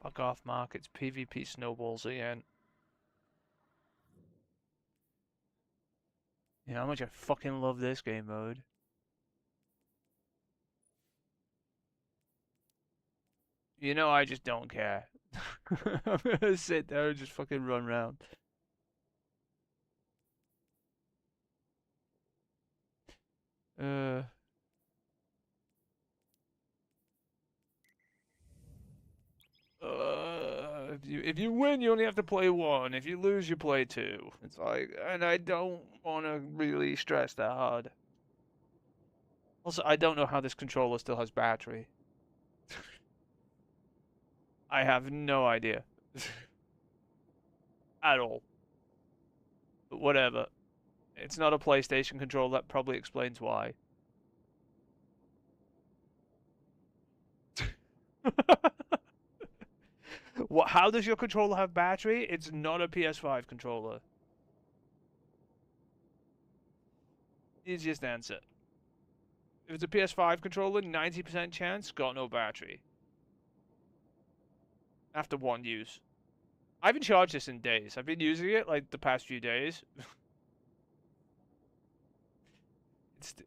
Fuck off, Mark. It's PvP snowballs again. You know how much I fucking love this game mode. You know I just don't care. I'm gonna sit there and just fucking run around. Uh, if you win, you only have to play one. If you lose, you play two. It's like, and I don't want to really stress that hard. Also, I don't know how this controller still has battery. I have no idea. At all. But whatever. It's not a PlayStation controller, that probably explains why. What? How does your controller have battery? It's not a PS5 controller. Easiest answer. If it's a PS5 controller, 90% chance, got no battery. After one use. I haven't charged this in days. I've been using it like the past few days.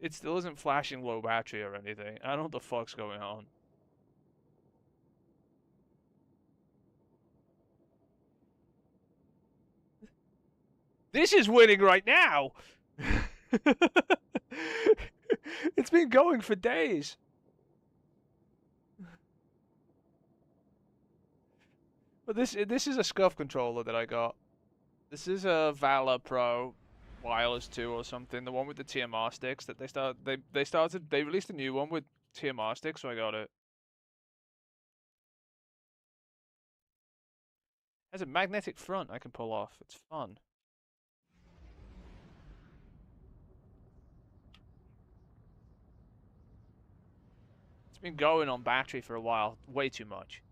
It still isn't flashing low battery or anything. I don't know what the fuck's going on. This is winning right now! It's been going for days. But this is a scuff controller that I got. This is a Valor Pro Wireless 2 or something. The one with the TMR sticks that they released a new one with TMR sticks, so I got it. It has a magnetic front I can pull off. It's fun. It's been going on battery for a while. Way too much.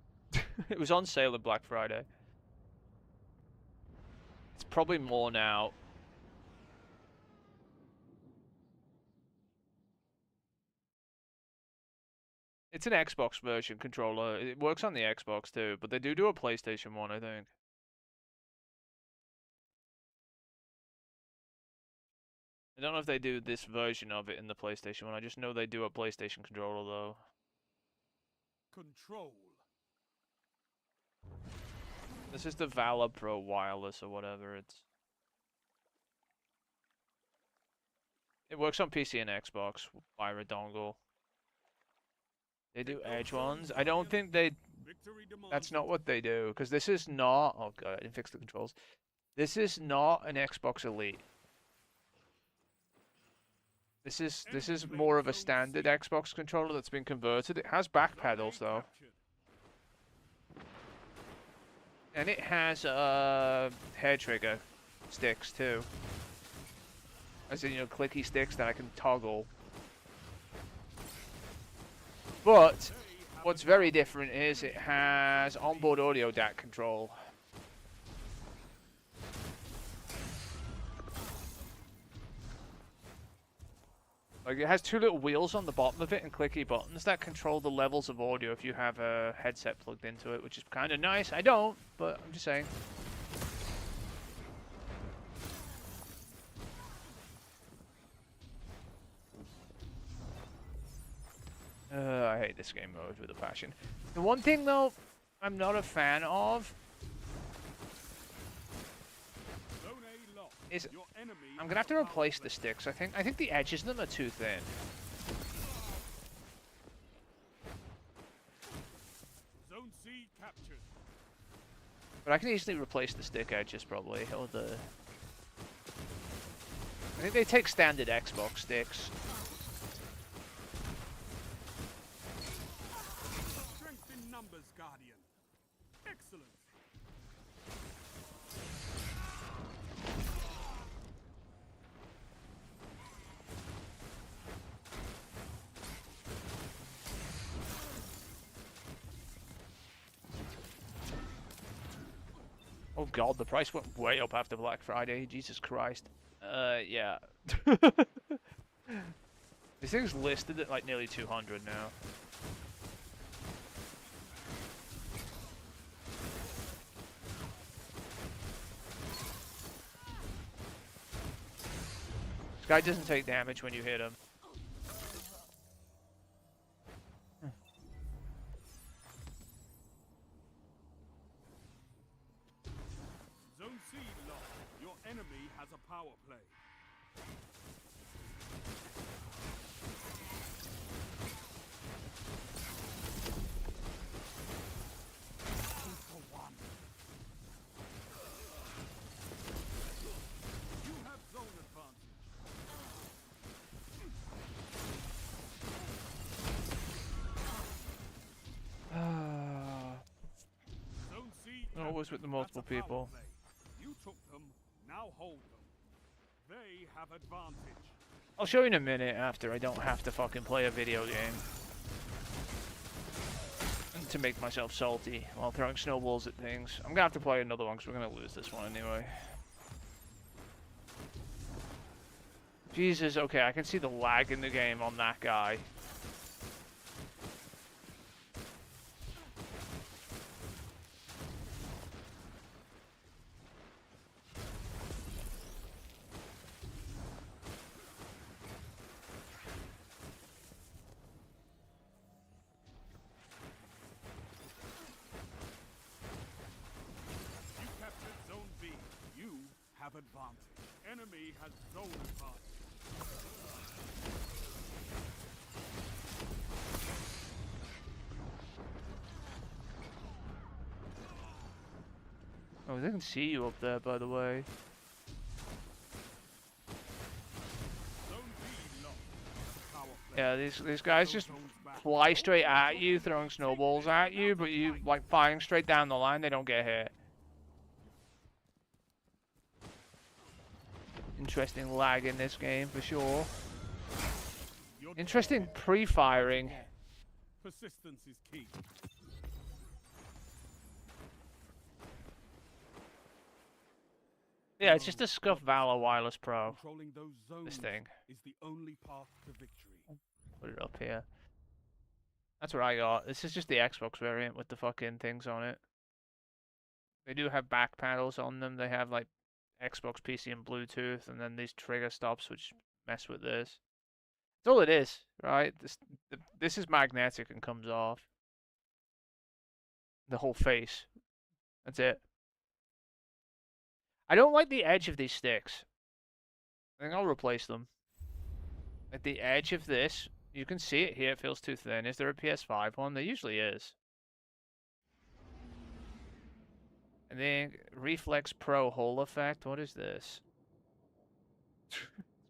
It was on sale at Black Friday. It's probably more now. It's an Xbox version controller. It works on the Xbox too, but they do a PlayStation one, I think. I don't know if they do this version of it in the PlayStation one. I just know they do a PlayStation controller though. Control. This is the Valor Pro Wireless or whatever. It works on PC and Xbox via a dongle. They do Edge ones. I don't think they. That's not what they do because this is not. Oh god, I didn't fix the controls. This is not an Xbox Elite. This is more of a standard Xbox controller that's been converted. It has back pedals though. And it has hair trigger sticks too. As in, you know, clicky sticks that I can toggle. But what's very different is it has onboard audio DAC control. Like, it has two little wheels on the bottom of it and clicky buttons that control the levels of audio if you have a headset plugged into it, which is kind of nice. I don't, but I'm just saying. I hate this game mode with a passion. The one thing, though, I'm not a fan of is I'm gonna have to replace the sticks. I think the edges of them are too thin. Zone C captured. But I can easily replace the stick edges probably, or the. I think they take standard Xbox sticks. Strength in numbers, Guardian. Excellent. Oh god, the price went way up after Black Friday. Jesus Christ. Yeah. This thing's listed at like nearly 200 now. This guy doesn't take damage when you hit him. Zone C lost. Your enemy has a power play. Two for one. You have zone advantage. Zone C. Always with the multiple That's a power people. play. You took them, now hold them. They have advantage. I'll show you in a minute after I don't have to fucking play a video game. To make myself salty while throwing snowballs at things. I'm gonna have to play another one because we're gonna lose this one anyway. Jesus, okay, I can see the lag in the game on that guy. You captured Zone B. You have advantage. Enemy has zone advantage. Oh, they can see you up there, by the way. Zone B lost. Power play. Yeah, these guys just Zones back. fly straight at you, throwing snowballs at you, but you, like, firing straight down the line, they don't get hit. Interesting lag in this game, for sure. Your Interesting pre-firing. persistence is key. Yeah, it's just a Scuff Valor Wireless Pro. Controlling those zones This thing. is the only path to victory. Put it up here. That's what I got. This is just the Xbox variant with the fucking things on it. They do have back paddles on them. They have, like, Xbox, PC, and Bluetooth, and then these trigger stops which mess with this. That's all it is, right? This is magnetic and comes off. The whole face. That's it. I don't like the edge of these sticks. I think I'll replace them. At the edge of this, you can see it here, it feels too thin. Is there a PS5 one? There usually is. And then Reflex Pro Hole Effect, what is this? It's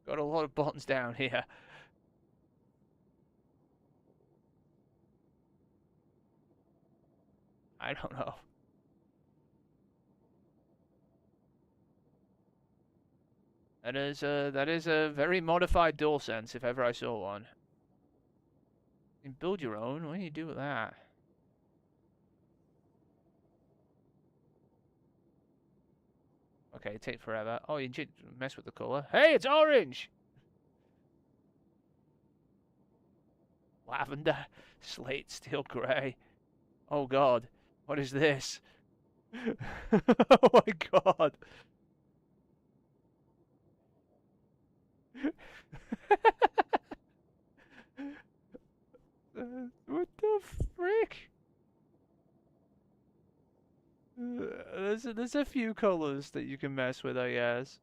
got a lot of buttons down here. I don't know. That is a very modified DualSense if ever I saw one. You can build your own. What do you do with that? Okay, take forever. Oh, you did mess with the color. Hey, it's orange. Lavender, slate, steel gray. Oh God, what is this? Oh my God. What the frick? There's a few colors that you can mess with, I guess.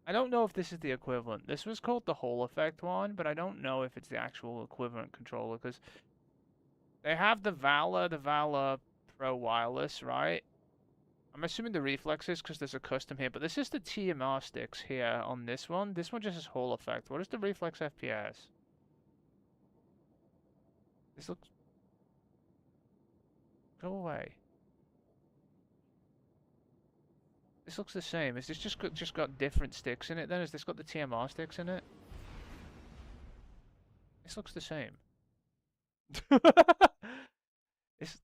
I don't know if this is the equivalent. This was called the Hole Effect one, but I don't know if it's the actual equivalent controller because they have the Valor Pro Wireless, right? I'm assuming the reflexes because there's a custom here, but this is the TMR sticks here on this one. This one just has Hole Effect. What is the reflex FPS? This looks... Go away. This looks the same. Is this just got different sticks in it then? Has this got the TMR sticks in it? This looks the same. This...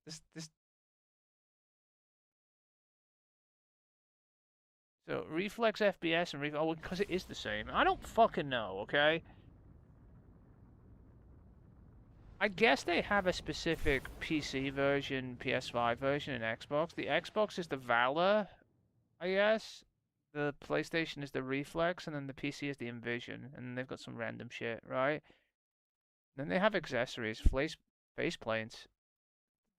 So, reflex FPS and oh, because it is the same. I don't fucking know, okay? I guess they have a specific PC version, PS5 version, and Xbox. The Xbox is the Valor, I guess. The PlayStation is the Reflex, and then the PC is the Envision, and they've got some random shit, right? Then they have accessories, face plates.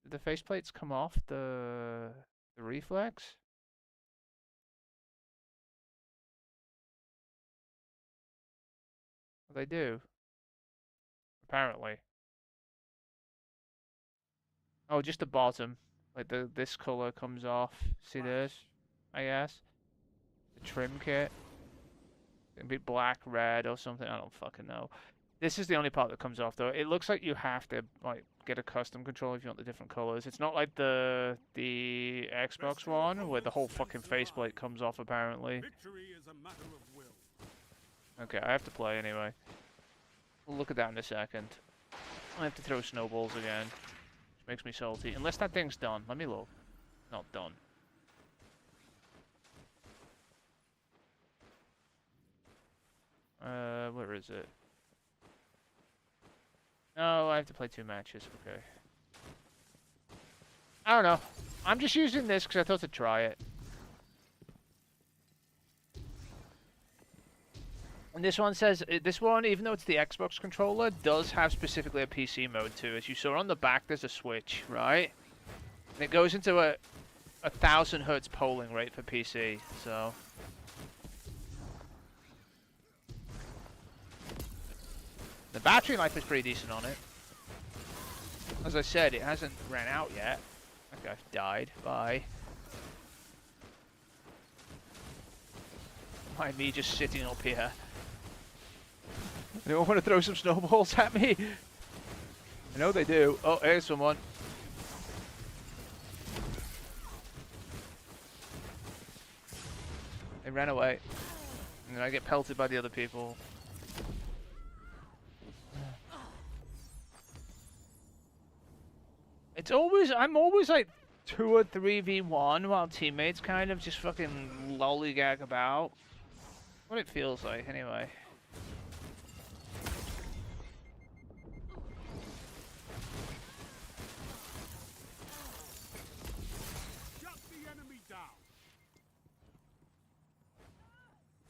Did the faceplates come off the Reflex? Well, they do, apparently. Oh, just the bottom. Like this color comes off. See this? I guess. The trim kit. It'd be black, red, or something. I don't fucking know. This is the only part that comes off, though. It looks like you have to like get a custom controller if you want the different colors. It's not like the Xbox One where the whole fucking faceplate comes off. Apparently. Victory is a matter of will. Okay, I have to play anyway. We'll look at that in a second. I have to throw snowballs again, which makes me salty. Unless that thing's done. Let me look. Not done. Where is it? No, I have to play 2 matches. Okay. I don't know. I'm just using this because I thought to try it. And this one says, this one, even though it's the Xbox controller, does have specifically a PC mode too. As you saw on the back, there's a switch, right? And it goes into a 1000 hertz polling rate for PC, so... The battery life is pretty decent on it. As I said, it hasn't ran out yet. That guy died. Bye. Why me just sitting up here? Anyone want to throw some snowballs at me? I know they do. Oh, here's someone. They ran away. And then I get pelted by the other people. It's always, I'm always like 2 or 3v1 while teammates kind of just fucking lollygag about. What it feels like, anyway. Shut the enemy down.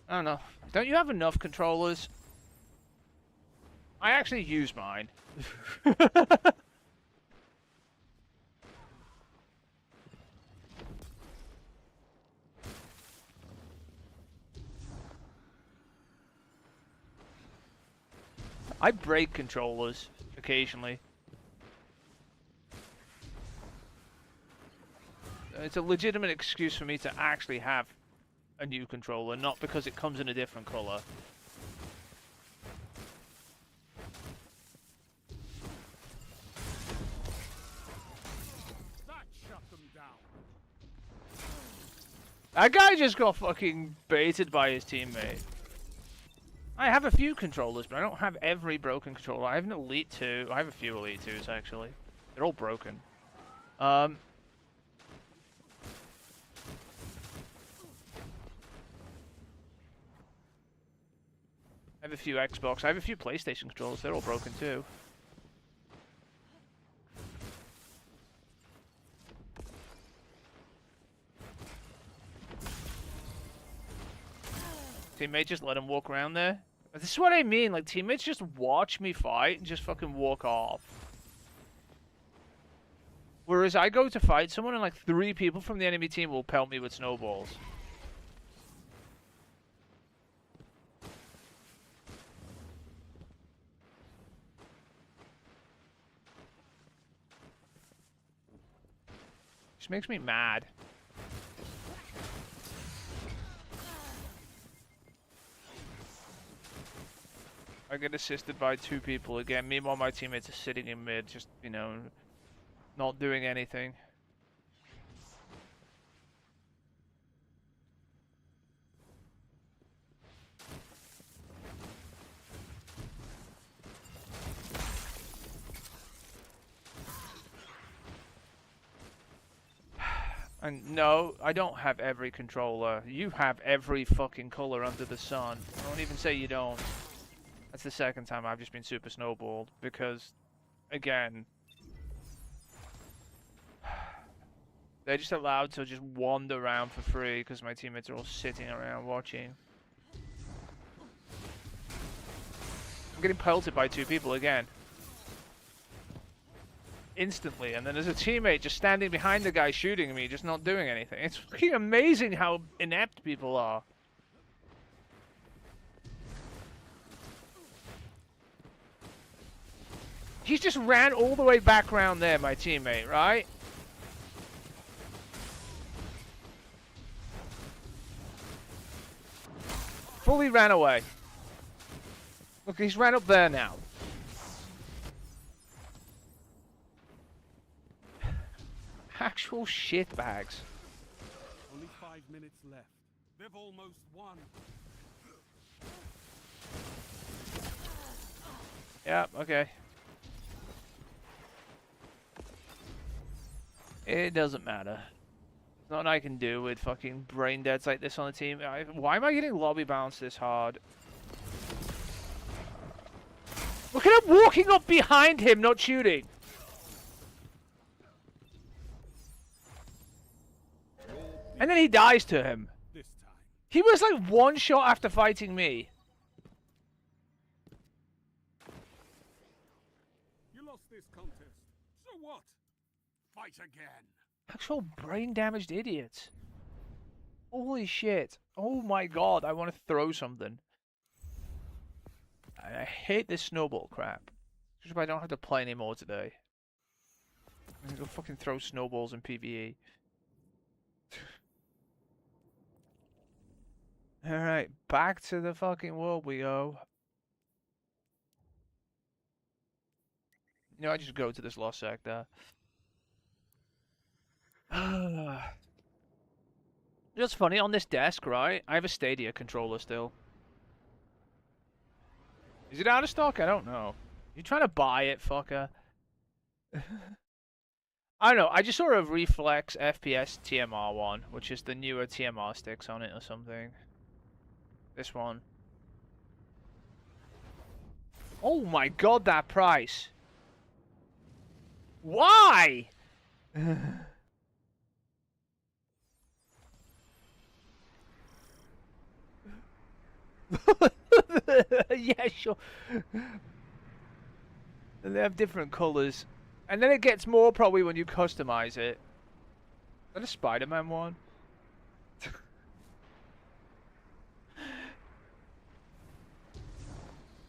I don't know. Don't you have enough controllers? I actually use mine. I break controllers occasionally. It's a legitimate excuse for me to actually have a new controller, not because it comes in a different color. That shut them down. That guy just got fucking baited by his teammate. I have a few controllers, but I don't have every broken controller. I have an Elite 2. I have a few Elite 2s, actually. They're all broken. I have a few Xbox. I have a few PlayStation controllers. They're all broken, too. Teammate just let him walk around there. This is what I mean, like, teammates just watch me fight and just fucking walk off. Whereas I go to fight someone and, like, 3 people from the enemy team will pelt me with snowballs. Just makes me mad. I get assisted by 2 people again. Meanwhile, my teammates are sitting in mid, just, you know, not doing anything. And no, I don't have every controller. You have every fucking color under the sun. I won't even say you don't. That's the second time I've just been super snowballed, because, again, They're just allowed to just wander around for free because my teammates are all sitting around watching. I'm getting pelted by 2 people again. Instantly, and then there's a teammate just standing behind the guy shooting me, just not doing anything. It's fucking amazing how inept people are. He's just ran all the way back around there, my teammate, right? Fully ran away. Look, he's ran up there now. Actual shitbags. Only 5 minutes left. They've almost won. Yeah, okay. It doesn't matter. There's nothing I can do with fucking brain deads like this on the team. Why am I getting lobby bounce this hard? Look at him walking up behind him, not shooting. And then he dies to him. This time. He was like 1 shot after fighting me. You lost this contest. So what? Fight again. Actual brain damaged idiots. Holy shit. Oh my god, I want to throw something. I hate this snowball crap. Just if I don't have to play anymore today. I'm gonna go fucking throw snowballs in PvE. Alright, back to the fucking world we go. You know, I just go to this lost sector. It's funny, on this desk, right? I have a Stadia controller still. Is it out of stock? I don't know. You trying to buy it, fucker? I don't know. I just saw a Reflex FPS TMR one, which is the newer TMR sticks on it or something. This one. Oh my god, that price! Why? Yeah, sure. And they have different colors. And then it gets more probably when you customize it. Is that a Spider-Man one?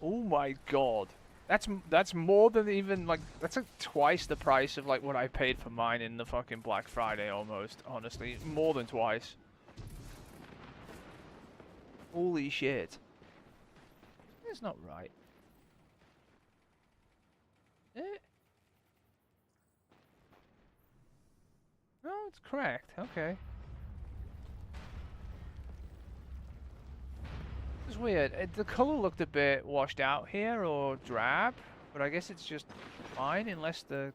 Oh my god. That's more than even like that's like twice the price of like what I paid for mine in the fucking Black Friday almost, honestly. More than twice. Holy shit. It's not right. Eh? No, it's correct. Okay. It's weird. The color looked a bit washed out here or drab, but I guess it's just fine unless the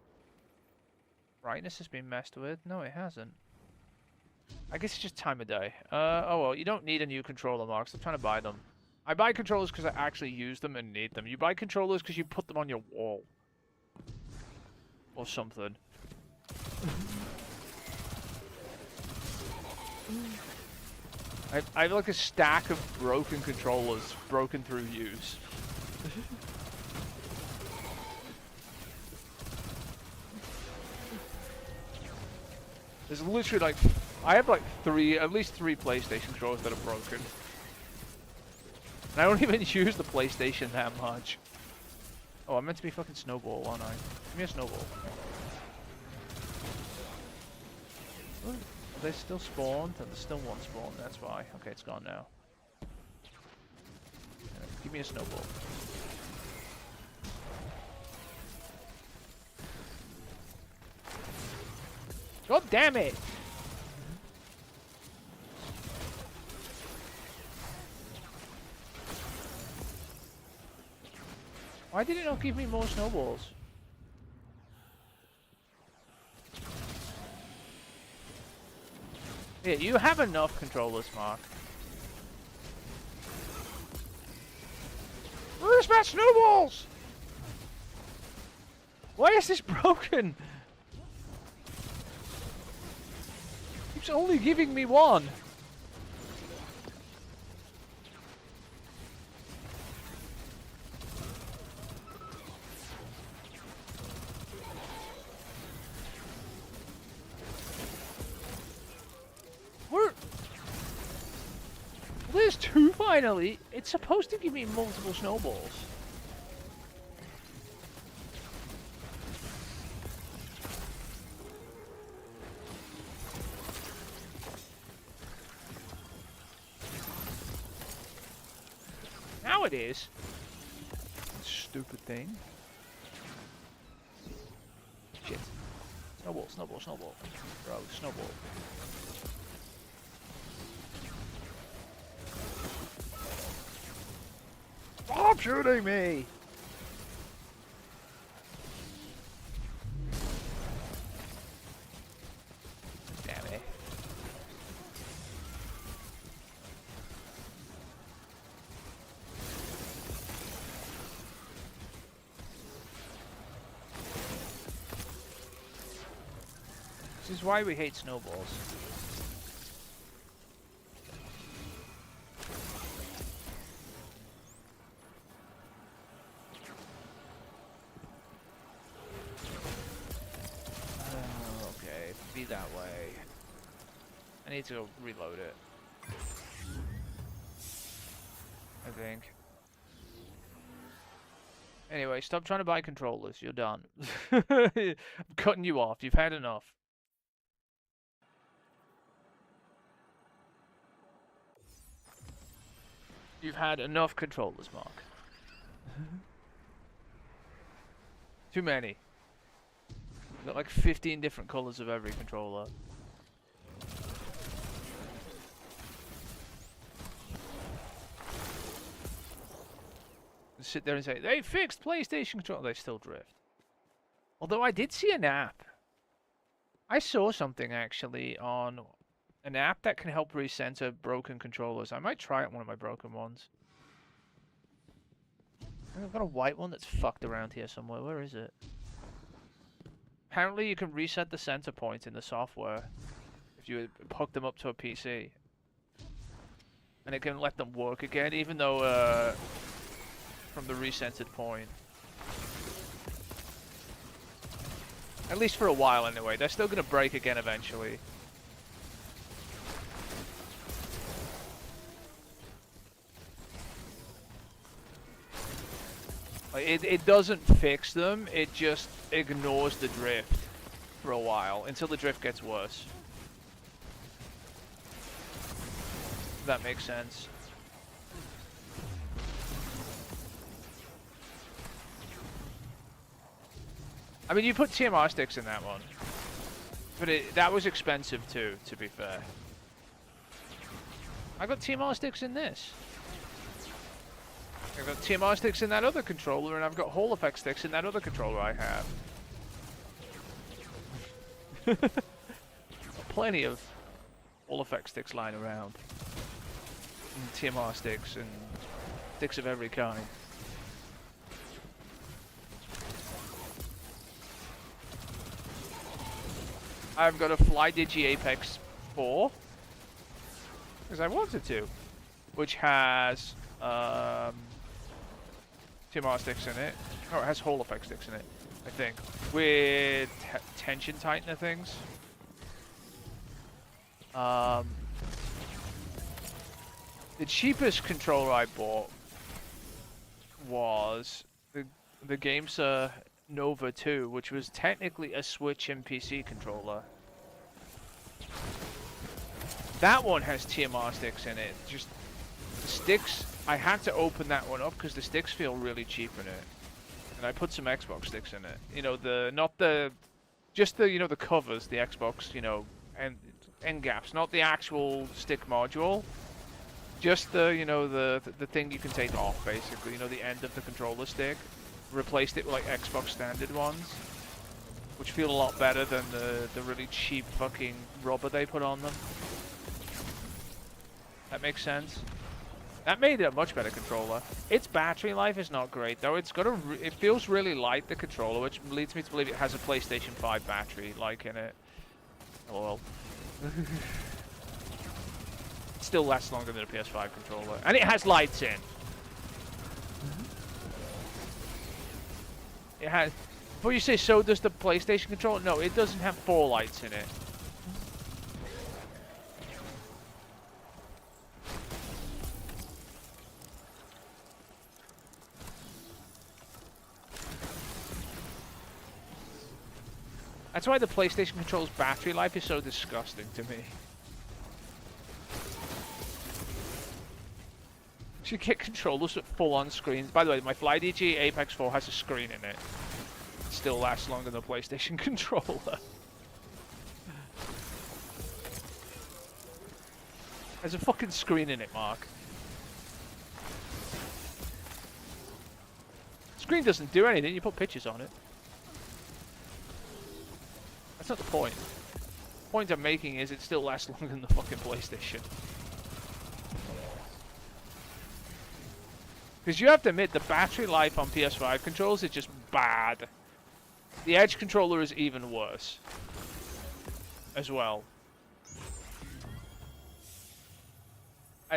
brightness has been messed with. No, it hasn't. I guess it's just time of day. Oh well, you don't need a new controller, Mark. I'm trying to buy them. I buy controllers because I actually use them and need them. You buy controllers because you put them on your wall. Or something. I have like a stack of broken controllers, broken through use. There's literally like, I have like at least three PlayStation controllers that are broken. And I don't even use the PlayStation that much. Oh, I'm meant to be fucking Snowball, aren't I? Give me a Snowball. Are they still spawned? Oh, there's still one spawn, that's why. Okay, it's gone now. Give me a Snowball. God damn it! Why did it not give me more snowballs? Yeah, you have enough controllers, Mark. Where's my snowballs? Why is this broken? keeps only giving me one. There's two finally. It's supposed to give me multiple snowballs. Now it is. Stupid thing. Shit. Snowball, snowball, snowball. Bro, snowball. Stop shooting me! Damn it. This is why we hate snowballs. Okay, be that way. I need to go reload it. I think. Anyway, stop trying to buy controllers. You're done. I'm cutting you off. You've had enough. You've had enough controllers, Mark. Too many. Got like 15 different colors of every controller. Sit there and say, they fixed PlayStation controller. They still drift. Although I did see an app. I saw something actually on an app that can help recenter broken controllers. I might try it on one of my broken ones. I've got a white one that's fucked around here somewhere. Where is it? Apparently you can reset the center point in the software if you hook them up to a PC. And it can let them work again, even though from the recentered point. At least for a while anyway. They're still going to break again eventually. It doesn't fix them, it just ignores the drift for a while, until the drift gets worse. If that makes sense. I mean, you put TMR sticks in that one. But that was expensive too, to be fair. I got TMR sticks in this. I've got TMR sticks in that other controller, and I've got Hall effect sticks in that other controller I have. Plenty of Hall effect sticks lying around. And TMR sticks, and sticks of every kind. I've got a FlyDigi Apex 4, because I wanted to, which has TMR sticks in it. Oh, it has Hall effect sticks in it, I think, with tension tightener things. The cheapest controller I bought was the Gamesa Nova 2, which was technically a Switch and PC controller. That one has TMR sticks in it. Just the sticks, I had to open that one up because the sticks feel really cheap in it. And I put some Xbox sticks in it. You know, just the, you know, the covers, the Xbox, you know, and end gaps, not the actual stick module. Just the, you know, the thing you can take off, basically. You know, the end of the controller stick. Replaced it with like Xbox standard ones, which feel a lot better than the really cheap fucking rubber they put on them. That makes sense. That made it a much better controller. Its battery life is not great though. It's got it feels really light, the controller, which leads me to believe it has a PlayStation 5 battery like in it. Oh well. Still lasts longer than a PS5 controller. And it has lights in. It has... Before you say so does the PlayStation controller? No, it doesn't have 4 lights in it. That's why the PlayStation controller's battery life is so disgusting to me. You get controllers with full-on screens. By the way, my FlyDG Apex 4 has a screen in it. It still lasts longer than the PlayStation controller. There's a fucking screen in it, Mark. Screen doesn't do anything, you put pictures on it. That's not the point. The point I'm making is it still lasts longer than the fucking PlayStation. Because you have to admit, the battery life on PS5 controls is just bad. The Edge controller is even worse. As well.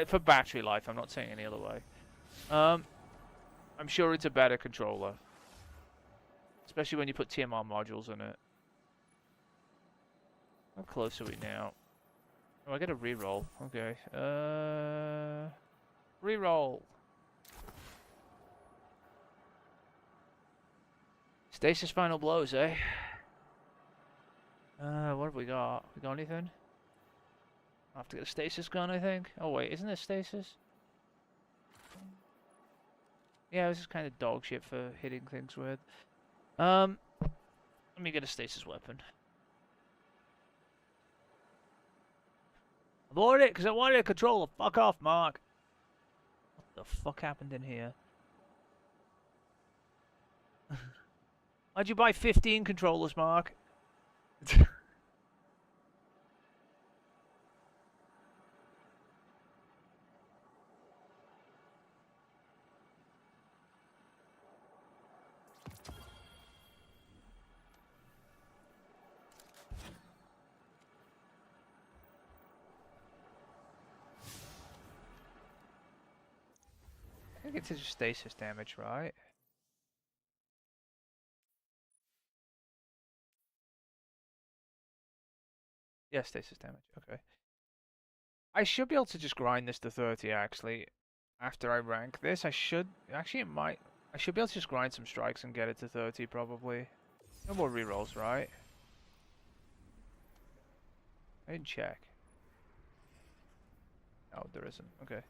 For battery life, I'm not saying any other way. I'm sure it's a better controller. Especially when you put TMR modules in it. How close are we now? Oh, I get a reroll. Okay. Reroll. Stasis final blows, eh? What have we got? We got anything? I have to get a stasis gun, I think. Oh wait, isn't it stasis? Yeah, this is kind of dog shit for hitting things with. Let me get a stasis weapon. I bought it because I wanted a controller. Fuck off, Mark. What the fuck happened in here? Why'd you buy 15 controllers, Mark? I think it's just stasis damage, right? Yeah, stasis damage. Okay. I should be able to just grind this to 30, actually. After I rank this, I should... Actually, it might... I should be able to just grind some strikes and get it to 30, probably. No more rerolls, right? I didn't check. Oh, there isn't. Okay.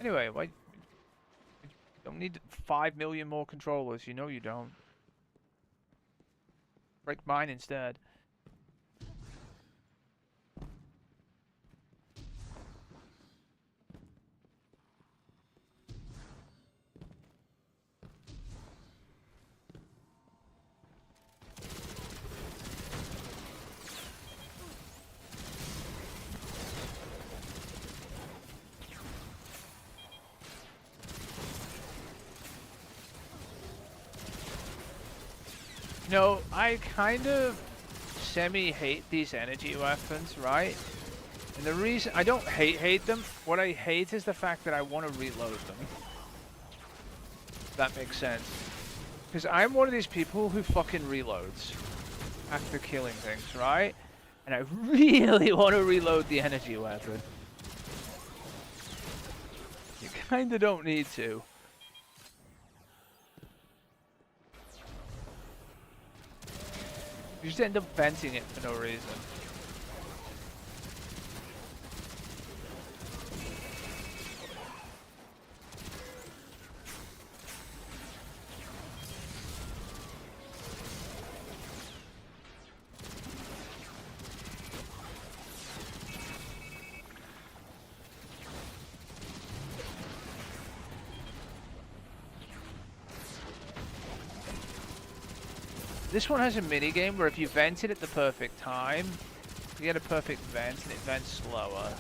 Anyway, why... You don't need 5 million more controllers. You know you don't. Break mine instead. No, I kind of semi-hate these energy weapons, right? And the reason I don't hate them, what I hate is the fact that I want to reload them. If that makes sense. Because I'm one of these people who fucking reloads after killing things, right? And I really want to reload the energy weapon. You kind of don't need to. You just end up venting it for no reason. This one has a mini game where if you vent it at the perfect time, you get a perfect vent and it vents slower.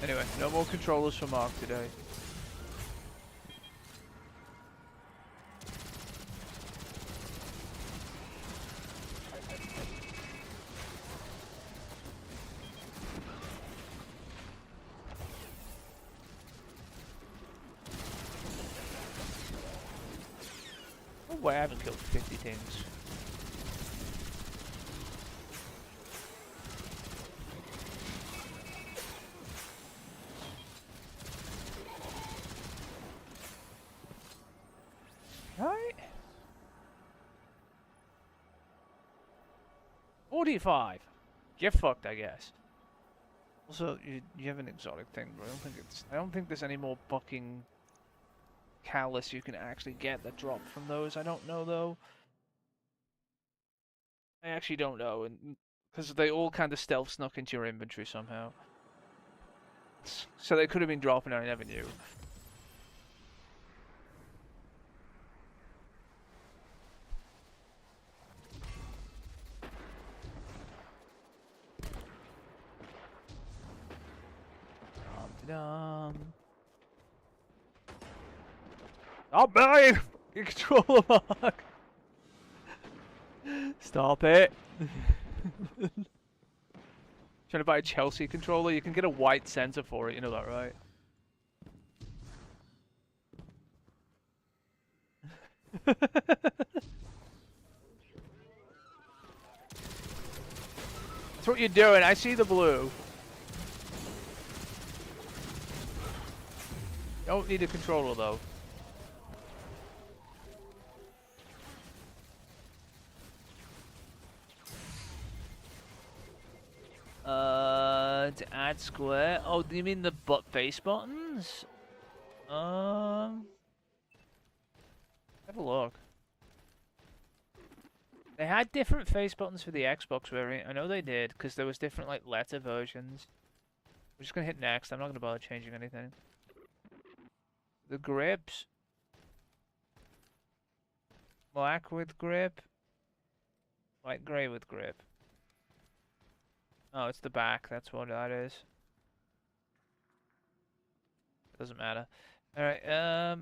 Anyway, no more controllers for Mark today. Oh wait, I haven't killed 50 things. Right? 45. Get fucked, I guess. Also, you have an exotic thing, but I don't think there's any more fucking callus you can actually get that drop from those. I don't know though. I actually don't know, and because they all kind of stealth snuck into your inventory somehow. So they could have been dropping, I never knew. Stop buying! Get control of Mark! Stop it! Trying to buy a Chelsea controller? You can get a white center for it, you know that, right? That's what you're doing, I see the blue. Don't need a controller though. To add square. Oh, do you mean the face buttons? Have a look. They had different face buttons for the Xbox variant. I know they did, because there was different like letter versions. We're just gonna hit next. I'm not gonna bother changing anything. The grips. Black with grip. Light grey with grip. Oh, it's the back. That's what that is. Doesn't matter. Alright,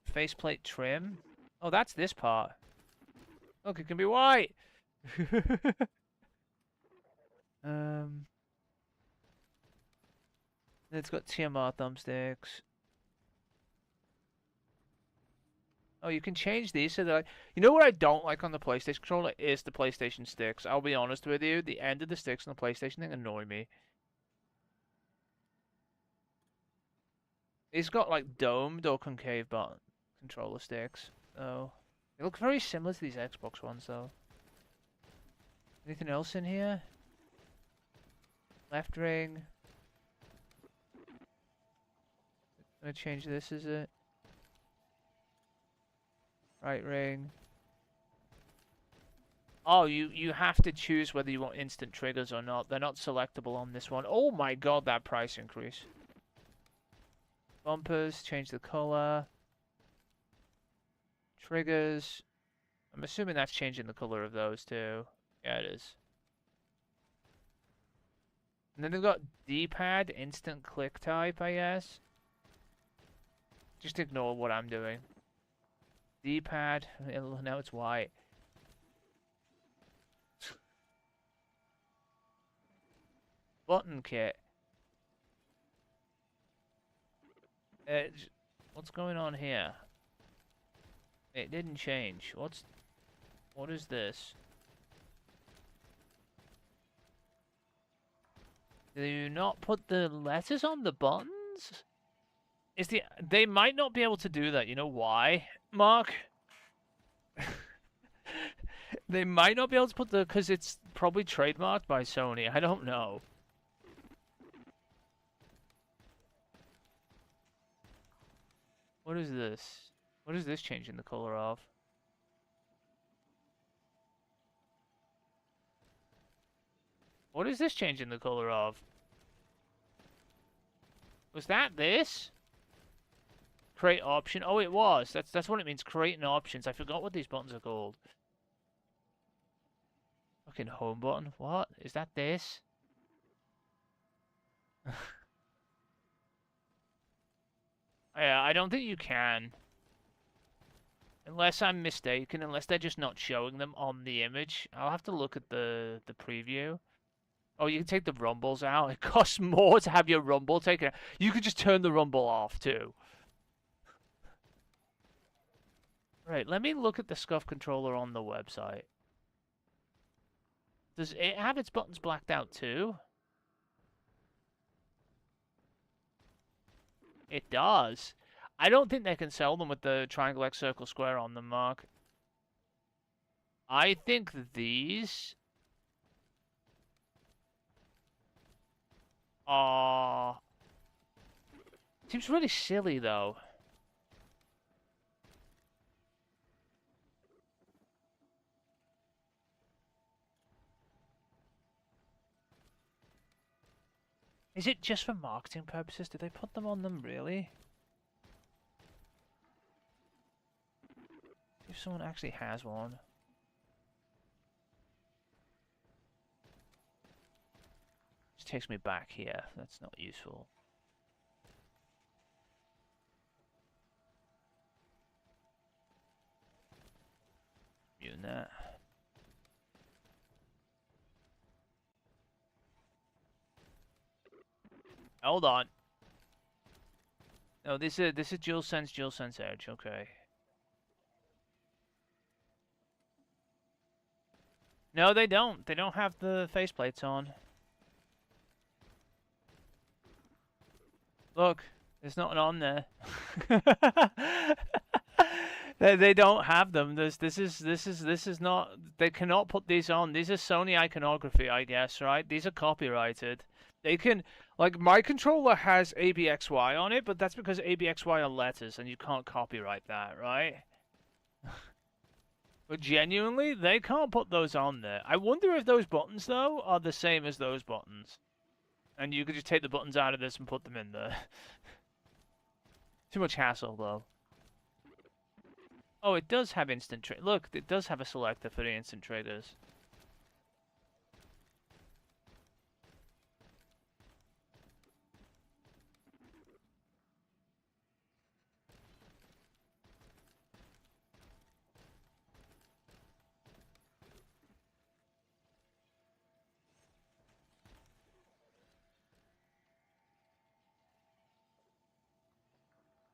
faceplate trim. Oh, that's this part. Look, it can be white! It's got TMR thumbsticks. Oh, you can change these so that like, you know what I don't like on the PlayStation controller is the PlayStation sticks. I'll be honest with you, the end of the sticks on the PlayStation thing annoy me. It's got like domed or concave button controller sticks. Oh, they look very similar to these Xbox ones though. Anything else in here? Left ring. I'm gonna change this, is it? Right ring. Oh, you have to choose whether you want instant triggers or not. They're not selectable on this one. Oh my god, that price increase. Bumpers, change the color. Triggers. I'm assuming that's changing the color of those too. Yeah, it is. And then they've got D-pad, instant click type, I guess. Just ignore what I'm doing. D-pad, now it's white. Button kit. What's going on here? It didn't change. What is this? Do you not put the letters on the buttons? They might not be able to do that. You know why, Mark? They might not be able to put because it's probably trademarked by Sony. I don't know. What is this? What is this changing the color of? What is this changing the color of? Was that this? Create option. Oh, it was. That's what it means. Creating options. I forgot what these buttons are called. Fucking home button. What? Is that this? Yeah, I don't think you can. Unless I'm mistaken, unless they're just not showing them on the image. I'll have to look at the preview. Oh, you can take the rumbles out. It costs more to have your rumble taken out. You could just turn the rumble off, too. Right, let me look at the SCUF controller on the website. Does it have its buttons blacked out, too? It does. I don't think they can sell them with the triangle, X, circle, square on them, Mark. I think these are... Seems really silly, though. Is it just for marketing purposes? Did they put them on them, really? If someone actually has one. Just takes me back here. That's not useful. Mute that. Hold on. No, this is DualSense Edge. Okay. No, they don't. They don't have the faceplates on. Look, there's nothing on there. They don't have them. This is not. They cannot put these on. These are Sony iconography, I guess, right? These are copyrighted. They can, like, my controller has ABXY on it, but that's because ABXY are letters, and you can't copyright that, right? But genuinely, they can't put those on there. I wonder if those buttons, though, are the same as those buttons. And you could just take the buttons out of this and put them in there. Too much hassle, though. Oh, it does have instant trigger. Look, it does have a selector for the instant triggers.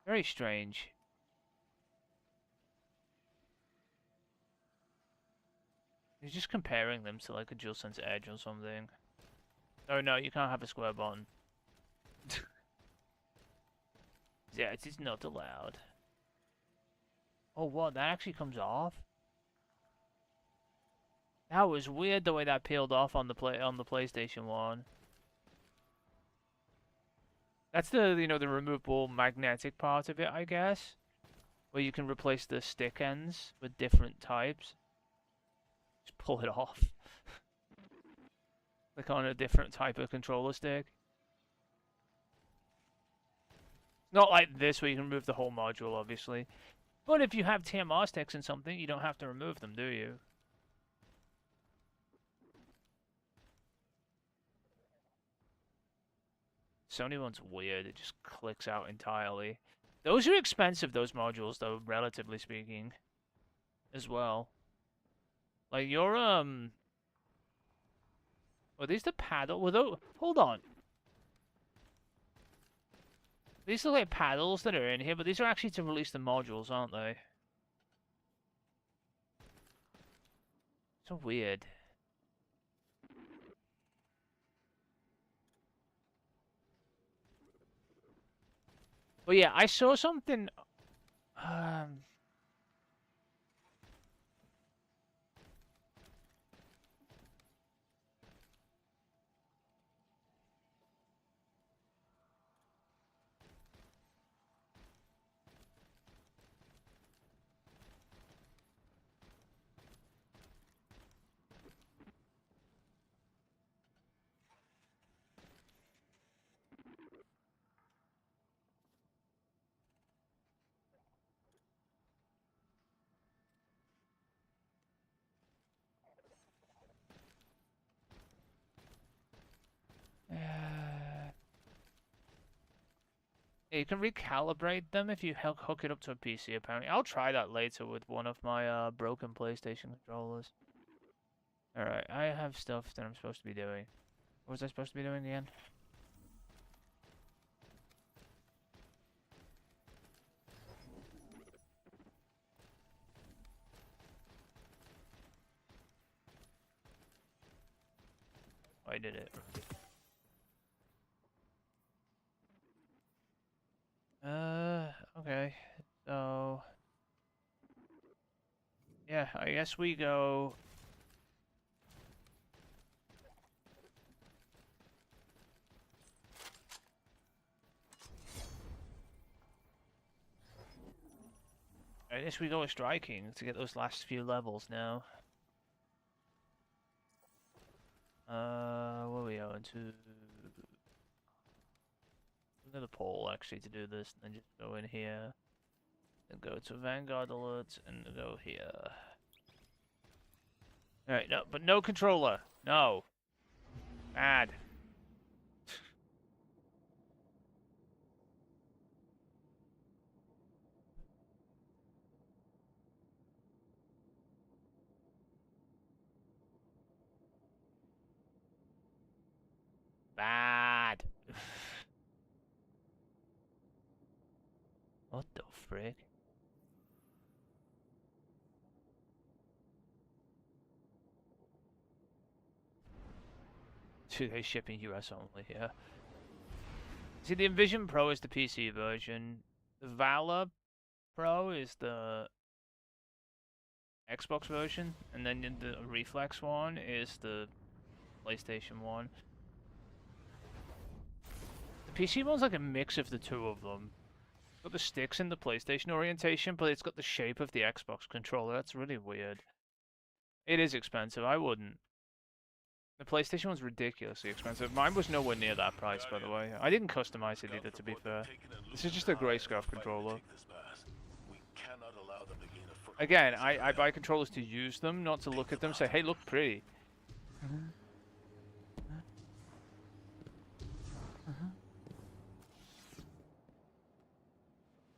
Very strange. He's just comparing them to like a DualSense Edge or something. Oh no, you can't have a square button. Yeah, it is not allowed. Oh what? That actually comes off? That was weird the way that peeled off on the PlayStation 1. That's the the removable magnetic part of it, I guess, where you can replace the stick ends with different types. Just pull it off. Like on a different type of controller stick. Not like this where you can remove the whole module, obviously. But if you have TMR sticks and something, you don't have to remove them, do you? Sony one's weird. It just clicks out entirely. Those are expensive, those modules, though, relatively speaking. As well. Like, your, Were these the paddle? Were those... Hold on. These are like paddles that are in here, but these are actually to release the modules, aren't they? So weird. But yeah, I saw something... Yeah, you can recalibrate them if you hook it up to a PC, apparently. I'll try that later with one of my broken PlayStation controllers. Alright, I have stuff that I'm supposed to be doing. What was I supposed to be doing again? I did it. Okay. So... yeah, I guess we go... I guess we go with striking to get those last few levels now. What are we going to? Another pole actually to do this, and then just go in here, and go to Vanguard Alert, and go here. Alright, no, but no controller. No. Bad. Bad. What the frick? Dude, they shipping US only, yeah. See, the Envision Pro is the PC version. The Valor Pro is the Xbox version, and then the Reflex one is the PlayStation one. The PC one's like a mix of the two of them. It's got the sticks in the PlayStation orientation, but it's got the shape of the Xbox controller. That's really weird. It is expensive. I wouldn't. The PlayStation one's ridiculously expensive. Mine was nowhere near that price, by the way. I didn't customize it either, to be fair. This is just a Grayscale controller. Again, I buy controllers to use them, not to look at them, say, hey, look pretty.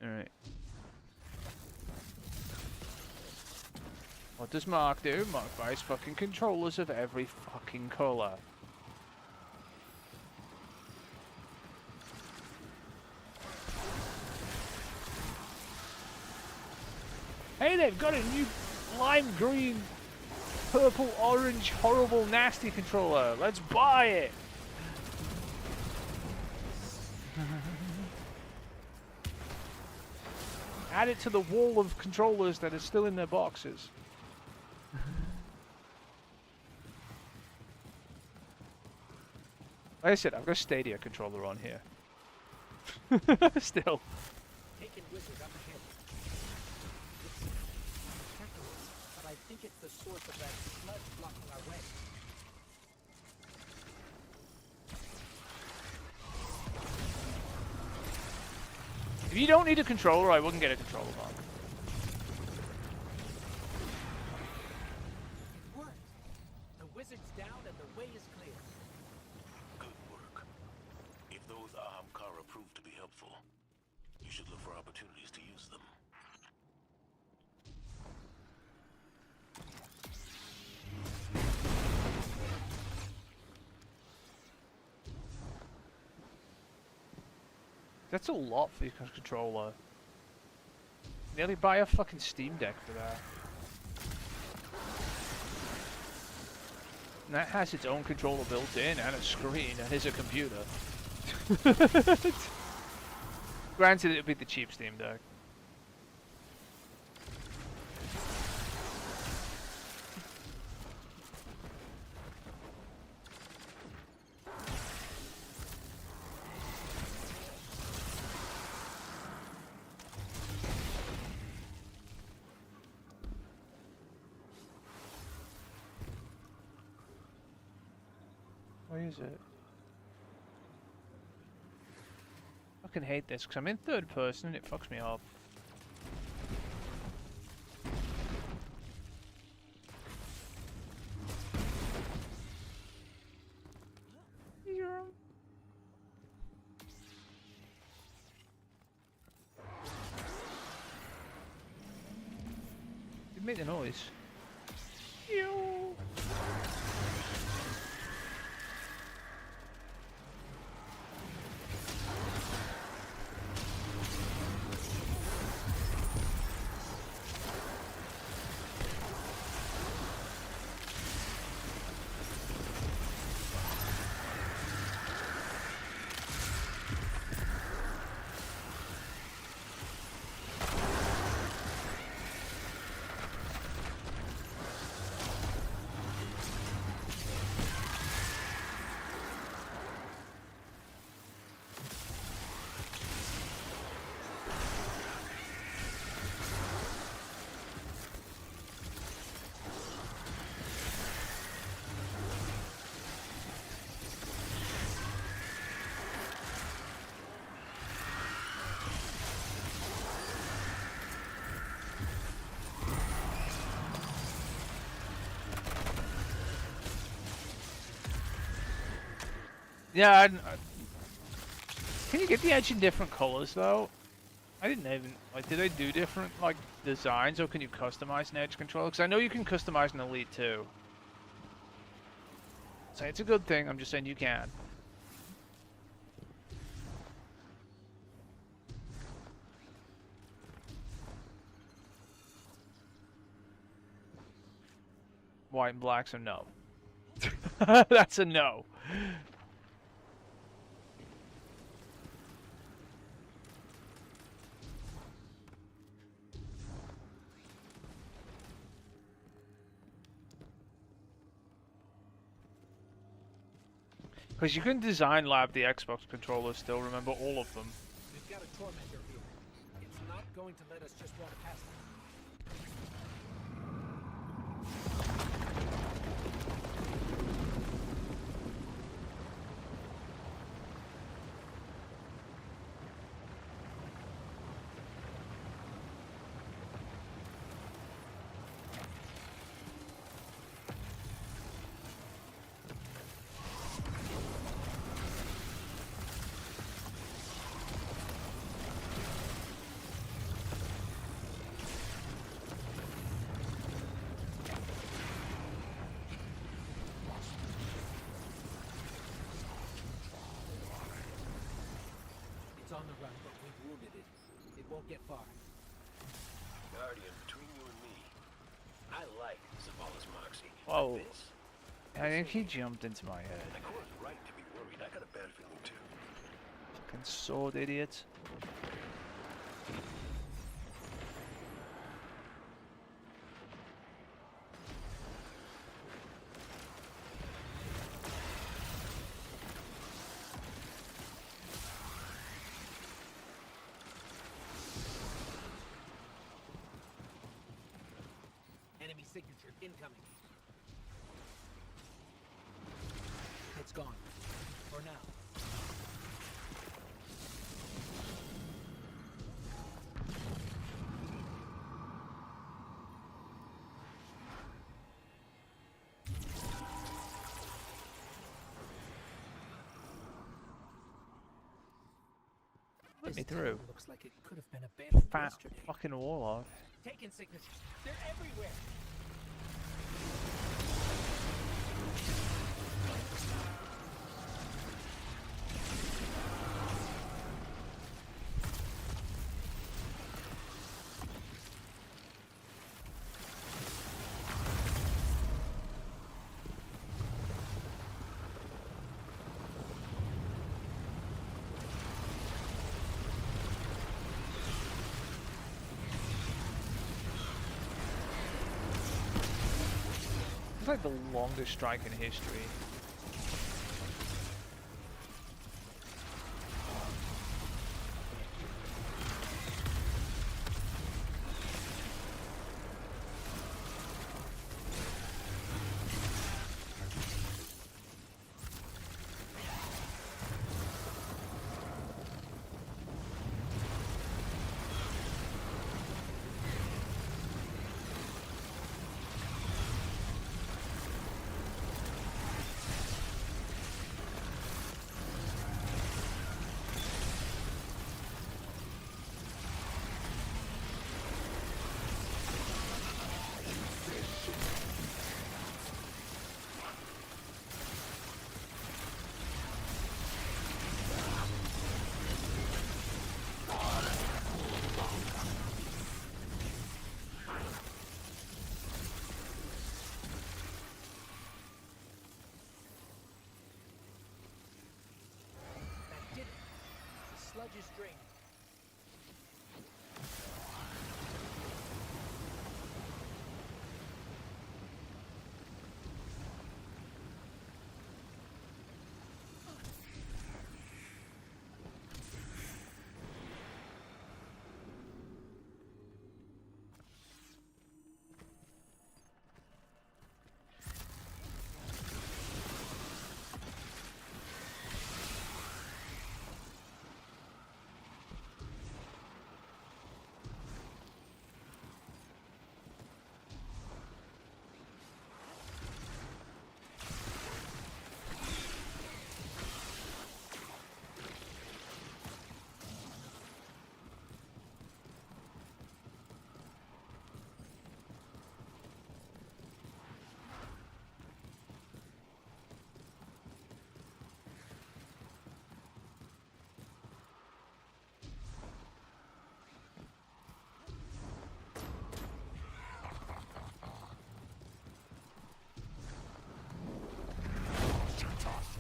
Alright. What does Mark do? Mark buys fucking controllers of every fucking color. Hey, they've got a new lime green, purple, orange, horrible, nasty controller. Let's buy it. Add it to the wall of controllers that are still in their boxes. Like I said, I've got a Stadia controller on here. Still. Taken wizard up ahead. But I think it's the source of that sludge blocking our way. If you don't need a controller, I wouldn't get a controller, Mark. It worked. The wizard's down and the way is clear. Good work. If those Ahamkara prove to be helpful, you should look for opportunities to use them. That's a lot for your controller. Nearly buy a fucking Steam Deck for that. And that has its own controller built in and a screen and is a computer. Granted, it would be the cheap Steam Deck. Where is it? I fucking hate this because I'm in third person and it fucks me up. Make the noise. Ew. Yeah, can you get the edge in different colors though? I didn't even like. Did they do different like designs, or can you customize an edge controller? Because I know you can customize an Elite too. So it's a good thing. I'm just saying you can. White and black, so no. That's a no. Because you can design lab the Xbox controllers still, remember all of them. We've got a tormentor here. It's not going to let us just walk past it. On the run, but we've wounded it. It won't get far. Guardian, between you and me, I like Zavala's moxie. Whoa. This, I think he jumped into my head. Ikora's right to be worried. I got a bad feeling too. Fucking sword idiot. Enemy signature incoming. It's gone. For now. Let me This through. town looks like it could have been abandoned Fat yesterday. fucking warlock. Taking signatures. They're everywhere. It's like the longest strike in history. sludge is draining.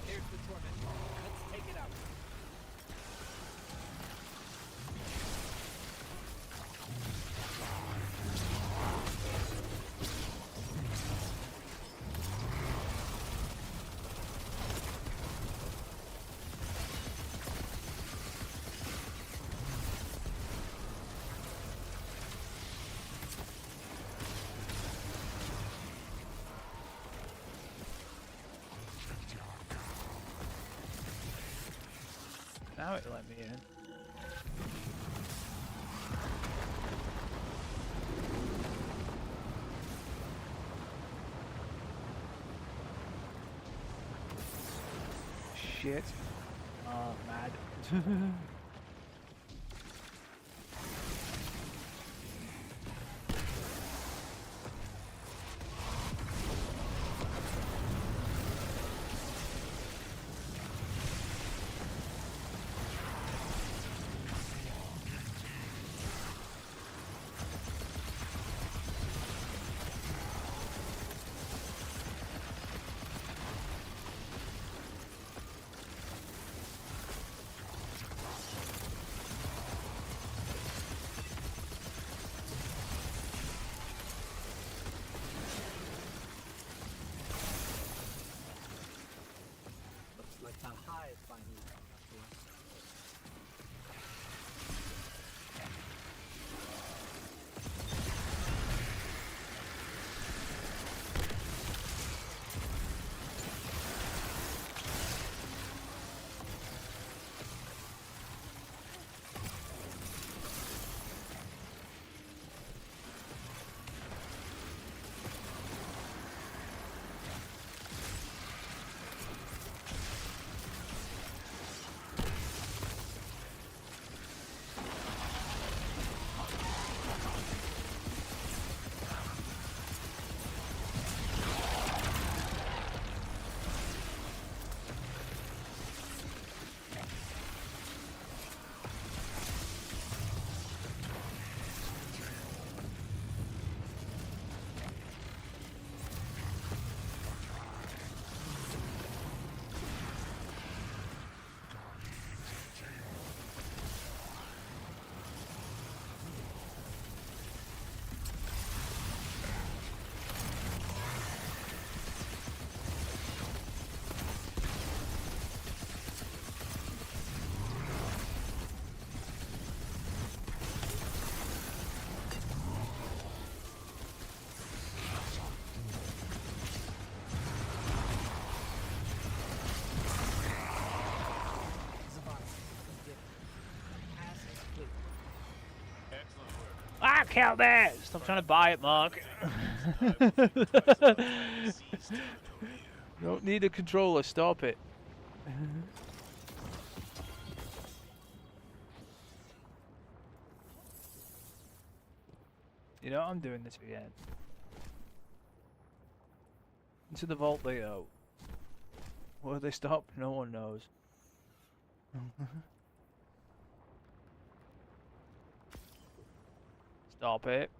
Here's the torment. Let's take it out. Now it let me in. Shit. Oh, mad. Looks like the hive finally caught up to us. Ah, count that! Stop trying to buy it, Mark. Don't need a controller, stop it. You know, I'm doing this again. Into the vault they go. Where they stop, no one knows. Stop it.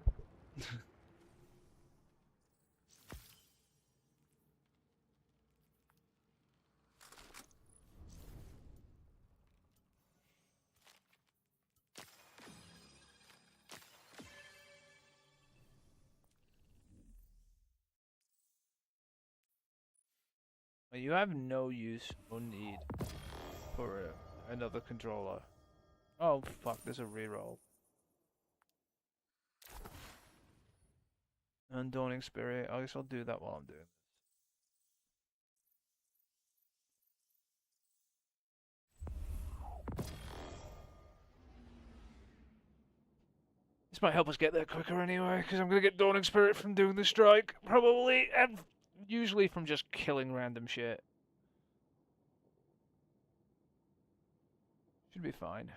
You have no use or need for another controller. Oh fuck, there's a reroll. Undawning Spirit. I guess I'll do that while I'm doing this. This might help us get there quicker anyway, because I'm going to get Dawning Spirit from doing the strike, probably, and usually from just killing random shit. Should be fine.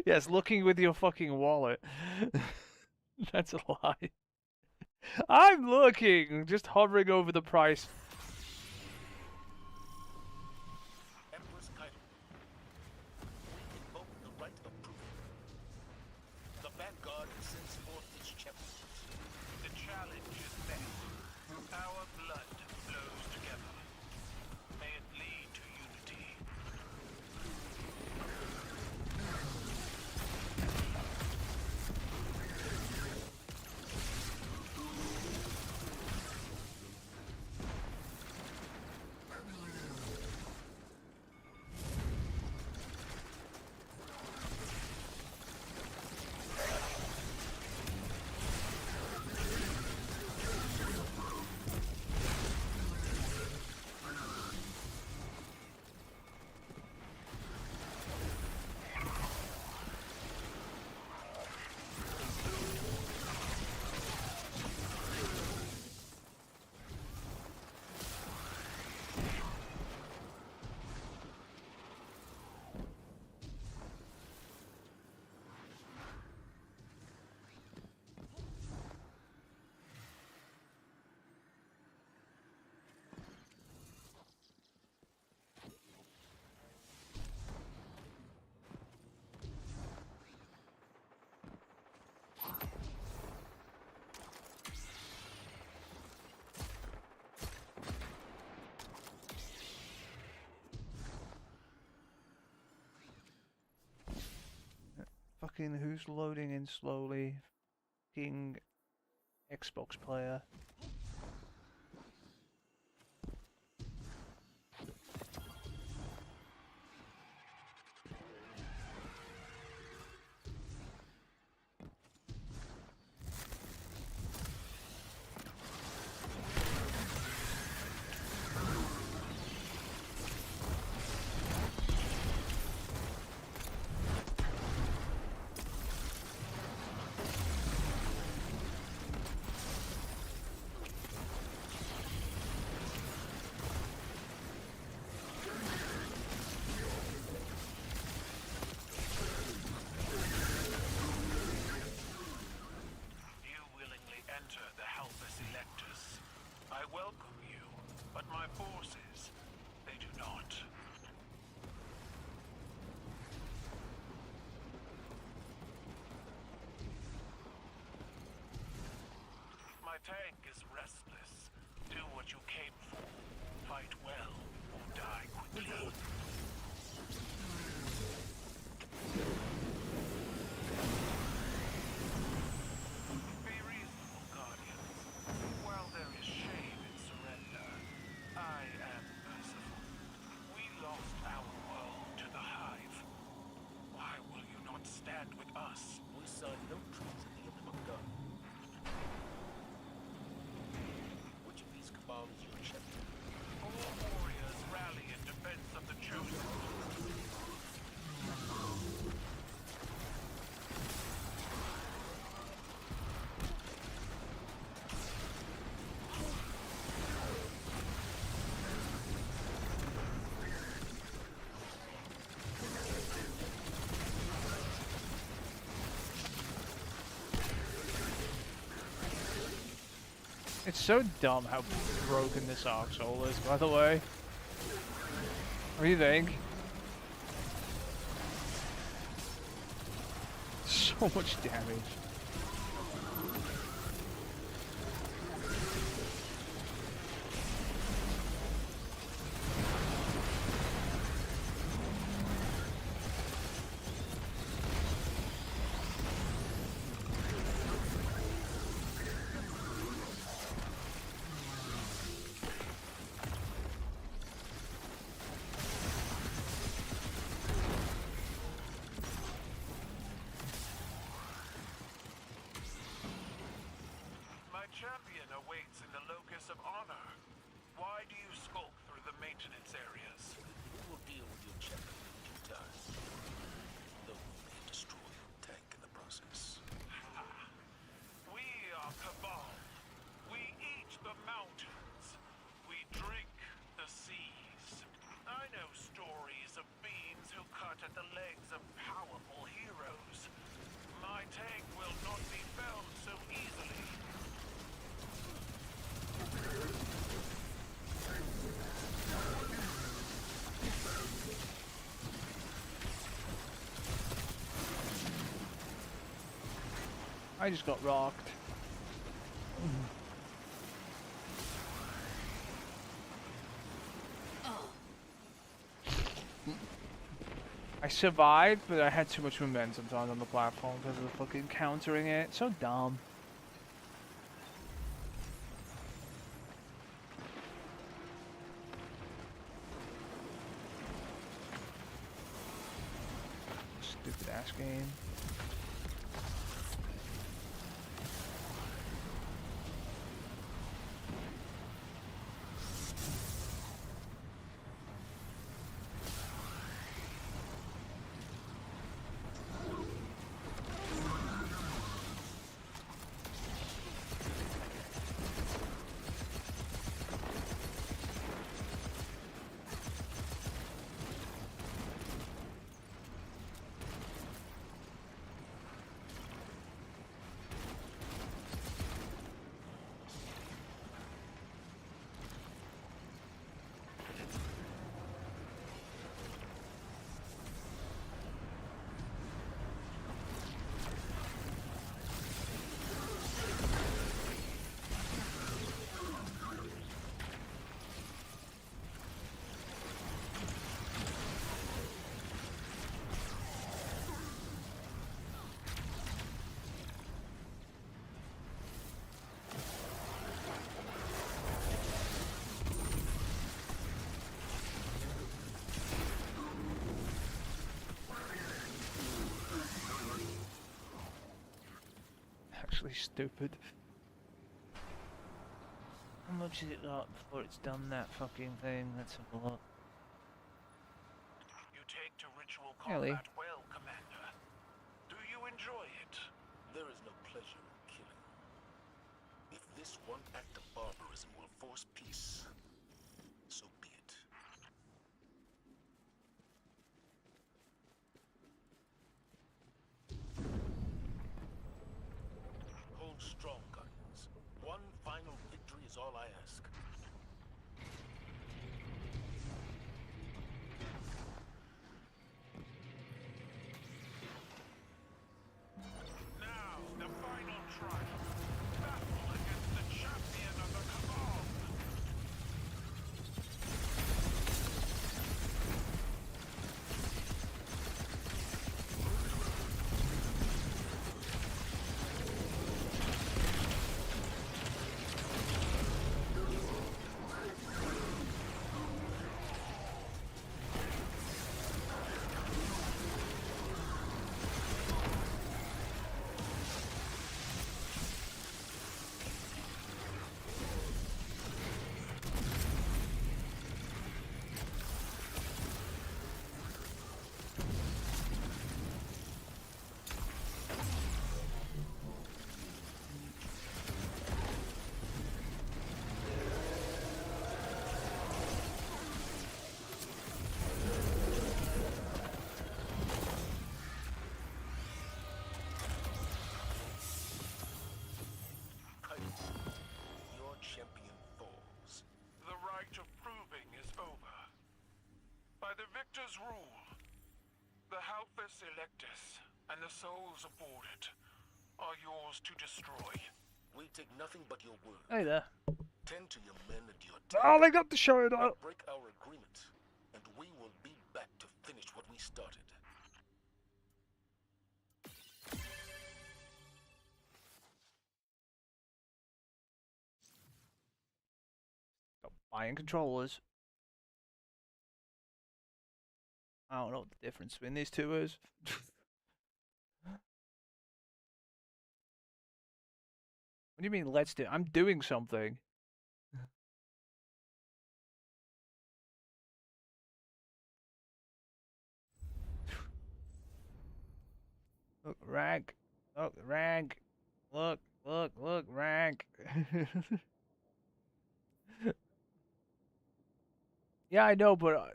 Yes, looking with your fucking wallet. That's a lie. I'm looking, just hovering over the price. Empress Kaido. We invoke the right of proof. The Vanguard sends forth its champions. The challenge is met. Our blood flows together. May it lead to unity. Fucking who's loading in slowly? Fucking Xbox player. I welcome you, but my forces, they do not. My tank is restless. Do what you came for. Fight well, or die quickly. Be reasonable, Guardians. While there is shame in surrender, It's so dumb how broken this Arc Soul is, by the way. What do you think? So much damage. My champion awaits in the locus of honor. Why do you skulk through the maintenance areas? We will deal with your champion in due time. Though we may destroy your tank in the process. We are Cabal. We eat the mountains. We drink the seas. I know stories of beings who cut at the legs of powerful heroes. My tank will not be felled so easily. I just got rocked. I survived, but I had too much momentum on the platform because of the fucking countering it. So dumb. Stupid ass game. Actually stupid. How much has it got before it's done that fucking thing? Let's have a look. You take to ritual Ellie. combat well, Commander. Do you enjoy it? There is no pleasure in killing. If this one act of barbarism will force peace, so be it. Hold strong, Guardians. One final victory is all I ask. Now, the final trial. Battle against the champion of the Cabal. Selectus and the souls aboard it are yours to destroy. We take nothing but your word. Hey there. Tend to your men and your Oh, they got the shoulder. break our agreement, and we will be back to finish what we started. Got buying controllers. I don't know what the difference between these two is. What do you mean, let's do? I'm doing something. Look, rank. Look, rank. Look, rank. Yeah, I know, but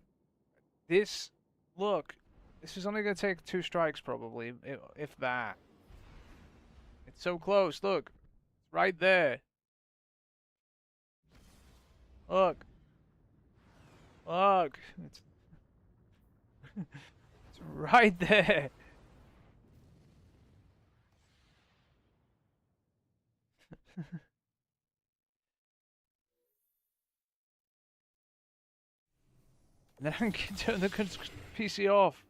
this, look, this is only gonna take 2 strikes probably, if that. It's so close. Look, it's right there. Look. Look. It's it's right there. Then I can turn the PC off.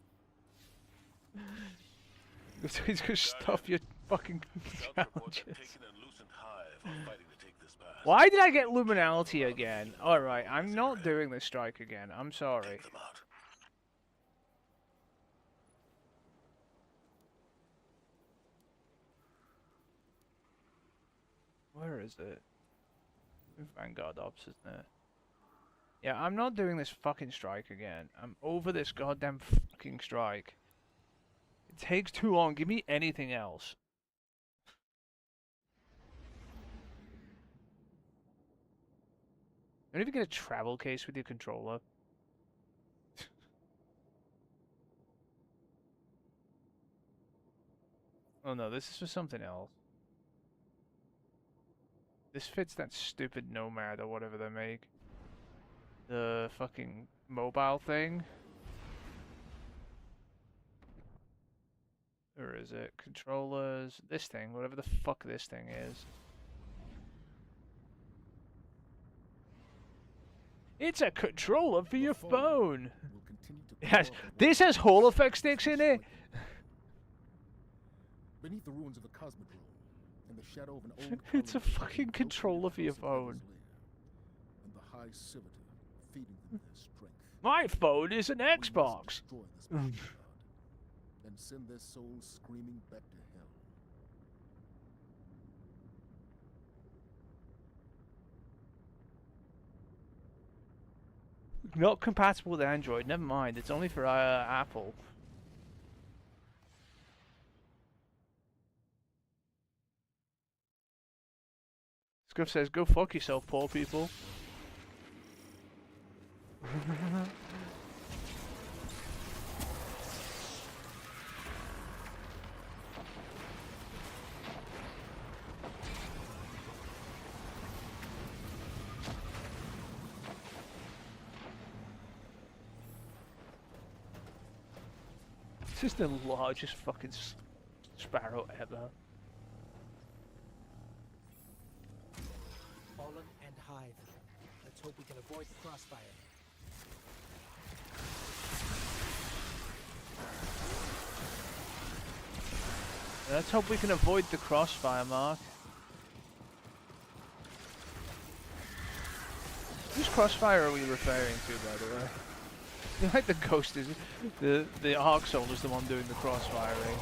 He's gonna stop your fucking challenges. Why did I get luminality again? Alright, I'm not doing this strike again. I'm sorry. Where is it? Vanguard Ops, isn't it? Yeah, I'm not doing this fucking strike again. I'm over this goddamn fucking strike. It takes too long. Give me anything else. Don't even get a travel case with your controller. Oh no, this is for something else. This fits that stupid Nomad or whatever they make. The fucking mobile thing. Or is it? Controllers. This thing. Whatever the fuck this thing is. It's a controller for your phone! Yes, this has Hall effect sticks in it! Beneath the ruins of the Cosmodrome, in the shadow of an old It's a fucking controller for your phone. And the high civility feeding them their strength. My phone is an We must Xbox! destroy this machine god and send their souls screaming back to hell. Not compatible with Android, never mind, it's only for Apple. Scuff says, go fuck yourself, poor people. This is the largest fucking sparrow ever. Fallen and Hive. Let's hope we can avoid the crossfire. Let's hope we can avoid the crossfire, Mark. Whose crossfire are we referring to, by the way? I feel like the ghost is... The Arc Soul is the one doing the crossfiring.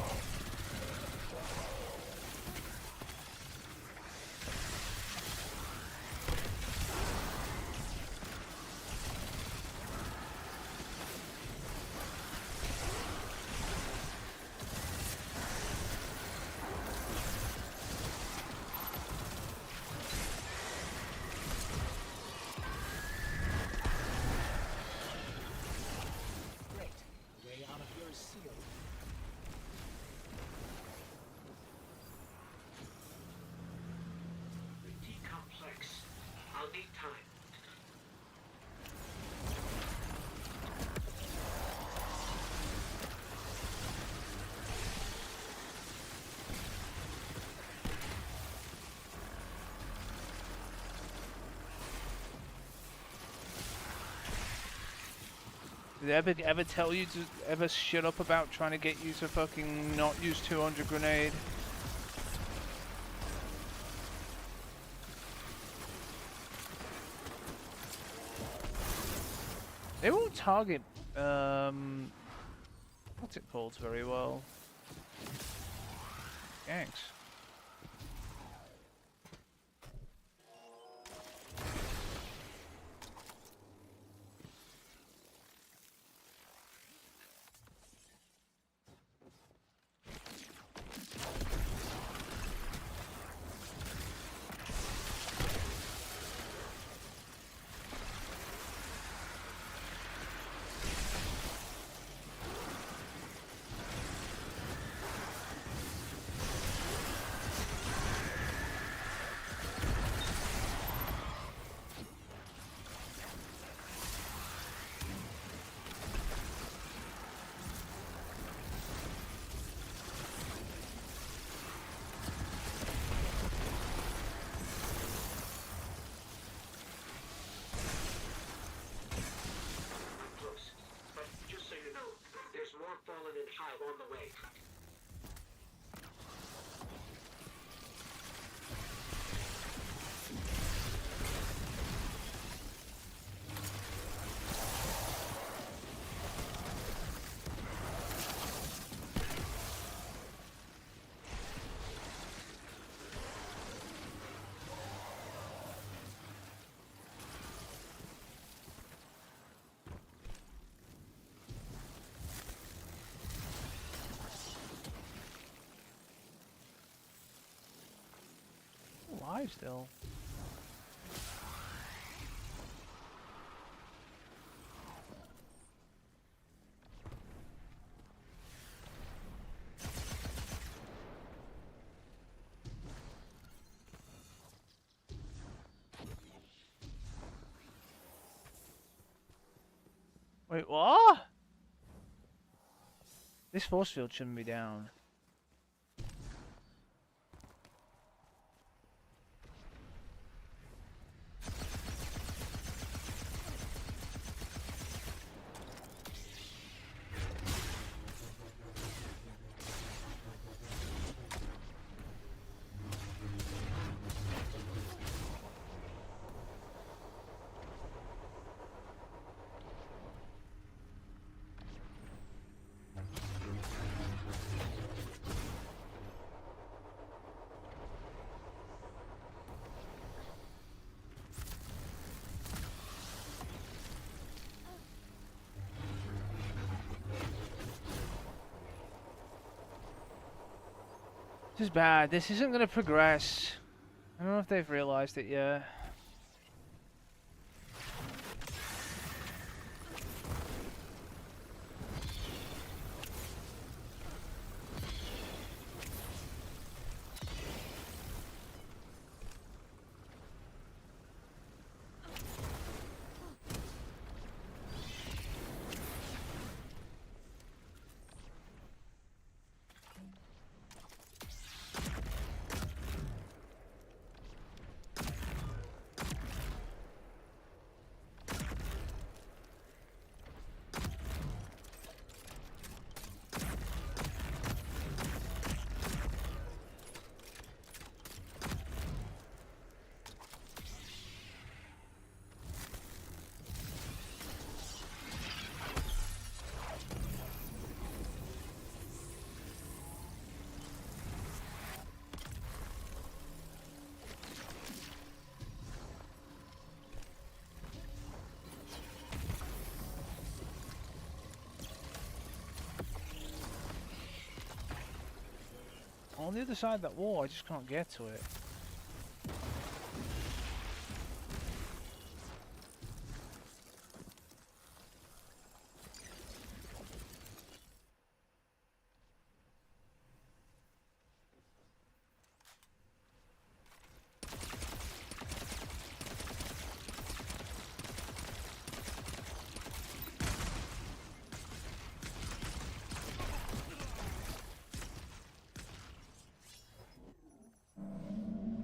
Great. Way out of here is sealed. Pretty complex. I'll need time. Did they ever tell you to ever shut up about trying to get you to fucking not use 200 grenade? They won't target, what's it called very well? Thanks. Close. But just so you know, there's more Fallen and Hive on the way. Alive still. Wait, what? This force field shouldn't be down. This is bad. This isn't going to progress. I don't know if they've realized it yet. On the other side of that wall, I just can't get to it.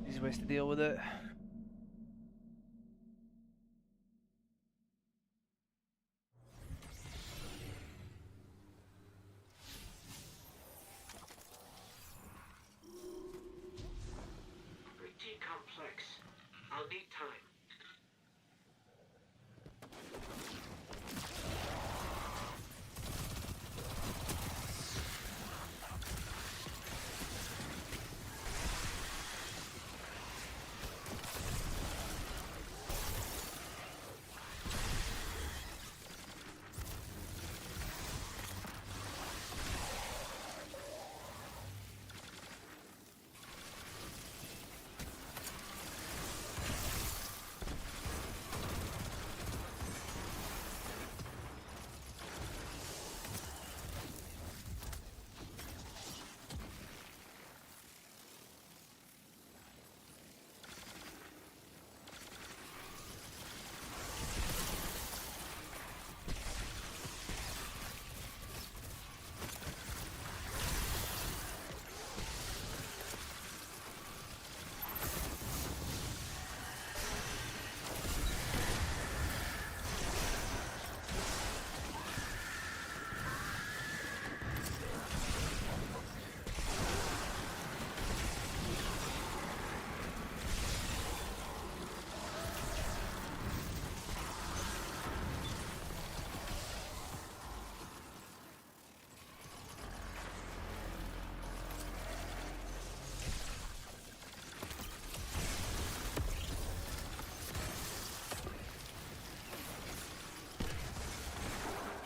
Easy ways to deal with it. I'll need time.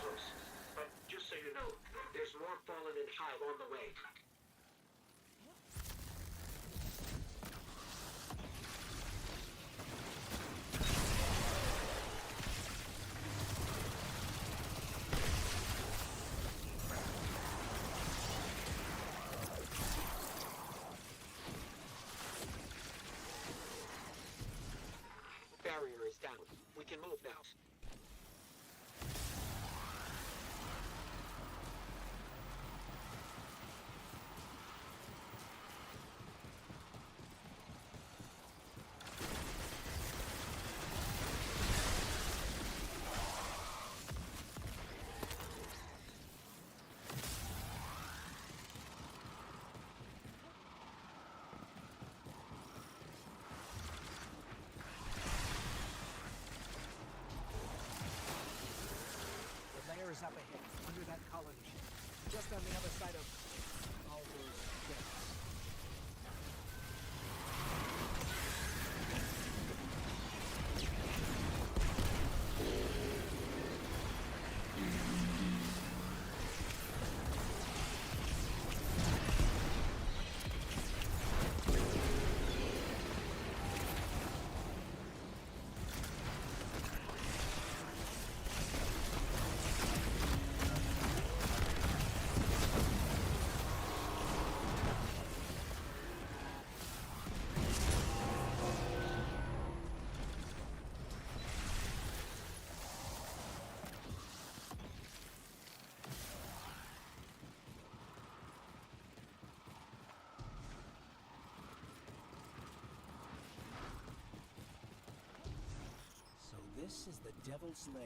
Close. But just so you know, there's more fallen in Hive on the way. Barrier is down. We can move now. The lair is up ahead, under that colony ship. Just on the other side of all those ships. So this is the Devil's Lair.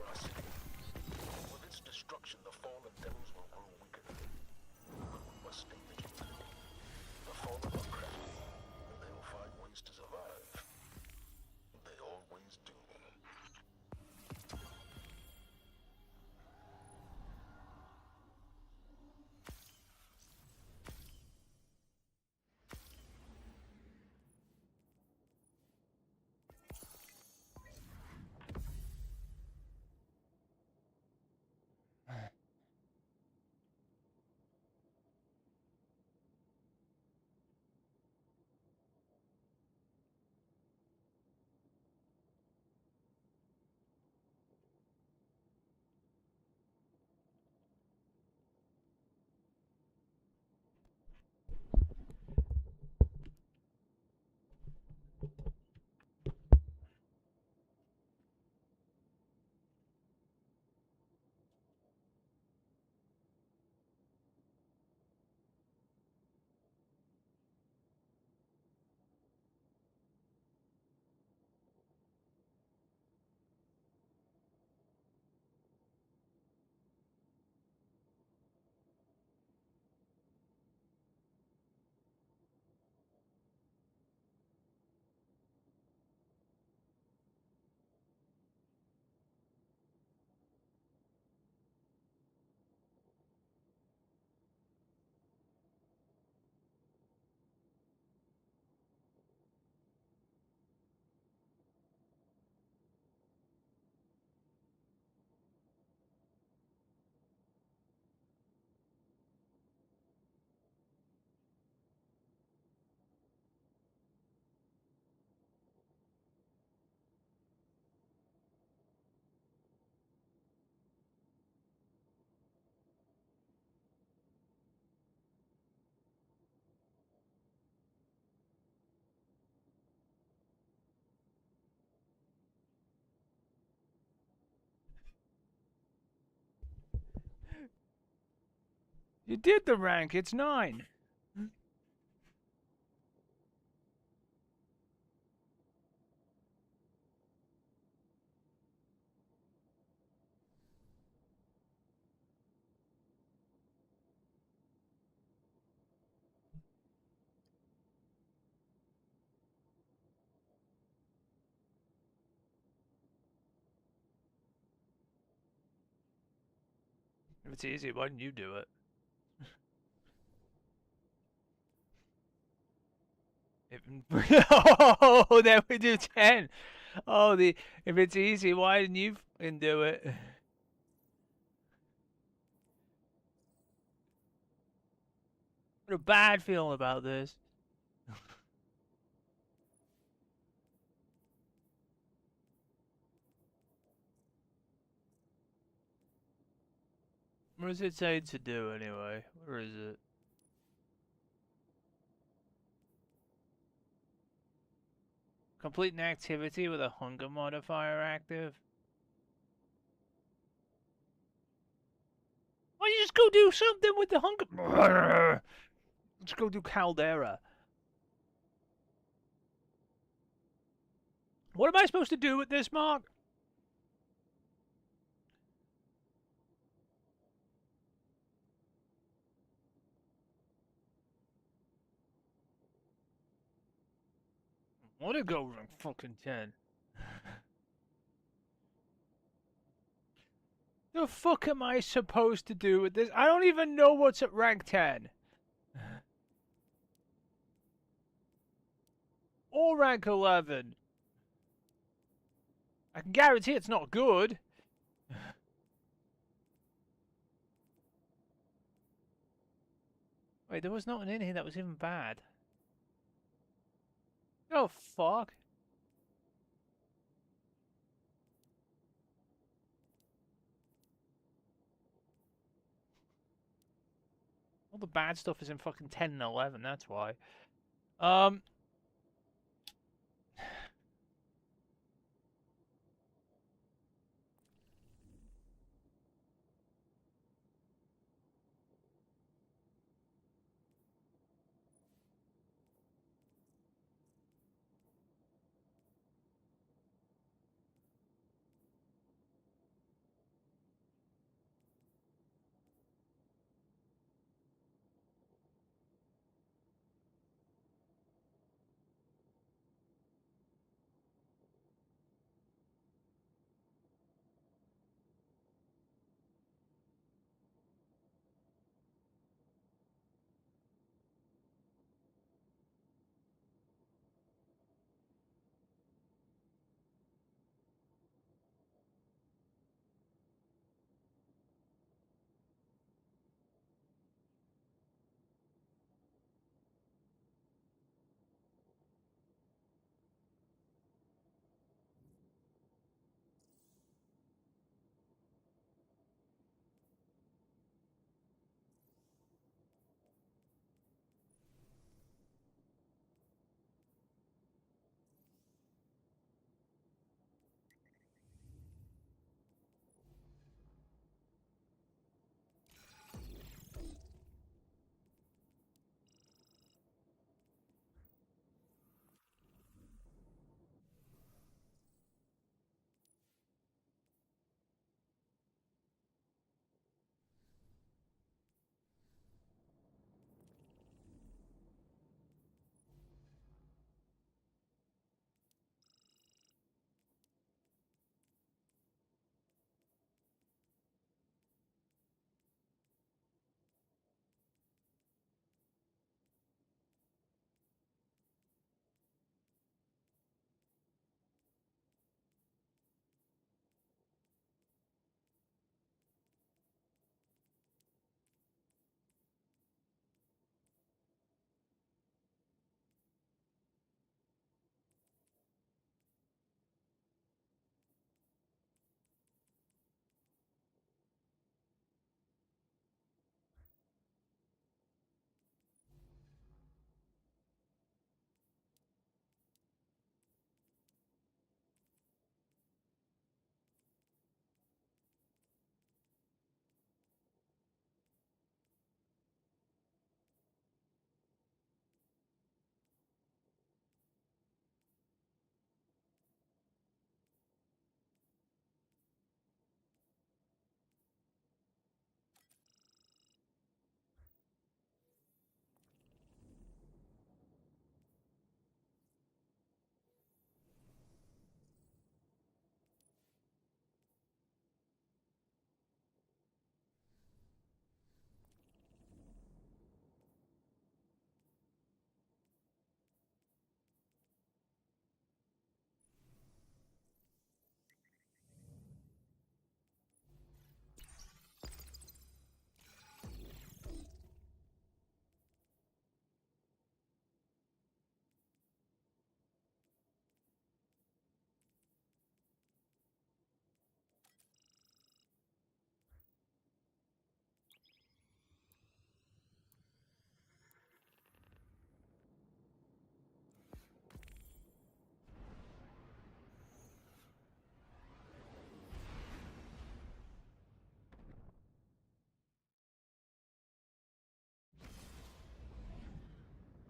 our city. With its destruction, the fallen devils will grow weaker. But we must stay vigilant. The fallen are crafty, and they'll find ways to survive. They always do. You did the rank. It's 9. If it's easy, why didn't you do it? Oh, then we do 10. Oh, if it's easy, why didn't you fucking do it? What a bad feeling about this. What does it say to do anyway? Where is it? Complete an activity with a hunger modifier active. Why don't you just go do something with the hunger? Let's go do Caldera. What am I supposed to do with this, Mark? I want to go rank fucking 10. The fuck am I supposed to do with this? I don't even know what's at rank 10. Or rank 11. I can guarantee it's not good. Wait, there was nothing in here that was even bad. Oh, fuck. All the bad stuff is in fucking 10 and 11, that's why.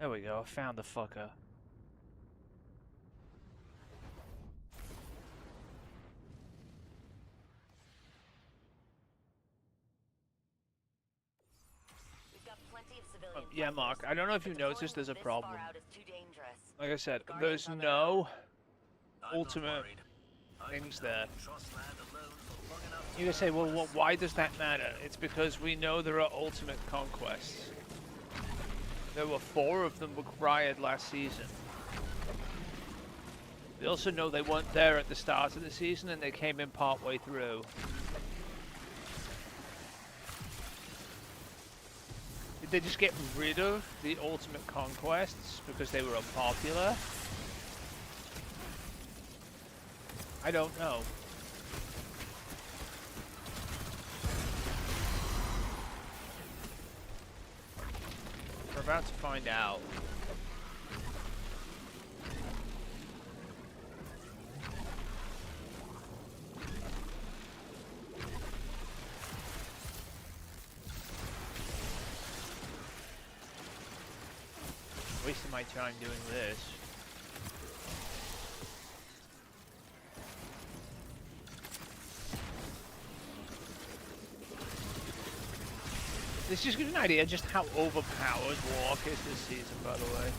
There we go, I found the fucker. We've got plenty of civilian Yeah, Mark, fighters, I don't know if but you deploying noticed there's a them this far problem. out is too dangerous. Like I said, The there's Guardians on their own. no I'm not ultimate worried. I've things been there. out in Trustland alone for long enough to You can say, learn well, what a why does that matter? It's because we know there are ultimate conquests. There were 4 of them required last season. We also know they weren't there at the start of the season and they came in part way through. Did they just get rid of the ultimate conquests because they were unpopular? I don't know. We're about to find out. Wasting my time doing this. This just gives you an idea just how overpowered Warlock is this season, by the way.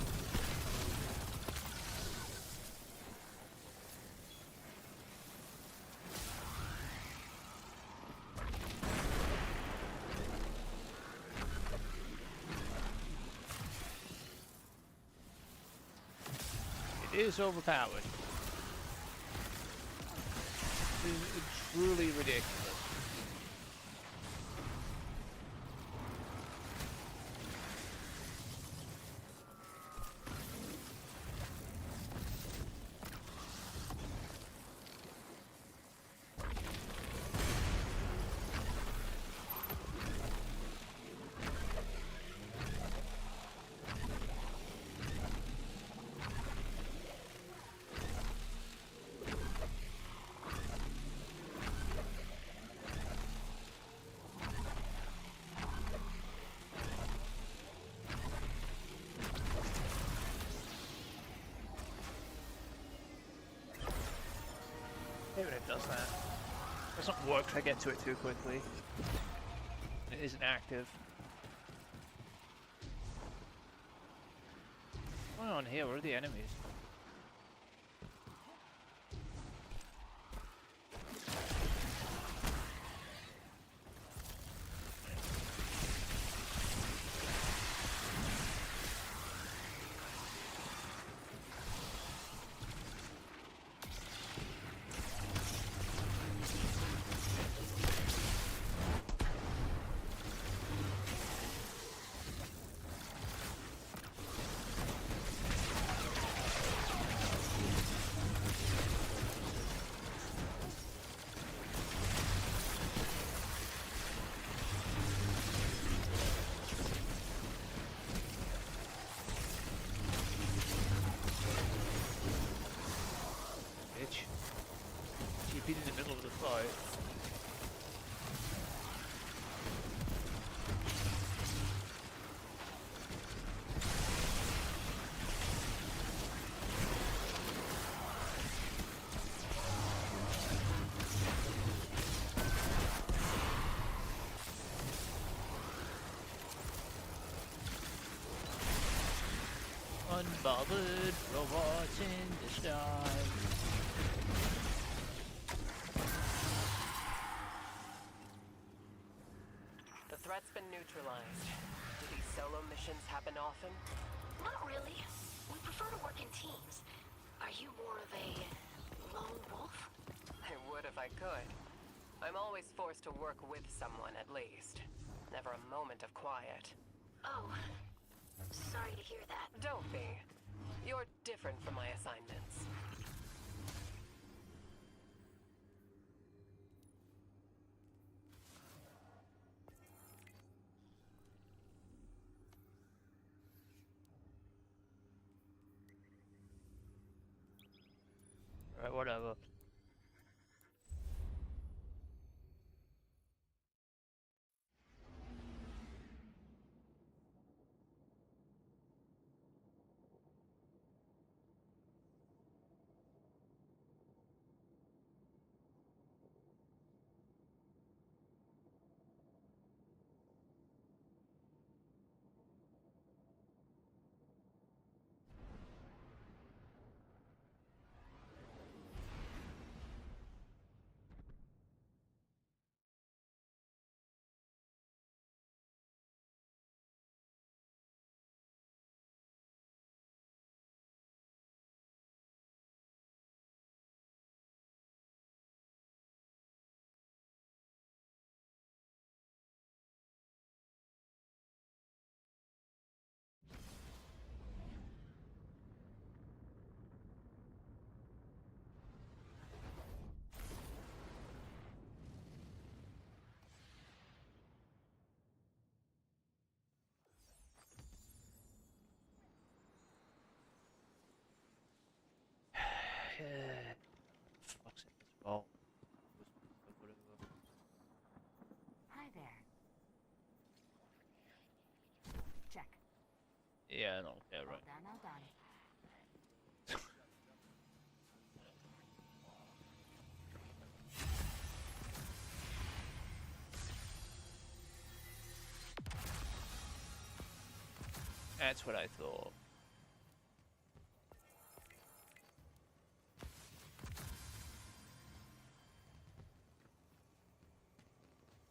It is overpowered. It is truly ridiculous. Maybe it does that. It doesn't work if I get to it too quickly. It isn't active. What's going on here? Where are the enemies? Bitch. TP'd in the middle of the fight. Unbothered robots in disguise. The threat's been neutralized. Do these solo missions happen often? Not really. We prefer to work in teams. Are you more of a lone wolf? I would if I could. I'm always forced to work with someone at least. Never a moment of quiet. Oh, sorry to hear that. Don't be. You're different from my assignments. Right, whatever. Fuck's it, this ball. Hi there. Check. Yeah, no, yeah, All right. done, all done. That's what I thought.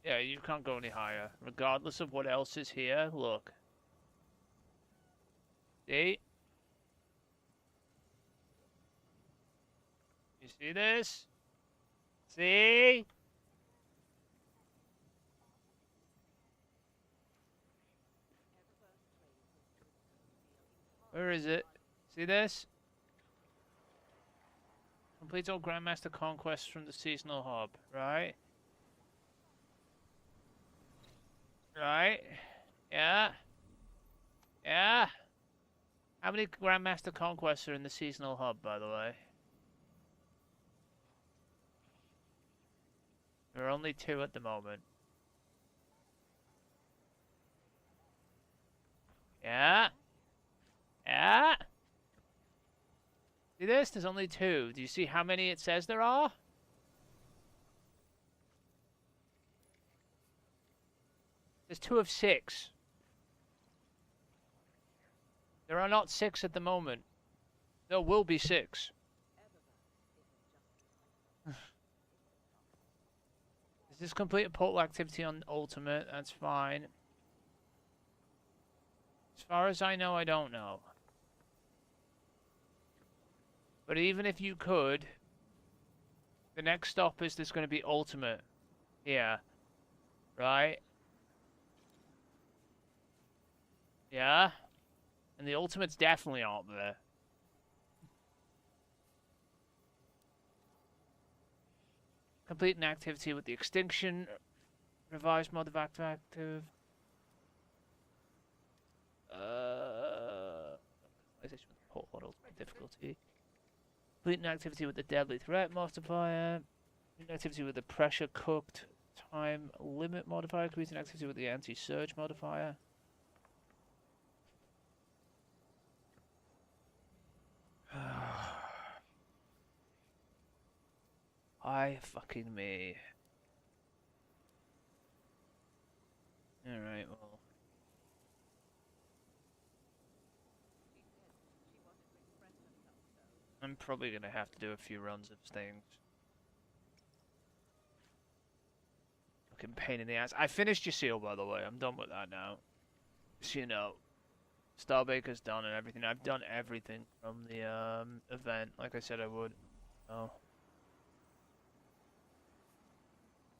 Yeah, you can't go any higher, regardless of what else is here. Look. See? You see this? See? Where is it? See this? Completes all Grandmaster conquests from the seasonal hub, right? Right? Yeah? Yeah? How many Grandmaster conquests are in the seasonal hub, by the way? There are only 2 at the moment. Yeah? Yeah? See this? There's only 2. Do you see how many it says there are? There's 2 of 6. There are not 6 at the moment. There will be 6. Is this complete a portal activity on Ultimate? That's fine. As far as I know, I don't know. But even if you could, the next stop is there's going to be Ultimate. Yeah. Right? Yeah? And the Ultimates definitely aren't there. Complete an activity with the Extinction. Revised mod of active. Port model difficulty. Complete an activity with the Deadly Threat modifier. Complete an activity with the Pressure Cooked Time Limit modifier. Complete an activity with the Anti-Surge modifier. Hi fucking me. Alright, well. I'm probably gonna have to do a few runs of things. Fucking pain in the ass. I finished your seal, by the way. I'm done with that now. So you know. Starbaker's done and everything. I've done everything from the event, like I said I would. Oh.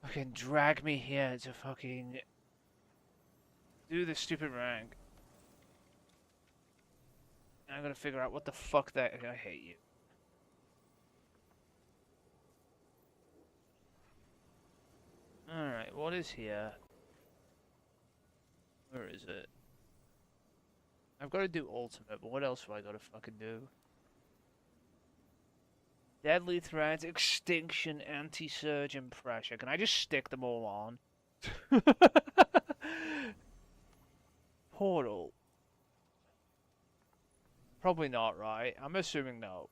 Fucking drag me here to fucking do this stupid rank. And I'm gonna figure out what the fuck that. I hate you. Alright, what is here? Where is it? I've got to do Ultimate, but what else have I got to fucking do? Deadly Threats, Extinction, Anti-Surge, and Pressure. Can I just stick them all on? Portal. Probably not, right? I'm assuming no.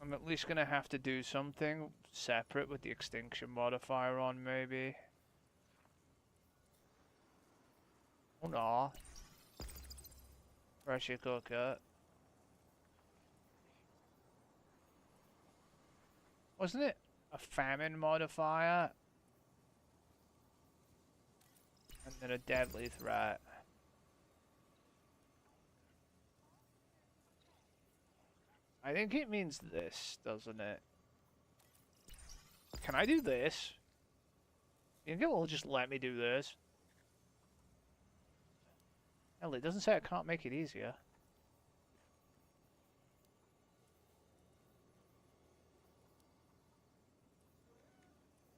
I'm at least going to have to do something separate with the Extinction modifier on, maybe. Oh no. Pressure cooker. Wasn't it a famine modifier? And then a deadly threat. I think it means this, doesn't it? Can I do this? You think it will just let me do this? Hell, it doesn't say I can't make it easier.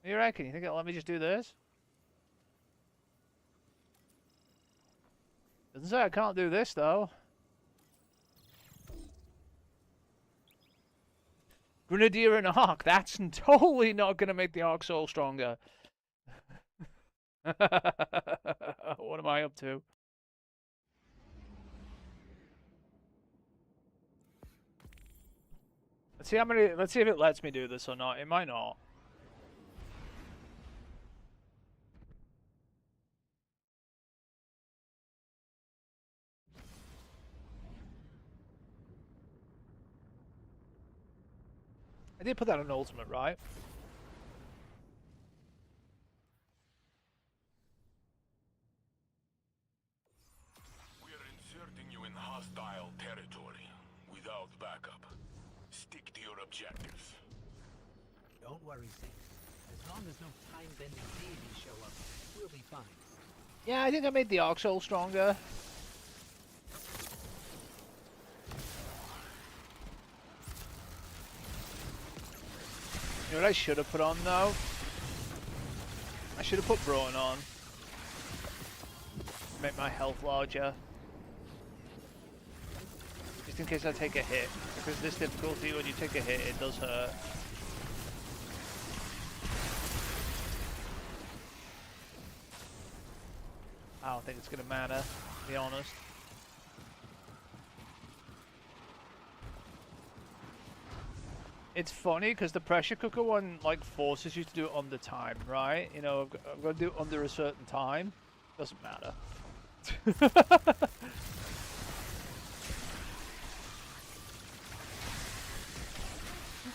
What do you reckon? You think it'll let me just do this? Doesn't say I can't do this, though. Grenadier and Arc. That's totally not going to make the Arc Soul stronger. What am I up to? Let's see how many. Let's see if it lets me do this or not. It might not. I did put that on ultimate, right? We're inserting you in hostile territory without backup. Stick to your objectives. Don't worry, Zeke. As long as no time-bending deities show up, we'll be fine. Yeah, I think I made the Arc Soul stronger. You know what I should have put on though? I should have put Brawn on. Make my health larger. Just in case I take a hit. Because this difficulty, when you take a hit, it does hurt. I don't think it's gonna matter, to be honest. It's funny because the pressure cooker one like forces you to do it on the time, right? You know, I've got to do it under a certain time. Doesn't matter.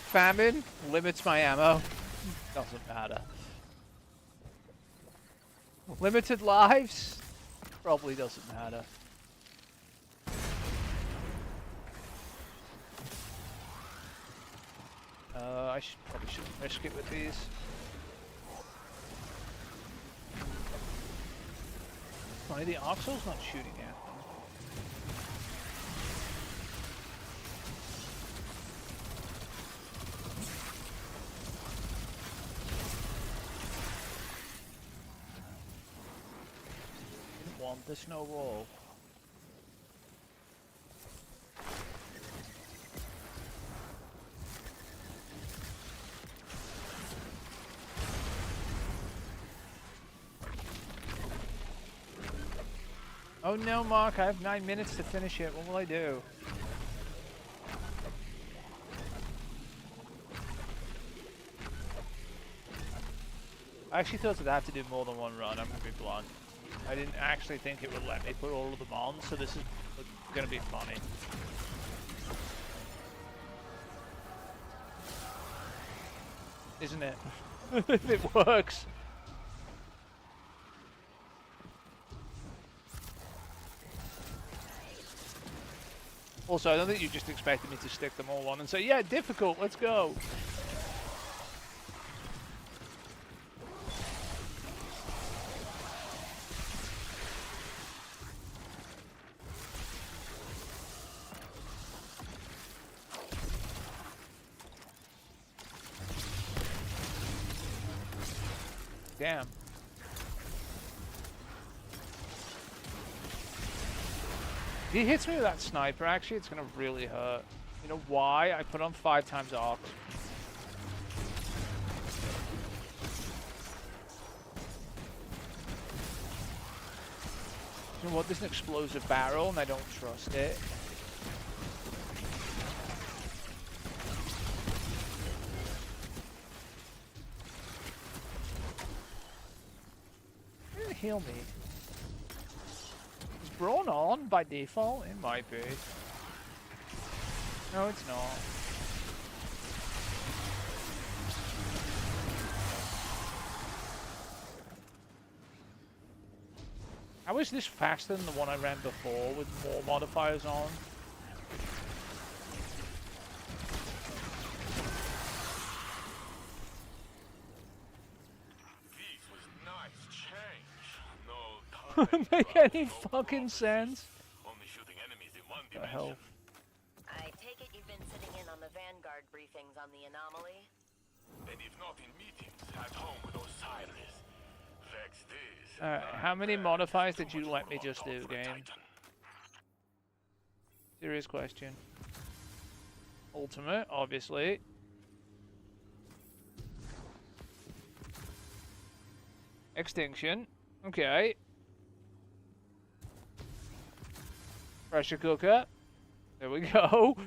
Famine limits my ammo. Doesn't matter. Limited lives? Probably doesn't matter. I probably shouldn't risk it with these. Funny, the Arc Soul's not shooting at them. Didn't want the snowball. Oh no, Mark, I have 9 minutes to finish it. What will I do? I actually thought I'd have to do more than one run, I'm gonna be blunt. I didn't actually think it would let me put all of them on, so this is gonna be funny. Isn't it? If it works. Also, I don't think you just expected me to stick them all on and say, yeah, difficult, let's go. Damn. If he hits me with that sniper, actually, it's gonna really hurt. You know why? I put on 5 times arc. You know what? There's an explosive barrel, and I don't trust it. Heal me. Is Brawn on by default? It might be. No, it's not. How is this faster than the one I ran before with more modifiers on? Doesn't make any fucking sense. Only shooting enemies in one The hell? I take it you've been sitting in on the Vanguard briefings on the anomaly? And if not in meetings, at home with Osiris. Vex this. Alright, how many modifiers did you let me just do, game? Serious question. Ultimate, obviously. Extinction. Okay. Pressure cooker. There we go.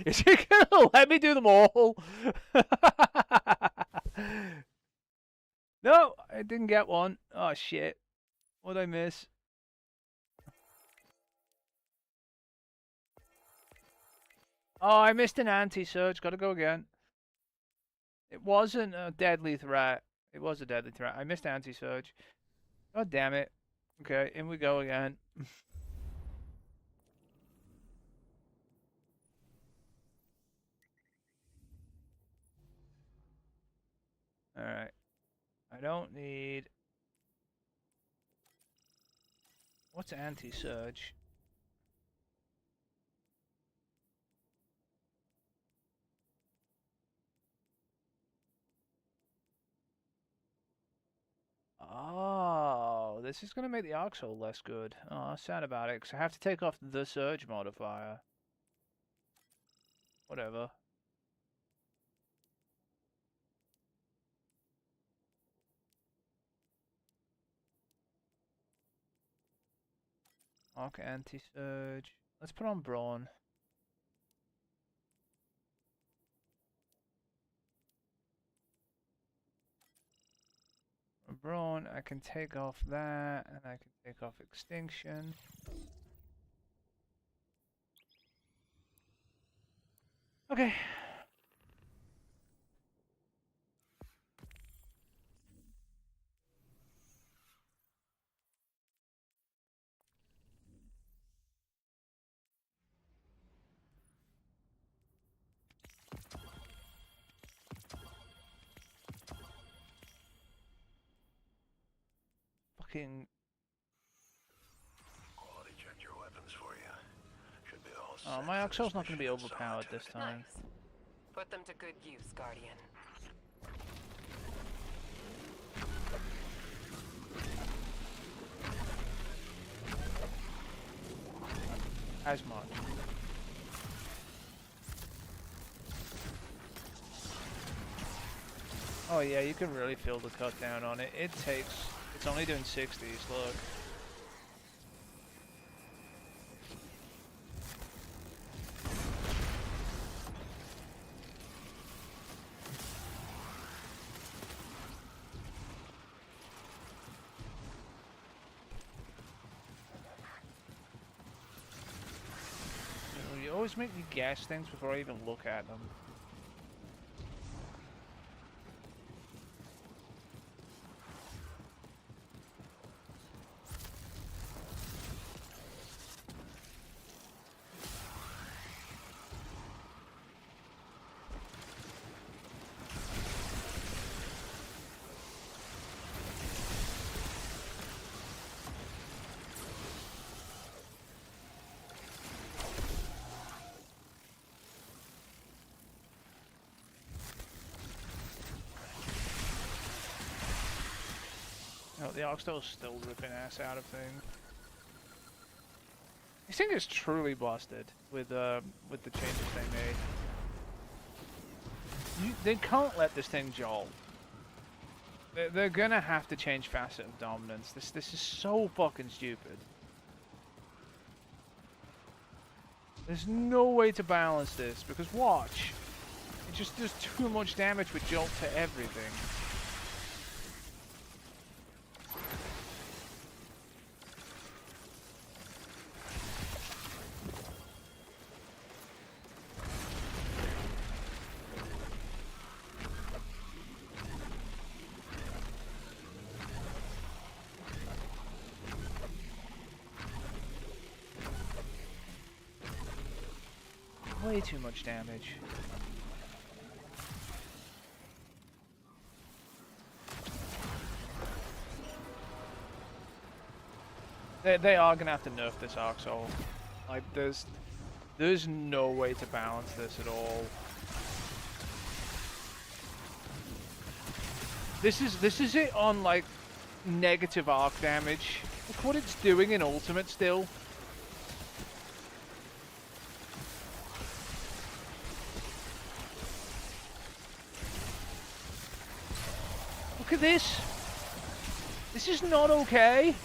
Is it gonna let me do them all? No, I didn't get one. Oh shit. What'd I miss? Oh, I missed an anti-surge. Gotta go again. It wasn't a deadly threat. It was a deadly threat. I missed anti-surge. God damn it. Okay, in we go again. Alright. I don't need... What's anti-surge? Oh, this is going to make the arc soul less good. Oh, I'm sad about it, because I have to take off the surge modifier. Whatever. Arc anti-surge. Let's put on Brawn. Brawn, I can take off that, and I can take off Extinction. Okay. Fucking... Quality checked your weapons for you. Should be all Oh, set my for arc soul's this not going to be mission in overpowered this solitude. time. Nice. Put them to good use, Guardian. As much. Oh yeah, you can really feel the cut down on it. It's only doing 60s, look. You always make me guess things before I even look at them. No, the Oxtail's still ripping ass out of things. This thing is truly busted with the changes they made. They can't let this thing jolt. They're gonna have to change facet of dominance. This is so fucking stupid. There's no way to balance this because watch, it just does too much damage with jolt to everything. Way too much damage. They are gonna have to nerf this Arc Soul. Like there's no way to balance this at all. This is it on like negative arc damage. Look what it's doing in ultimate still. Look at this. This is not okay.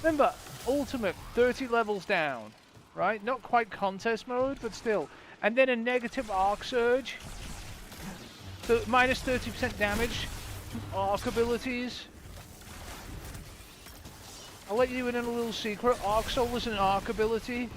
Remember, ultimate 30 levels down, right? Not quite contest mode, but still. And then a negative arc surge. So minus 30% damage. Arc abilities. I'll let you in on a little secret. Arc Soul is an arc ability.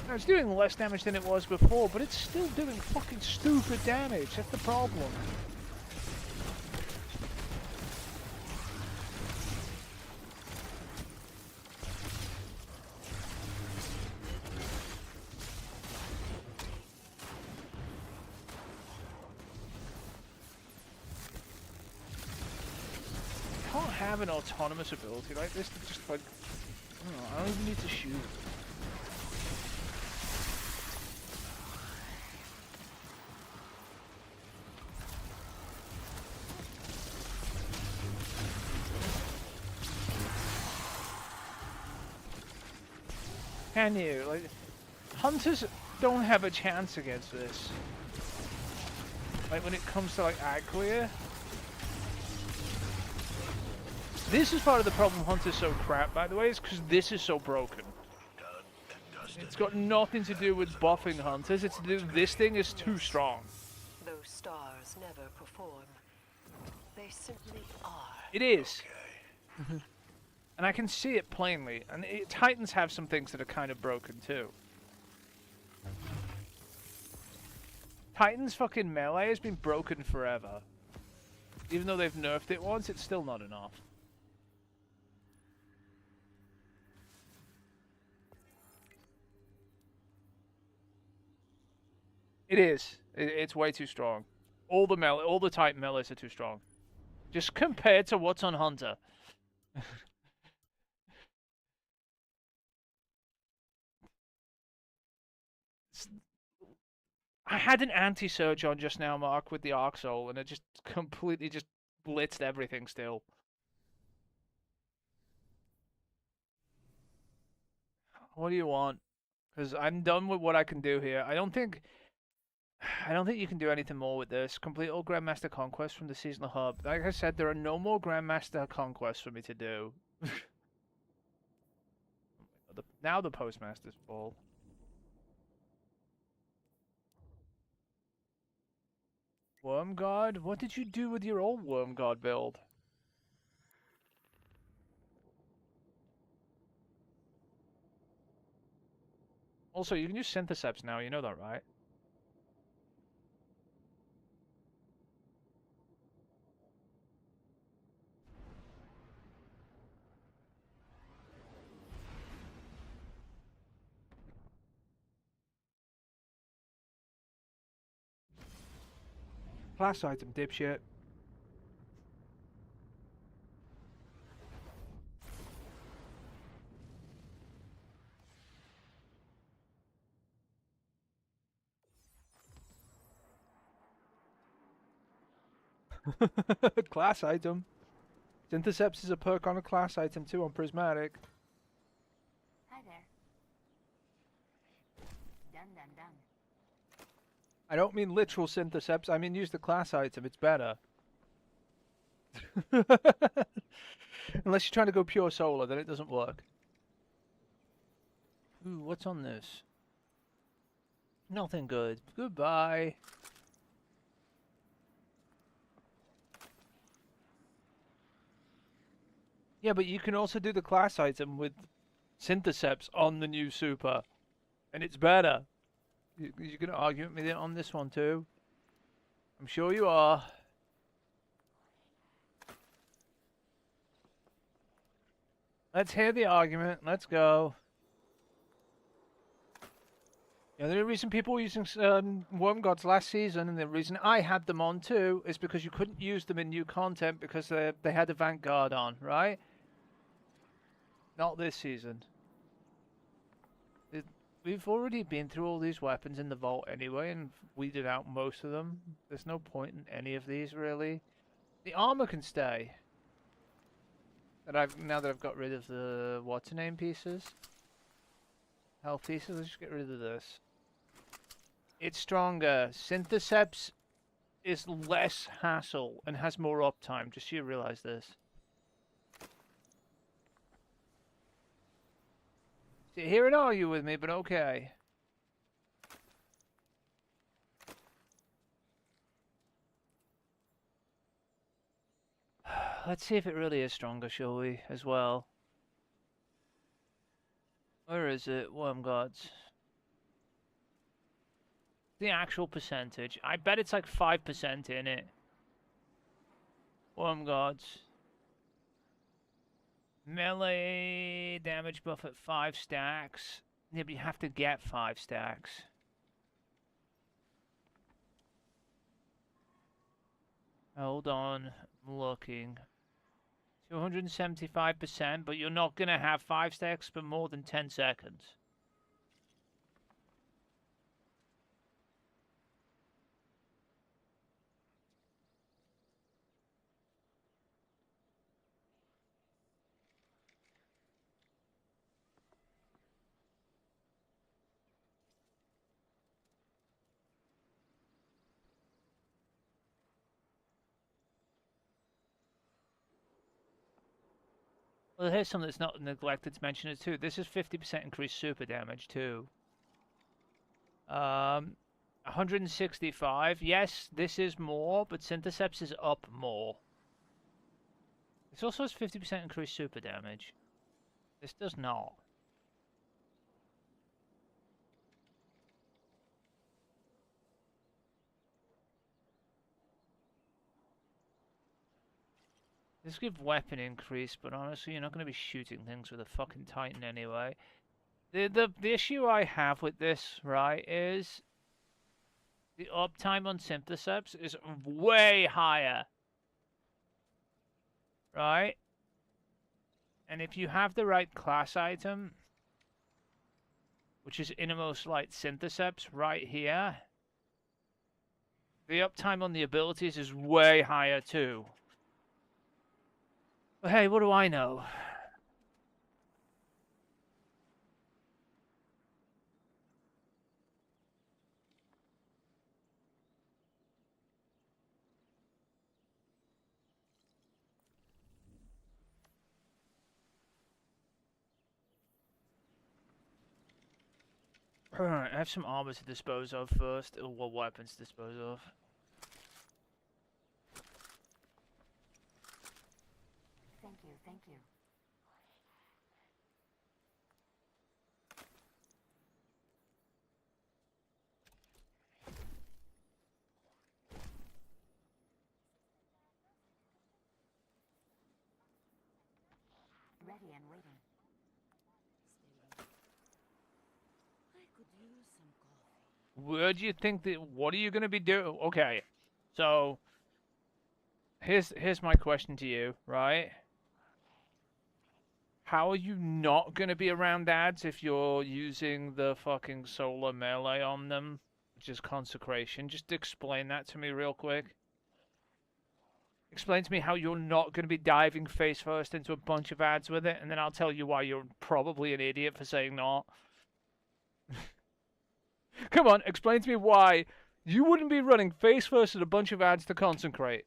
Now, it's doing less damage than it was before, but it's still doing fucking stupid damage. That's the problem. Can't have an autonomous ability like this that just like, I don't even need to shoot. Can you? Like, hunters don't have a chance against this. Like when it comes to like ag clear. This is part of the problem Hunter's so crap, by the way, is because this is so broken. It's got nothing to do with buffing Hunters, it's to do with this thing is too strong. Those stars never perform. They simply are. It is. And I can see it plainly. And Titans have some things that are kind of broken too. Titans fucking melee has been broken forever. Even though they've nerfed it once, it's still not enough. It is. It's way too strong. All the Titan melees are too strong. Just compared to what's on Hunter. I had an anti-surge on just now, Mark, with the Arc Soul, and it just completely just blitzed everything still. What do you want? Because I'm done with what I can do here. I don't think you can do anything more with this. Complete all Grandmaster Conquests from the Seasonal Hub. Like I said, there are no more Grandmaster Conquests for me to do. Now the Postmaster's full. Worm God? What did you do with your old Worm God build? Also, you can use Syntheseps now, you know that, right? Class item, dipshit. Class item. Syntheseps is a perk on a class item too on Prismatic. Hi there. Done. I don't mean literal Syntheseps, I mean use the class item, it's better. Unless you're trying to go pure solar, then it doesn't work. Ooh, what's on this? Nothing good. Goodbye. Yeah, but you can also do the class item with Syntheseps on the new super. And it's better. You're going to argue with me on this one too? I'm sure you are. Let's hear the argument. Let's go. The only reason people were using Worm Gods last season, and the reason I had them on too, is because you couldn't use them in new content because they had a Vanguard on, right? Not this season. We've already been through all these weapons in the vault anyway, and weeded out most of them. There's no point in any of these, really. The armor can stay. Now that I've got rid of the what's-her-name pieces, health pieces, let's just get rid of this. It's stronger. Syntheseps is less hassle and has more uptime, just so you realize this. See, here and argue with me, but okay. Let's see if it really is stronger, shall we, as well. Where is it? Worm Gods. The actual percentage. I bet it's like 5% in it. Worm Gods. Melee damage buff at 5 stacks. Yeah, but you have to get 5 stacks. Hold on, I'm looking. 275%, but you're not going to have 5 stacks for more than 10 seconds. Well, here's something that's not neglected to mention it too. This is 50% increased super damage too. 165. Yes, this is more, but Syntheseps is up more. This also has 50% increased super damage. This does not. This gives weapon increase, but honestly, you're not going to be shooting things with a fucking Titan anyway. The issue I have with this, right, is the uptime on Syntheseps is way higher. Right? And if you have the right class item, which is Innermost Light Syntheseps right here, the uptime on the abilities is way higher too. But hey, what do I know? Alright, I have some armor to dispose of first, or what weapons to dispose of. Thank you, thank you. Ready and waiting. I could use some coffee. Where do you think that? What are you gonna be doing? Okay, so here's my question to you, right? How are you not gonna be around ads if you're using the fucking solar melee on them, which is consecration? Just explain that to me real quick. Explain to me how you're not going to be diving face first into a bunch of ads with it, and then I'll tell you why you're probably an idiot for saying not. Come on, explain to me why you wouldn't be running face first at a bunch of ads to consecrate.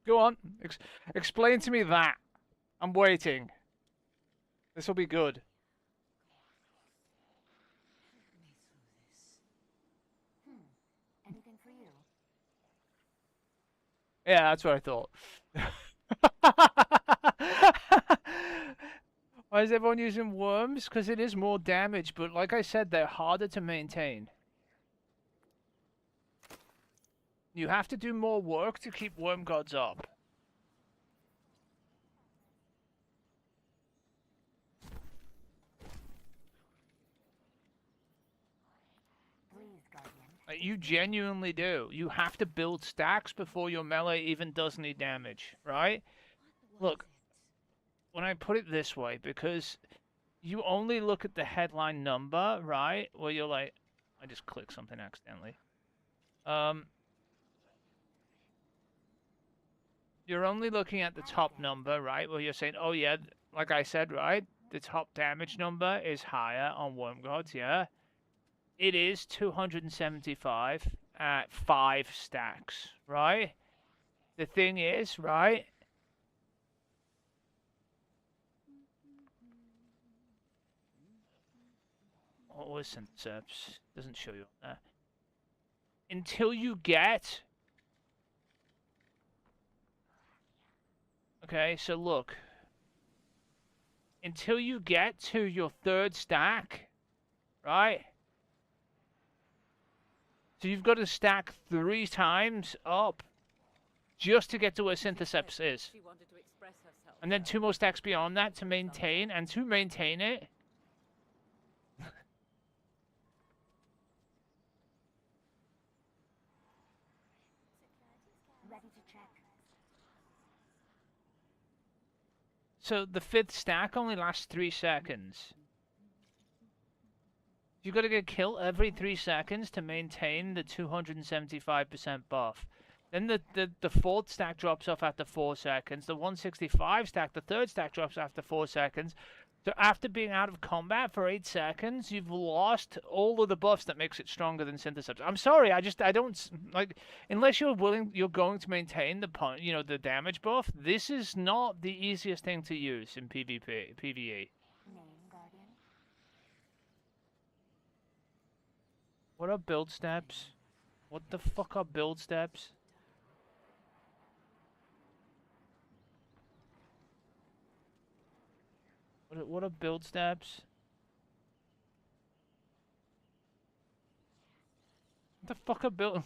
Go on, explain to me that. I'm waiting. This will be good. Anything for you? Yeah, that's what I thought. Why is everyone using worms? Because it is more damage, but like I said, they're harder to maintain. You have to do more work to keep worm gods up. Please, Guardian. You genuinely do. You have to build stacks before your melee even does any damage, right? Look, when I put it this way, because you only look at the headline number, right? Where you're like, I just clicked something accidentally. You're only looking at the top number, right? Well, you're saying, oh yeah, like I said, right? The top damage number is higher on Worm Gods, yeah? It is 275 at 5 stacks, right? The thing is, right? What was Syntheseps? Doesn't show you on there. Until you get... Okay, so look. Until you get to your 3rd stack, right? So you've got to stack 3 times up just to get to where Syntheseps is. And then 2 more stacks beyond that to maintain, and to maintain it... So the 5th stack only lasts 3 seconds. You've got to get killed every 3 seconds to maintain the 275% buff. Then the 4th stack drops off after 4 seconds. The 165 stack, the 3rd stack drops after 4 seconds. So after being out of combat for 8 seconds, you've lost all of the buffs that makes it stronger than Syntheseps. I'm sorry, I don't like, unless you're going to maintain the damage buff. This is not the easiest thing to use in PvE. What are build steps? What the fuck are build steps? What are build steps? What the fuck are build...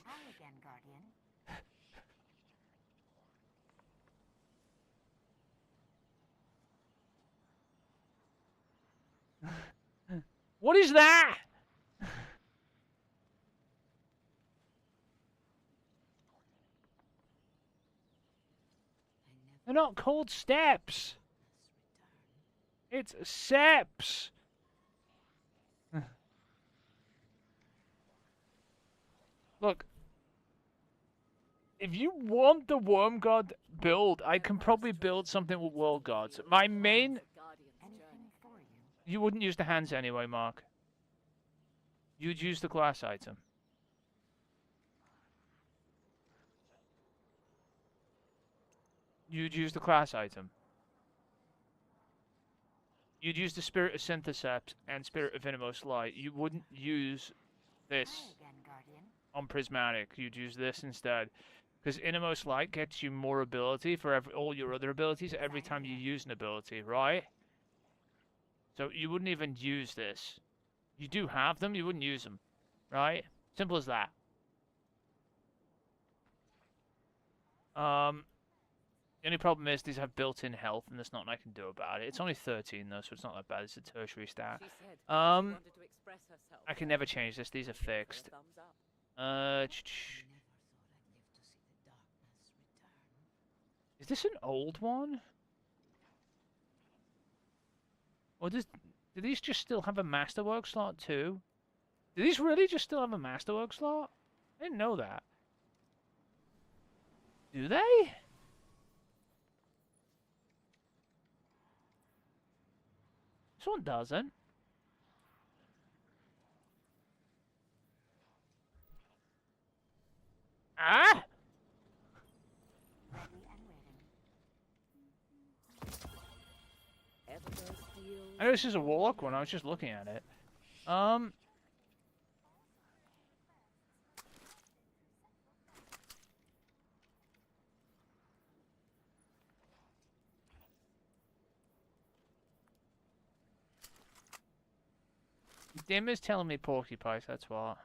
What is that? They're not called steps. It's Seps! Look. If you want the Worm God build, I can probably build something with World Gods. My main... You wouldn't use the hands anyway, Mark. You'd use the class item. You'd use the class item. You'd use the Spirit of Syntheseps and Spirit of Innermost Light. You wouldn't use this on Prismatic. You'd use this instead. Because Innermost Light gets you more ability for all your other abilities every time you use an ability, right? So you wouldn't even use this. You do have them, you wouldn't use them. Right? Simple as that. The only problem is these have built-in health, and there's nothing I can do about it. It's only 13 though, so it's not that bad. It's a tertiary stat. I can never change this. These are fixed. Is this an old one? Or do these just still have a Masterwork slot too? Do these really just still have a Masterwork slot? I didn't know that. Do they? This one doesn't. Ah! I know this is a Warlock one, I was just looking at it. Dim is telling me Porcupine, that's what.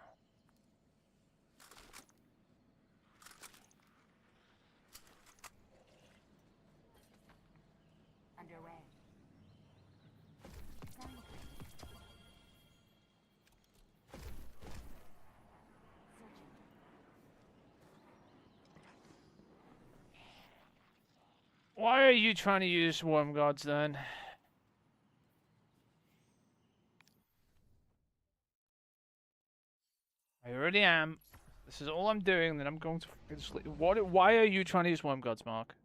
Underway. Why are you trying to use Worm Gods then? I already am. This is all I'm doing, then I'm going to fucking sleep. Why are you trying to use Worm Gods, Mark?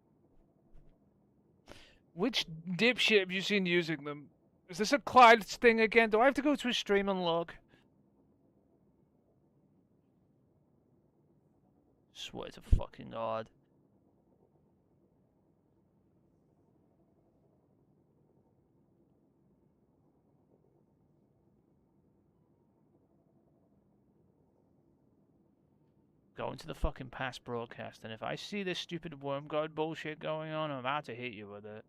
Which dipshit have you seen using them? Is this a Clyde thing again? Do I have to go to his stream and look? Swear to fucking God. Going to the fucking past broadcast, and if I see this stupid Worm God bullshit going on, I'm about to hit you with it.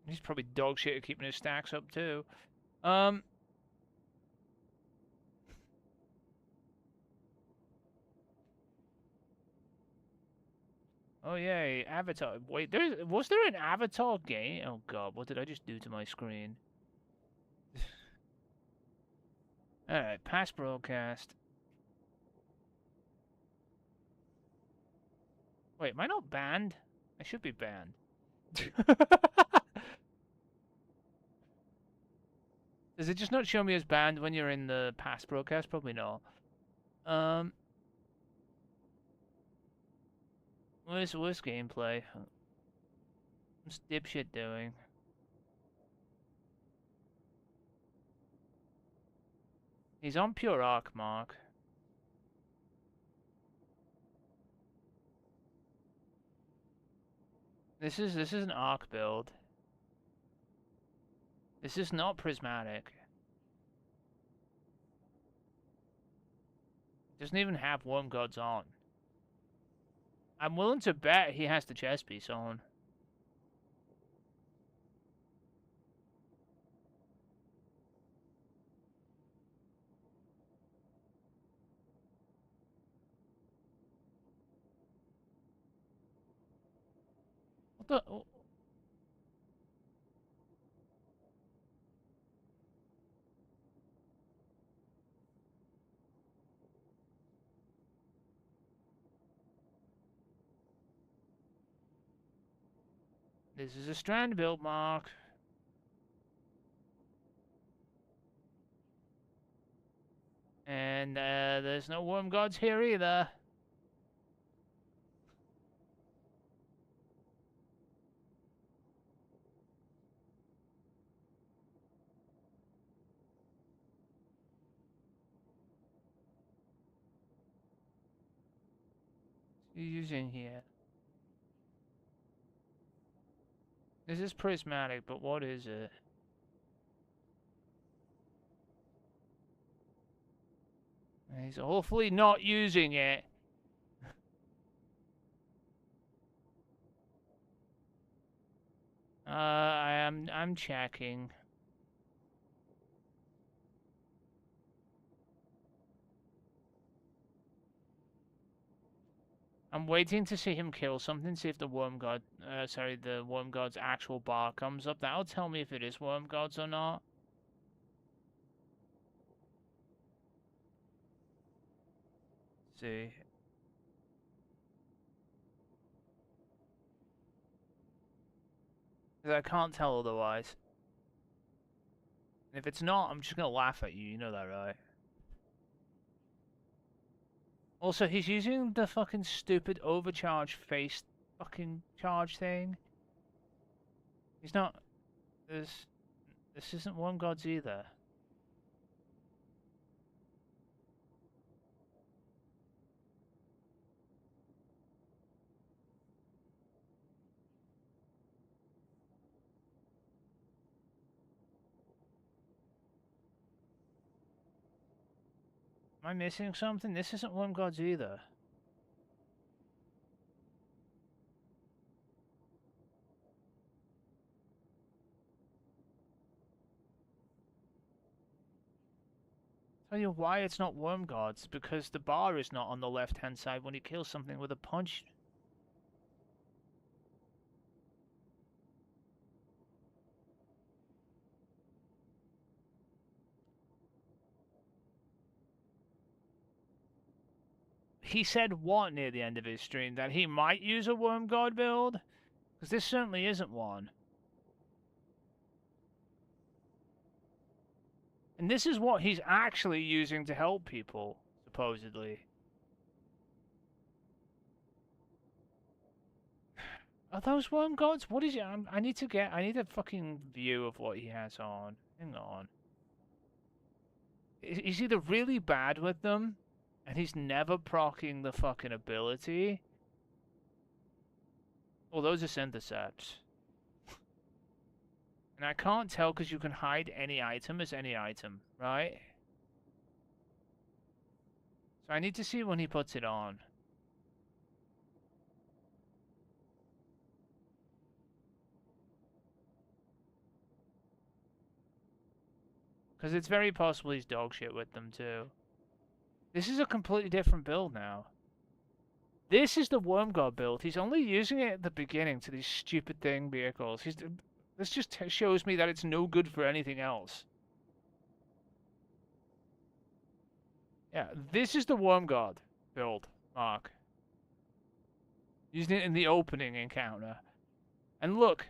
He's probably dog shit at keeping his stacks up too. Oh yay, Avatar. Wait, was there an Avatar game? Oh god, what did I just do to my screen? Alright, past broadcast. Wait, am I not banned? I should be banned. Does it just not show me as banned when you're in the past broadcast? Probably not. Where's gameplay? What's dipshit doing? He's on pure arc, Mark. This is an arc build. This is not prismatic. Doesn't even have Worm Gods on. I'm willing to bet he has the chest piece on. What the? Oh. This is a strand build, Mark. And there's no Worm Gods here either. What are you using here? This is prismatic, but what is it? He's hopefully not using it. I'm checking. I'm waiting to see him kill something, see if the Worm God, the Worm God's actual bar comes up. That'll tell me if it is Worm Gods or not. See. Because I can't tell otherwise. And if it's not, I'm just gonna laugh at you, you know that, right? Also, he's using the fucking stupid overcharge face fucking charge thing. He's not... This isn't Worm Gods either. Am I missing something? This isn't Worm Gods either. Tell you why it's not Worm Gods, because the bar is not on the left-hand side when he kills something with a punch. he said what near the end of his stream? That he might use a Worm God build? Because this certainly isn't one. And this is what he's actually using to help people, supposedly. Are those Worm Gods? What is it? I need a fucking view of what he has on. Hang on. He's either really bad with them, and he's never proccing the fucking ability. Well, those are Syntheseps. And I can't tell because you can hide any item as any item, right? So I need to see when he puts it on. Because it's very possible he's dog shit with them too. This is a completely different build now. This is the Worm God build. He's only using it at the beginning to these stupid thing vehicles. This just shows me that it's no good for anything else. Yeah, this is the Worm God build, Mark. Using it in the opening encounter. And look.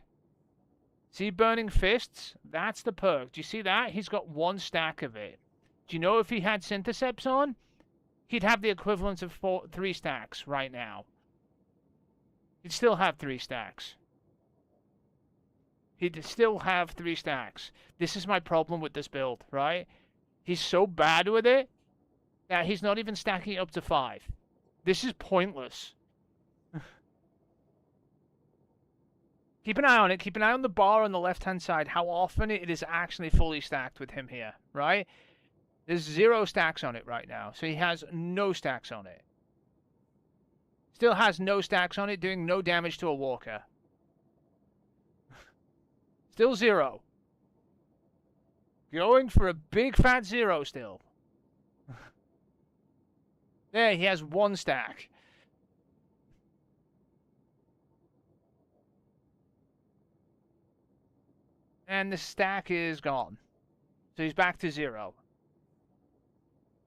See Burning Fists? That's the perk. Do you see that? He's got 1 stack of it. Do you know if he had Syntheseps on? He'd have the equivalent of 3 stacks right now. He'd still have 3 stacks. He'd still have 3 stacks. This is my problem with this build, right? He's so bad with it that he's not even stacking up to 5. This is pointless. Keep an eye on it. Keep an eye on the bar on the left-hand side, how often it is actually fully stacked with him here, right? There's 0 stacks on it right now, so he has no stacks on it. Still has no stacks on it, doing no damage to a walker. Still 0. Going for a big fat 0 still. There, he has 1 stack. And the stack is gone. So he's back to 0.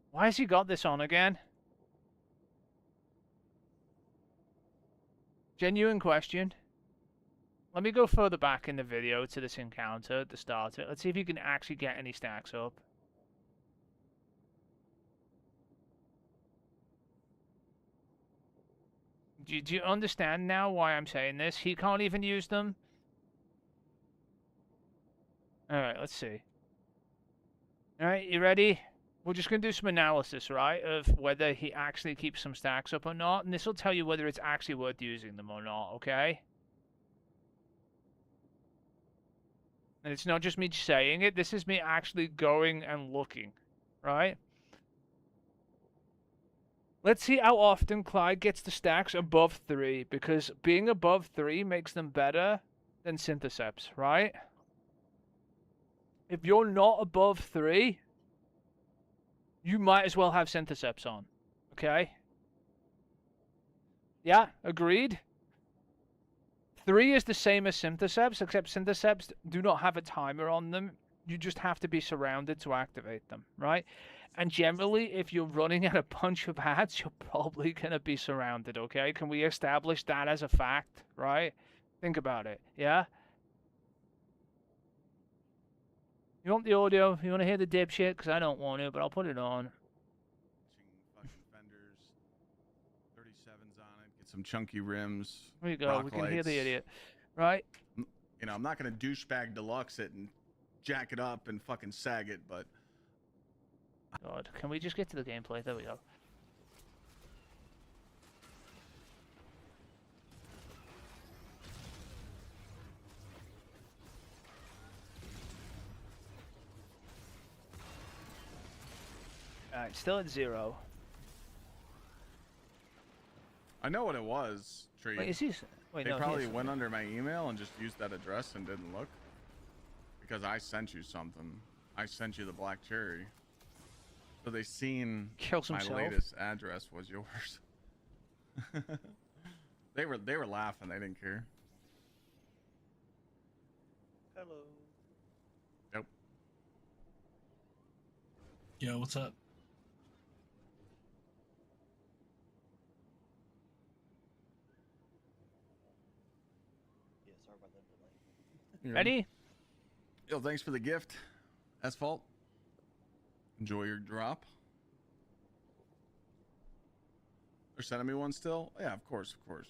Why has he got this on again? Genuine question. Let me go further back in the video to this encounter at the start of it. Let's see if you can actually get any stacks up. Do you understand now why I'm saying this? He can't even use them. Alright, let's see. Alright, you ready? We're just going to do some analysis, right, of whether he actually keeps some stacks up or not, and this will tell you whether it's actually worth using them or not, okay? And it's not just me saying it, this is me actually going and looking, right? Let's see how often Clyde gets the stacks above 3, because being above 3 makes them better than Syntheseps, right? If you're not above 3, you might as well have Syntheseps on. Okay? Yeah, agreed? 3 is the same as Syntheseps, except Syntheseps do not have a timer on them. You just have to be surrounded to activate them, right? And generally, if you're running at a bunch of hats, you're probably going to be surrounded, okay? Can we establish that as a fact, right? Think about it, yeah? You want the audio? You want to hear the dipshit? Because I don't want to, but I'll put it on. Fucking fenders, 37s on it. Get some chunky rims. There you go. We can hear the idiot, right? You know, I'm not gonna douchebag deluxe it and jack it up and fucking sag it, but God, can we just get to the gameplay? There we go. Alright, still at 0. I know what it was. Tree. Wait, is he? Wait, They no, probably he is. went under my email and just used that address and didn't look. Because I sent you something. I sent you the black cherry. So they seen Kills my himself. latest address was yours. They were laughing. They didn't care. Hello. Yep. Yo, what's up? Sorry about that delay. You're good. Ready? Yo, thanks for the gift. Asphalt. Enjoy your drop. They're sending me one still? Yeah, of course, of course.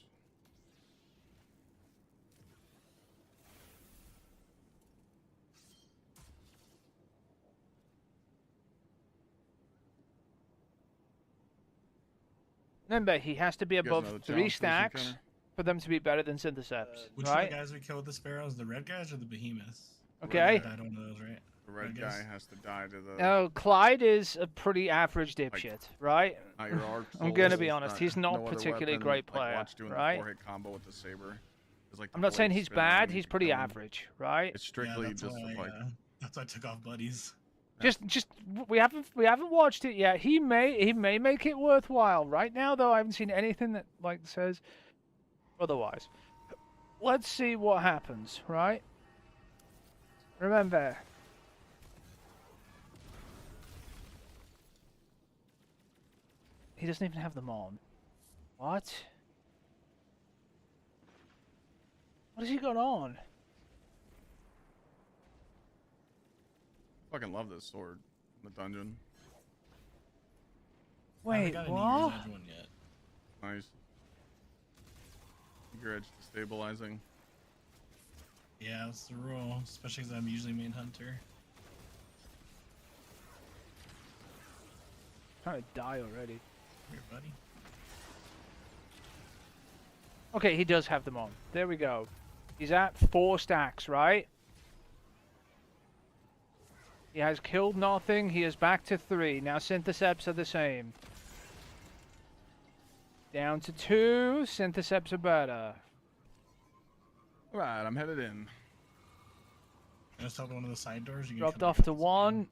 Remember, he has to be You guys know above the 3 challenge for this stacks encounter? for them to be better than Syntheseps, Which right? are the guys we kill with the sparrows? The red guys or the behemoths? Okay. I don't know those, right? The red I guy guess. has to die to the. Now, Clyde is a pretty average dipshit, right? Not your arc I'm gonna souls, be honest, he's no not other particularly weapon, great like player, watch doing right? the 4-hit combo with the saber. It's like I'm the not saying blade he's spinning bad, and he's you pretty kill him. average, right? It's strictly just like That's why I took off buddies. Just we haven't watched it yet. He may make it worthwhile. Right now though, I haven't seen anything that like says otherwise. Let's see what happens, right? Remember, he doesn't even have them on. What? What has he got on? fucking love this sword in the dungeon. I haven't Wait, got a what? Neater's Edge one yet. Nice. Eager edge stabilizing. Yeah, that's the rule, especially because I'm usually main hunter. Trying to die already. Here, buddy. Okay, he does have them on. There we go. He's at 4 stacks, right? He has killed nothing. He is back to 3. Now Syntheseps are the same. Down to 2. Syntheseps are better. Alright, I'm headed in. Just open one of the side doors. You can Dropped come off back to out. 1.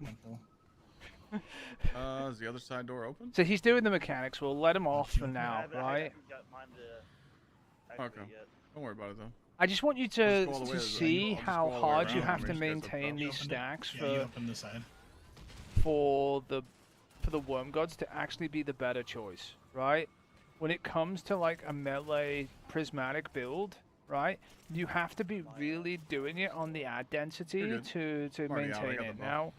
Temple. Is the other side door open? So he's doing the mechanics. We'll let him off for now, I right? haven't got mine to activate Okay. yet. Don't worry about it though. I just want you I'll to, just go all the way to to the- see I'll just how go all the way hard you around have to and make sure it's maintain up. You these opened it? stacks Yeah, you for open the side. for the worm gods to actually be the better choice, right? When it comes to like a melee prismatic build, right? You have to be really doing it on the ad density You're good. to I'm already out, I maintain got the it. buff. Now,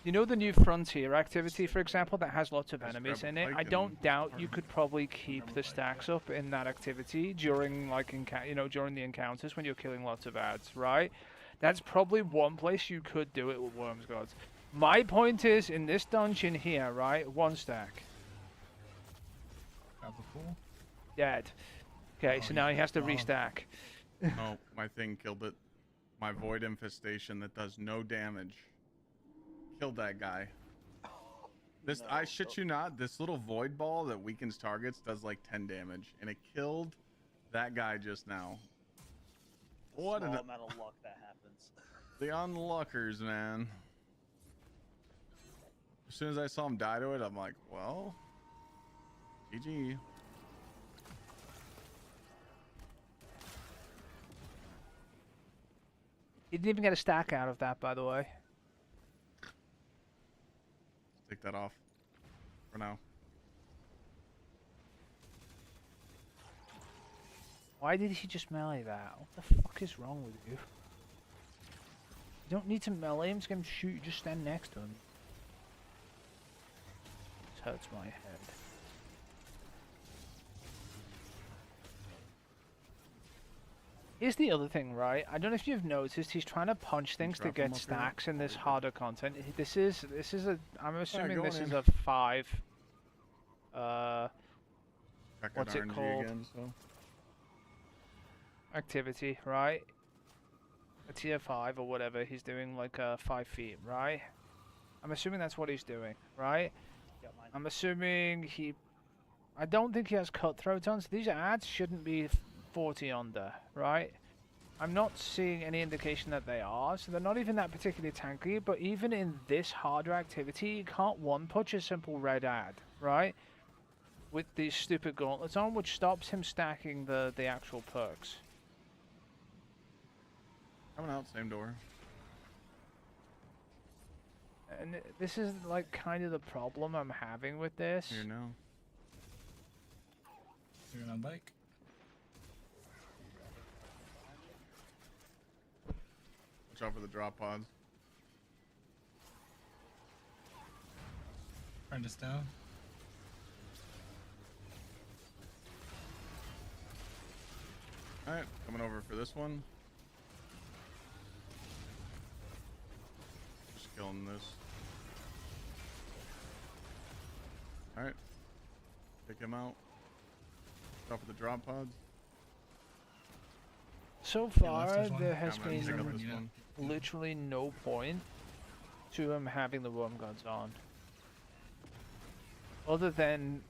you know the new frontier activity, for example, that has lots of Just enemies grab in a it. I pike don't and- doubt you could probably keep the stacks up in that activity during like during the encounters when you're killing lots of ads, right? That's probably one place you could do it with worms gods. My point is, in this dungeon here, right, 1 stack. Grab the pool. Dead. Okay, so Oh, now he has to wow. restack. Oh, my thing killed it. My void infestation that does no damage. Killed that guy. This No, I shit you not, this little void ball that weakens targets does like 10 damage. And it killed that guy just now. What Small an amount of luck that happens. the unluckers, man. As soon as I saw him die to it, I'm like, well, GG. He didn't even get a stack out of that, by the way. Take that off for now. Why did he just melee that? What the fuck is wrong with you? You don't need to melee him to get him to shoot, you just stand next to him. This hurts my head. Here's the other thing, right? I don't know if you've noticed, he's trying to punch things to drop him get up here? stacks in this harder content. This is a I'm assuming going this is in. a 5 Back at What's it RNG called? Again, so. activity, right? A tier 5 or whatever, he's doing like 5 feet, right? I'm assuming that's what he's doing, right? Got mine. I'm assuming I don't think he has cutthroat on, so these ads shouldn't be 40 under, right? I'm not seeing any indication that they are, so they're not even that particularly tanky, but even in this harder activity, you can't one-punch a simple red ad, right? With these stupid gauntlets on, which stops him stacking the actual perks. Coming out, same door. And this is like kind of the problem I'm having with this. Here now. You're on bike. Watch out for the drop pods. Turn this down. Alright, coming over for this one. Just killing this. Alright. Take him out. Watch out for the drop pods. So Yeah, far, that's this one. there has I'm gonna pick up been this one. literally no point to him having the worm gods on. Other than,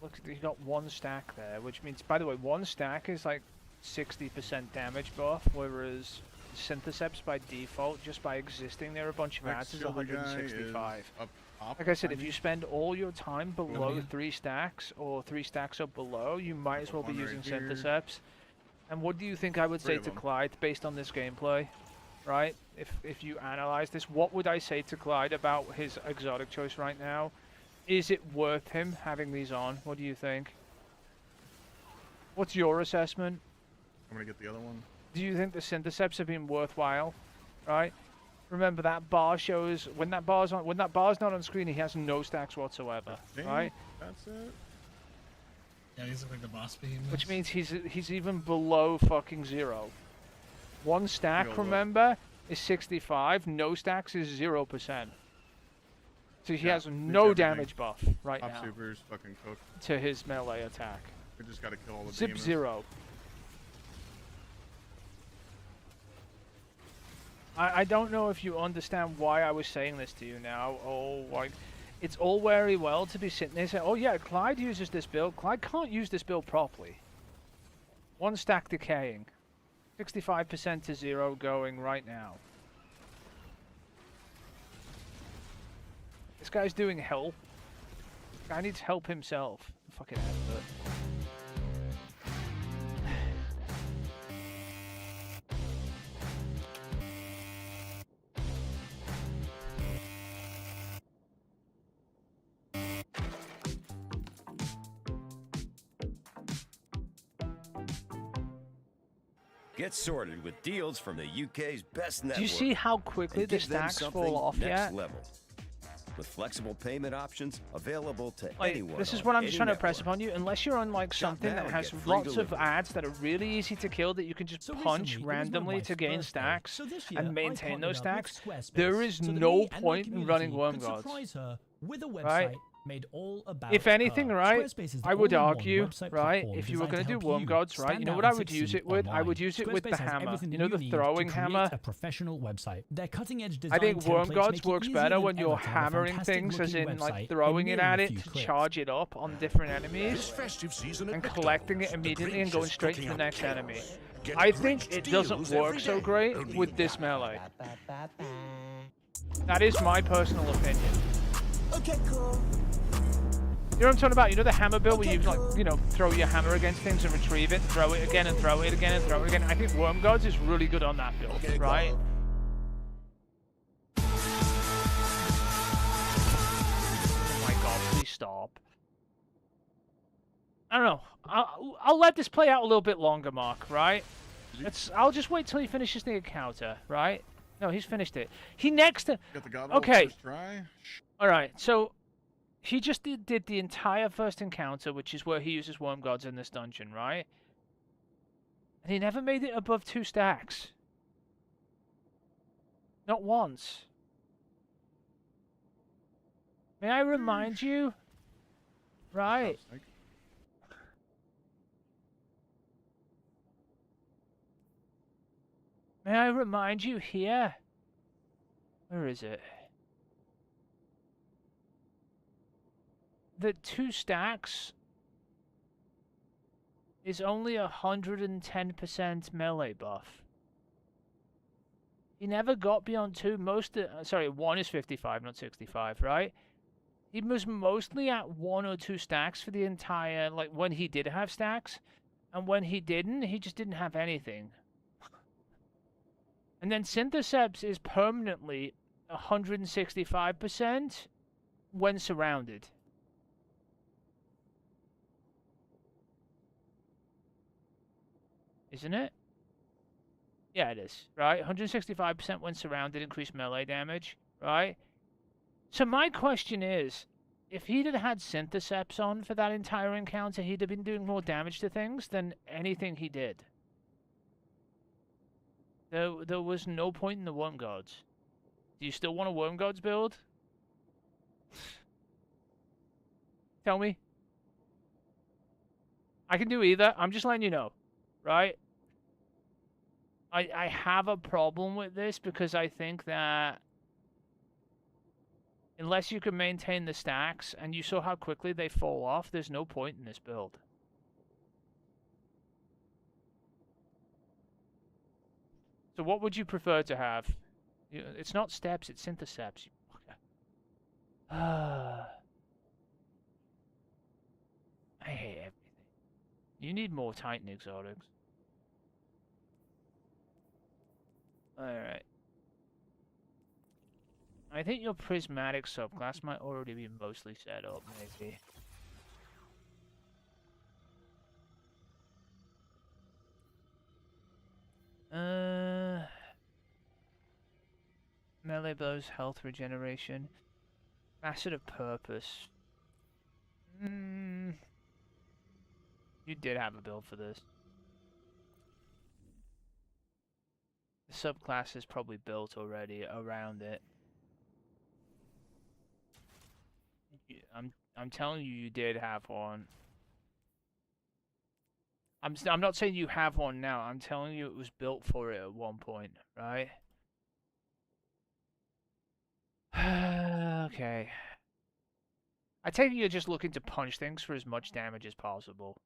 look, he got one stack there, which means, by the way, one stack is like 60% damage buff, whereas Syntheseps by default, just by existing there a bunch of ads, is Silver guy 165. is up top, Like I said, I if you mean. spend all your time below Yeah. 3 stacks, or 3 stacks up below, you might as well be One right using here. Syntheseps. And what do you think I would Three say of to them. Clyde based on this gameplay? Right? If you analyze this, what would I say to Clyde about his exotic choice right now? Is it worth him having these on? What do you think? What's your assessment? I'm gonna get the other one. Do you think the Syntheseps have been worthwhile? Right? Remember that bar shows when that bar's not on screen, he has no stacks whatsoever. I think Right? That's it. Yeah, these look like the boss behemoths. Which means he's even below fucking 0. One stack, Yo, look. remember, is 65. No stacks is 0%. So he Yeah, has beats no everything. damage buff right Top now supers fucking cooked. to his melee attack. We just gotta kill all the Zip demons. 0. I don't know if you understand why I was saying this to you now. Oh, like, it's all very well to be sitting there saying, oh yeah, Clyde uses this build. Clyde can't use this build properly. One stack decaying. 65% to 0 going right now. This guy's doing help. This guy needs help himself. Fucking advert. Get sorted with deals from the UK's best network. Do you see how quickly and the give them stacks something fall off next yet? level. With flexible payment options available to Like, anyone. this is on what I'm any just trying to press network. upon you. Unless you're on like Shop something now that and has get free lots of delivery. ads that are really easy to kill that you can just So punch recently, it was my randomly wife's to gain birthday. stacks So this year, and I maintain those partnered up with stacks, Squarespace there is so that no me and my point in running community worm could gods. surprise her with a website Right? made all about If anything, her. right, Squarespace is the I would all-in-one argue, website right, platform if you were designed going to to do help worm you gods, right, stand you know out what I and would use succeed it with? I would online. use it with the Squarespace has hammer. everything You that know the need throwing to create hammer? a professional website. Their cutting-edge I design think worm templates gods make it works easier better than when ever you're to have a hammering fantastic things, as looking in like website throwing in it merely at a it few to clicks. charge it up on different This enemies, festive season and at collecting McDonald's, it the immediately and Grinch going is straight to cooking the up next chaos. enemy. Get I Grinch think it deals doesn't every work so day, great only with this $1. melee. That is my personal opinion. Okay, cool. You know what I'm talking about? You know the hammer build where you like, you know, throw your hammer against things and retrieve it, throw it again and throw it again and throw it again. I think Worm Gods is really good on that build, right? Oh my god, please stop. I don't know. I'll let this play out a little bit longer, Mark, right? I'll just wait till he finishes the encounter, right? No, he's finished it. He next... Got the god Okay. first try. Alright, so... He just did the entire first encounter, which is where he uses Worm Gods in this dungeon, right? And he never made it above 2 stacks. Not once. May I remind you? Right. May I remind you here? Where is it? That 2 stacks is only 110% melee buff. He never got beyond 2. Sorry, 1 is 55, not 65, right? He was mostly at 1 or 2 stacks for the entire, like, when he did have stacks. And when he didn't, he just didn't have anything. And then Syntheseps is permanently 165% when surrounded. Isn't it? Yeah, it is, right? 165% when surrounded, increased melee damage, right? So my question is, if he'd have had Syntheseps on for that entire encounter, he'd have been doing more damage to things than anything he did. There was no point in the Worm Gods. Do you still want a Worm Gods build? Tell me. I can do either. I'm just letting you know, right? I have a problem with this because I think that unless you can maintain the stacks, and you saw how quickly they fall off, there's no point in this build. So what would you prefer to have? It's not steps, it's Syntheseps. You fucker. I hate everything. You need more Titan exotics. Alright. I think your prismatic subclass might already be mostly set up, maybe. Melee blows, health regeneration. Facet of purpose. You did have a build for this. The subclass is probably built already around it. I'm telling you, you did have one. I'm not saying you have one now. I'm telling you it was built for it at one point, right? Okay. I take it you're just looking to punch things for as much damage as possible.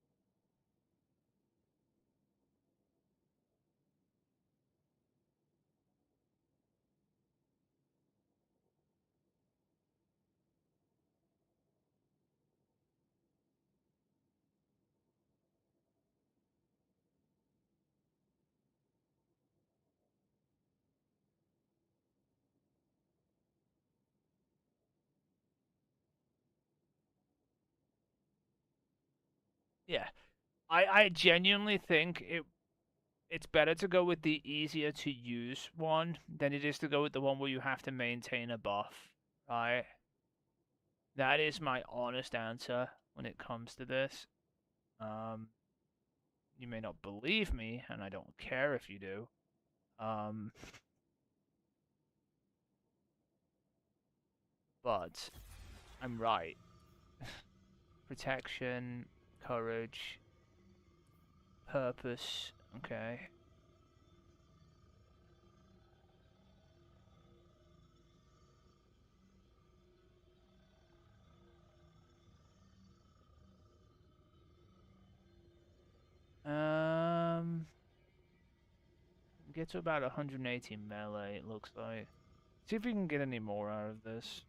Yeah. I genuinely think it's better to go with the easier to use one than it is to go with the one where you have to maintain a buff, right? That is my honest answer when it comes to this. You may not believe me, and I don't care if you do. But I'm right. Protection, courage, purpose, okay. Get to about 180 melee, it looks like. See if we can get any more out of this.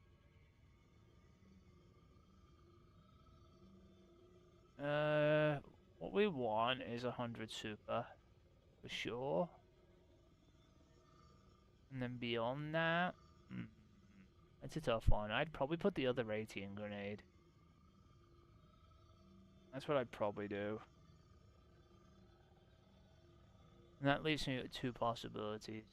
What we want is 100 super, for sure. And then beyond that, it's a tough one. I'd probably put the other 80 in grenade. That's what I'd probably do. And that leaves me with two possibilities.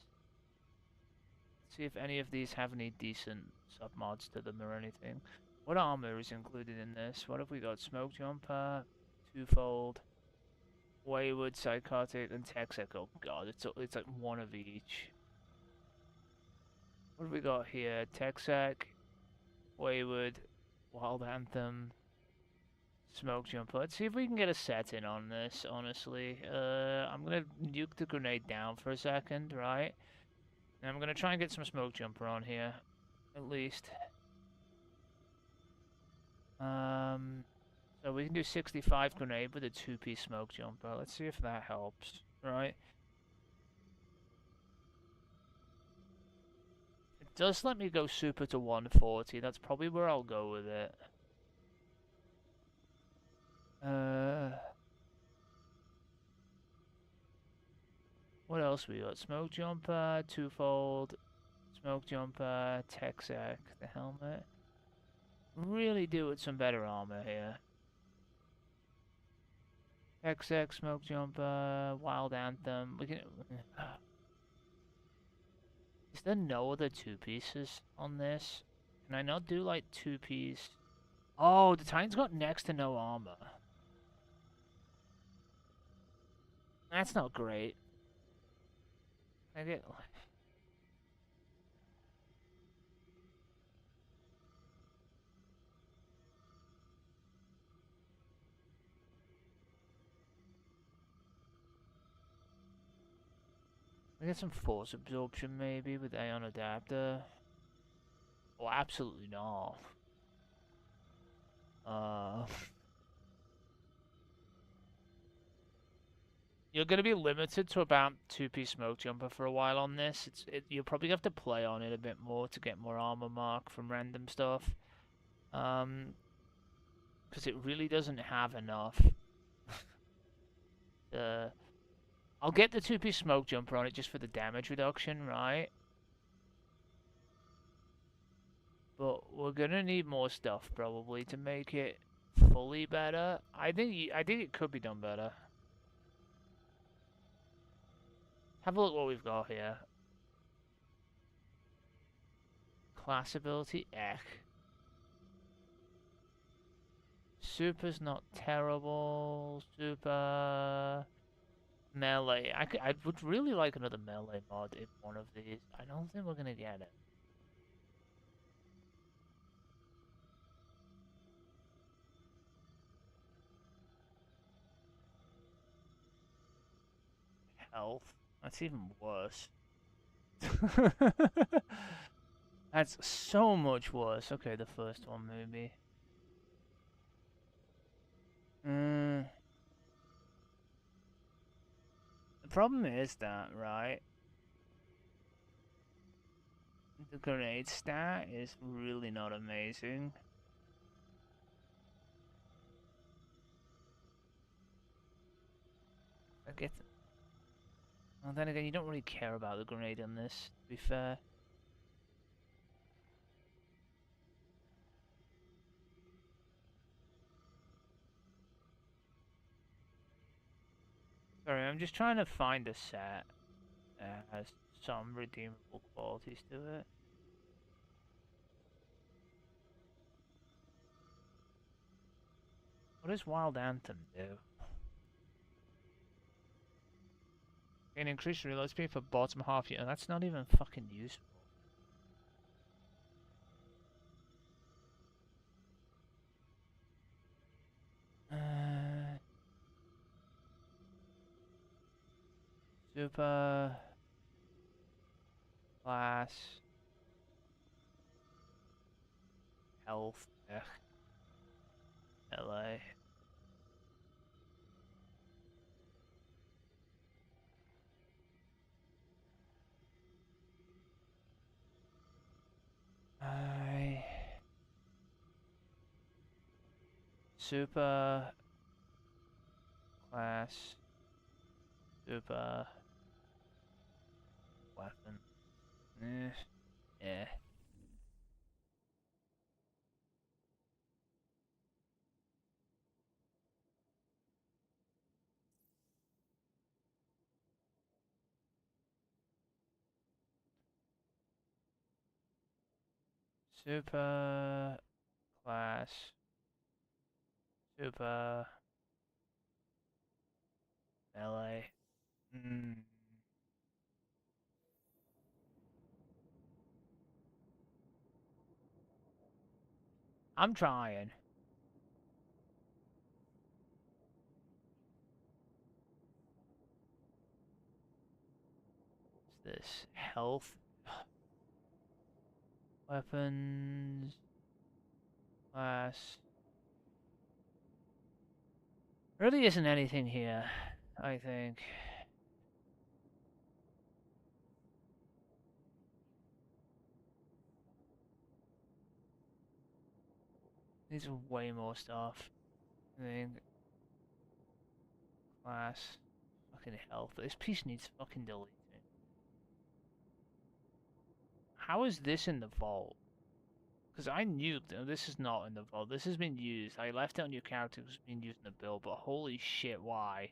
See if any of these have any decent submods to them or anything. What armor is included in this? What have we got? Smoke Jumper, Twofold, Wayward, Psychotic, and Texec. Oh god, it's like one of each. What have we got here? Texec, Wayward, Wild Anthem, Smoke Jumper. Let's see if we can get a set in on this, honestly. I'm gonna nuke the grenade down for a second, right? And I'm gonna try and get some Smoke Jumper on here, at least. So we can do 65 grenade with a 2-piece Smoke Jumper. Let's see if that helps, right? It does let me go super to 140. That's probably where I'll go with it. What else we got? Smoke Jumper, Twofold, Smoke Jumper, Texec, the helmet. Really do with some better armor here. Texec, Smoke Jumper, Wild Anthem. We can. there no other 2-pieces on this? Can I not do like 2-piece? Oh, the Titan's got next to no armor. That's not great. I get. I get some force absorption maybe with Aeon Adapter. Oh, absolutely not. You're gonna be limited to about 2-piece smoke jumper for a while on this. You'll probably have to play on it a bit more to get more armor mark from random stuff. Because it really doesn't have enough. I'll get the 2-piece smoke jumper on it just for the damage reduction, right? But we're gonna need more stuff probably to make it fully better. I think it could be done better. Have a look what we've got here. Class ability Ek. Super's not terrible. Super melee. I would really like another melee mod in one of these. I don't think we're gonna get it. Health. That's even worse. That's so much worse. Okay, the first one maybe. The problem is that, right? The grenade stat is really not amazing. I get. Well, then again, you don't really care about the grenade on this, to be fair. Sorry, I'm just trying to find a set that has some redeemable qualities to it. What does Wild Anthem do? Gain increased reload speed for bottom half unit. That's not even fucking useful. Super class health LA. Super class super weapon. Yeah. Super class super melee. I'm trying. What's this? Health. Weapons. Class. Really isn't anything here, I think. Needs way more stuff. I think. Class. Fucking health. This piece needs fucking deleting. How is this in the vault? Because I knew this is not in the vault. This has been used. I left out new character was being used in the build, but holy shit, why?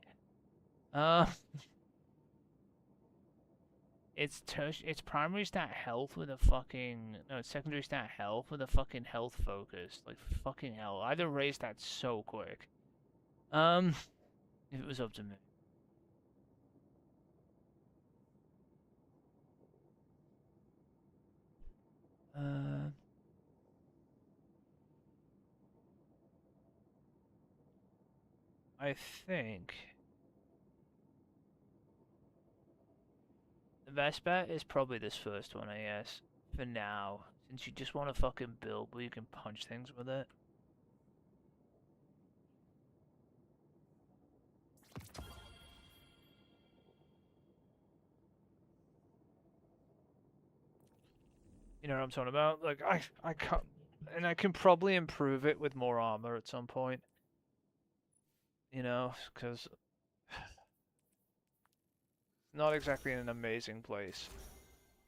It's primary stat health with a fucking no, it's secondary stat health with a fucking health focus. Like fucking hell, I'd have raised that so quick. If it was up to me. I think the best bet is probably this first one, I guess, for now, since you just want to fucking build where you can punch things with it. You know what I'm talking about? Like, I can't, and I can probably improve it with more armor at some point. You know, because not exactly in an amazing place,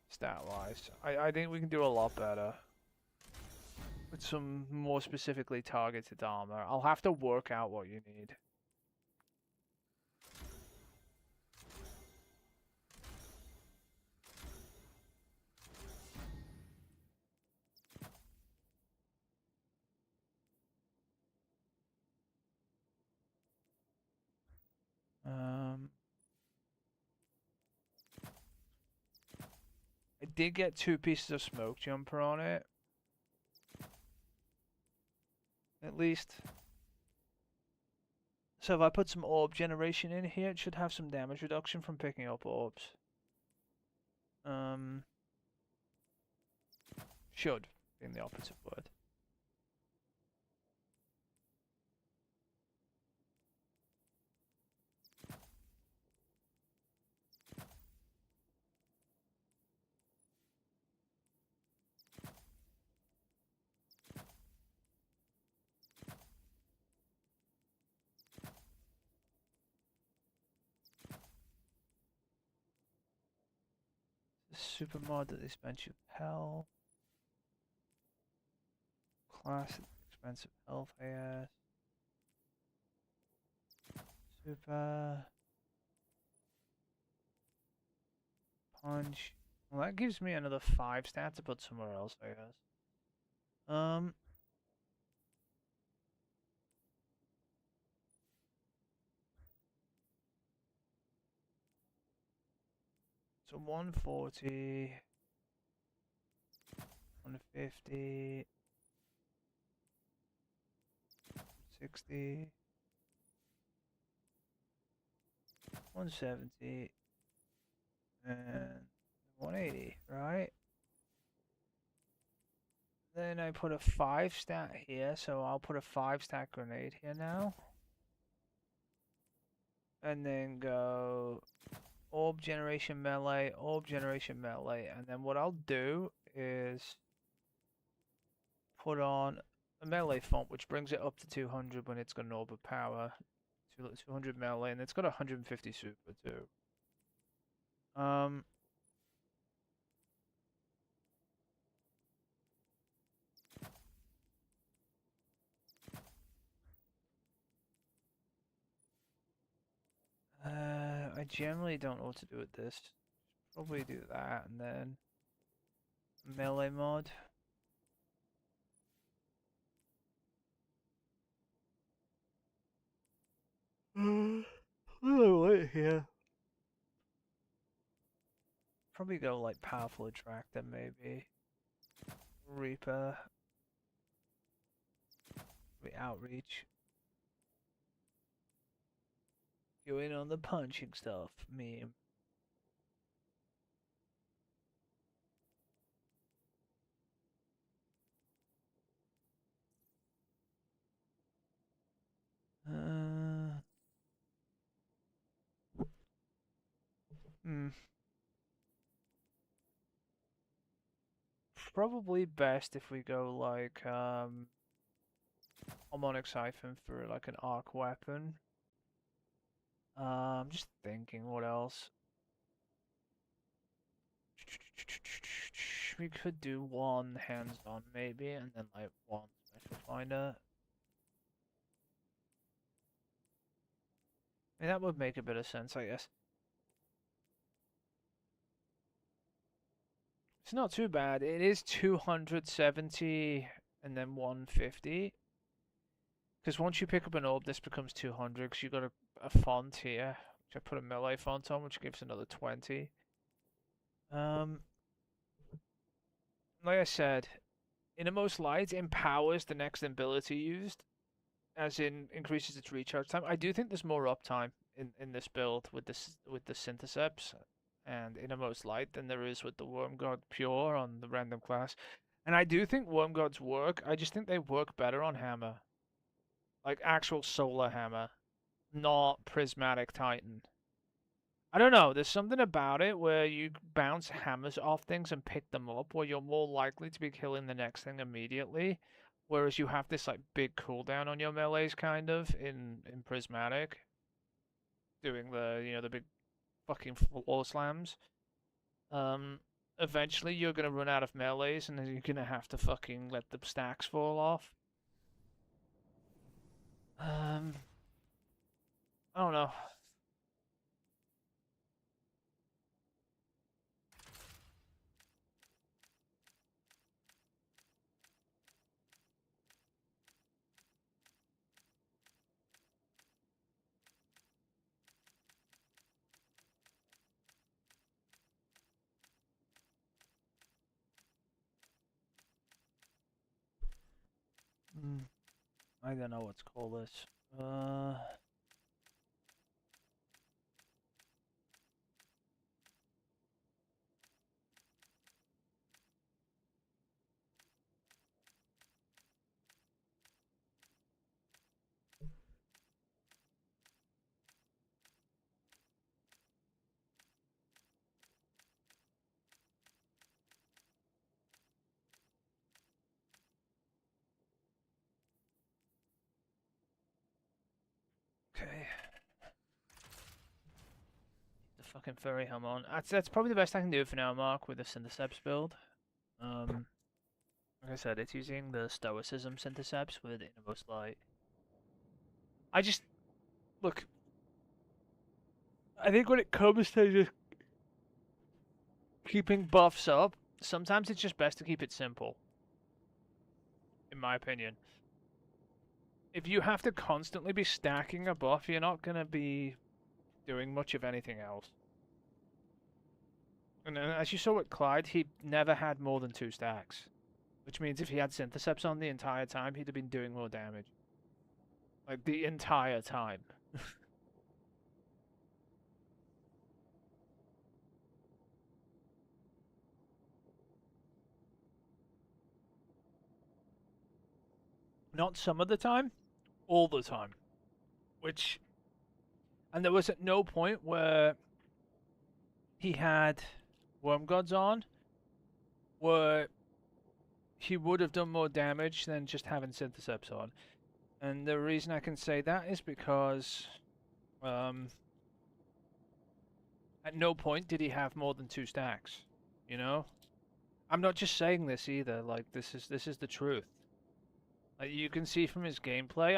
stat-wise. I think we can do a lot better with some more specifically targeted armor. I'll have to work out what you need. I did get 2 pieces of smoke jumper on it. At least. So if I put some orb generation in here, it should have some damage reduction from picking up orbs. Should, being the operative word. Super mod that expensive hell. Classic expensive health AS. Super punch. Well, that gives me another 5 stats to put somewhere else, I guess. So 140, 150, 60, 170, and 180, right? Then I put a 5 stat here, so I'll put a 5 stat grenade here now. And then go orb generation melee, and then what I'll do is put on a melee font, which brings it up to 200 when it's got an orb of power, 200 melee, and it's got 150 super too. I generally don't know what to do with this. Probably do that and then melee mod. Wait here. Probably go like powerful attractor maybe. Reaper. Maybe outreach. Go in on the punching stuff meme. Probably best if we go like harmonic siphon for like an arc weapon. I'm just thinking what else. We could do one hands-on maybe, and then like one special finder. I mean, that would make a bit of sense, I guess. It's not too bad. It is 270 and then 150. Because once you pick up an orb, this becomes 200 because you got a font here, which I put a melee font on, which gives another 20. Like I said, Innermost Light empowers the next ability used, as in increases its recharge time. I do think there's more uptime in this build with the Syntheseps and Innermost Light than there is with the Worm God Pure on the random class. And I do think Worm Gods work. I just think they work better on Hammer. Like actual solar hammer, not prismatic titan. I don't know, there's something about it where you bounce hammers off things and pick them up where you're more likely to be killing the next thing immediately. Whereas you have this like big cooldown on your melees kind of in prismatic. Doing the big fucking floor slams. Eventually you're gonna run out of melees and then you're gonna have to fucking let the stacks fall off. I don't know. I don't know what to call this. Okay. The fucking furry helm on. That's probably the best I can do for now, Mark, with the Syntheseps build. Like I said, it's using the Stoicism Syntheseps with Innermost Light. Look, I think when it comes to just keeping buffs up, sometimes it's just best to keep it simple. In my opinion. If you have to constantly be stacking a buff, you're not going to be doing much of anything else. And as you saw with Clyde, he never had more than 2 stacks. Which means if he had Syntheseps on the entire time, he'd have been doing more damage. Like, the entire time. Not some of the time, all the time. And there was at no point where he had Worm Gods on, where he would have done more damage than just having Syntheseps on. And the reason I can say that is because at no point did he have more than 2 stacks, you know? I'm not just saying this either, like this is the truth. Like, you can see from his gameplay,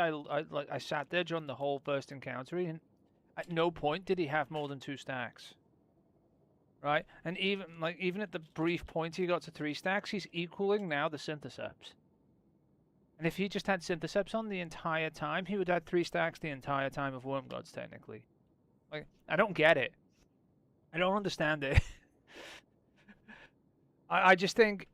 I sat there during the whole first encounter, and at no point did he have more than 2 stacks. Right? And even at the brief point he got to 3 stacks, he's equaling now the Syntheseps. And if he just had Syntheseps on the entire time, he would have had 3 stacks the entire time of Worm Gods, technically. Like, I don't get it. I don't understand it. I just think,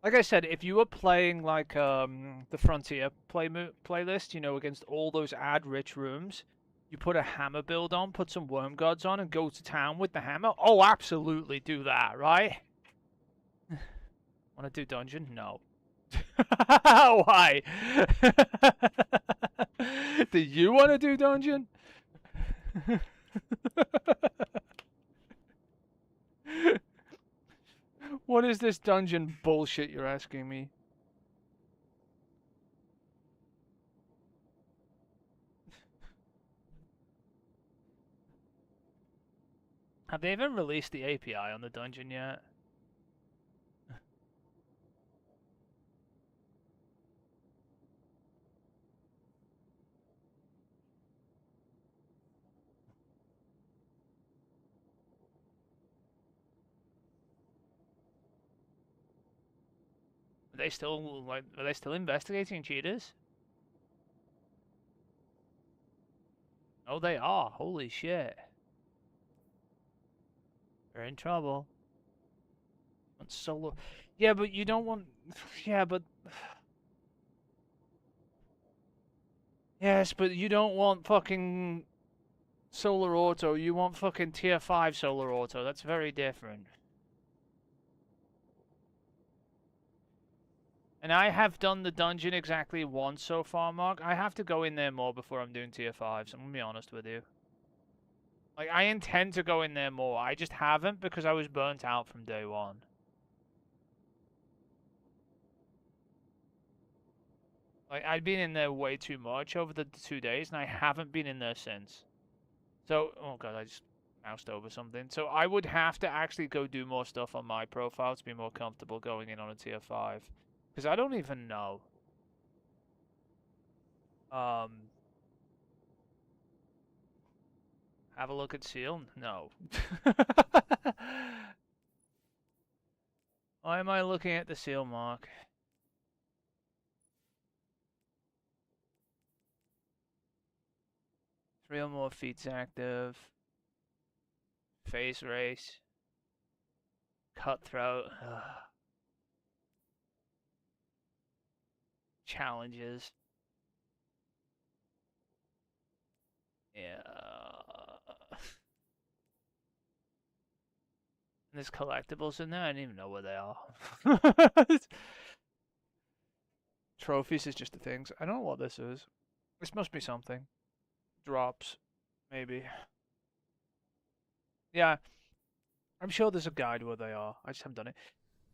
like I said, if you were playing like the Frontier playlist, you know, against all those ad-rich rooms, you put a hammer build on, put some Worm Gods on, and go to town with the hammer. Oh, absolutely do that, right? Want to do dungeon? No. Why? Do you want to do dungeon? What is this dungeon bullshit you're asking me? Have they even released the API on the dungeon yet? Are they still investigating cheaters? Oh, they are. Holy shit. They're in trouble. Want solar? Yeah, but you don't want. Yeah, but. Yes, but you don't want fucking solar auto. You want fucking tier 5 solar auto. That's very different. And I have done the dungeon exactly once so far, Mark. I have to go in there more before I'm doing tier 5s. I'm gonna be honest with you. Like, I intend to go in there more. I just haven't because I was burnt out from day one. Like, I'd been in there way too much over the 2 days, and I haven't been in there since. So, oh god, I just moused over something. So I would have to actually go do more stuff on my profile to be more comfortable going in on a tier 5. Because I don't even know. Have a look at Seal? No. Why am I looking at the Seal, Mark? Three or more feats active. Face race. Cutthroat. Ugh. Challenges. Yeah. There's collectibles in there? I don't even know where they are. Trophies is just the things. I don't know what this is. This must be something. Drops. Maybe. Yeah. I'm sure there's a guide where they are. I just haven't done it.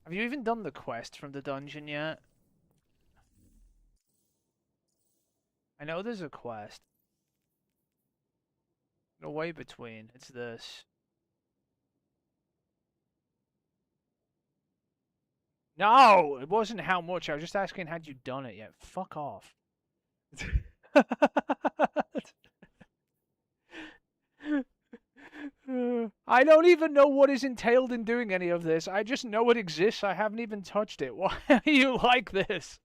Have you even done the quest from the dungeon yet? I know there's a quest. No way between. It's this. No! It wasn't how much. I was just asking had you done it yet. Fuck off. I don't even know what is entailed in doing any of this. I just know it exists. I haven't even touched it. Why are you like this?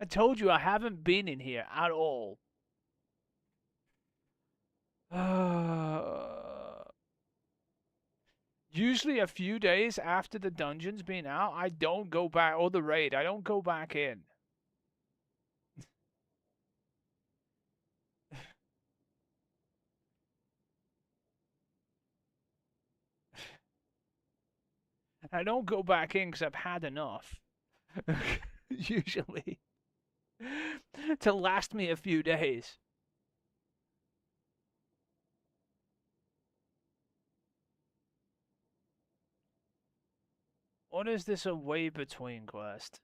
I told you I haven't been in here at all. Usually a few days after the dungeon's been out, I don't go back, or the raid, I don't go back in. I don't go back in because I've had enough. Usually. To last me a few days. What is this away between quest?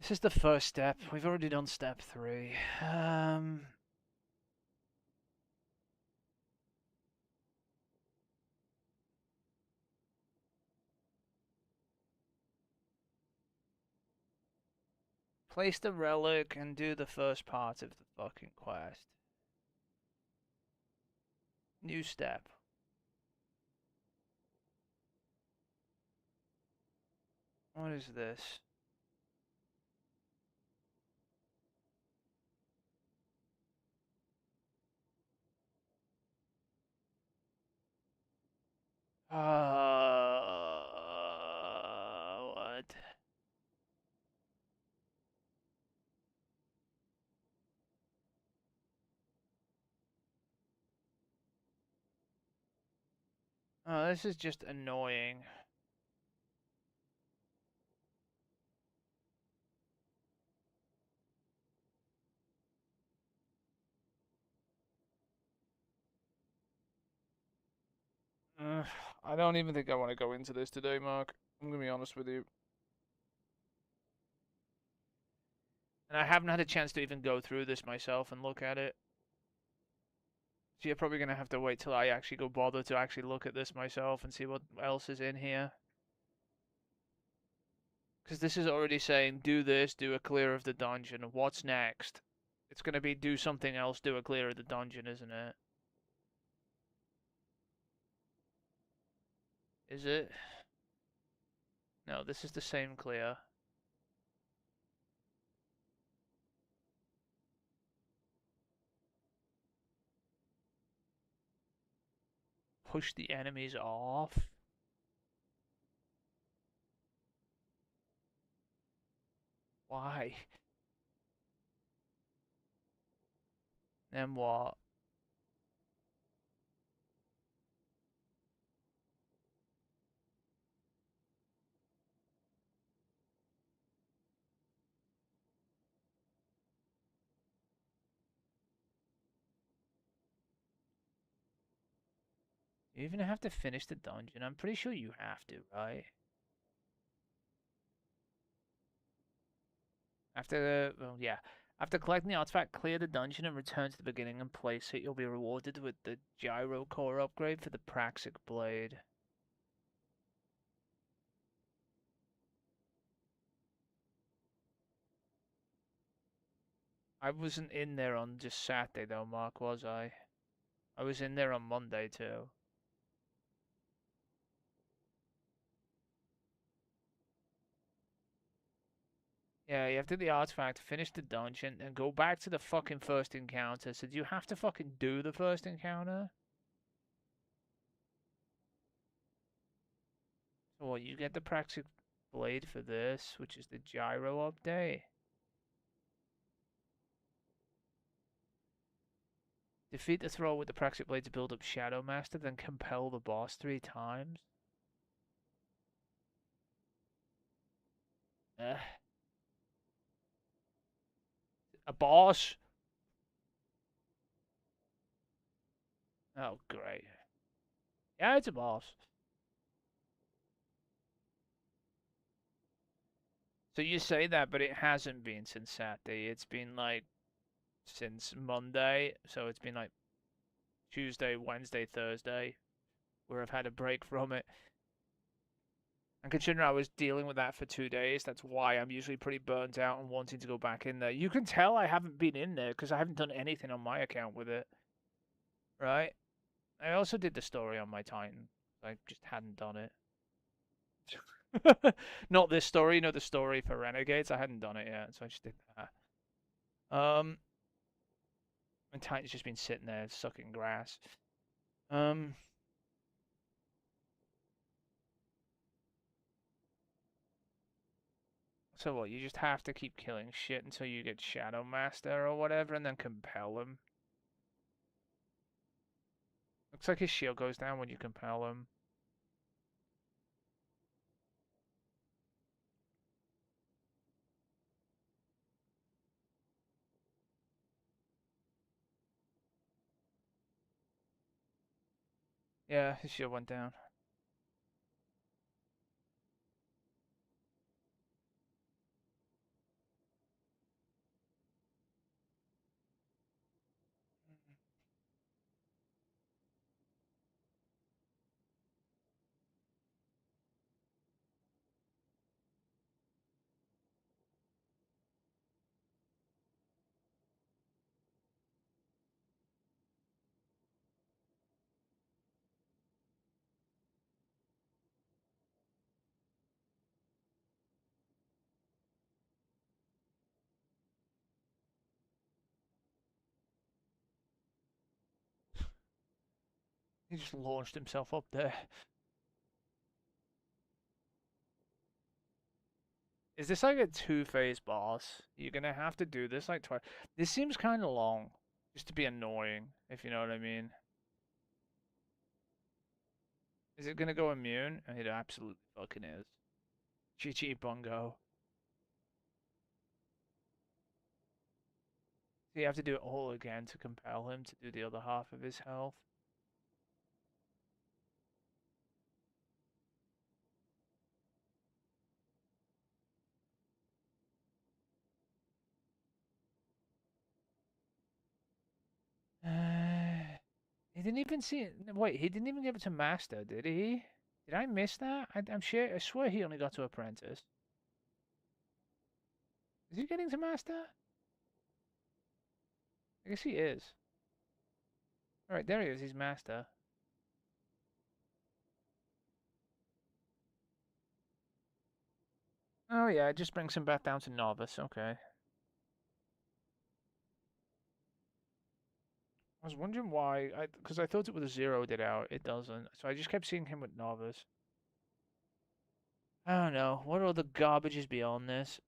This is the first step. We've already done step 3. Place the relic and do the first part of the fucking quest. New step. What is this? What? Oh, this is just annoying. I don't even think I want to go into this today, Mark. I'm going to be honest with you. And I haven't had a chance to even go through this myself and look at it. So you're probably going to have to wait till I actually go bother to actually look at this myself and see what else is in here. Because this is already saying, do this, do a clear of the dungeon. What's next? It's going to be do something else, do a clear of the dungeon, isn't it? Is it? No, this is the same clear. Push the enemies off. Why? Then what? You even have to finish the dungeon? I'm pretty sure you have to, right? Well, yeah. After collecting the artifact, clear the dungeon and return to the beginning and place it. You'll be rewarded with the gyro core upgrade for the Praxic blade. I wasn't in there on just Saturday though, Mark, was I? I was in there on Monday too. Yeah, you have to do the artifact, finish the dungeon, and go back to the fucking first encounter. So do you have to fucking do the first encounter? So what, you get the Praxic blade for this, which is the gyro update. Defeat the thrower with the Praxic blade to build up Shadow Master, then compel the boss 3 times. A boss? Oh, great. Yeah, it's a boss. So you say that, but it hasn't been since Saturday. It's been like since Monday. So it's been like Tuesday, Wednesday, Thursday, where I've had a break from it. And considering I was dealing with that for 2 days, that's why I'm usually pretty burnt out and wanting to go back in there. You can tell I haven't been in there because I haven't done anything on my account with it. Right? I also did the story on my Titan. I just hadn't done it. Not this story, you know, the story for Renegades. I hadn't done it yet, so I just did that. And Titan's just been sitting there sucking grass. So what, you just have to keep killing shit until you get Shadow Master or whatever, and then compel him. Looks like his shield goes down when you compel him. Yeah, his shield went down. He just launched himself up there. Is this like a 2-phase boss? You're gonna have to do this like twice. This seems kind of long, just to be annoying, if you know what I mean. Is it gonna go immune? It absolutely fucking is. GG Bungo. So you have to do it all again to compel him to do the other half of his health. He didn't even see it. Wait, he didn't even give it to Master, did he? Did I miss that? I'm sure. I swear he only got to Apprentice. Is he getting to Master? I guess he is. Alright, there he is. He's Master. Oh yeah, it just brings him back down to novice. Okay. I was wondering why, because I thought it would have zeroed it out. It doesn't. So I just kept seeing him with novice. I don't know. What other garbage is beyond this?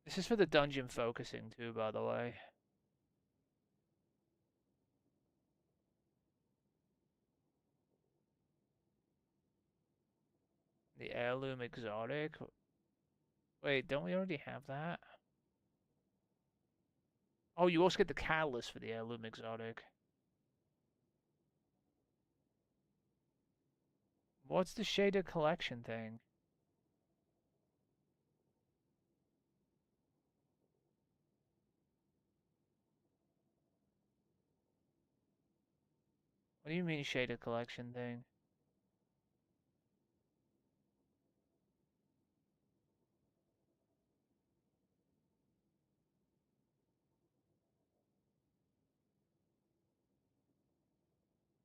This is for the dungeon focusing too, by the way. The heirloom exotic. Wait, don't we already have that? Oh, you also get the catalyst for the heirloom exotic. What's the shader collection thing? What do you mean shader collection thing?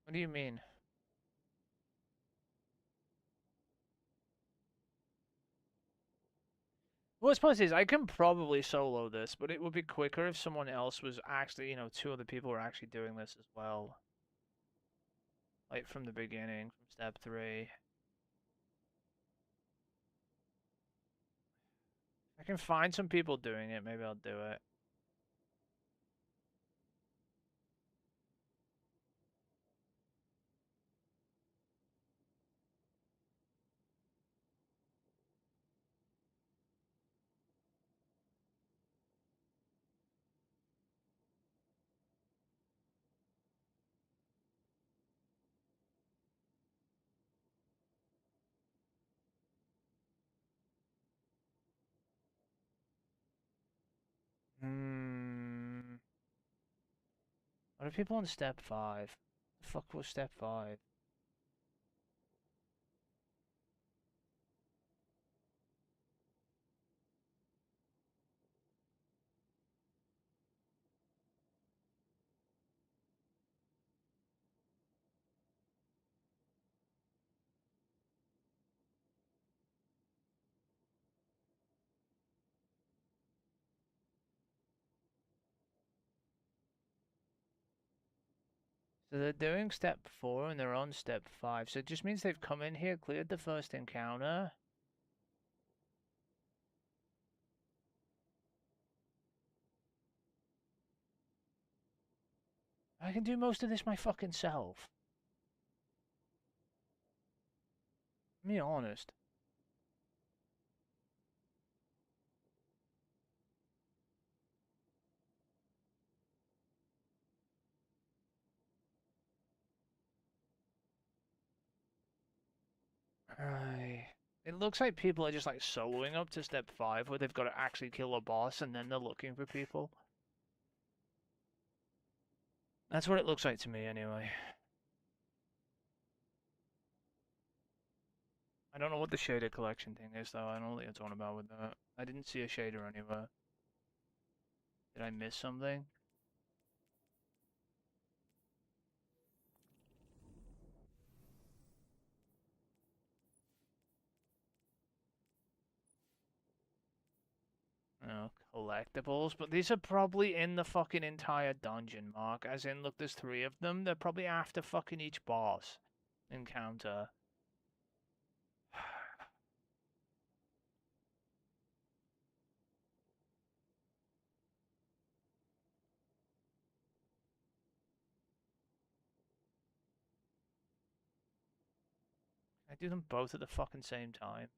What do you mean? Well, suppose is I can probably solo this, but it would be quicker if someone else was actually, you know, two other people were actually doing this as well. Like from the beginning, from step 3. I can find some people doing it, maybe I'll do it. Hmm. What are people on step 5? The fuck was step 5? So they're doing step 4 and they're on step 5. So it just means they've come in here, cleared the first encounter. I can do most of this my fucking self. Be honest. Right. It looks like people are just like soloing up to step 5 where they've got to actually kill a boss and then they're looking for people. That's what it looks like to me anyway. I don't know what the shader collection thing is though. I don't know what you're talking about with that. I didn't see a shader anywhere. Did I miss something? Oh, collectibles, but these are probably in the fucking entire dungeon, Mark. As in, look, there's 3 of them. They're probably after fucking each boss encounter. I do them both at the fucking same time.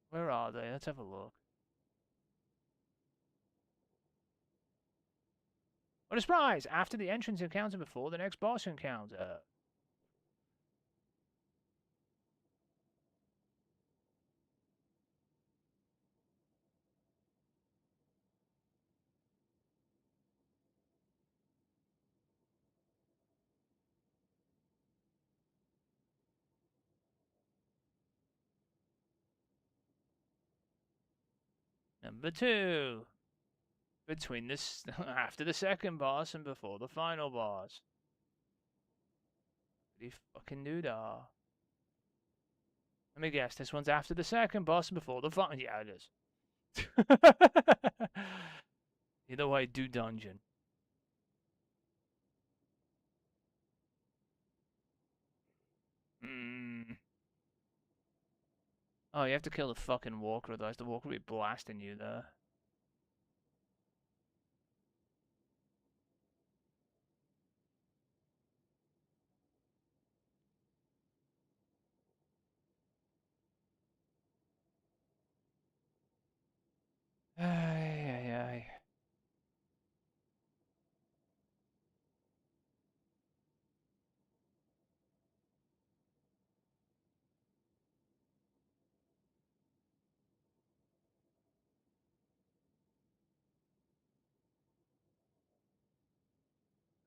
Where are they? Let's have a look. What a surprise! After the entrance encounter before the next boss encounter. Number 2. between this after the second boss and before the final boss. Pretty fucking doodah. Let me guess, this one's after the second boss and before the final. Yeah, it is. Either way, do dungeon. Oh, you have to kill the fucking walker, otherwise the walker will be blasting you there. Ay, ay, ay.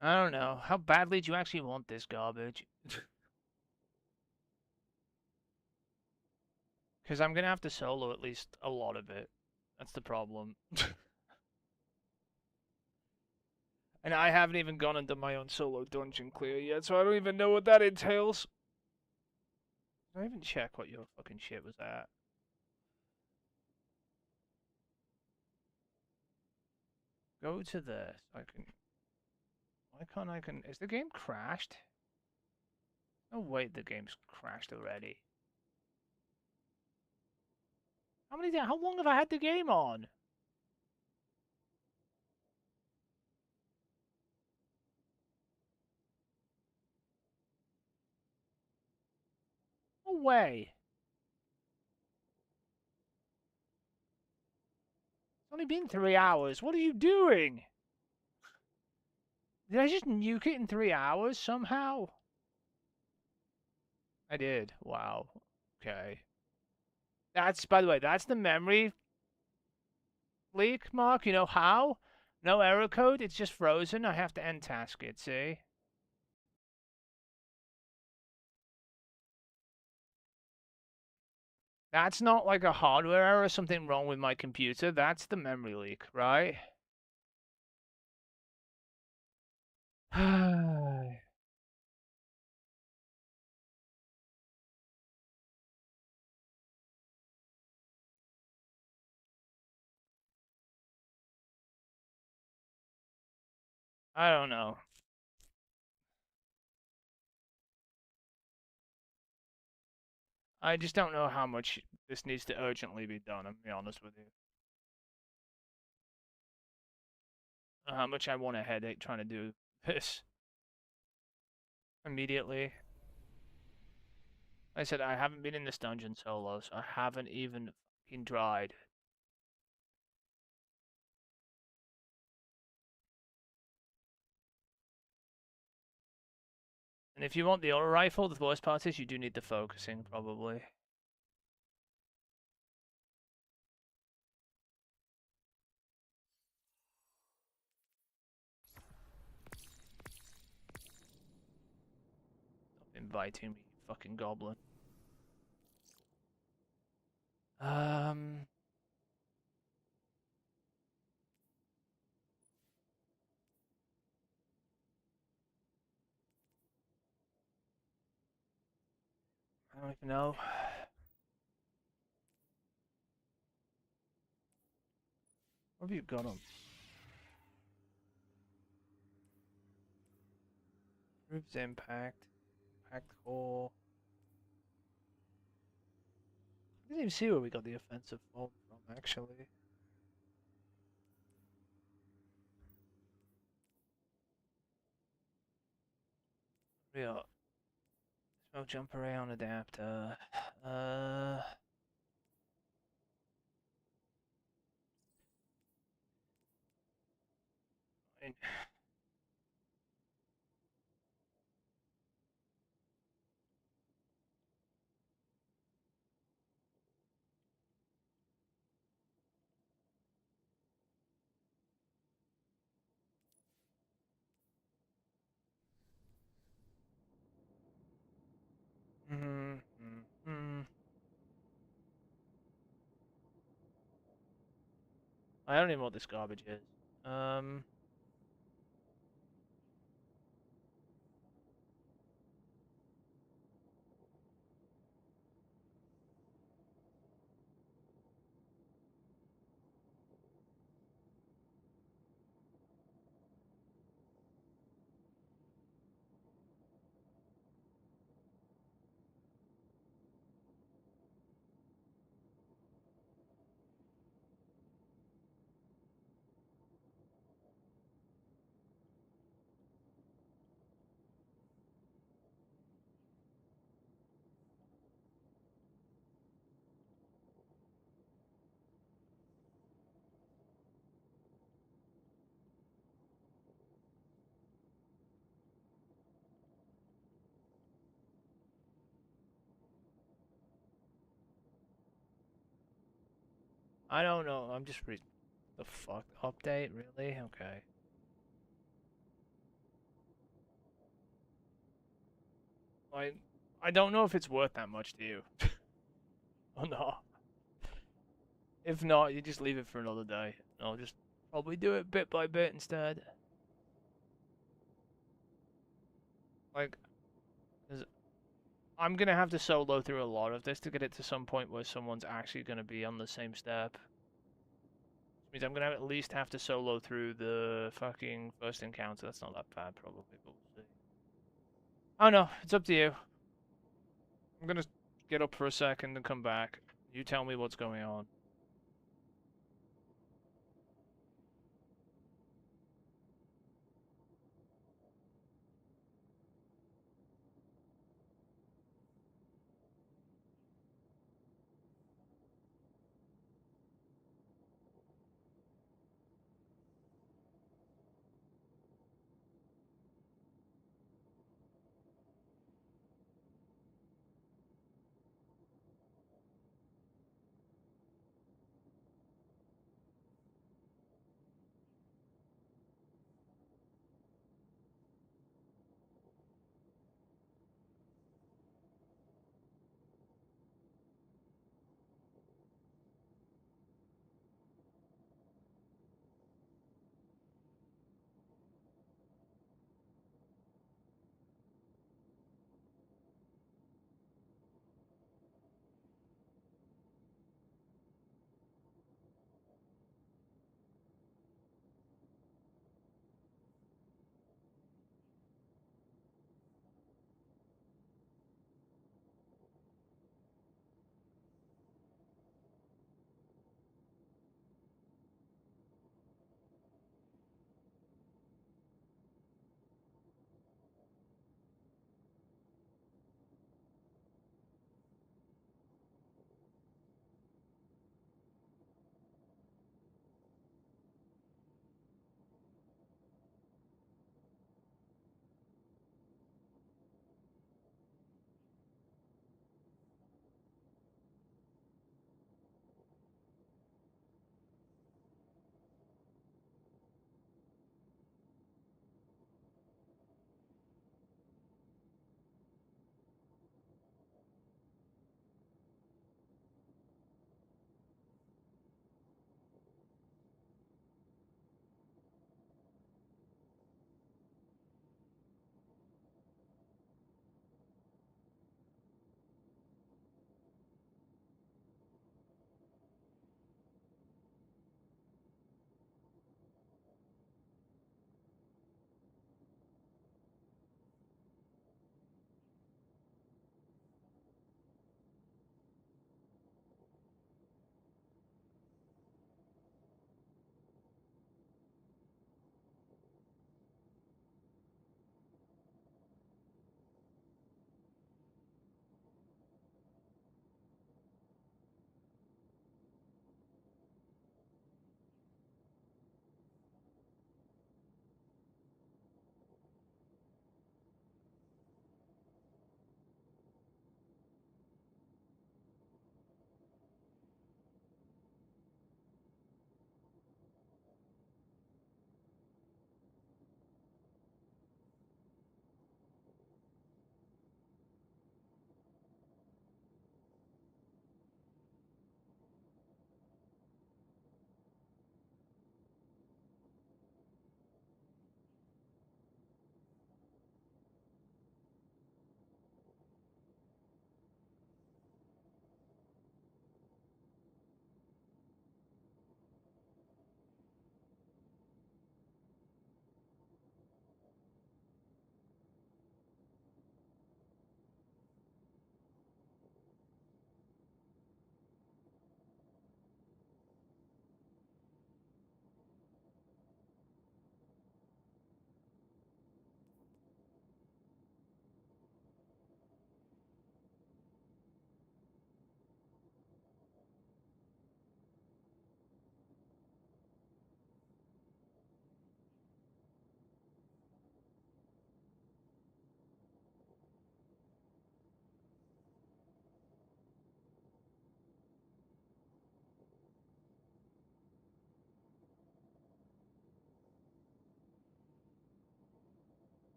I don't know. How badly do you actually want this garbage? Because I'm going to have to solo at least a lot of it. That's the problem. And I haven't even gone and done my own solo dungeon clear yet, so I don't even know what that entails. Did I even check what your fucking shit was at? Go to this. I can... Why can't I can... Is the game crashed? Oh wait, the game's crashed already. How long have I had the game on? No way. It's only been 3 hours. What are you doing? Did I just nuke it in 3 hours somehow? I did. Wow. Okay. That's, by the way, that's the memory leak, Mark. You know how? No error code. It's just frozen. I have to end task it, see? That's not like a hardware error or something wrong with my computer. That's the memory leak, right? I don't know. I just don't know how much this needs to urgently be done, I'm gonna be honest with you. How much I want a headache trying to do this immediately. Like I said, I haven't been in this dungeon solo, so I haven't even fucking tried. And if you want the auto rifle, the worst part is you do need the focusing, probably. Stop inviting me, fucking goblin. I don't even know. Where have you got him? Roof's impact. Packed hole. I didn't even see where we got the offensive foam from, actually. Real. Smoke jump around adapter. Fine. I don't even know what this garbage is. Um. I don't know. I'm just reading. The fuck? Update? Really? Okay. I don't know if it's worth that much to you. Or not. If not, you just leave it for another day. I'll just probably do it bit by bit instead. Like, 'cause I'm gonna have to solo through a lot of this to get it to some point where someone's actually gonna be on the same step. Which means I'm gonna at least have to solo through the fucking first encounter. That's not that bad, probably, but we'll see. I don't know. It's up to you. I'm gonna get up for a second and come back. You tell me what's going on.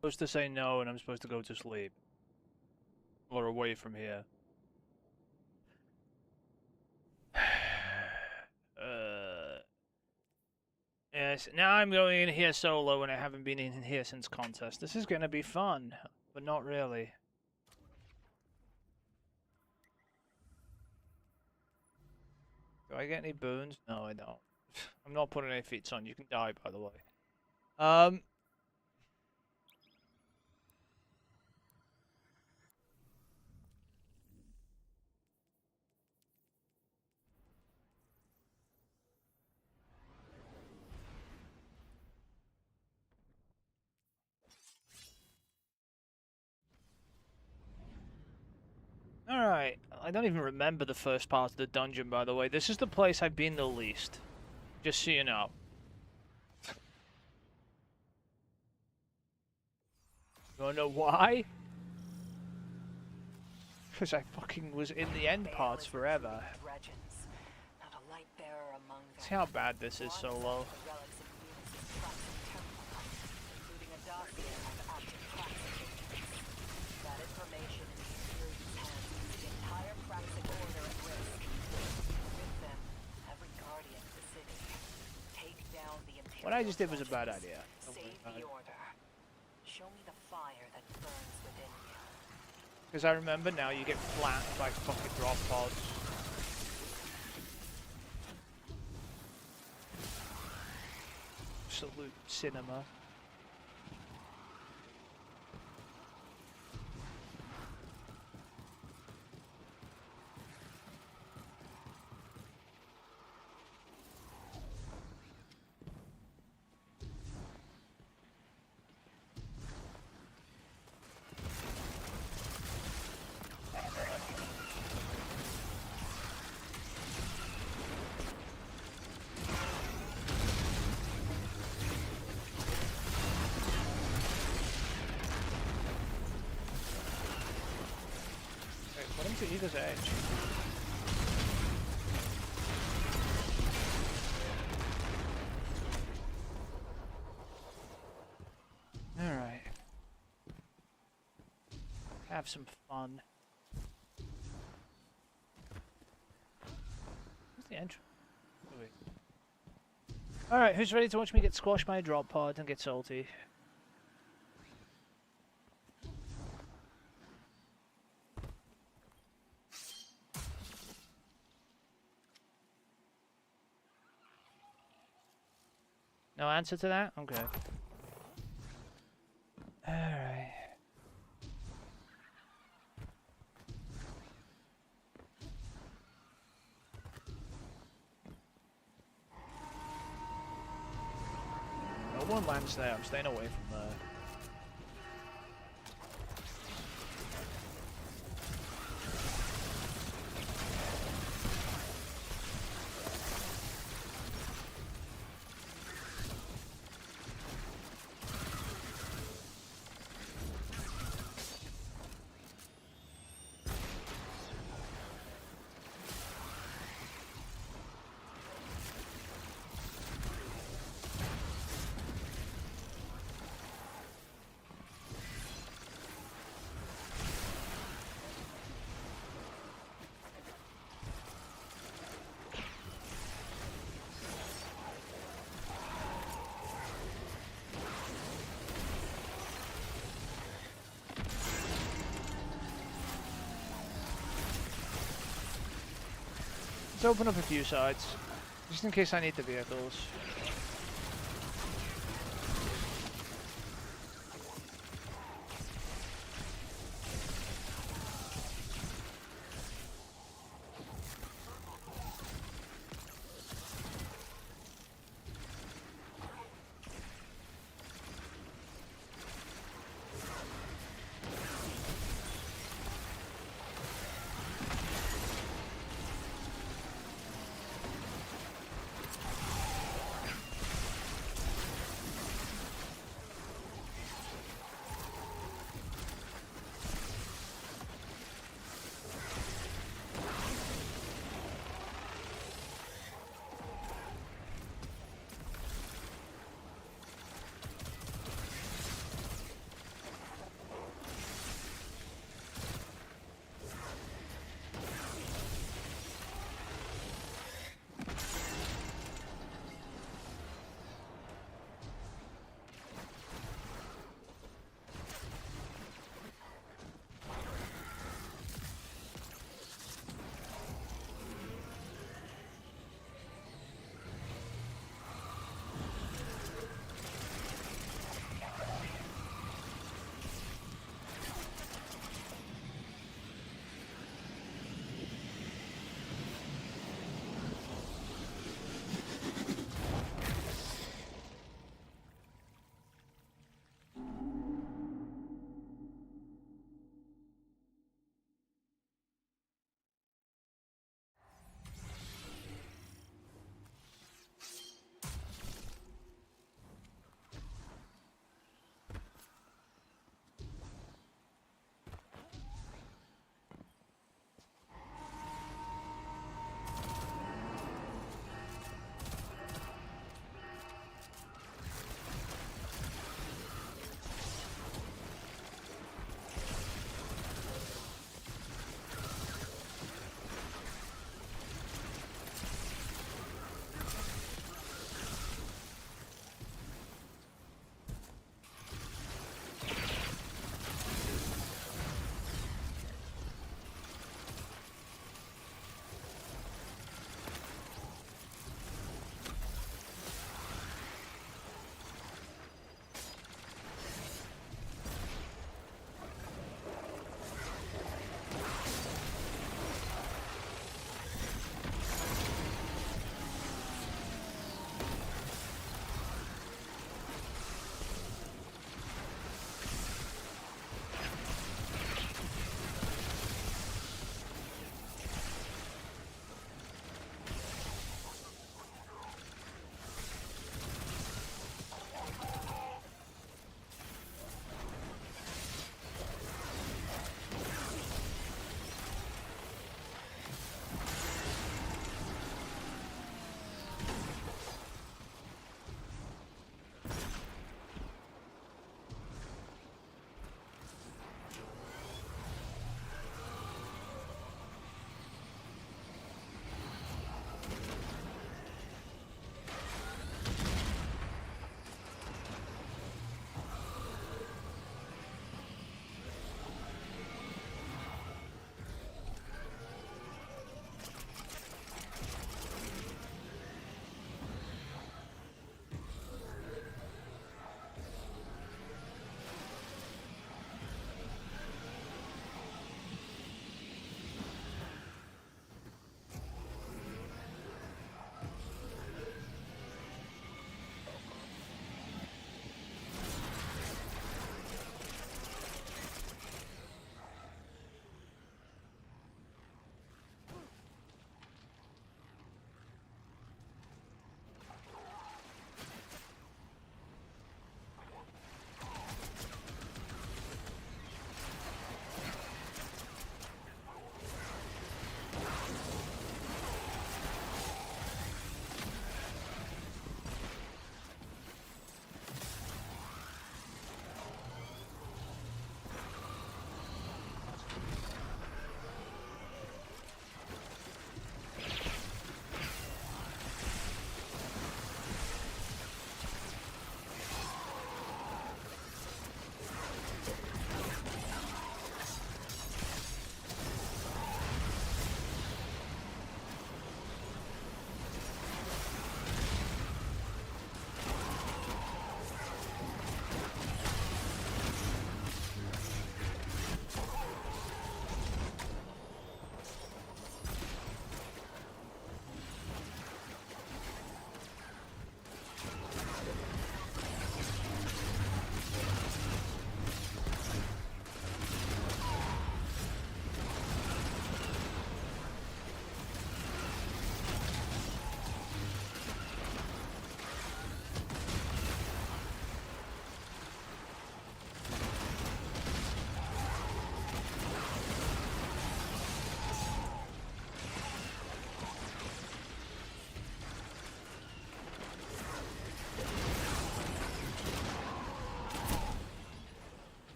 Supposed to say no, and I'm supposed to go to sleep. Or away from here. Yes, now I'm going in here solo and I haven't been in here since contest. This is going to be fun, but not really. Do I get any boons? No, I don't. I'm not putting any feats on. You can die, by the way. Alright, I don't even remember the first part of the dungeon, by the way. This is the place I've been the least. Just so you know. You wanna know why? Because I fucking was in the end parts forever. See how bad this is solo. What I just did was a bad idea. Because I remember now you get flattened by fucking drop pods. Absolute cinema. Put him to either's edge. Alright. Have some fun. Where's the entrance? Oh, wait. Alright, who's ready to watch me get squashed by a drop pod and get salty? No answer to that? Okay. Alright. No one lands there. I'm staying away from there. Let's open up a few sides, just in case I need the vehicles.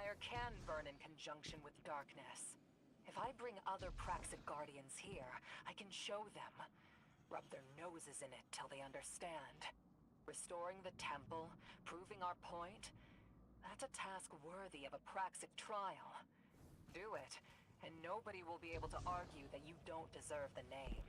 fire can burn in conjunction with darkness. If I bring other Praxic Guardians here, I can show them. Rub their noses in it till they understand. Restoring the temple, proving our point, that's a task worthy of a Praxic trial. Do it, and nobody will be able to argue that you don't deserve the name.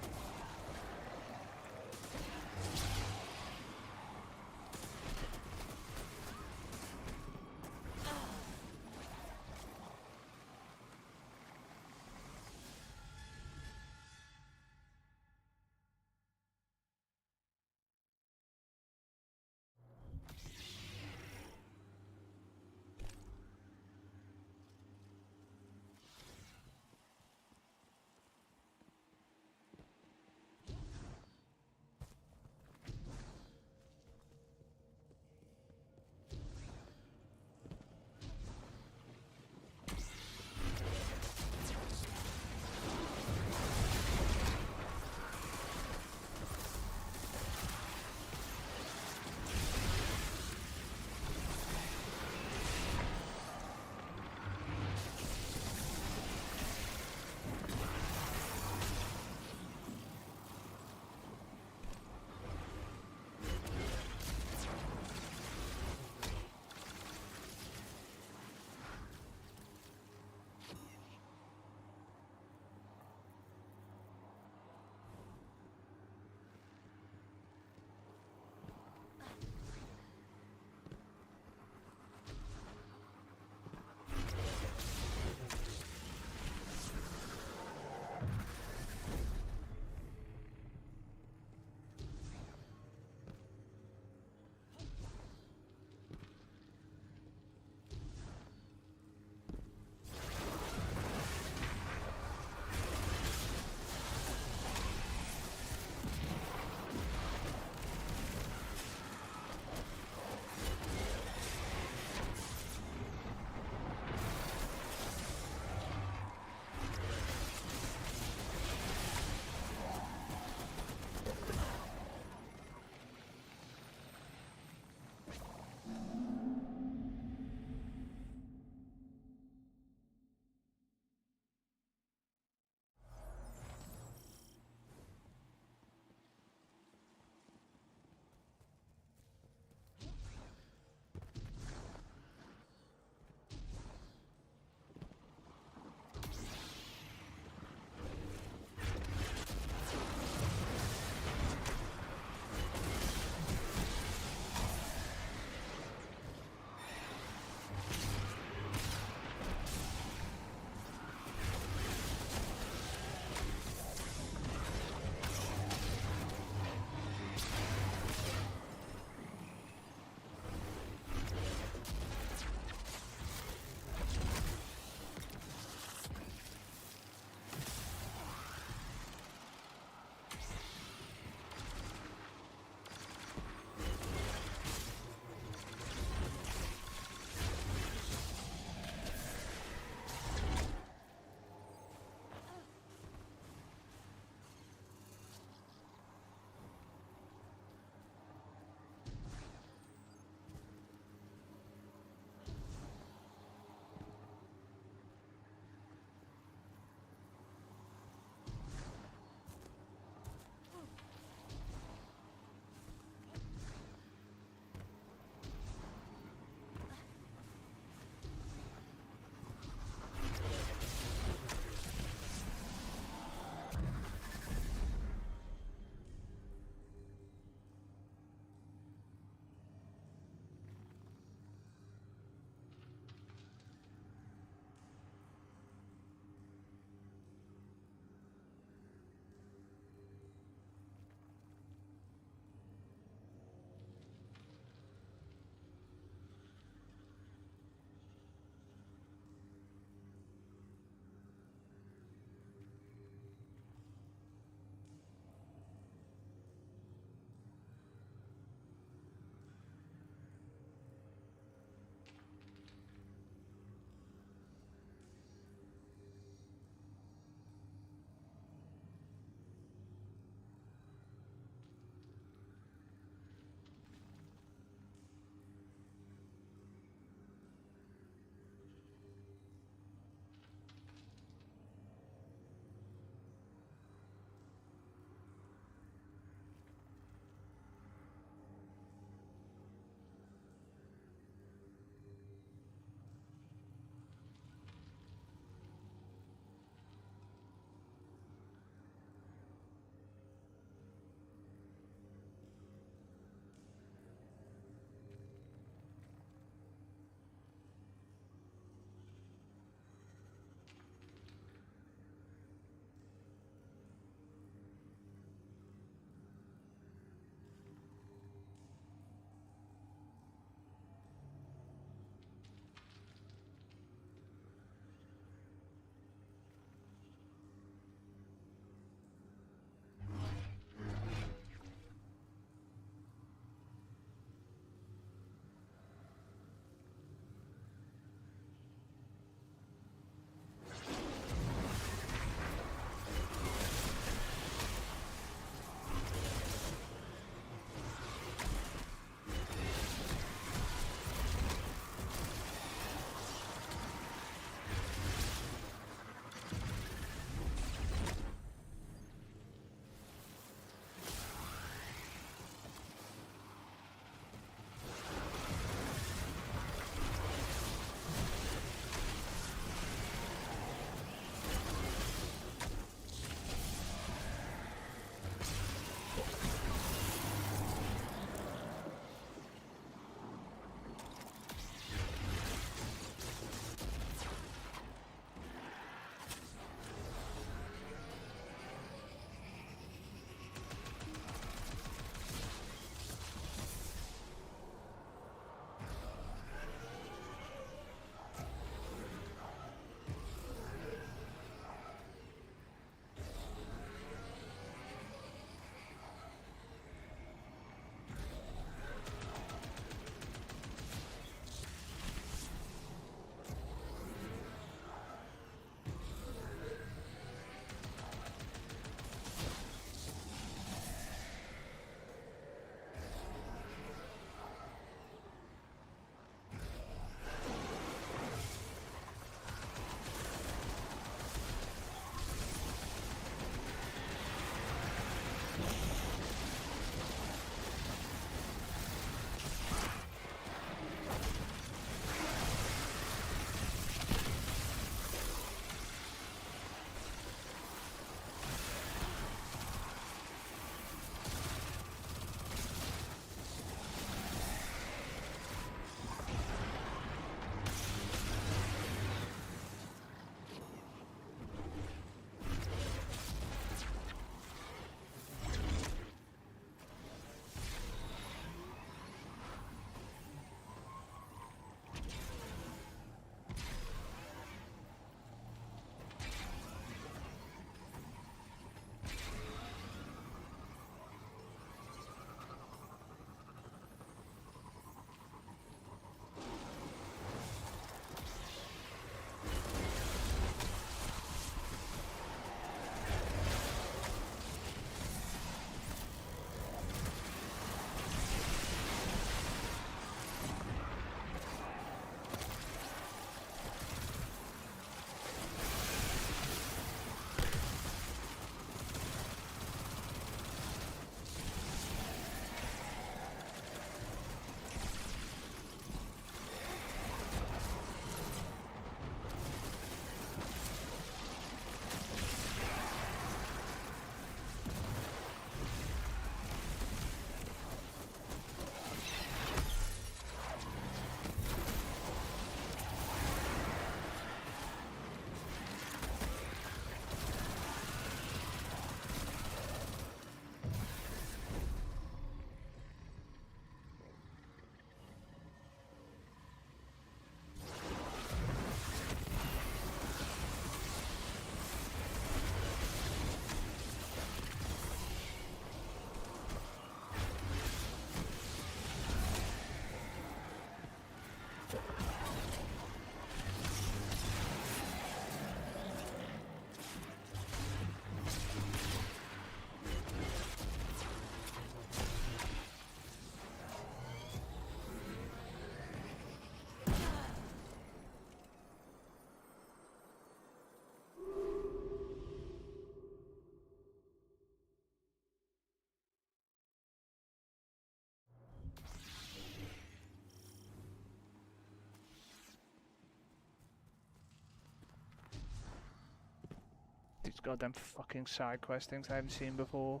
goddamn fucking side quest things I haven't seen before.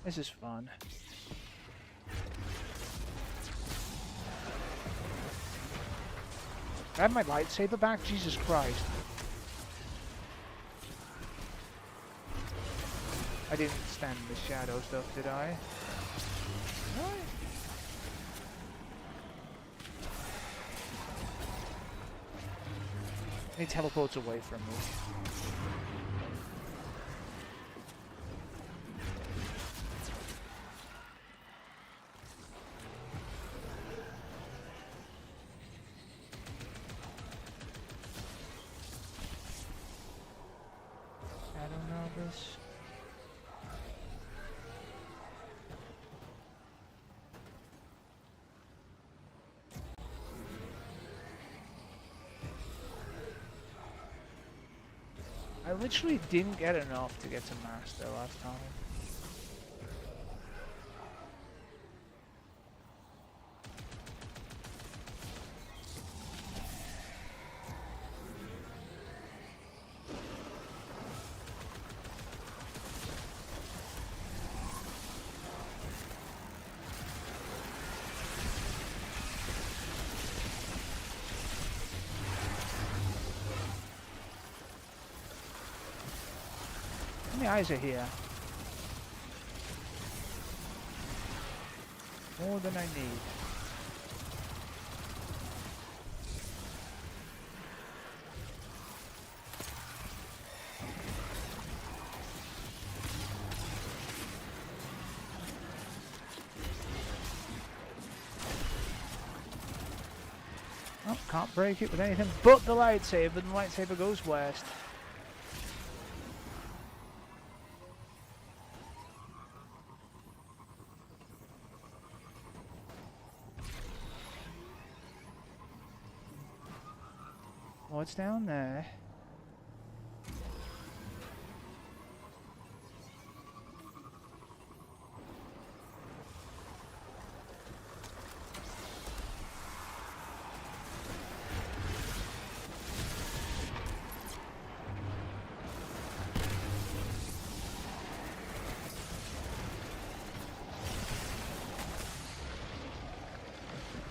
This is fun. I have my lightsaber back? Jesus Christ. I didn't stand the shadow stuff, did I? What? He teleports away from me. I don't know this. I literally didn't get enough to get to Master last time. How many eyes are here? More than I need. Oh, can't break it with anything but the lightsaber, and the lightsaber goes west. What's down there?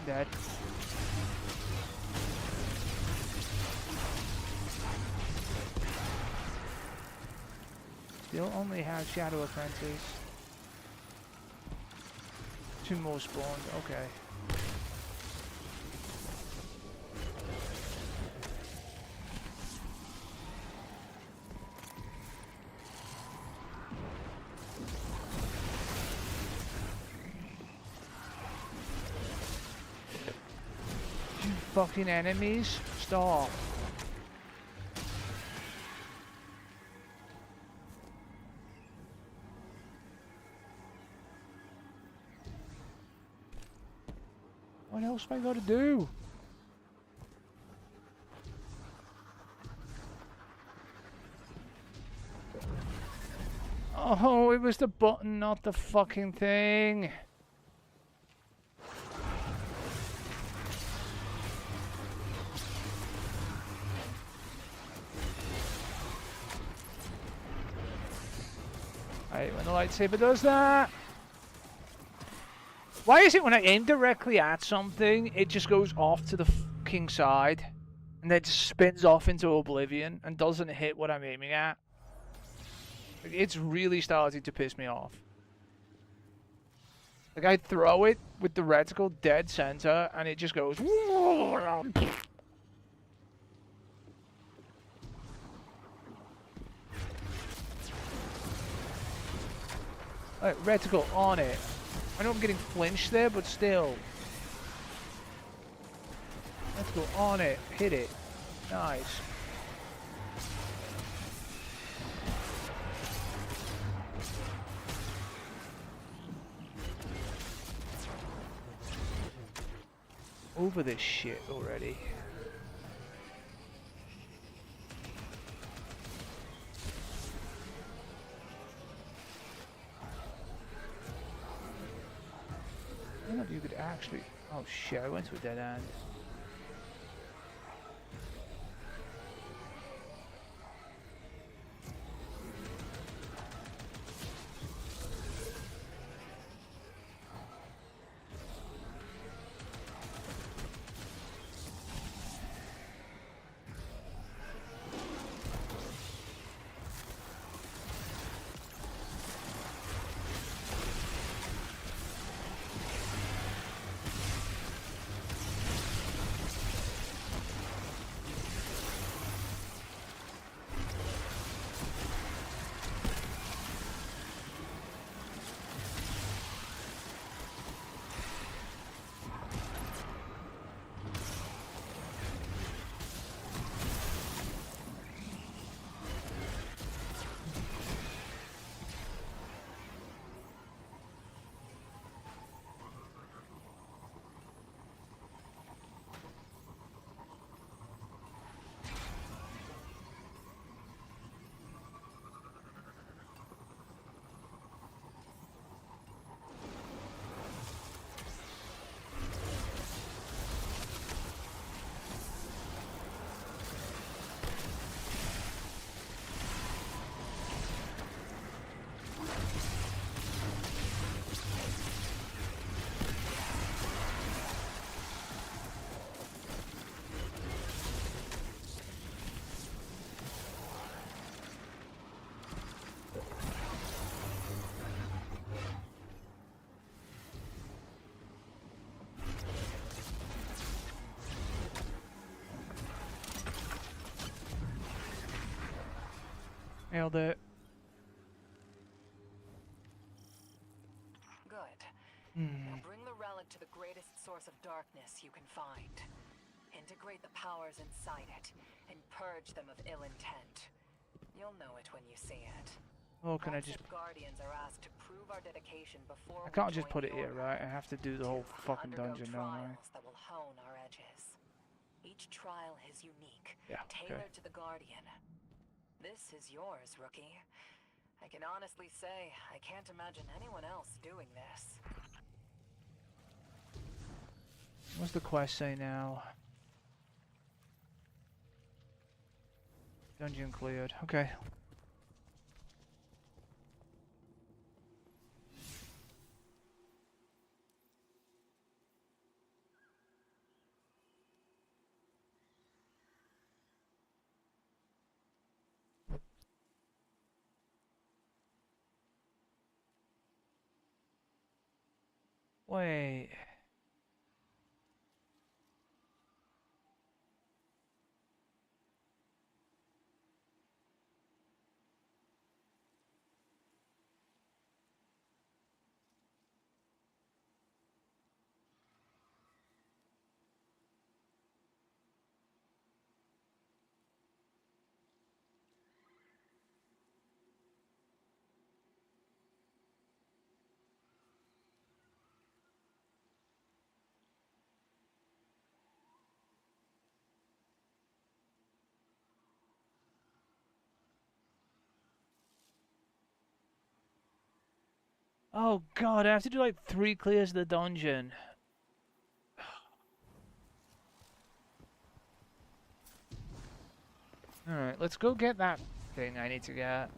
Dead. Still only have Shadow Apprentice. 2 more spawned, okay. You fucking enemies, stop. What else have I got to do? Oh, it was the button, not the fucking thing. I hate when the lightsaber does that. Why is it when I aim directly at something, it just goes off to the fucking side, and then just spins off into oblivion and doesn't hit what I'm aiming at? Like, it's really starting to piss me off. Like, I throw it with the reticle dead center, and it just goes... Like, reticle on it. I know I'm getting flinched there, but still. Let's go on it. Hit it. Nice. Over this shit already. I don't know if you could actually... Oh shit, I went to a dead end. Nailed it. Good. Hmm. Now bring the relic to the greatest source of darkness you can find. Integrate the powers inside it, and purge them of ill intent. You'll know it when you see it. Oh, can I just... Praxic Guardians are asked to prove our dedication before I can't we just join put the it here, Order. right? I have to do the whole fucking Undergo dungeon, don't I? trials that will hone our edges. Each trial is unique, Yeah, tailored okay. to the Guardian. This is yours, rookie. I can honestly say, I can't imagine anyone else doing this. What's the quest say now? Dungeon cleared. Okay. Wait. Oh god, I have to do like 3 clears of the dungeon. Alright, let's go get that thing I need to get.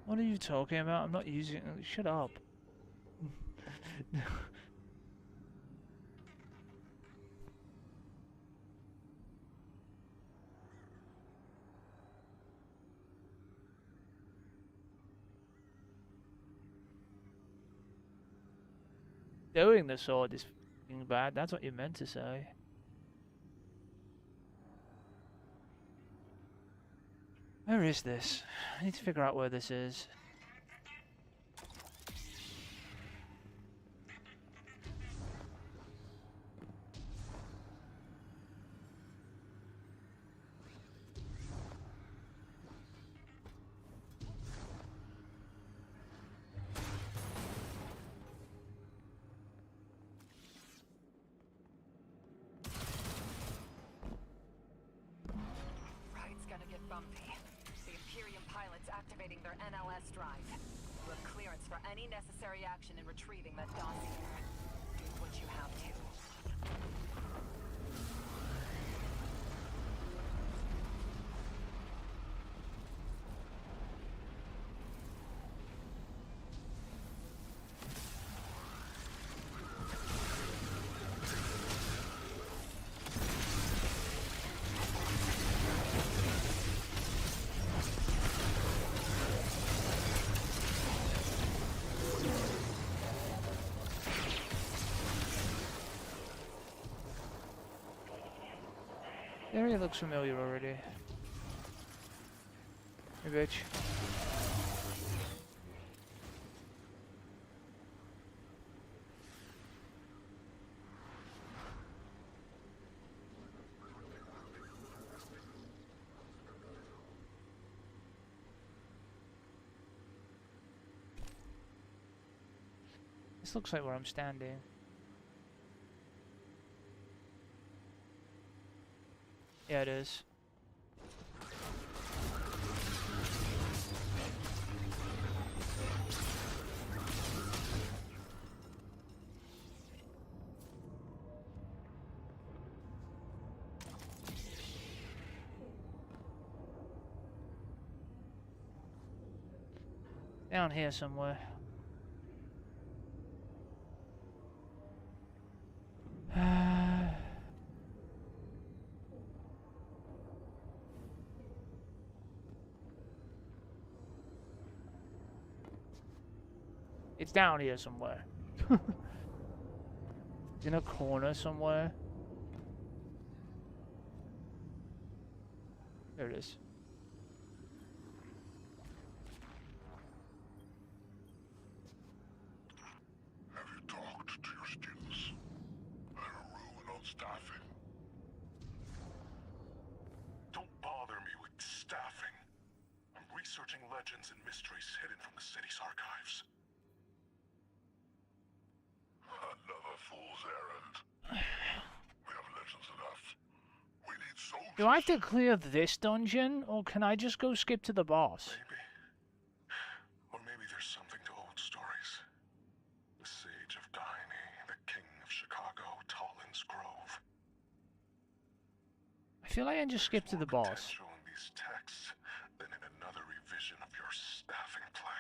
What are you talking about? I'm not using it. Shut up. Doing the sword is f***ing bad. That's what you meant to say. Where is this? I need to figure out where this is. Ride's gonna get bumpy. The Imperium pilots activating their NLS drive. You have clearance for any necessary action in retrieving that dossier. Do what you have to. The area looks familiar already. Hey, bitch. This looks like where I'm standing. Yeah, it is. Down here somewhere. It's down here somewhere. It's in a corner somewhere. There it is. Have you talked to your students? They're ruling on staffing. Don't bother me with staffing. I'm researching legends and mysteries hidden from the city's archives. Another fool's errand. We have legends enough. We need soldiers. Do I have to clear this dungeon, or can I just go skip to the boss? Maybe. Or maybe there's something to old stories. The Sage of Daini, the King of Chicago, Talon's Grove. I feel like I can just skip to the boss. Potential in these texts than in another revision of your staffing plan.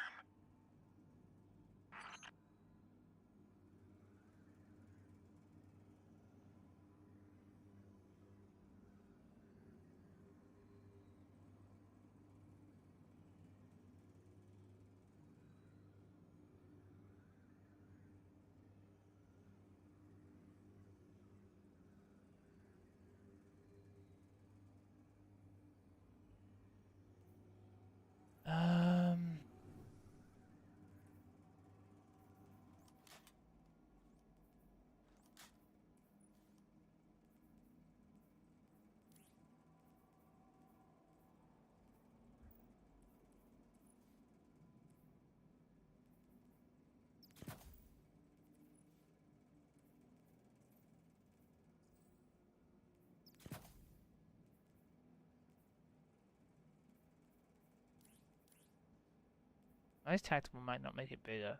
Nice tactical might not make it bigger.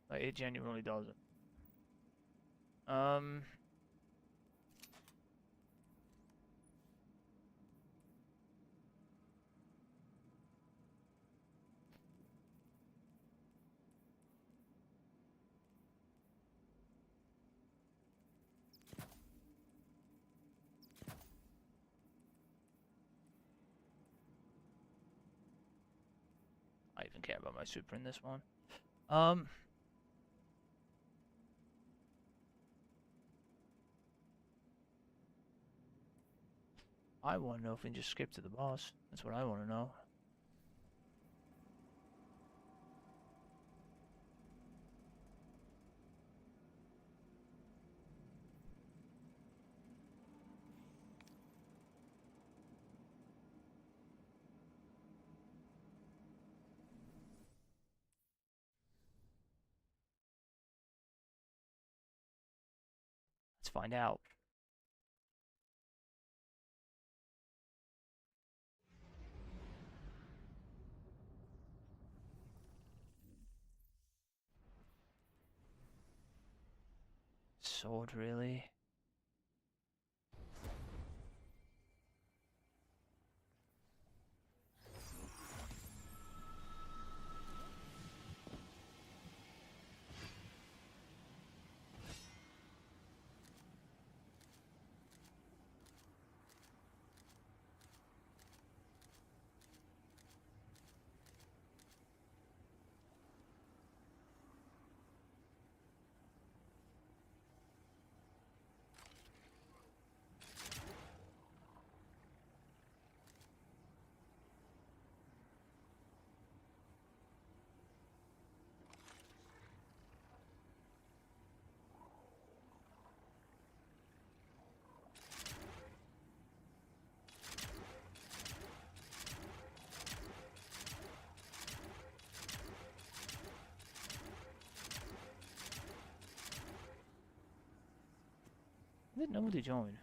Like, it genuinely doesn't. I even care about my super in this one. I want to know if we can just skip to the boss. That's what I want to know. Let's find out. Sword, really? I didn't know who to join.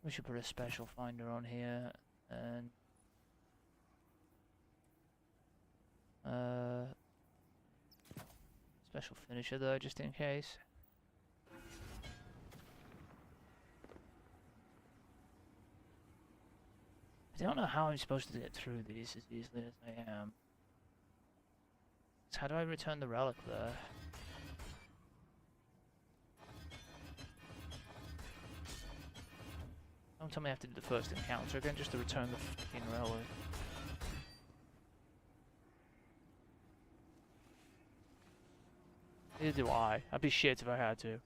We should put a special finder on here and special finisher though, just in case. I don't know how I'm supposed to get through these as easily as I am. So how do I return the relic there? Don't tell me I have to do the first encounter again just to return the fucking relic. Neither do I. I'd be shit if I had to.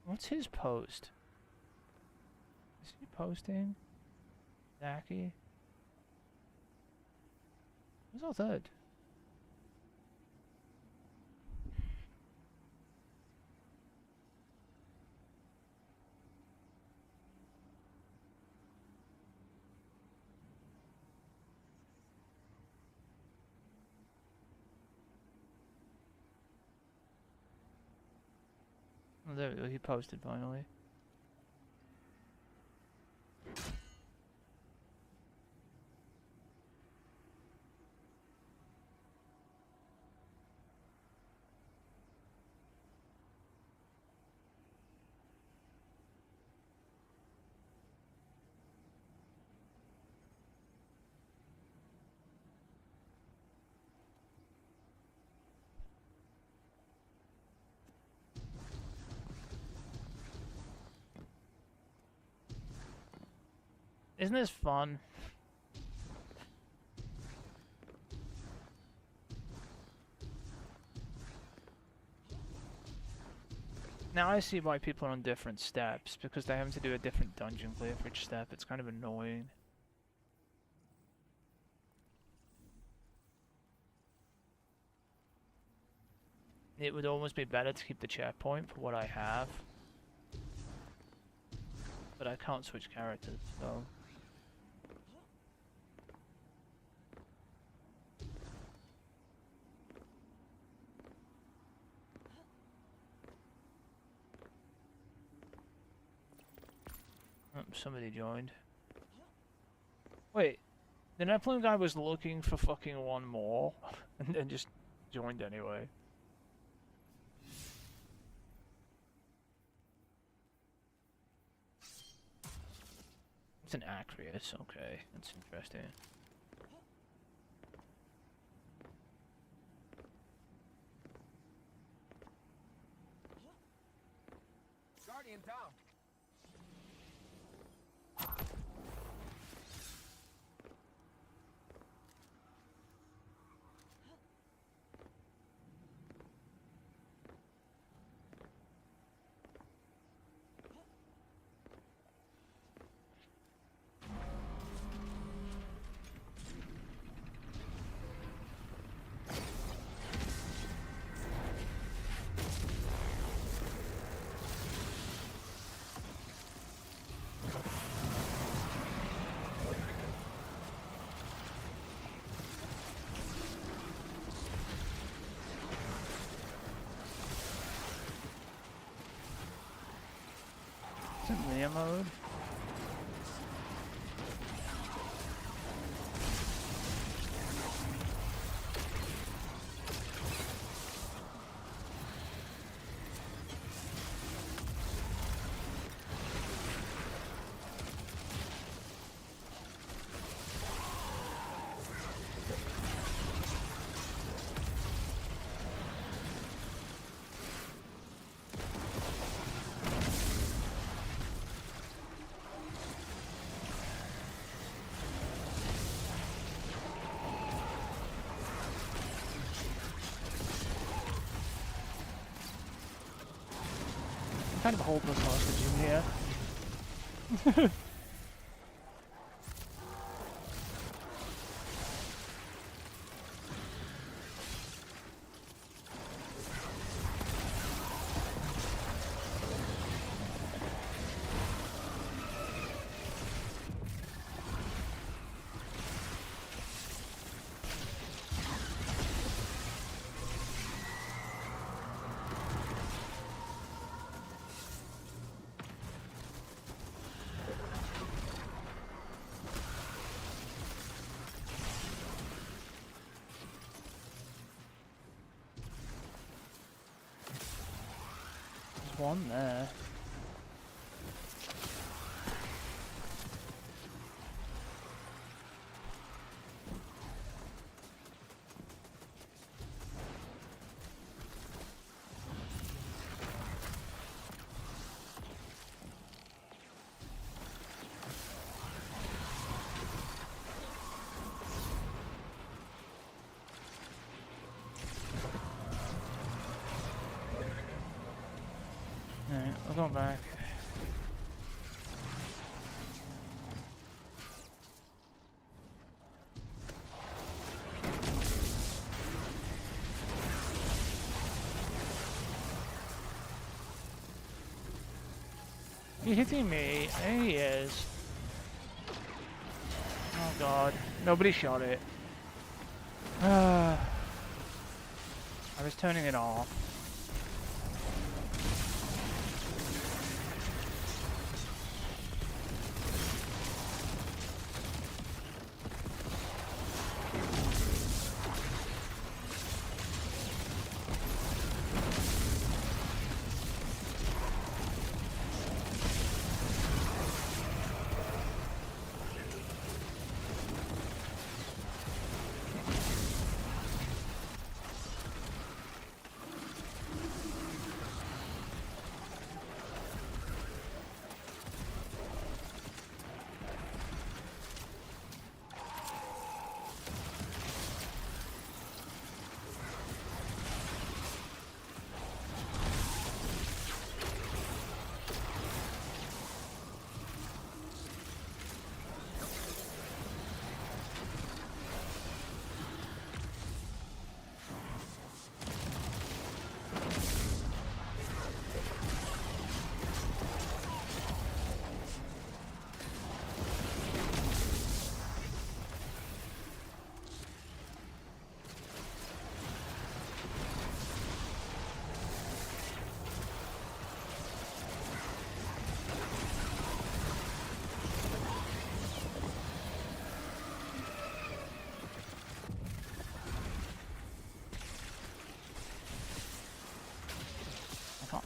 What's his post? Is he posting? Zaki? Who's our third? Oh, there we go, he posted finally. Isn't this fun? Now I see why people are on different steps, because they're having to do a different dungeon clear for each step. It's kind of annoying. It would almost be better to keep the checkpoint for what I have. But I can't switch characters, so... Oh, somebody joined. Wait, the Nephilim guy was looking for fucking one more, and then just joined anyway. It's an Acreus, okay. That's interesting. Guardian down. Is it Leah mode? Kind of a hopeless hostage in here. One there. Alright, we're going back. He hitting me? There he is. Oh god. Nobody shot it. I was turning it off.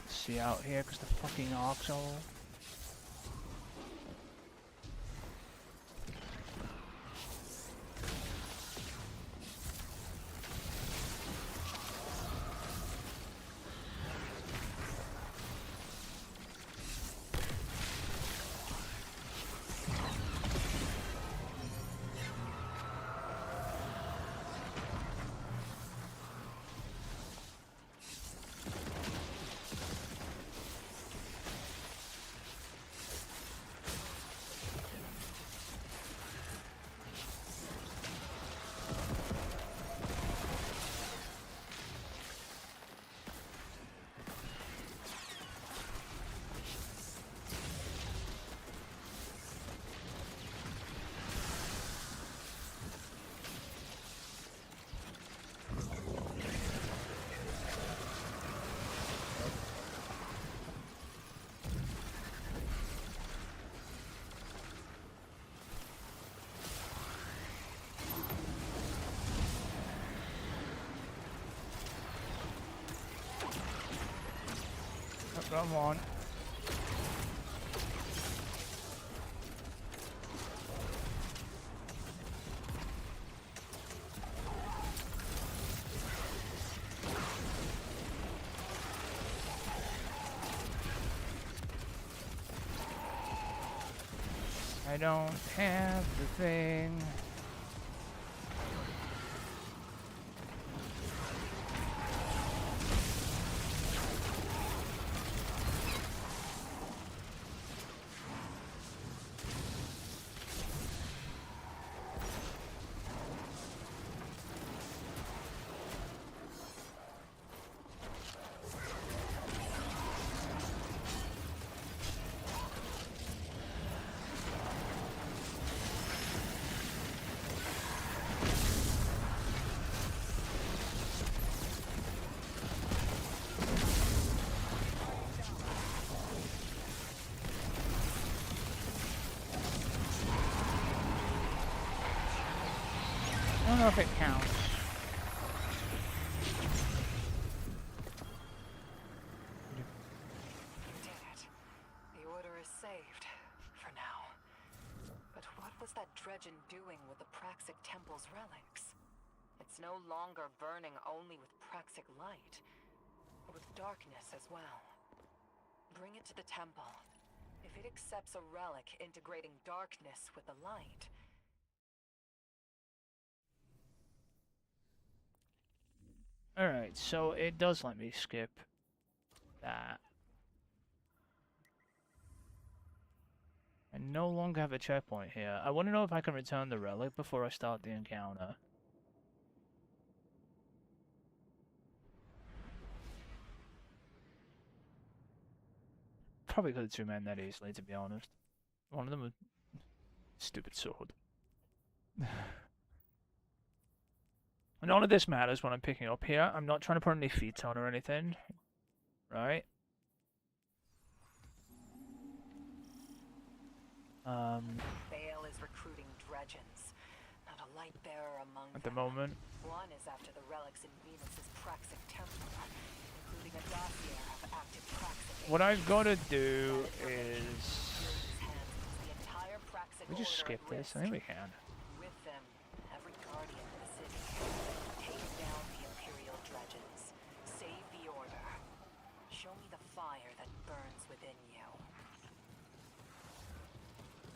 See out here because the fucking arcs are all. Come on. I don't have the thing. I don't know if it counts. You did it. The order is saved. For now. But what was that Dredgen doing with the Praxic Temple's relics? It's no longer burning only with Praxic light, but with darkness as well. Bring it to the temple. If it accepts a relic integrating darkness with the light, Alright, so it does let me skip that. I no longer have a checkpoint here. I want to know if I can return the relic before I start the encounter. Probably could have two-man that easily, to be honest. One of them was stupid sword. None of this matters when I'm picking up here. I'm not trying to put any feet on or anything. Right? Bale is recruiting Dredgens. Not a light bearer among At them. the moment. One is after the relics in Venus's Praxic Temple, including a dossier of active Praxic. What I've got to do is... The entire Praxic We just order skip at this. risk. I think we can. With them, every guardian of the city. Take down the Imperial Dredgens. Save the order. Show me the fire that burns within you.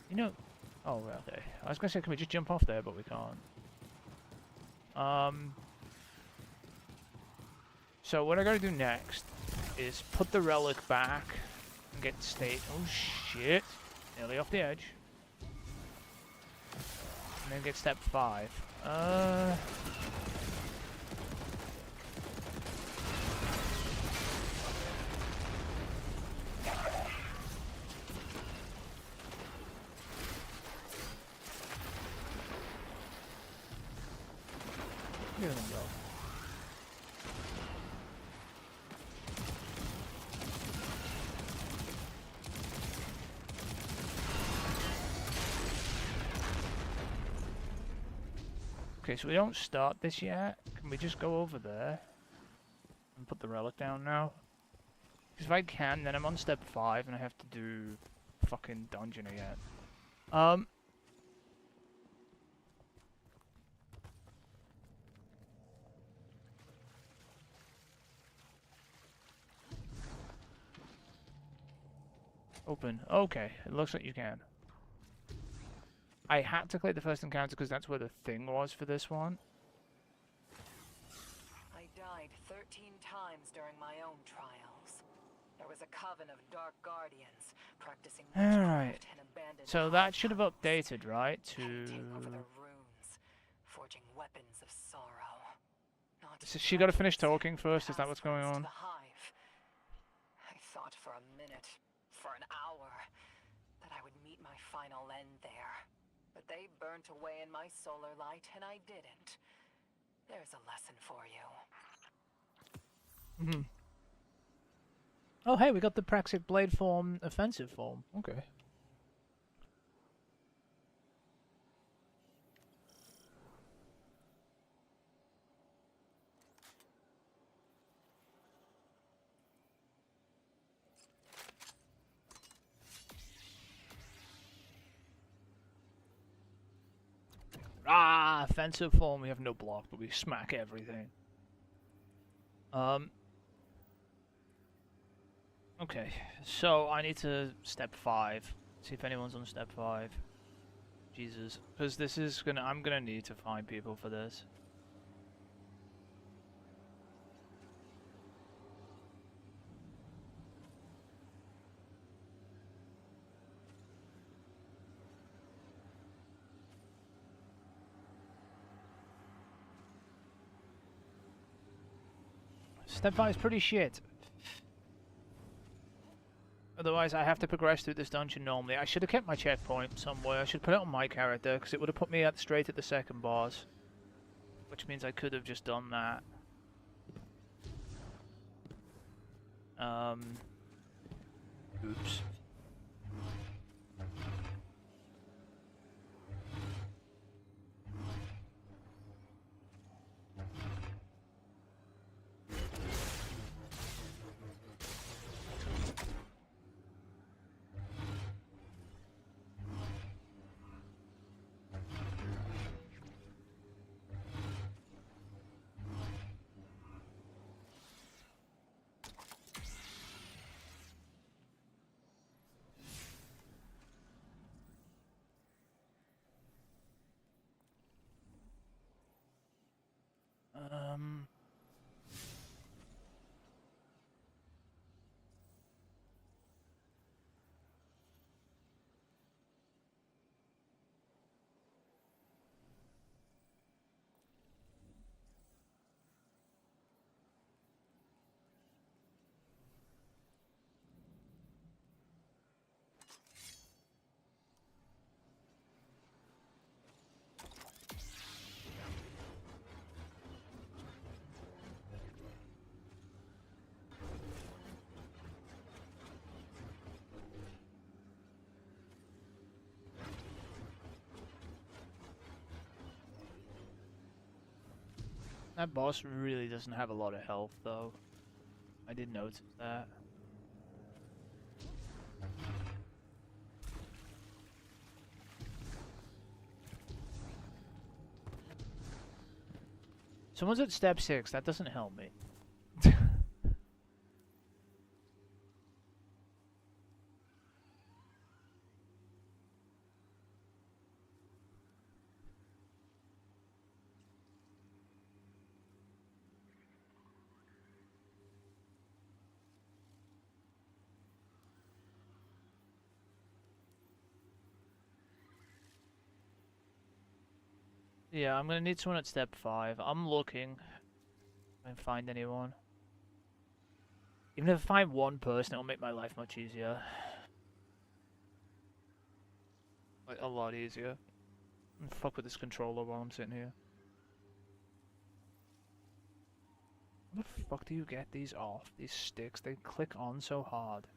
You know... Oh, okay. I was going to say, can we just jump off there, but we can't. So what I gotta do next is put the relic back and get state. Oh shit! Nearly off the edge. And then get step 5. Here we go. Okay, so we don't start this yet. Can we just go over there and put the relic down now? Because if I can, then I'm on step 5 and I have to do fucking dungeon again. Open. Okay, it looks like you can. I had to click the first encounter because that's where the thing was for this one. I died 13 times during my own trials. There was a coven of dark guardians practicing Alright. witchcraft in abandoned So that should have updated, right? To... over the runes, forging weapons of sorrow. Not So she gotta finish talking first, is that what's going on? the hive. I thought for a minute, for an hour, that I would meet my final end there. But they burnt away in my solar light, and I didn't. There's a lesson for you. Mhm. Oh, hey, we got the Praxic Blade form, offensive form. Okay. Ah, offensive form. We have no block, but we smack everything. Okay, so I need to step 5. See if anyone's on step 5. Jesus, because this is gonna. I'm gonna need to find people for this. Step 5 is pretty shit. Otherwise, I have to progress through this dungeon normally. I should have kept my checkpoint somewhere. I should put it on my character, because it would have put me straight at the second boss. Which means I could have just done that. Oops. That boss really doesn't have a lot of health, though. I did notice that. Someone's at step 6. That doesn't help me. Yeah, I'm gonna need someone at step 5. I'm looking. If I can find anyone. Even if I find one person, it'll make my life much easier. Like, a lot easier. And fuck with this controller while I'm sitting here. How the fuck do you get these off? These sticks, they click on so hard.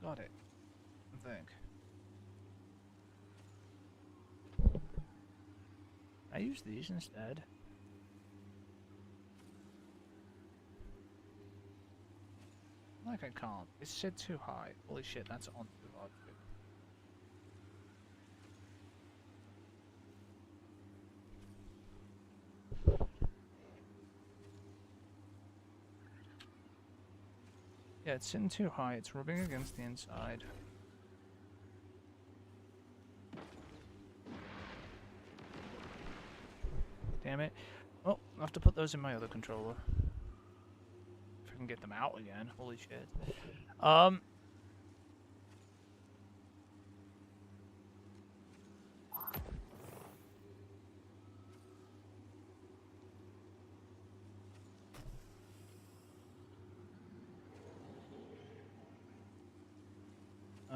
Got it. I think. I use these instead. Like I can't. It's set too high. Holy shit, that's on too hard. Yeah, it's sitting too high. It's rubbing against the inside. Damn it. Well, I'll have to put those in my other controller. If I can get them out again. Holy shit.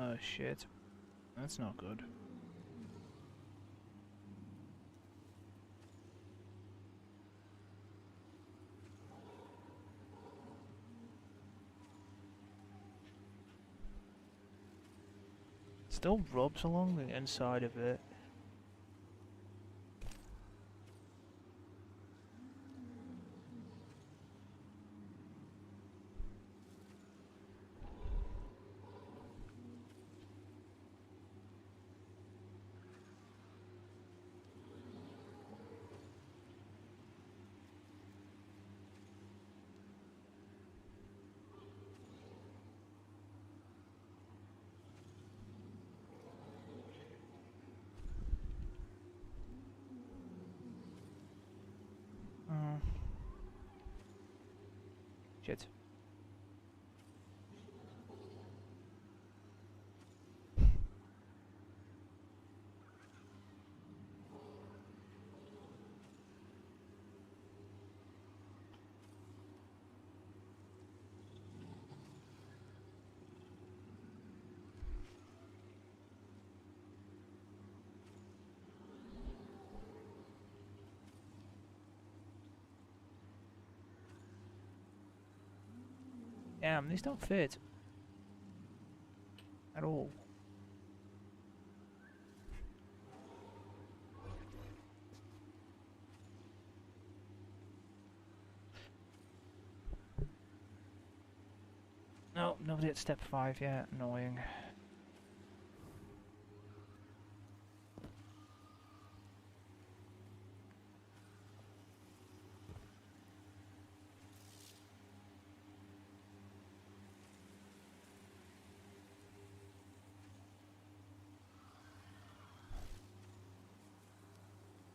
Oh shit. That's not good. still rubs along the inside of it. Shit. Damn, these don't fit. At all. No, nobody at step 5 yet. Annoying.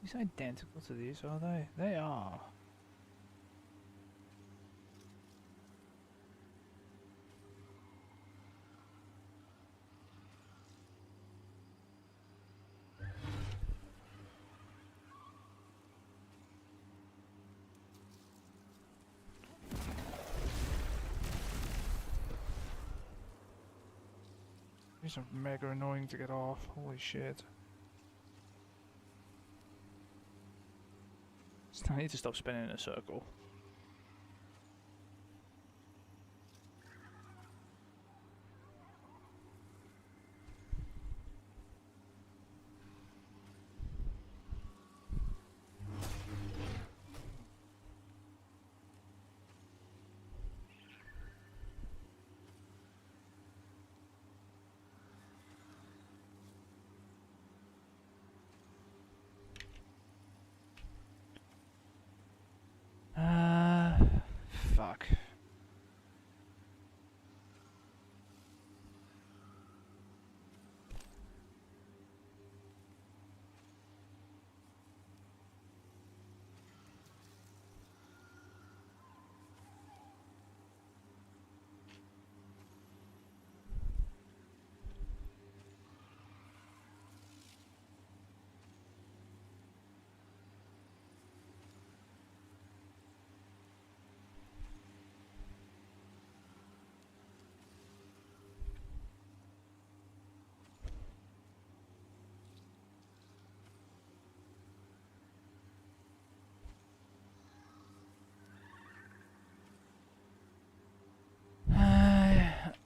These identical to these, are they? They are. These are mega annoying to get off. Holy shit. I need to stop spinning in a circle. Fuck.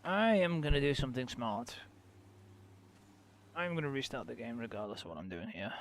I am gonna do something smart. I'm gonna restart the game regardless of what I'm doing here.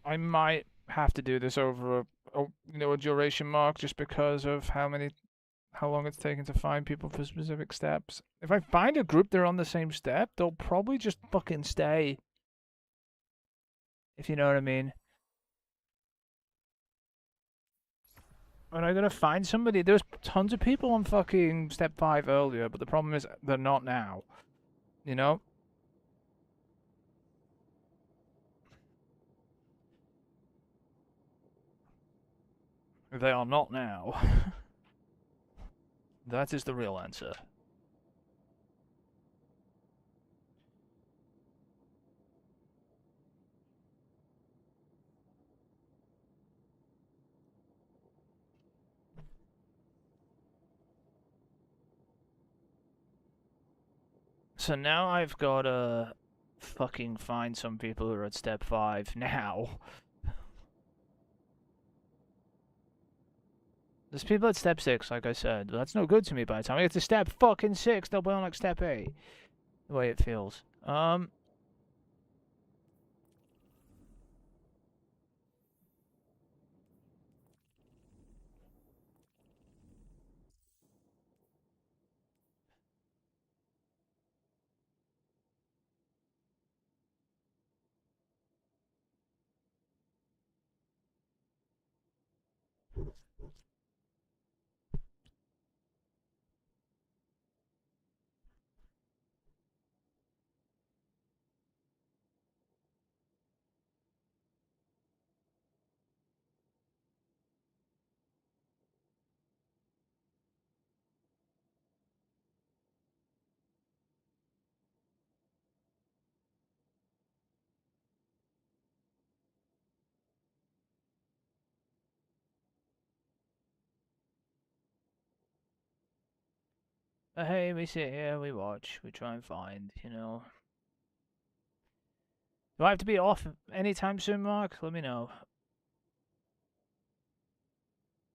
I might have to do this over a duration mark just because of how long it's taken to find people for specific steps. If I find a group that are on the same step, they'll probably just fucking stay. If you know what I mean. But I gotta find somebody. There was tons of people on fucking step 5 earlier, but the problem is they're not now. You know? They are not now. That is the real answer. So now I've gotta fucking find some people who are at step 5 now. There's people at step 6, like I said. That's no good to me by the time I get to step fucking 6, they'll be on like step 8. The way it feels. 'But hey, we sit here, we watch, we try and find, you know. Do I have to be off anytime soon, Mark? Let me know.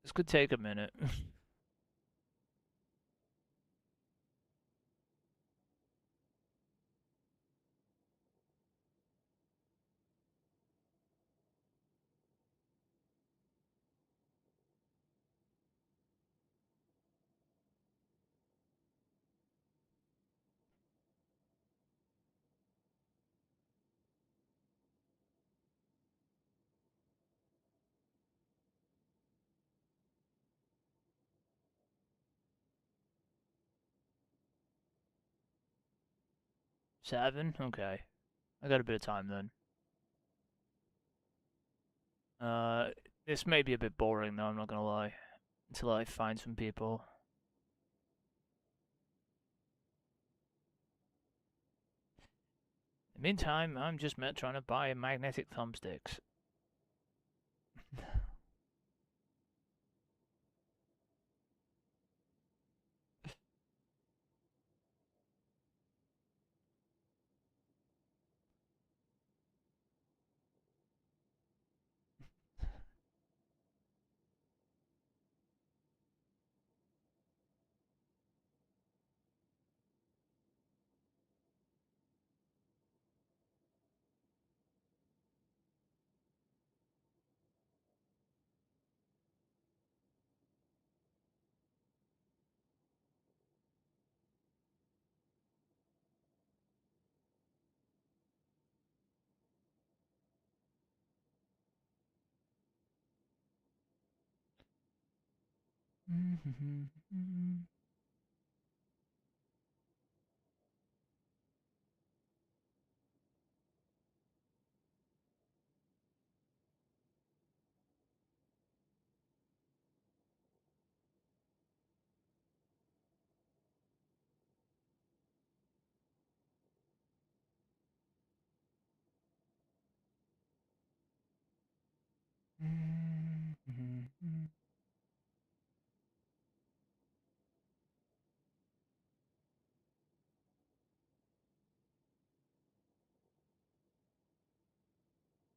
This could take a minute. 7? Okay. I got a bit of time then. This may be a bit boring though, I'm not gonna lie. Until I find some people. In the meantime, I'm just trying to buy magnetic thumbsticks.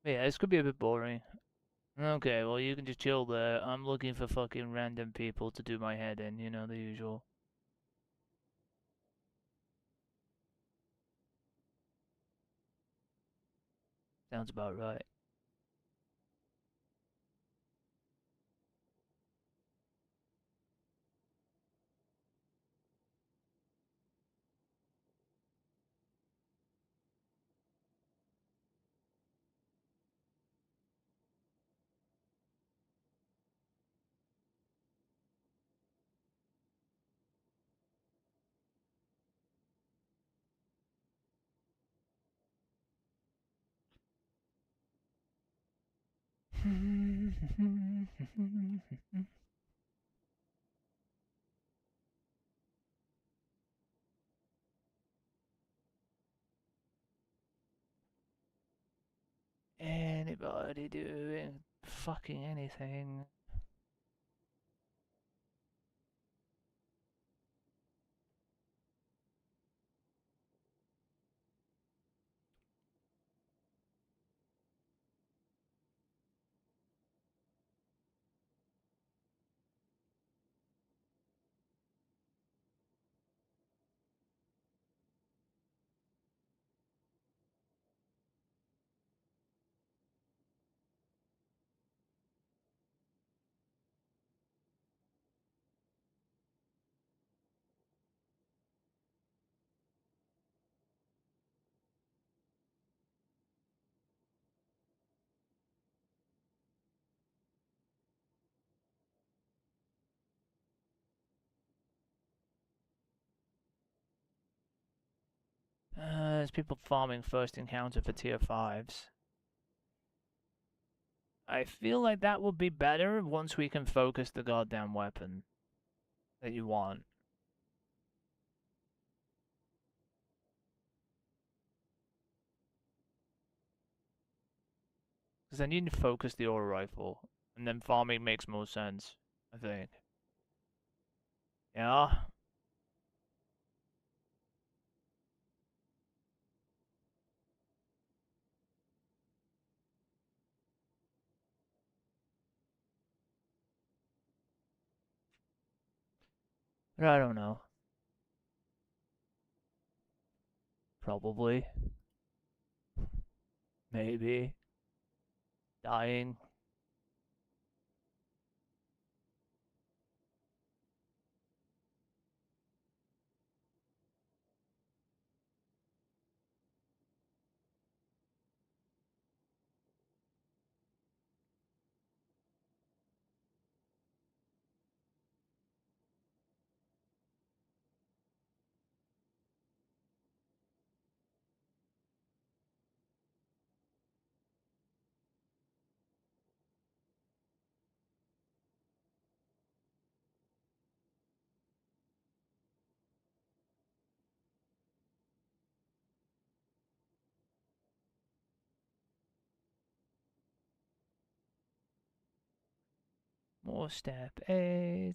Yeah, this could be a bit boring. Okay, well you can just chill there. I'm looking for fucking random people to do my head in, you know, the usual. Sounds about right. Anybody doing fucking anything? There's people farming first encounter for tier 5s. I feel like that would be better once we can focus the goddamn weapon that you want. Because then you need to focus the auto rifle, and then farming makes more sense, I think. Yeah? But I don't know. Probably. Maybe. Dying. More step 8.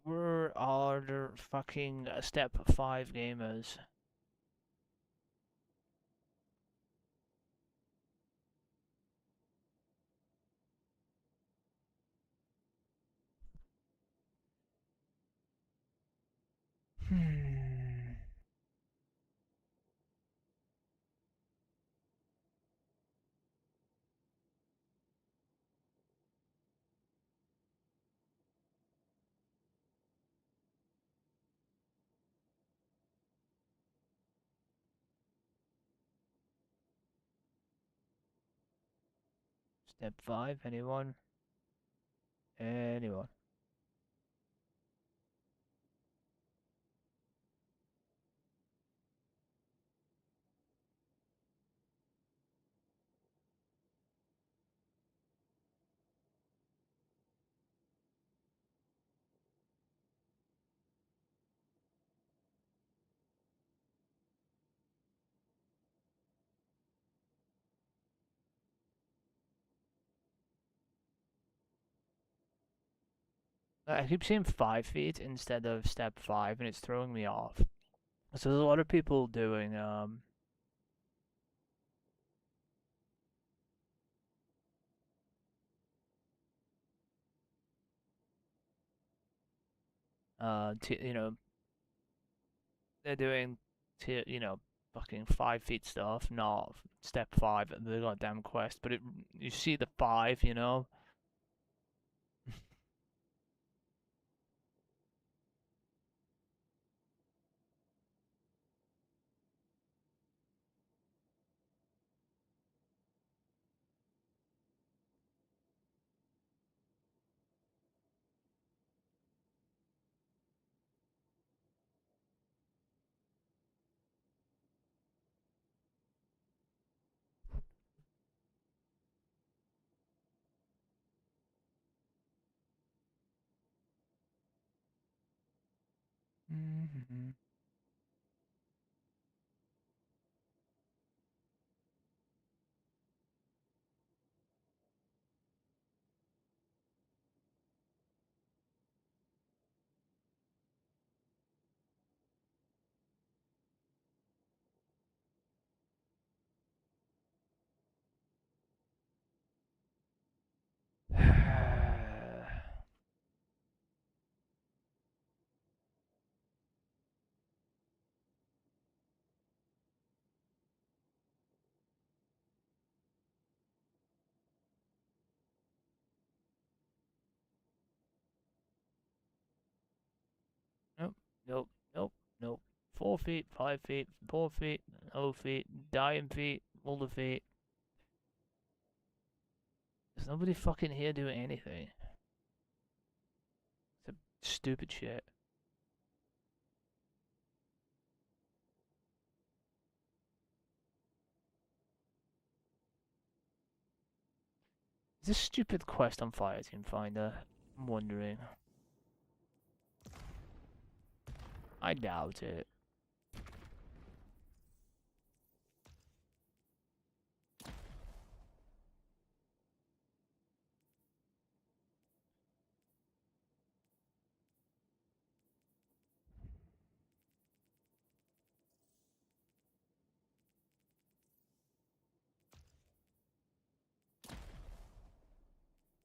Where are the fucking step 5 gamers? Step 5, anyone? Anyone? I keep seeing 5 feet instead of step 5, and it's throwing me off. So there's a lot of people doing you know, they're doing you know, fucking 5 feet stuff, not step 5 at the goddamn quest, but you see the 5, you know. Mm-hmm. Nope, nope, nope, nope. 4 feet, 5 feet, 4 feet, 0 feet, dying feet, all the feet. There's nobody fucking here doing anything. It's a stupid shit. Is this stupid quest on Fire Team Finder? I'm wondering. I doubt it.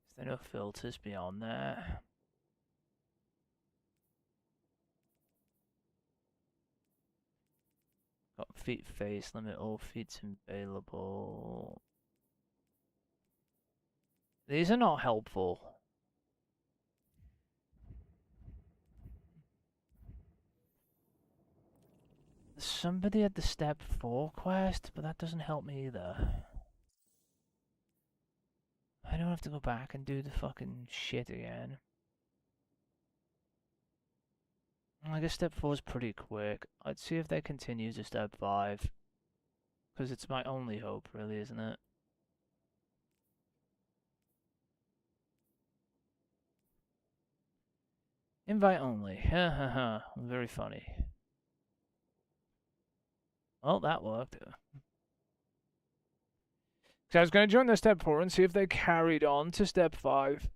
Is there no filters beyond there? Got feet face limit, all feet available. These are not helpful. There's somebody at the step 4 quest, but that doesn't help me either. I don't have to go back and do the fucking shit again. I guess step 4 is pretty quick. I'd see if they continue to step 5. Because it's my only hope, really, isn't it? Invite only. Ha ha ha. Very funny. Well, that worked. So I was going to join the step 4 and see if they carried on to step 5.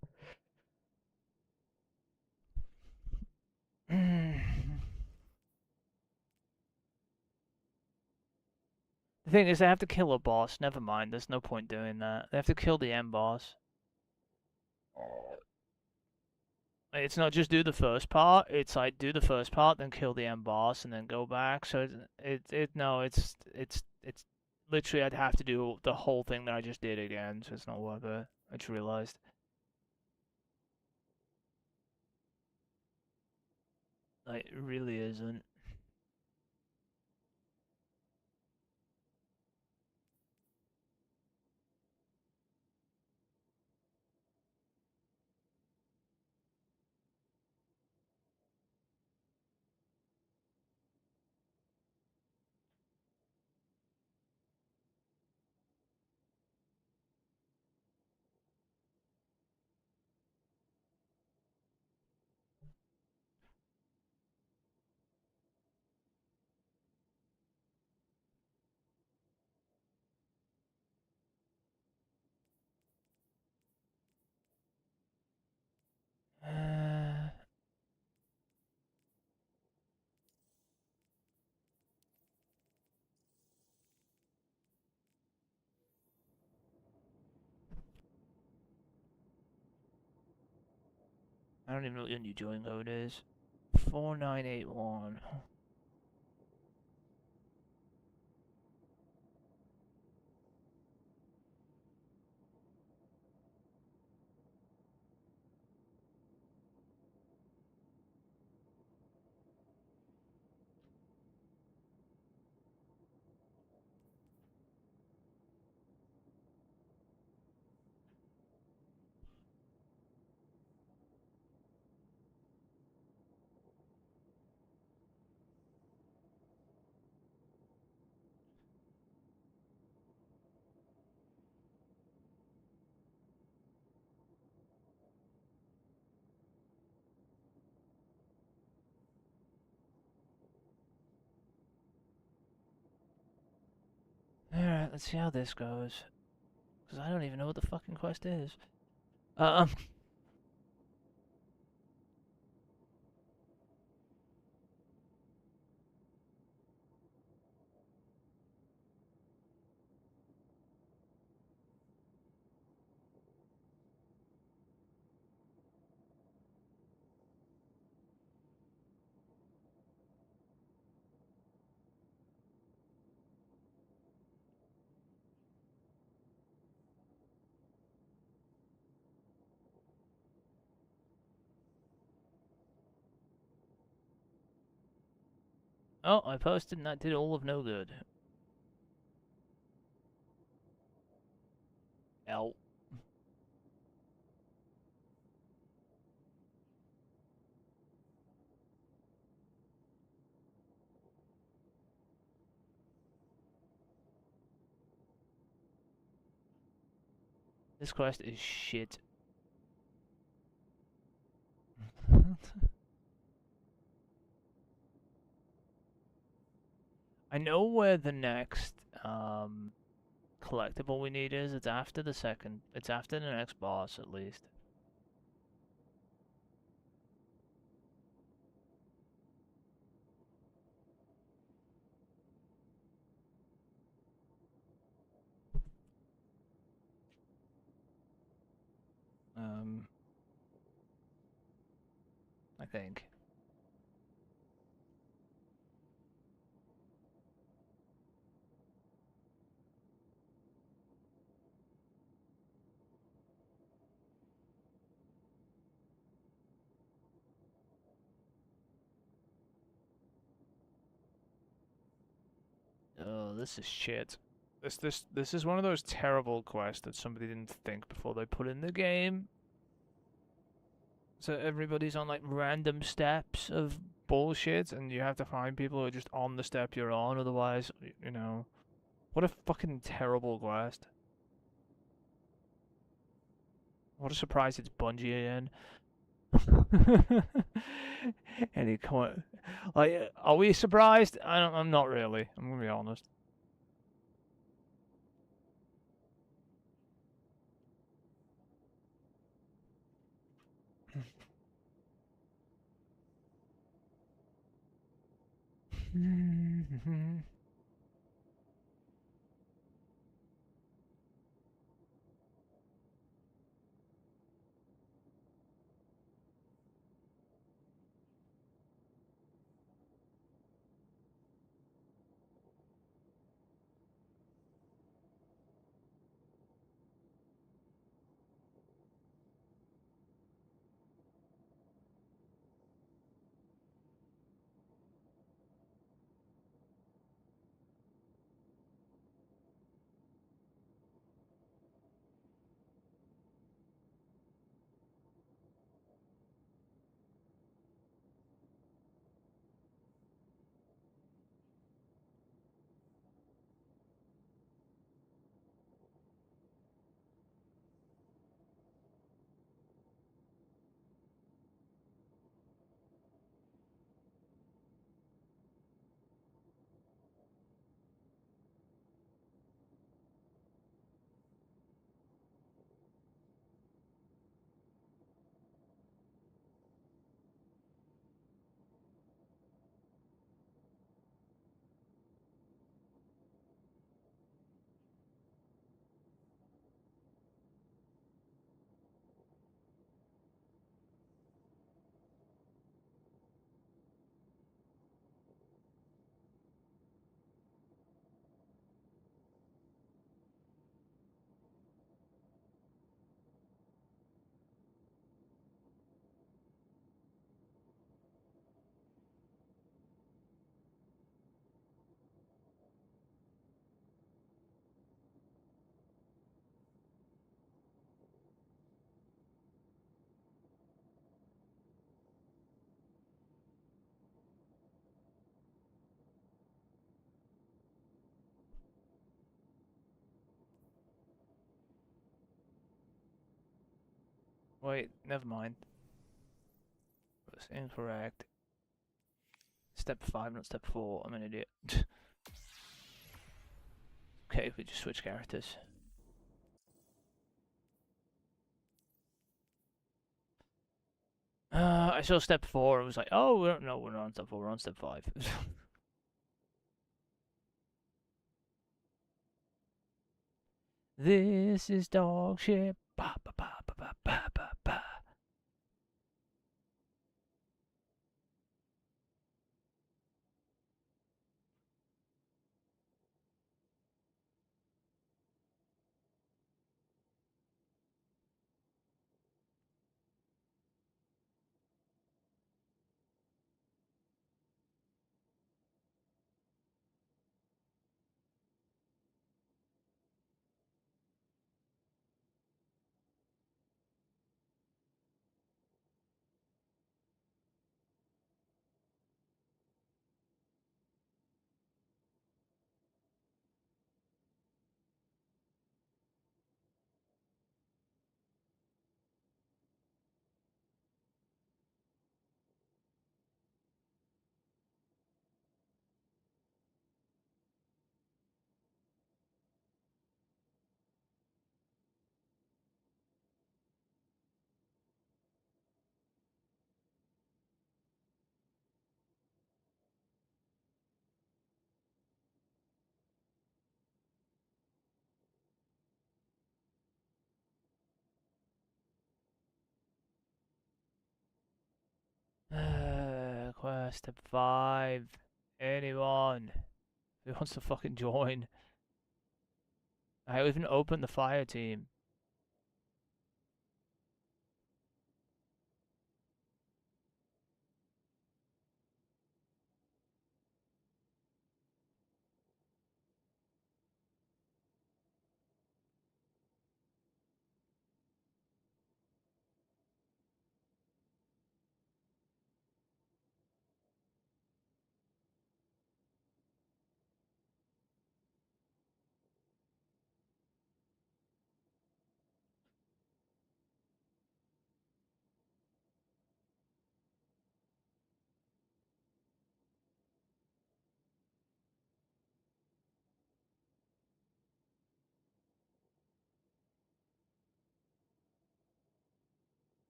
The thing is, they have to kill a boss. Never mind, there's no point doing that. They have to kill the end boss. It's not just do the first part. It's like do the first part, then kill the end boss, and then go back. So it's literally I'd have to do the whole thing that I just did again. So it's not worth it. I just realized. Like, it really isn't. I don't even know what your new join code is. 4981. Alright, let's see how this goes. Because I don't even know what the fucking quest is. Oh, I posted and that did all of no good. L. This quest is shit. I know where the next collectible we need is. It's after the next boss at least. I think. Oh, this is shit. This is one of those terrible quests that somebody didn't think before they put in the game. So everybody's on like random steps of bullshit, and you have to find people who are just on the step you're on. Otherwise, you know, what a fucking terrible quest. What a surprise! It's Bungie again. Any comment? Like, are we surprised? I'm not really. I'm gonna be honest. Wait, never mind. That's incorrect. Step 5, not step 4. I'm an idiot. Okay, we just switch characters. I saw step 4 and was like, oh, we're not on step 4, we're on step 5. This is dog shit. Ba, ba, ba, ba, ba, ba, ba, ba. Quest step 5. Anyone who wants to fucking join? I even opened the fire team.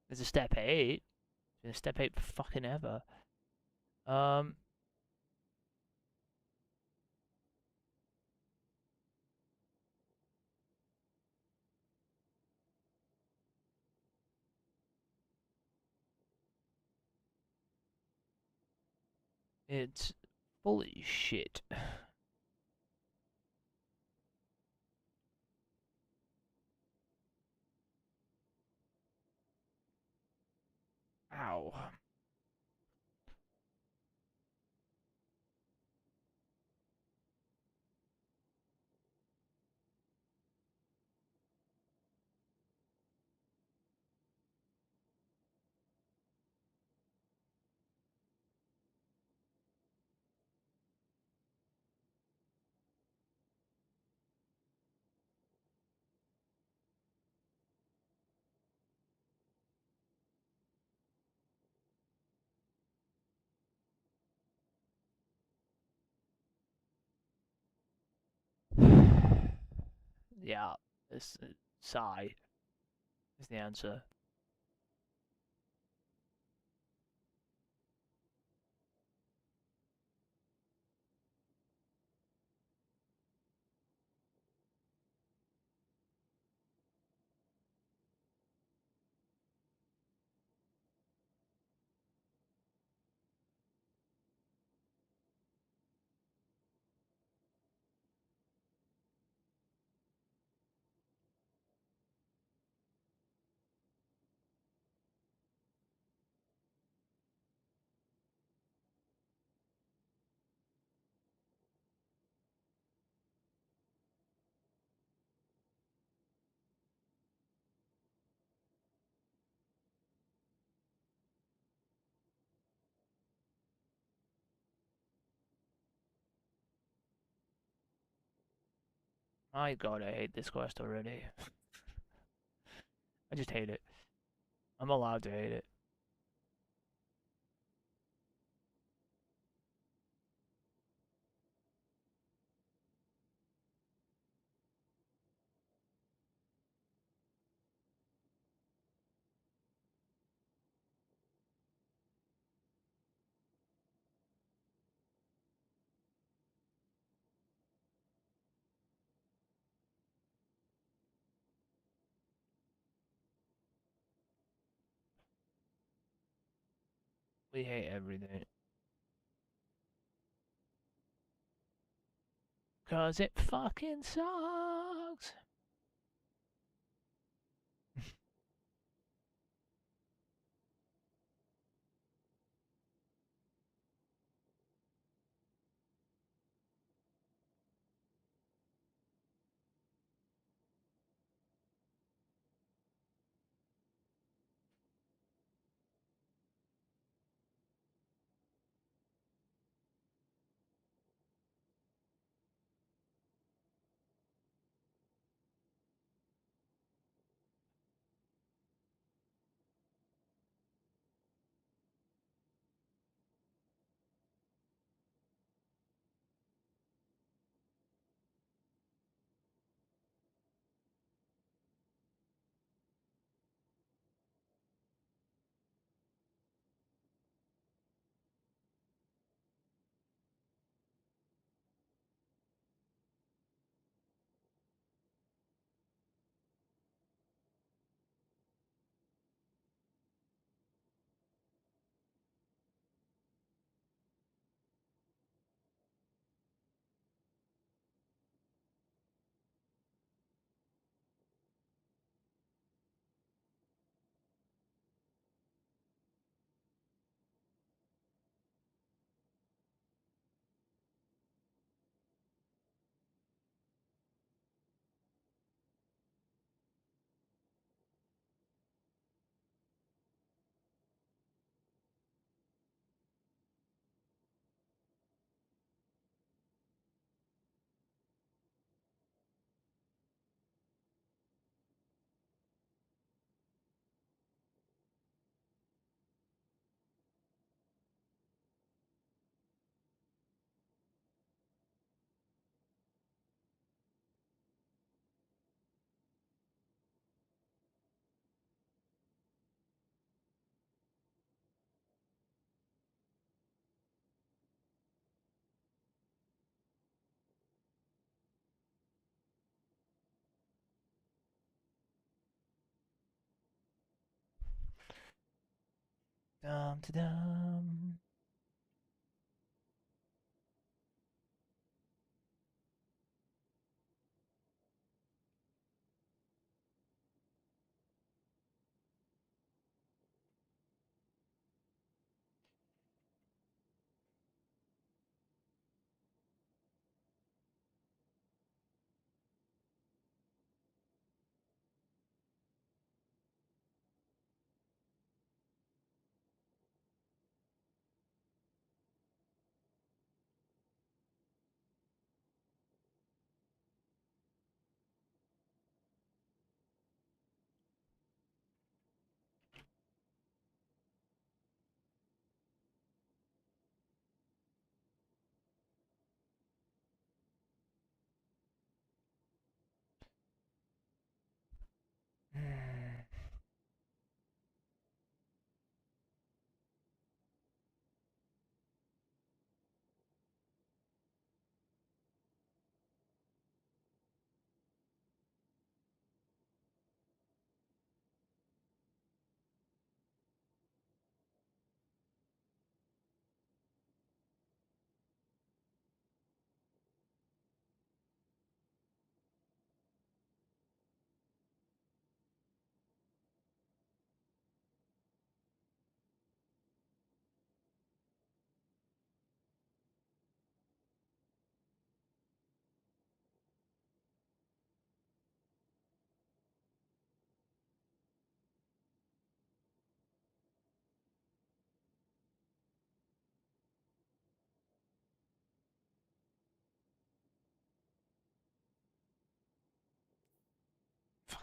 There's a step 8. There's a step 8 for fucking ever. It's fully shit. Ow. Yeah, this sigh is the answer. My god, I hate this quest already. I just hate it. I'm allowed to hate it. We hate everything. 'Cause it fucking sucks. Dum da dum.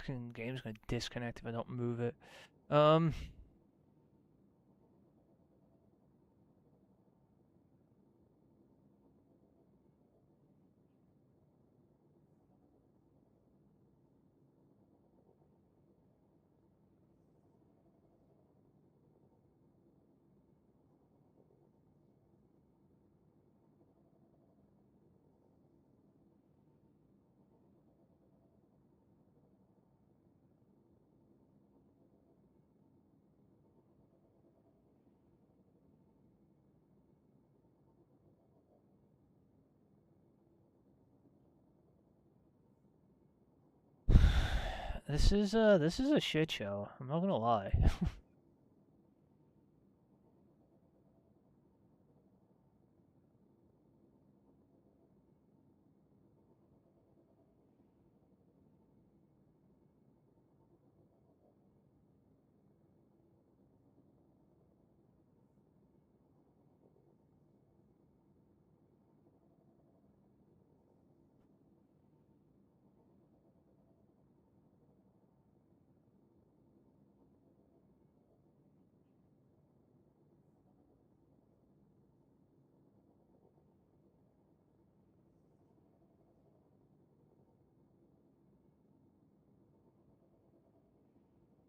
Fucking game's gonna disconnect if I don't move it. This is a shit show. I'm not gonna lie.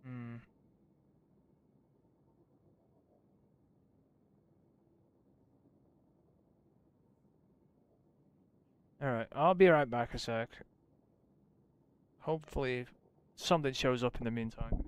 Hmm. Alright, I'll be right back a sec. Hopefully something shows up in the meantime.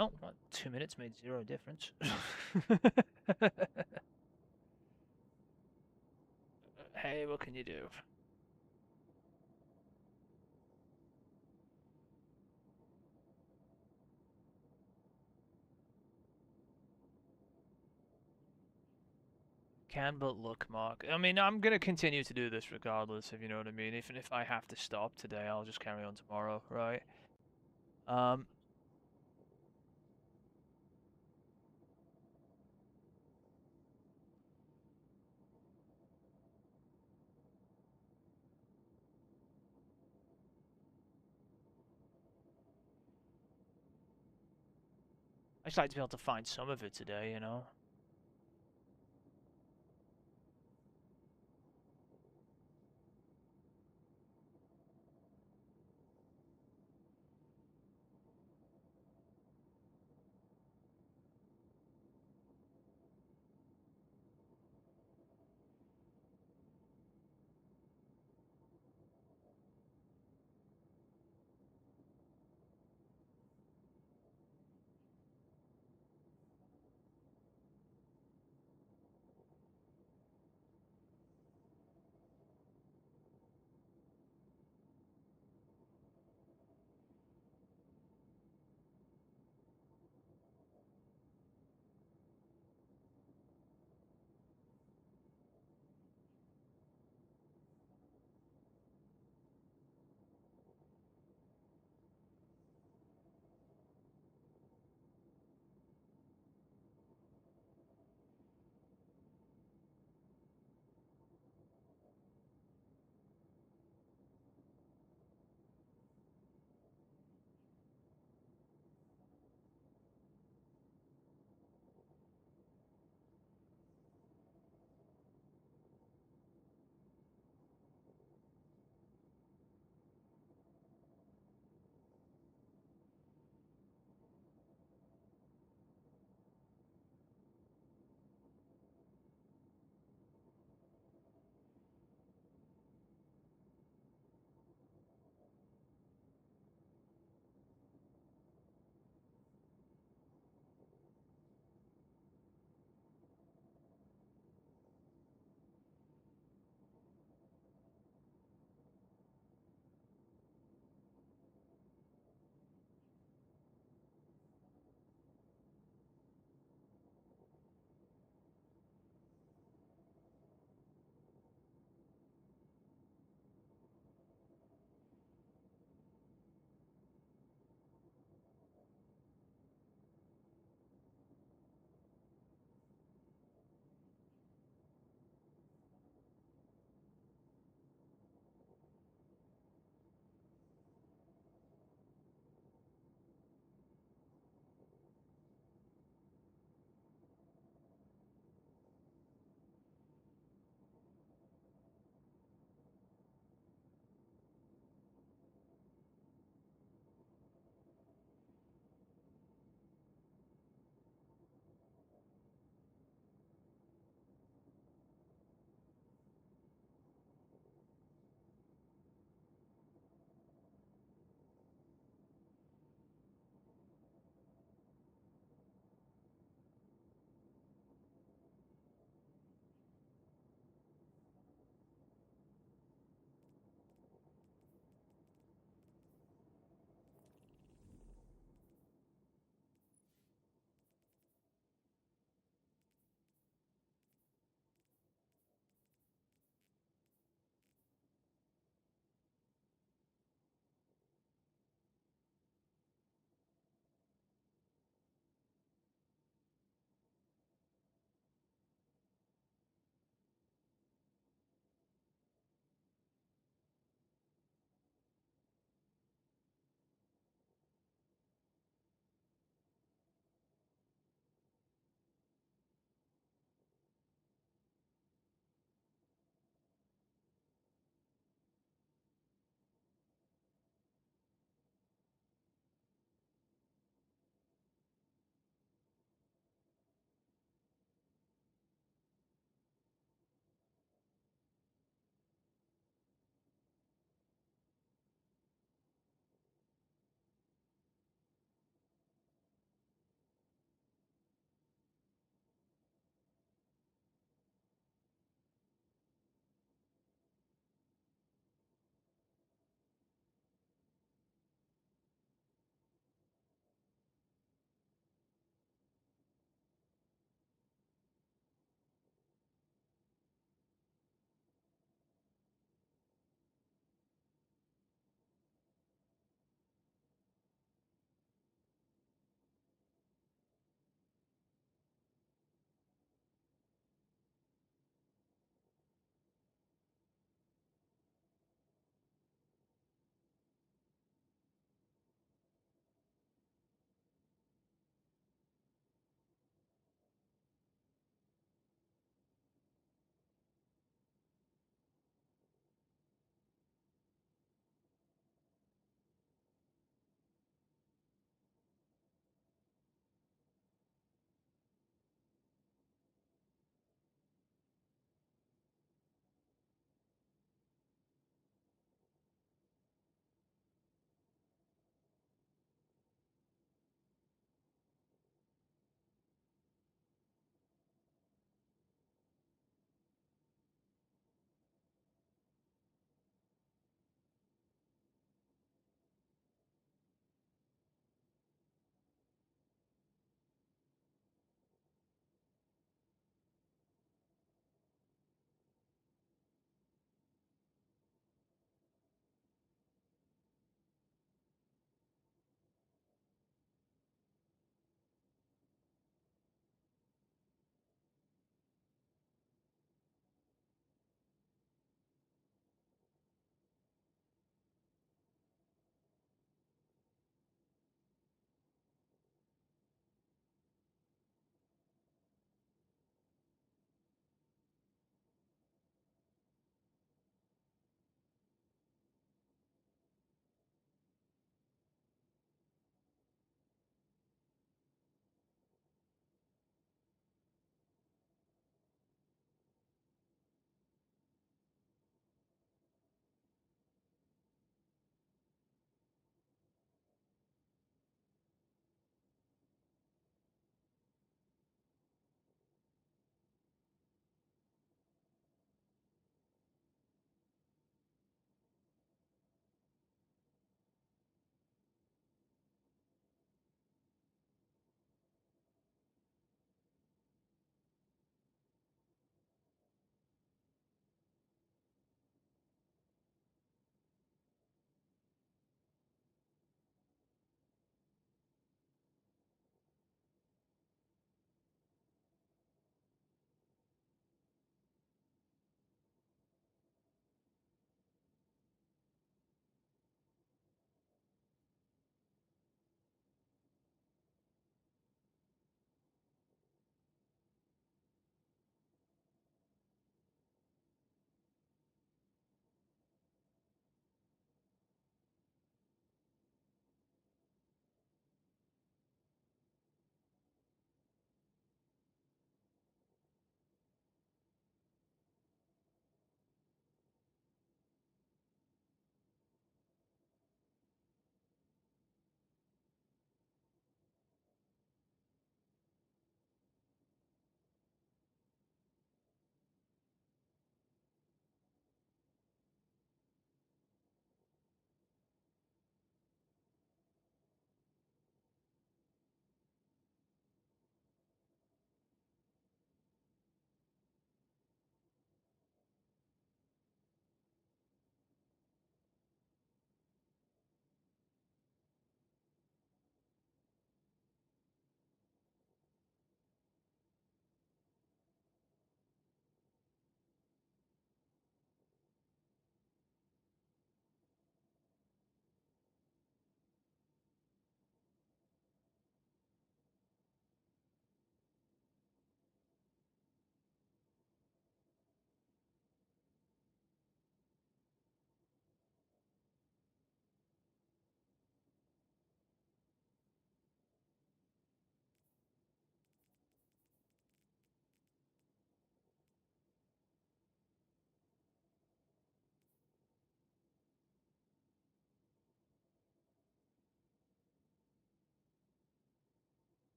Oh, what, 2 minutes made zero difference. Hey, what can you do? Can but look, Mark. I mean, I'm gonna continue to do this regardless, if you know what I mean. Even if I have to stop today, I'll just carry on tomorrow, right? I just like to be able to find some of it today, you know?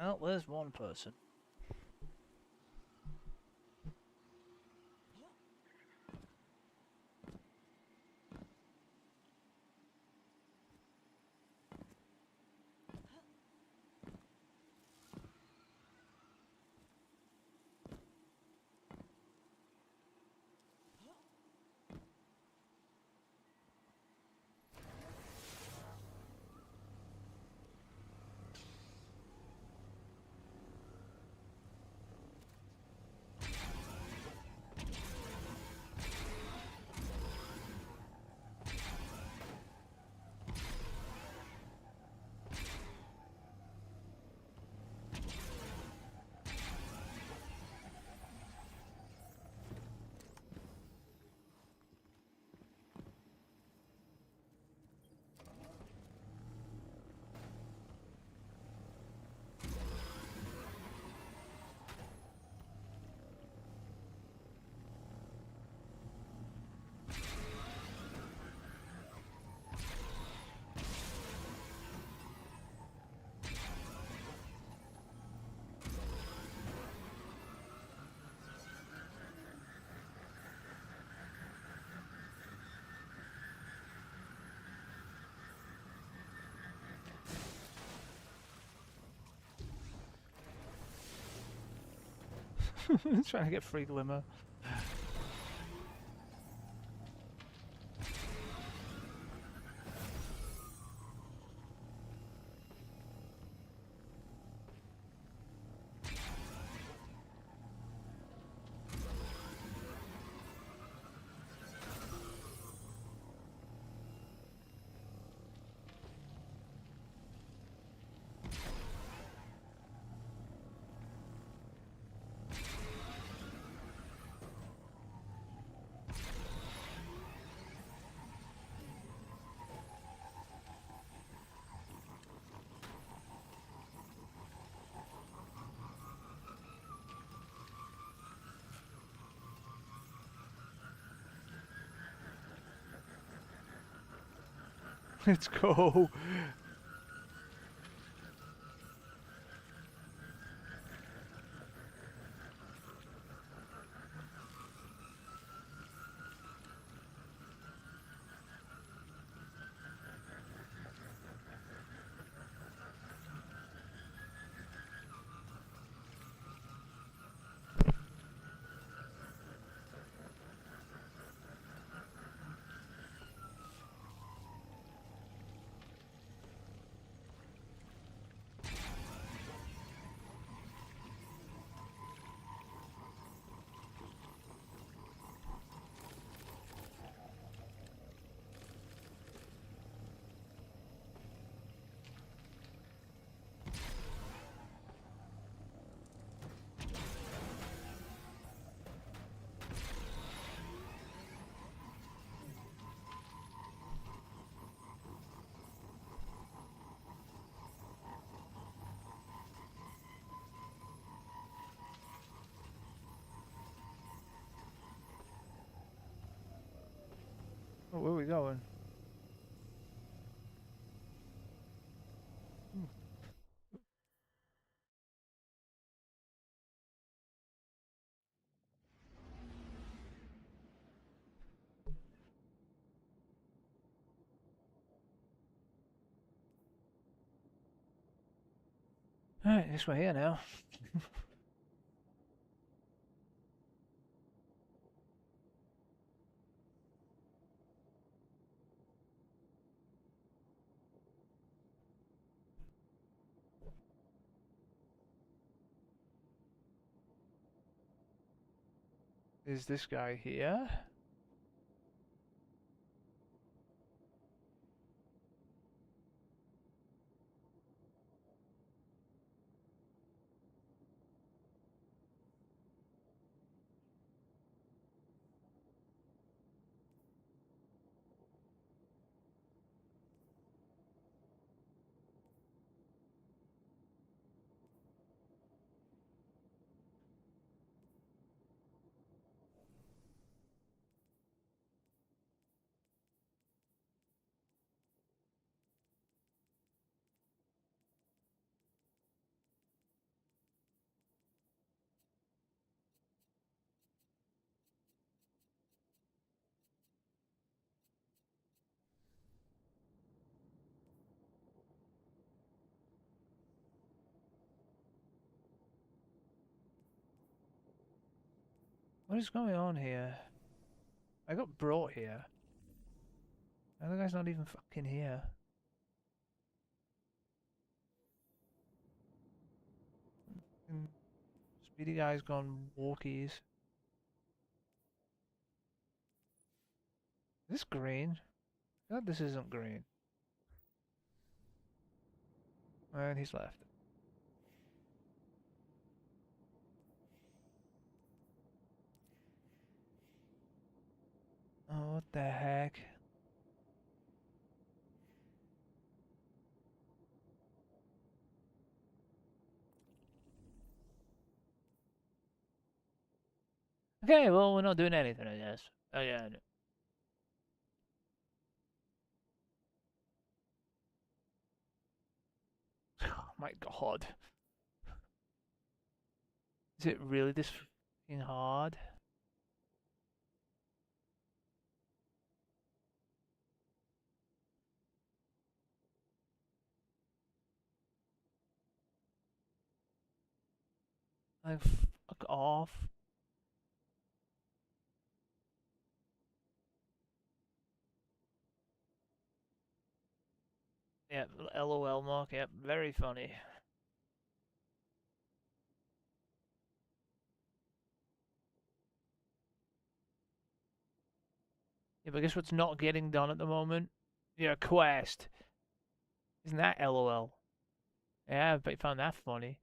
Well, there's one person. Trying to get free glimmer. Let's go. Oh, where are we going? Alright, I guess we're here now. Is this guy here? What is going on here? I got brought here. The other guy's not even fucking here. Speedy guy's gone walkies. Is this green? I feel like this isn't green. And he's left. Oh, what the heck? Okay, well, we're not doing anything, I guess. Oh, yeah. Oh my god. Is it really this fucking hard? Like, fuck off. Yeah, LOL mark, yep, very funny. Yeah, but guess what's not getting done at the moment? Yeah, quest. Isn't that LOL? Yeah, but you found that funny.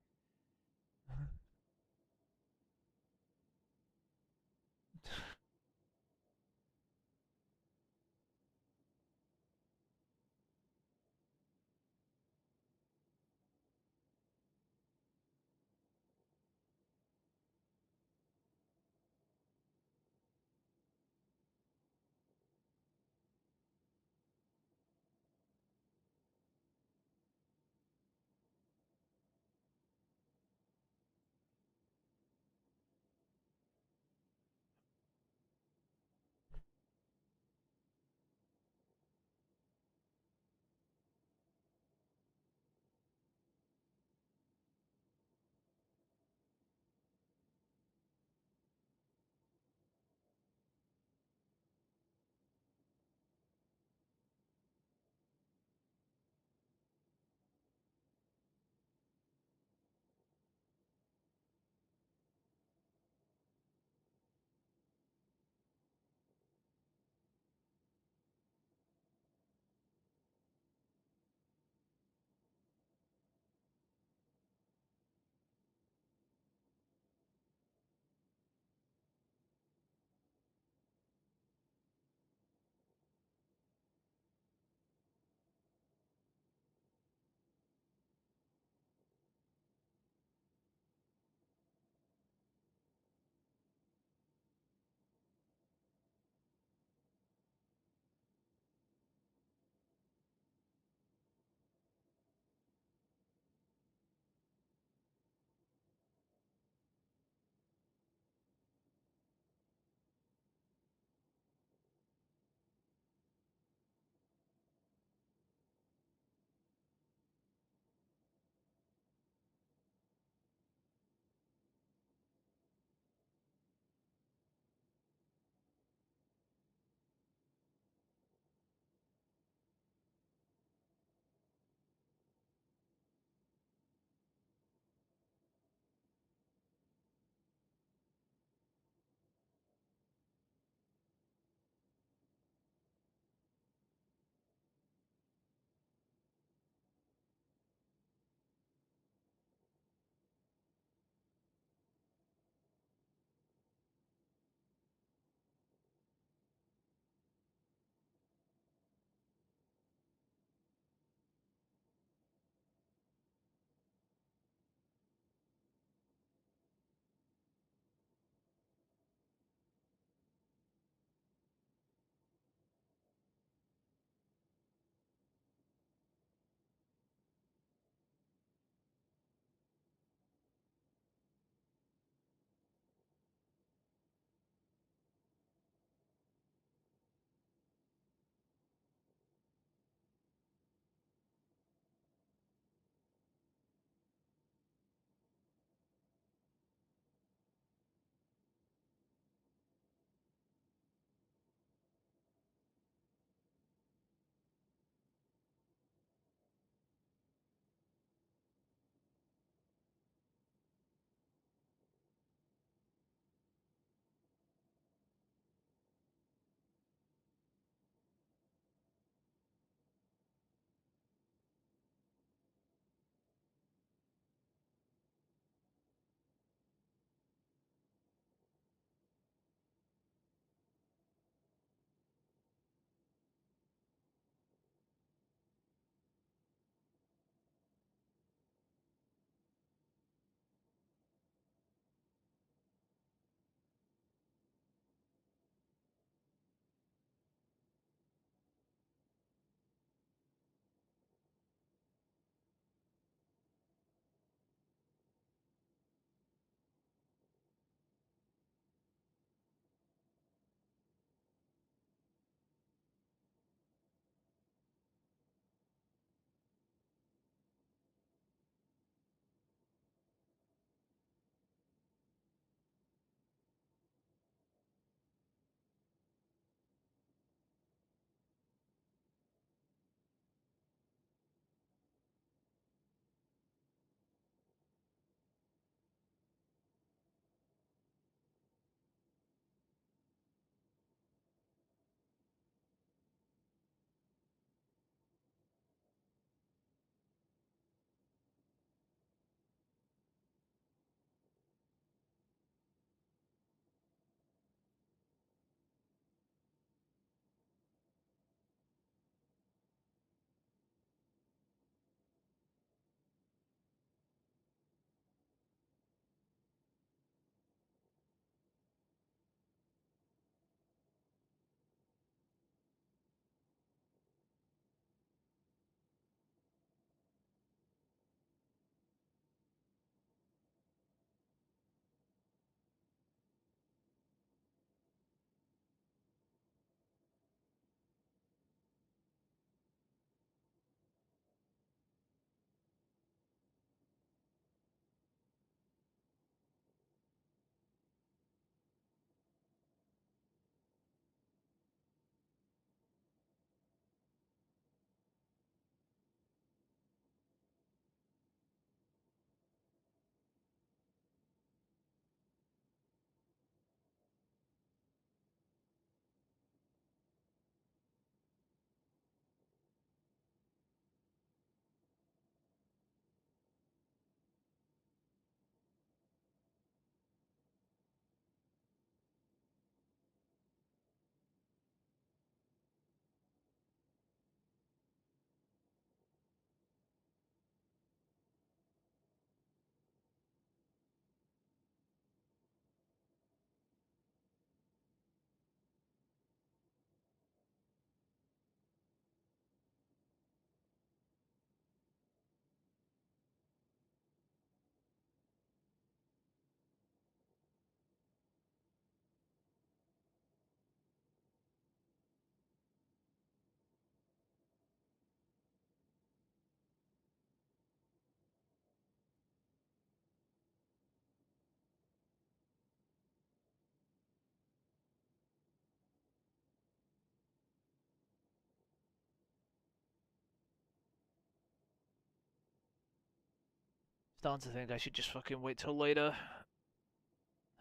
Starting to think I should just fucking wait till later.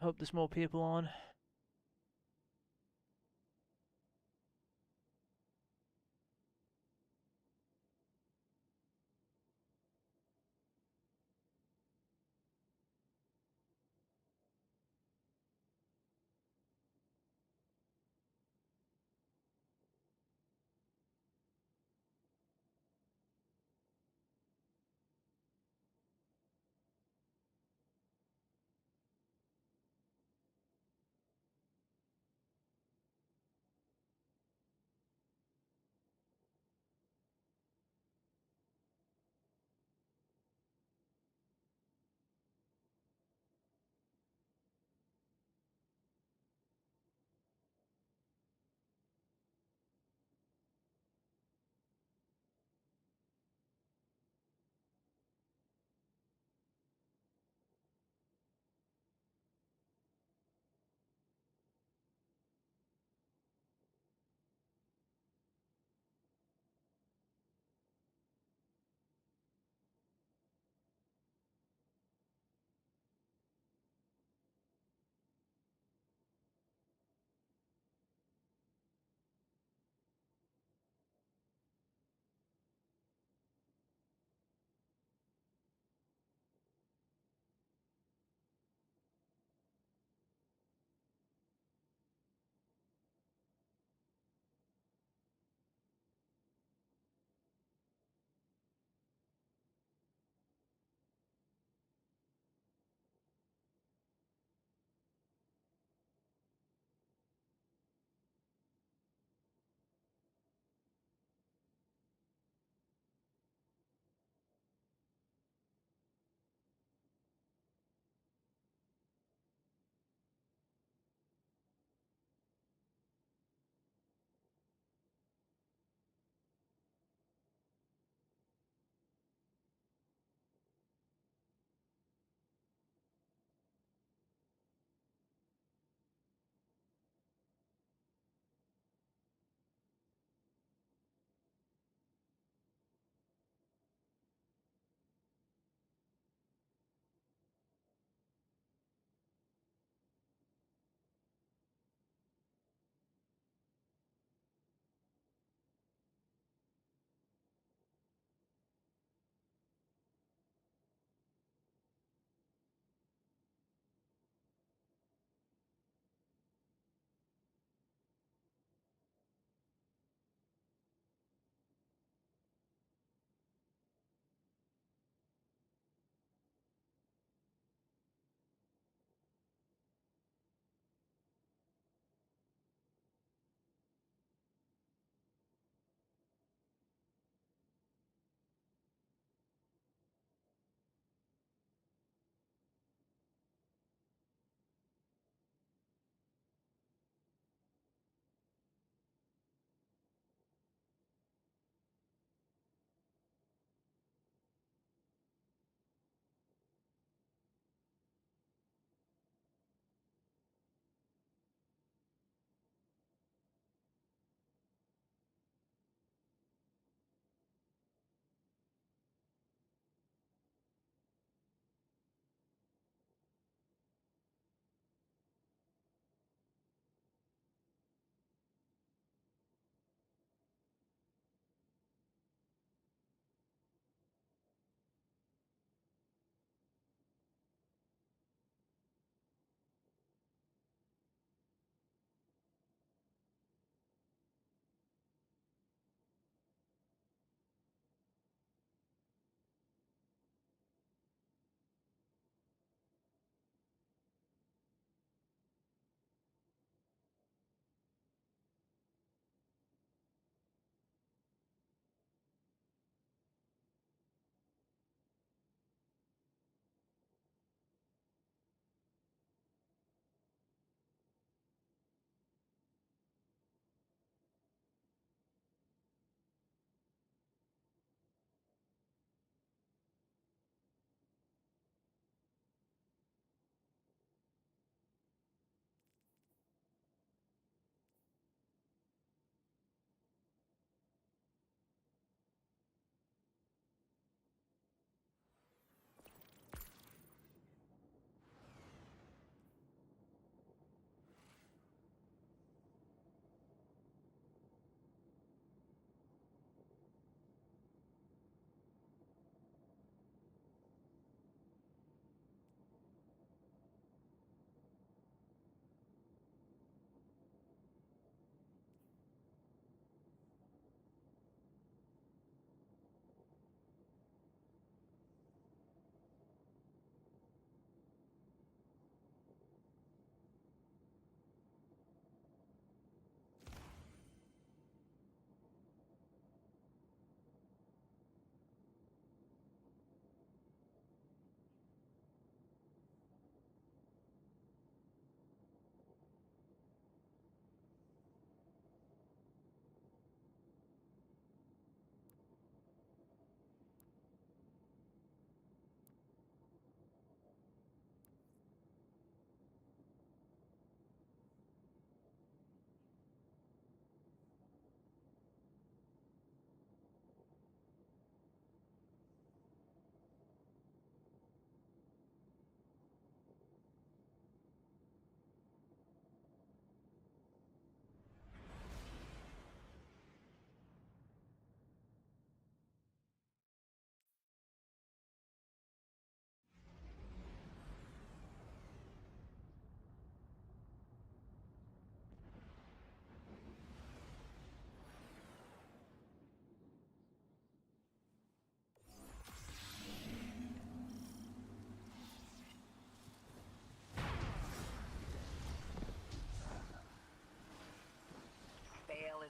Hope there's more people on.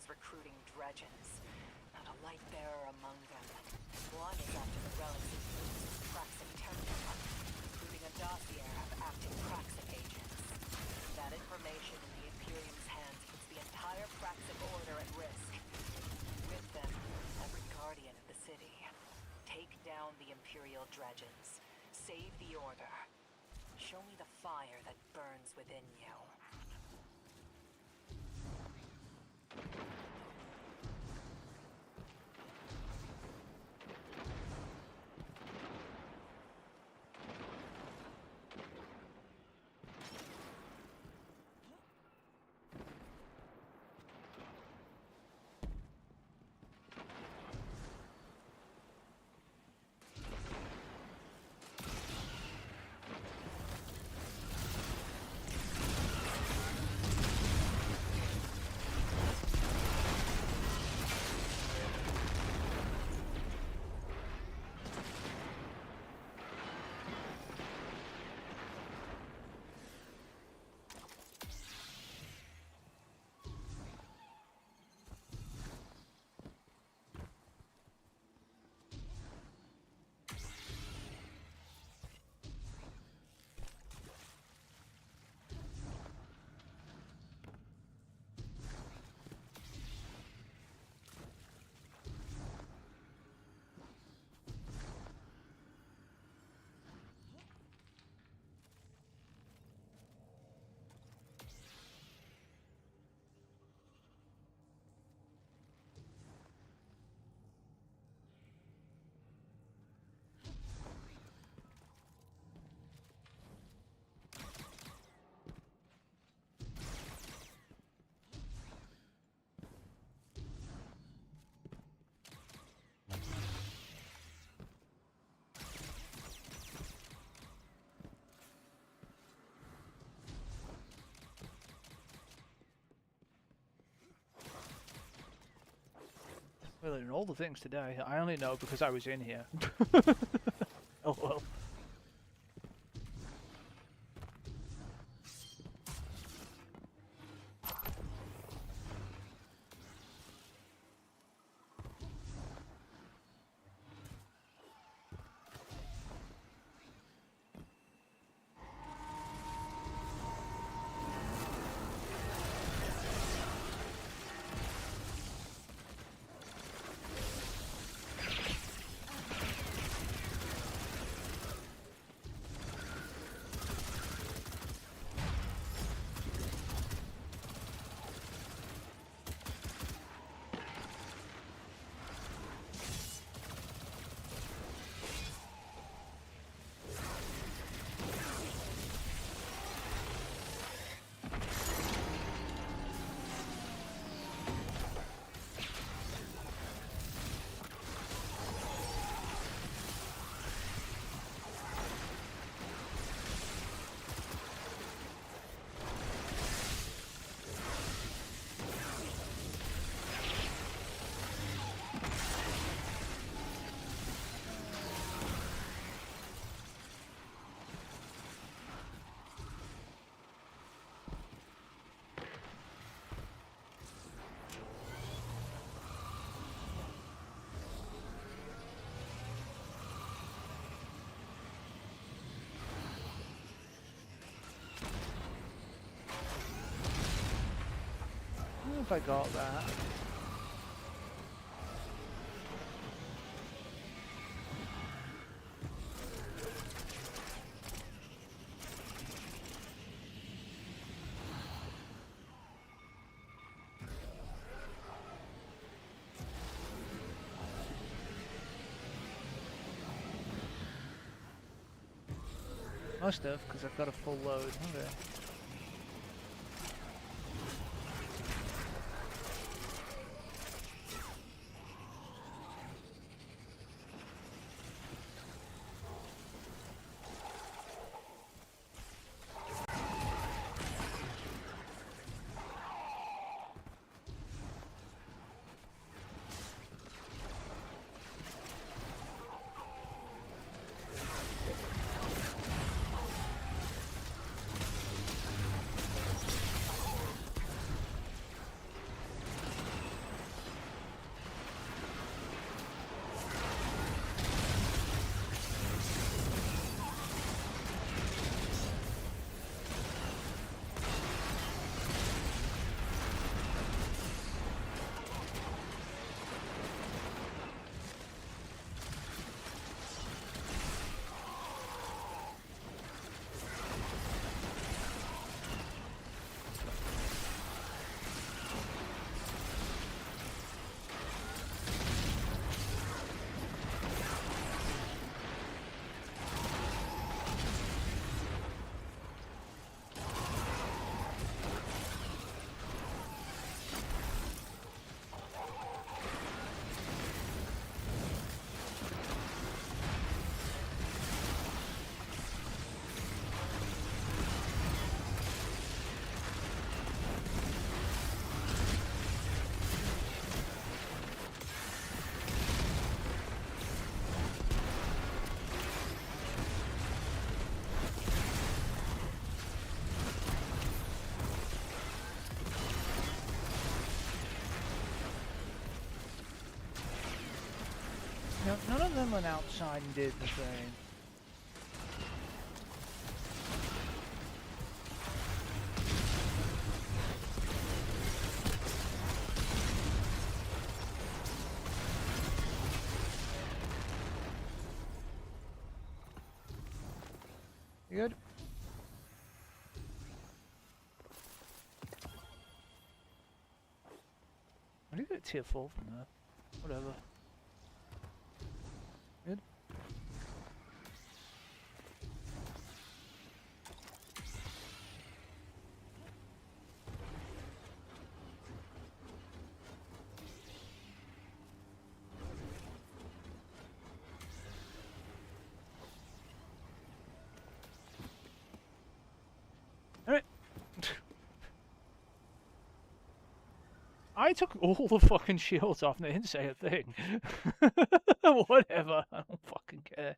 recruiting dredgens. Not a light bearer among them. One is after the relics of Zeus's Praxic Temple, including a dossier of active Praxic agents. That information in the Imperium's hands puts the entire Praxic Order at risk. With them, every guardian of the city. Take down the Imperial dredgens. Save the Order. Show me the fire that burns within you. Well, in all the things today, I only know because I was in here. Oh well. If I got that. Must have, because I've got a full load. Okay. went outside and did the thing. You good? I did get tier 4 from there. Whatever. Good. Alright. I took all the fucking shields off and they didn't say a thing. Whatever. I don't fucking care.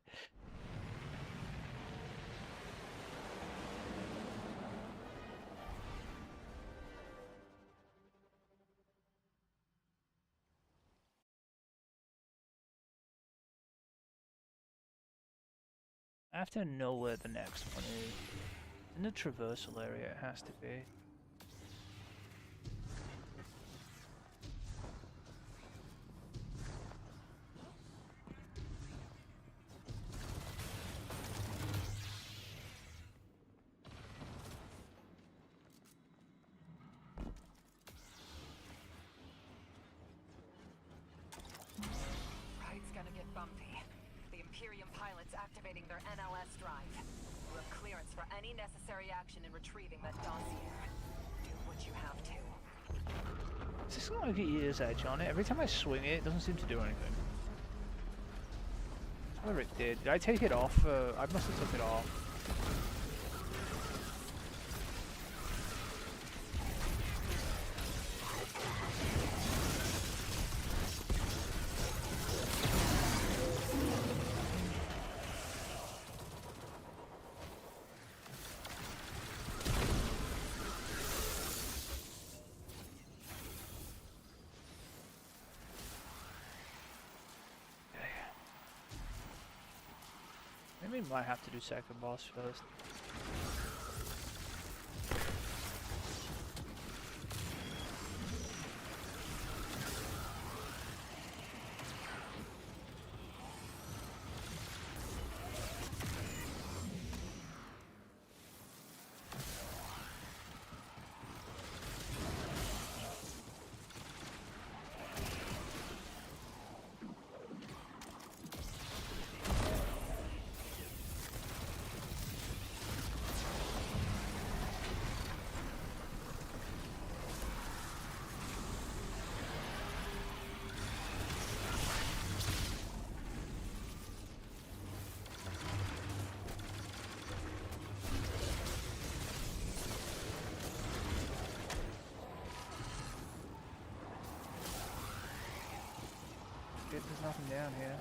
I have to know where the next one is. In the traversal area it has to be. Ride's gonna get bumpy. The Imperium pilots activating their NLS drive. You have clearance for any necessary action in retrieving that dossier. Do what you have to. Is this got like a year's edge on it? Every time I swing it, it doesn't seem to do anything. Whatever it did. Did I take it off? I must have took it off. Maybe we might have to do second boss first. Shit, there's nothing down here.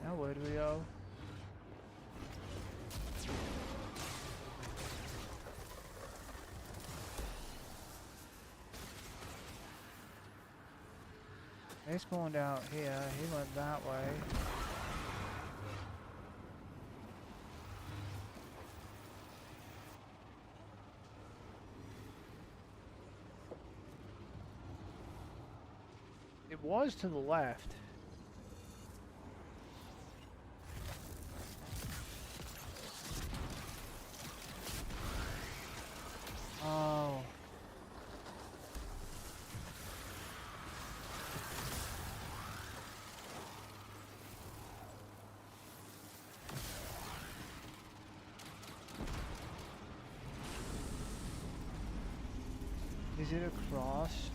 Now where do we go? He's going down here, he went that way. It was to the left. Oh. Is it across?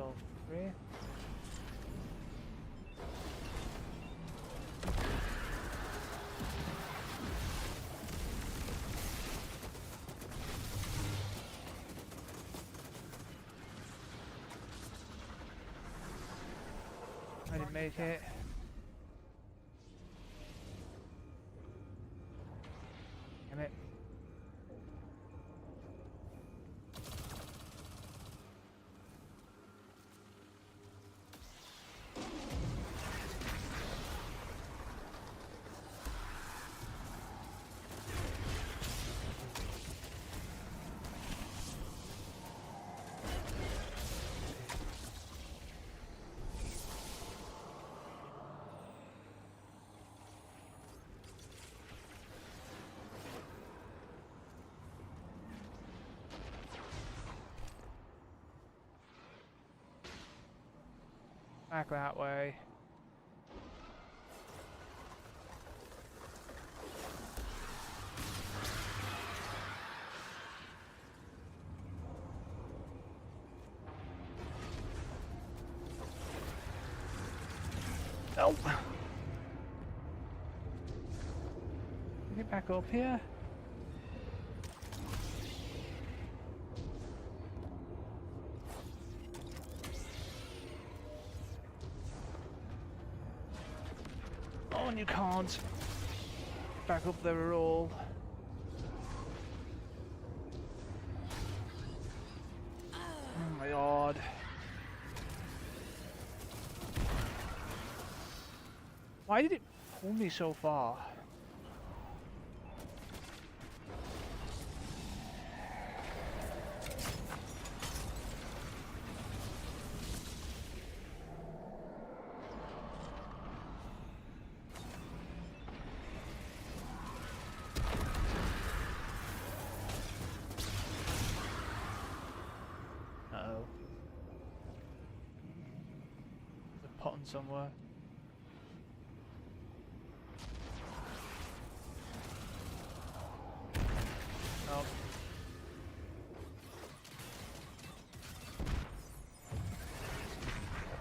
level 3. I didn't make it. Damn it. Back that way. Nope. Get back up here. Oh, and you can't. Back up there at all. Oh my god. Why did it pull me so far? Uh-oh. There's a button somewhere. Oh.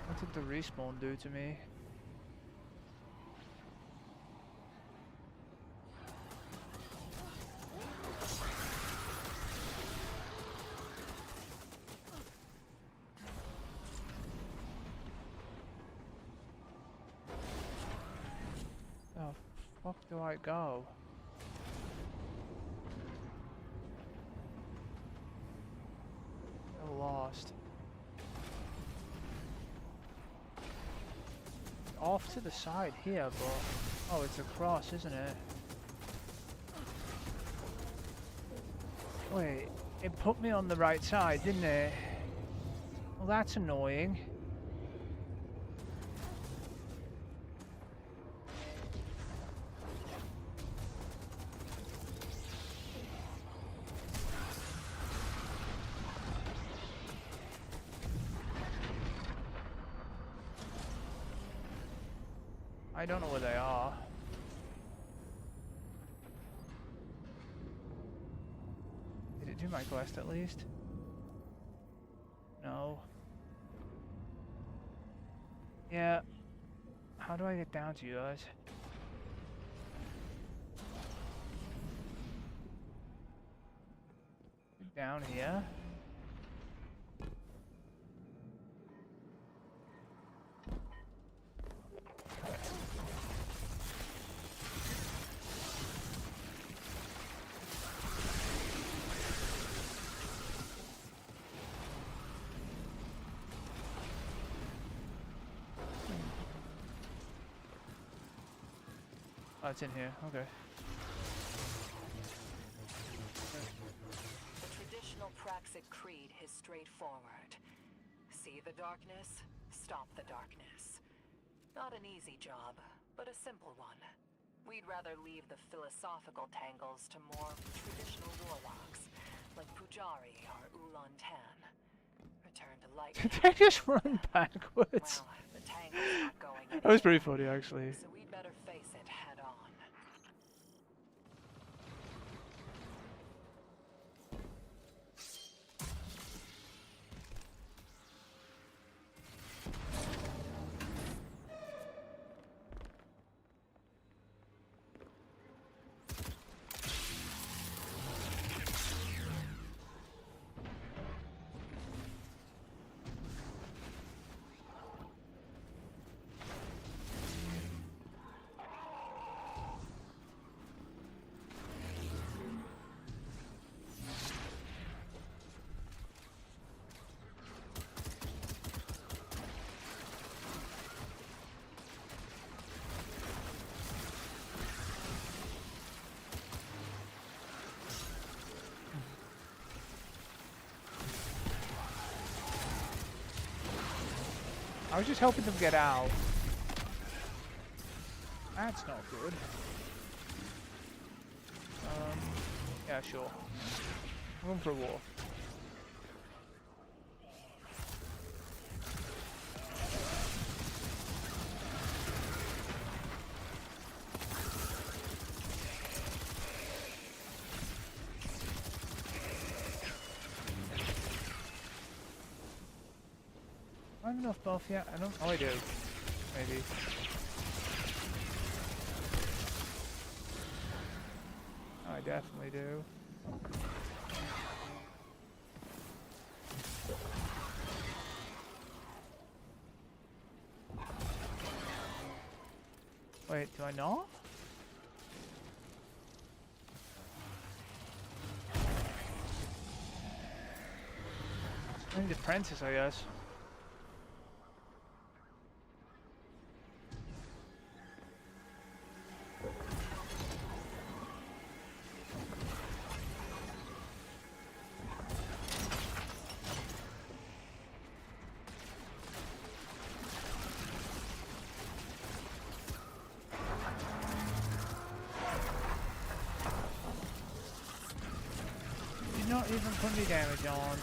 What did the respawn do to me? Oh, fuck do I go? So lost. Off to the side here, but oh, it's across, isn't it? Wait, it put me on the right side, didn't it? Well, that's annoying. I don't know where they are. Did it do my quest at least? No. Yeah. How do I get down to you guys? Down here? Oh, it's in here. Okay. The traditional Praxic creed is straightforward. See the darkness, stop the darkness. Not an easy job, but a simple one. We'd rather leave the philosophical tangles to more traditional warlocks, like Pujari or Ulan Tan. Return to light. Did they just run backwards? Well, the tangle's not going That was pretty anywhere, funny, actually. so we'd better face it head on. I was just helping them get out. That's not good. Yeah, sure. I'm going for a war. I don't have enough buff yet. I don't. Oh, I do. Maybe. I definitely do. Wait, do I not? I need apprentice, I guess. You're not even putting any damage on.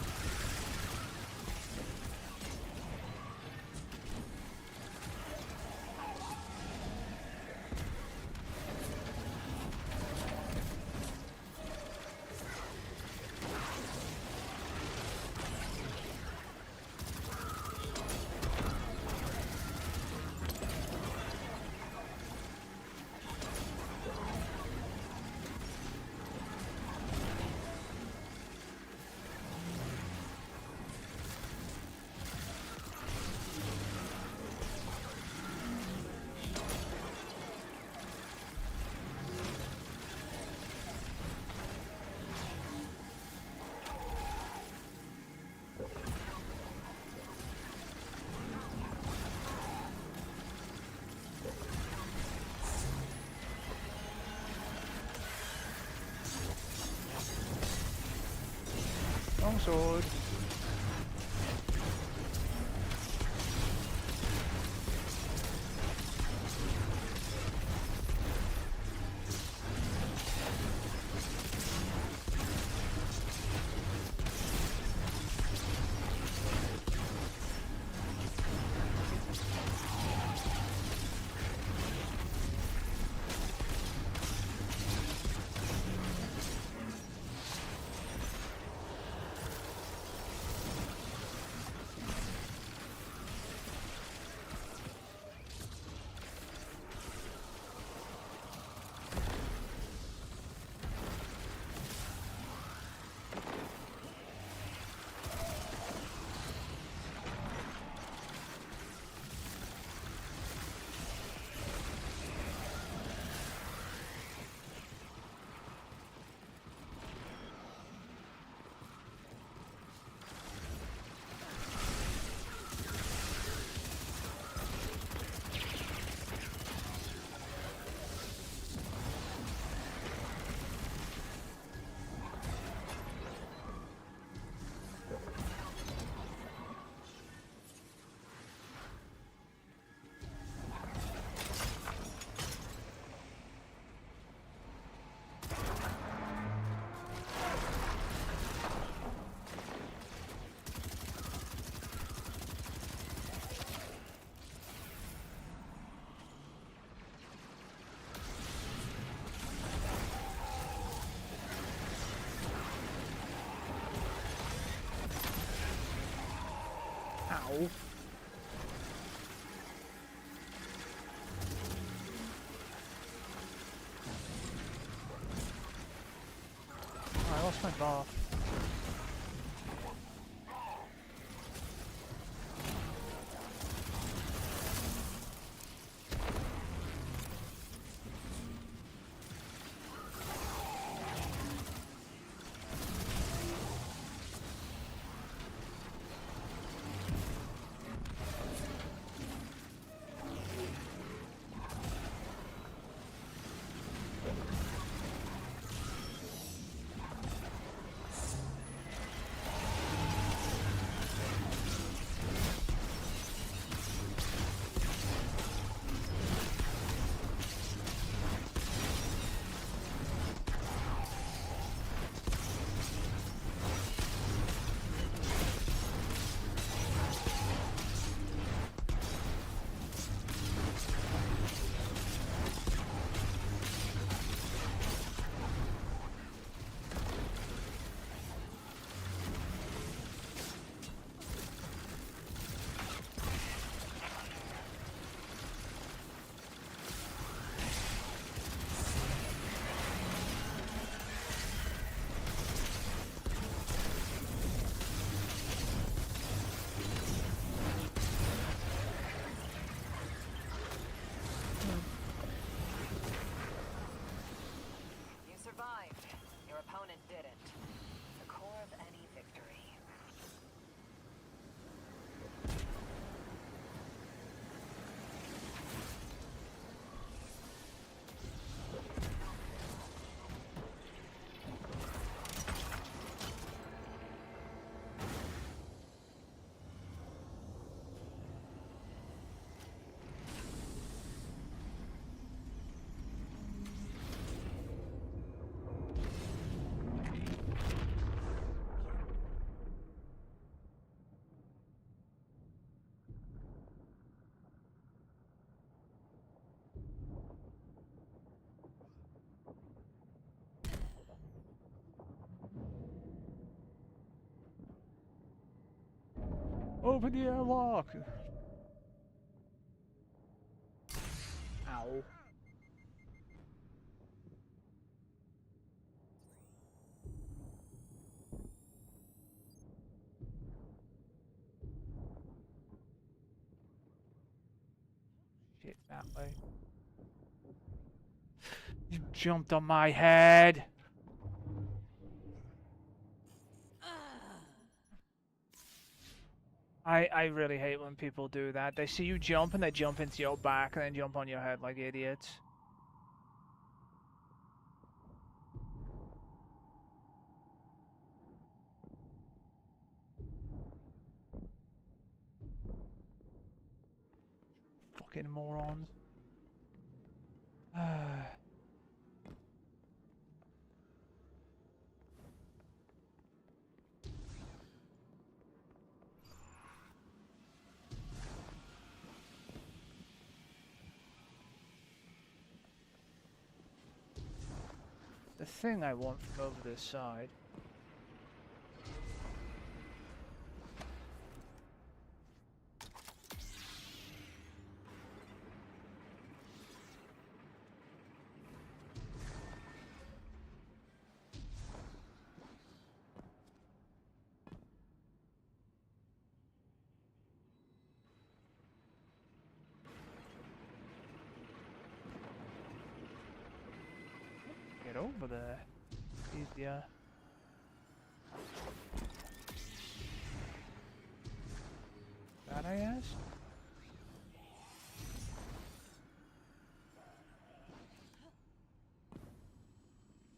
Long sword. Ow. Oh, I lost my bar. open the airlock. Ow. Shit, that way. You jumped on my head. I really hate when people do that. They see you jump and they jump into your back and then jump on your head like idiots. Fucking morons. The thing I want from over this side. Get over there. Easier. That I guess?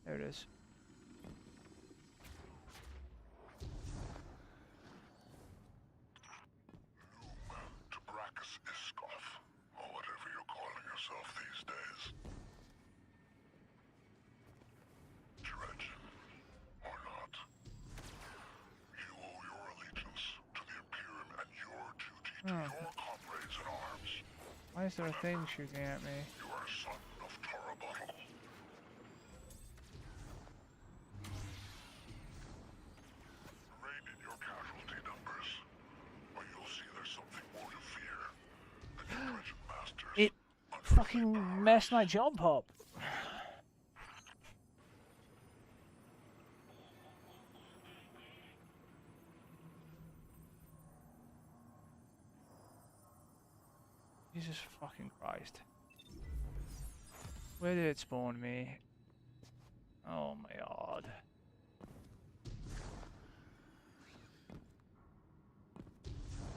There it is. Tabrakas Iskov, or whatever you're calling yourself these days. Dredge, or not, you owe your allegiance to the Imperium and your duty to your comrades in arms. Why is there a thing shooting at me? You are a son of Tarabottle. Rein in your casualty numbers, or you'll see there's something more to fear than your Dredgen masters. It fucking messed my jump up. Jesus fucking Christ. Where did it spawn me? Oh my god.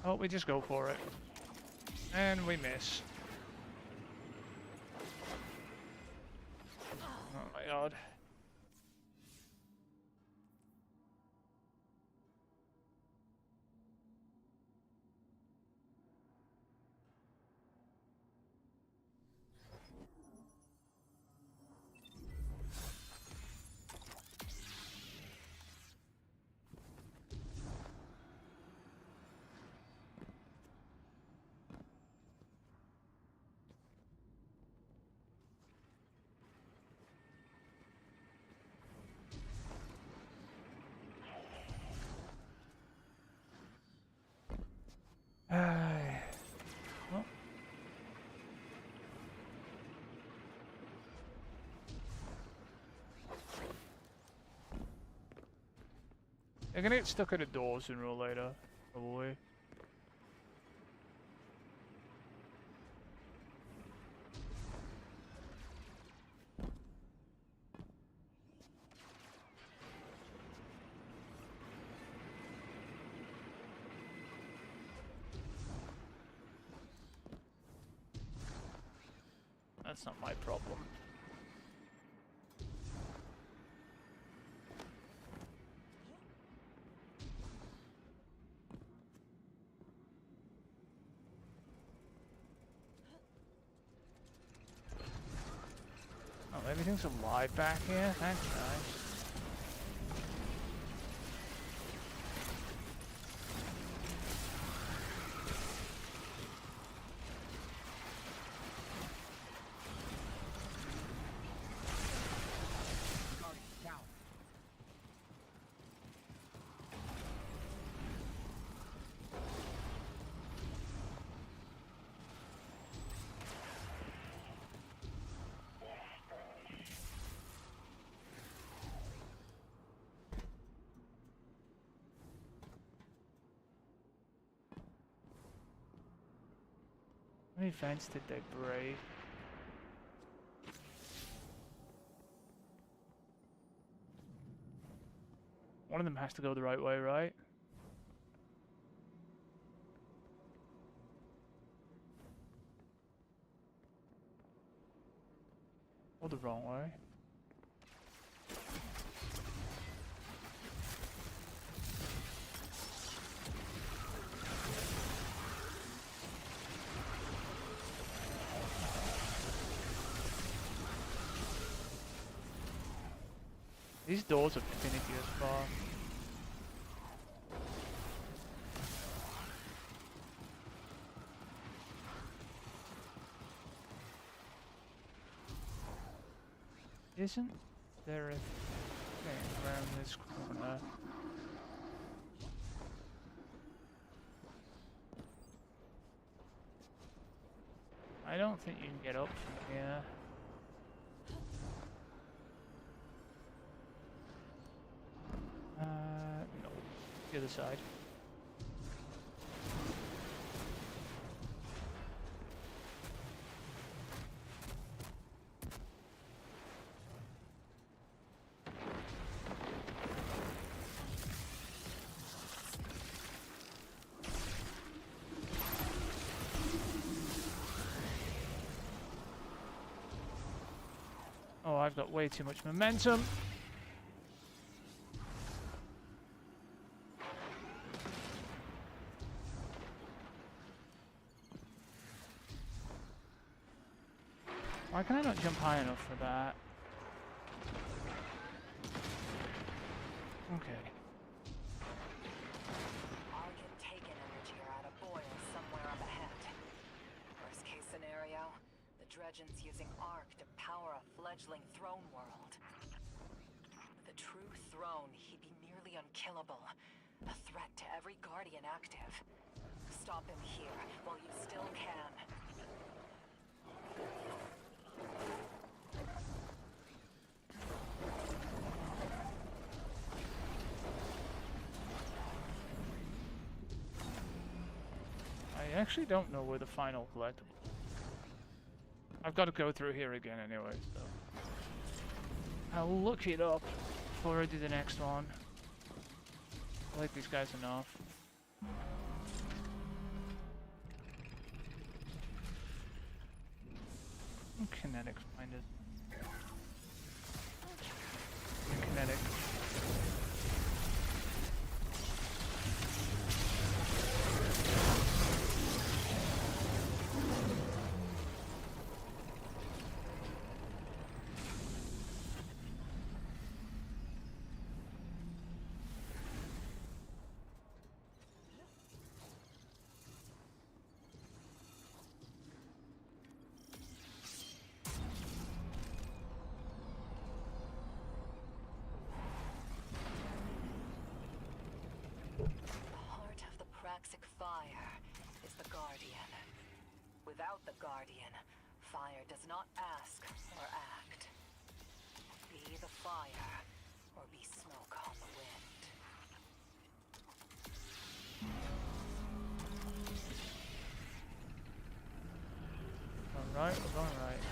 Oh, we just go for it. And we miss. Oh my god. Well. They're gonna get stuck at a door sooner or later, probably. That's not my problem. Oh, everything's alive back here? That's nice. many vents did they break? One of them has to go the right way, right? Or the wrong way. These doors are finicky as far. Isn't there a thing around this corner? I don't think you can get up from here. No. The other side. Oh, I've got way too much momentum. Why can I not jump high enough for that? Okay. Argent-taken energy are at a boil somewhere up ahead. Worst case scenario, the Dredgens using Ark to power a fledgling throne world. With a true throne, he'd be nearly unkillable. A threat to every Guardian active. Stop him here while you still can. I actually don't know where the final collectible is. I've got to go through here again anyway, so I'll look it up before I do the next one. I like these guys enough. Kinetic find it. Kinetic. Fire is the Guardian. Without the Guardian, fire does not ask or act. Be the fire, or be smoke on the wind. Alright, we're going right.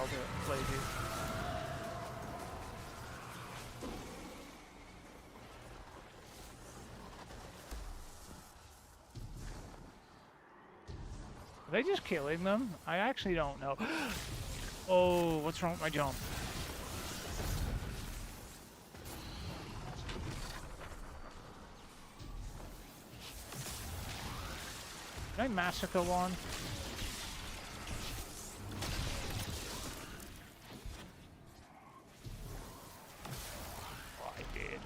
I'll do it. Lazy. Are they just killing them? I actually don't know. Oh, what's wrong with my jump? Did I massacre one? Oh, I did.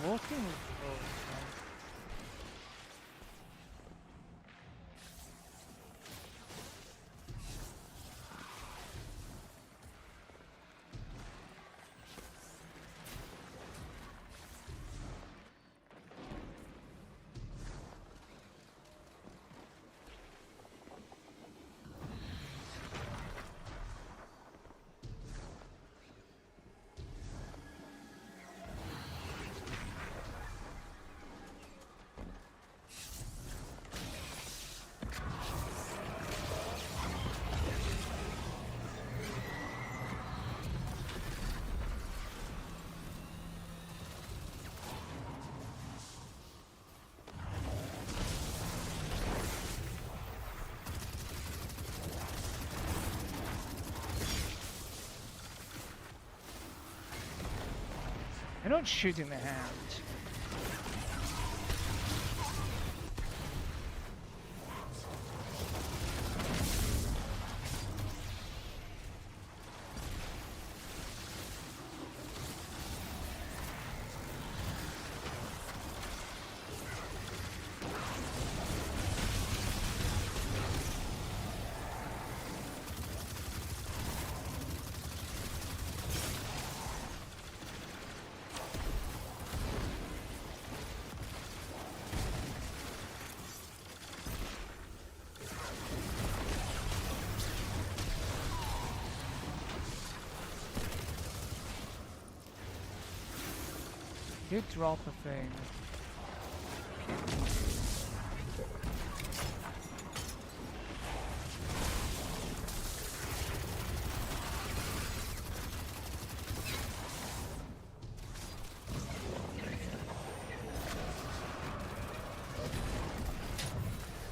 Walking. I'm not shooting the hands. did drop a thing.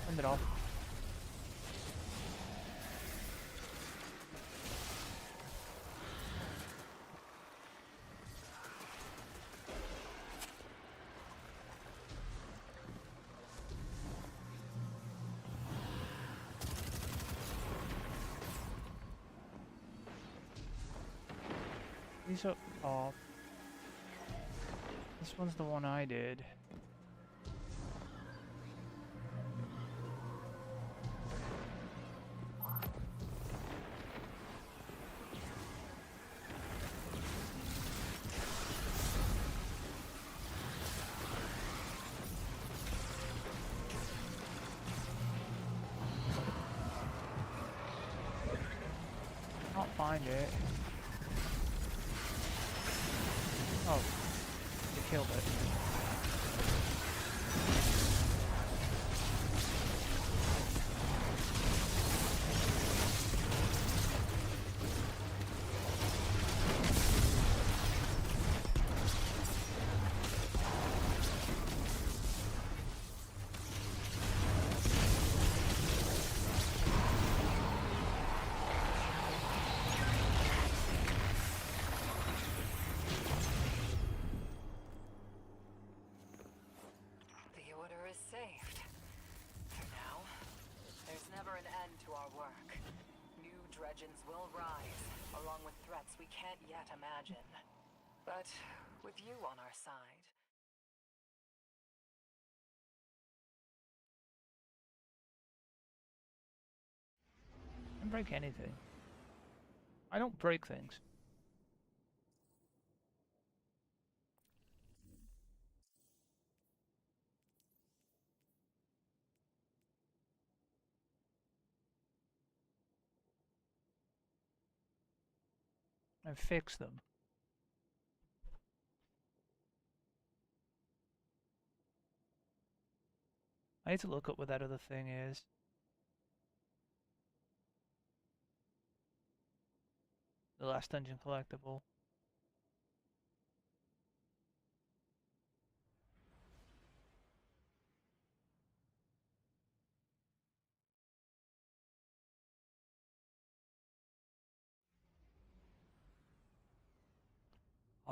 End it off. These are off. This one's the one I did. Can't find it. Oh, you killed it. Saved. For now, there's never an end to our work. New dredgens will rise, along with threats we can't yet imagine. But with you on our side... I don't break anything. I don't break things. I fix them. I need to look up what that other thing is. The last dungeon collectible.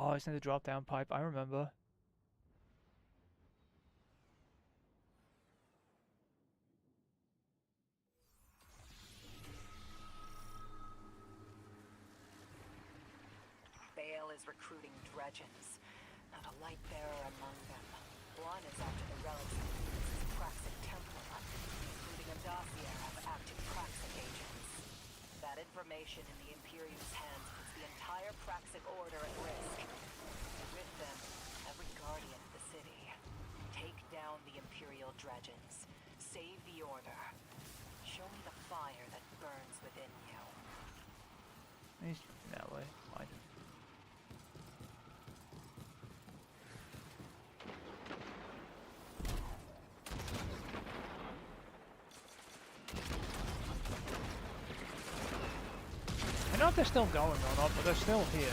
Oh, it's in the drop down pipe, I remember. Bale is recruiting dredgens, not a light bearer among them. One is after the relics of Venus's Praxic Temple, including a dossier of active Praxic agents. That information in the Imperium's hands puts the entire Praxic Order at risk. With them, every guardian of the city. Take down the Imperial dredgens. Save the Order. Show me the fire that burns within you. He's that way. Fine. I don't know if they're still going or not, but they're still here.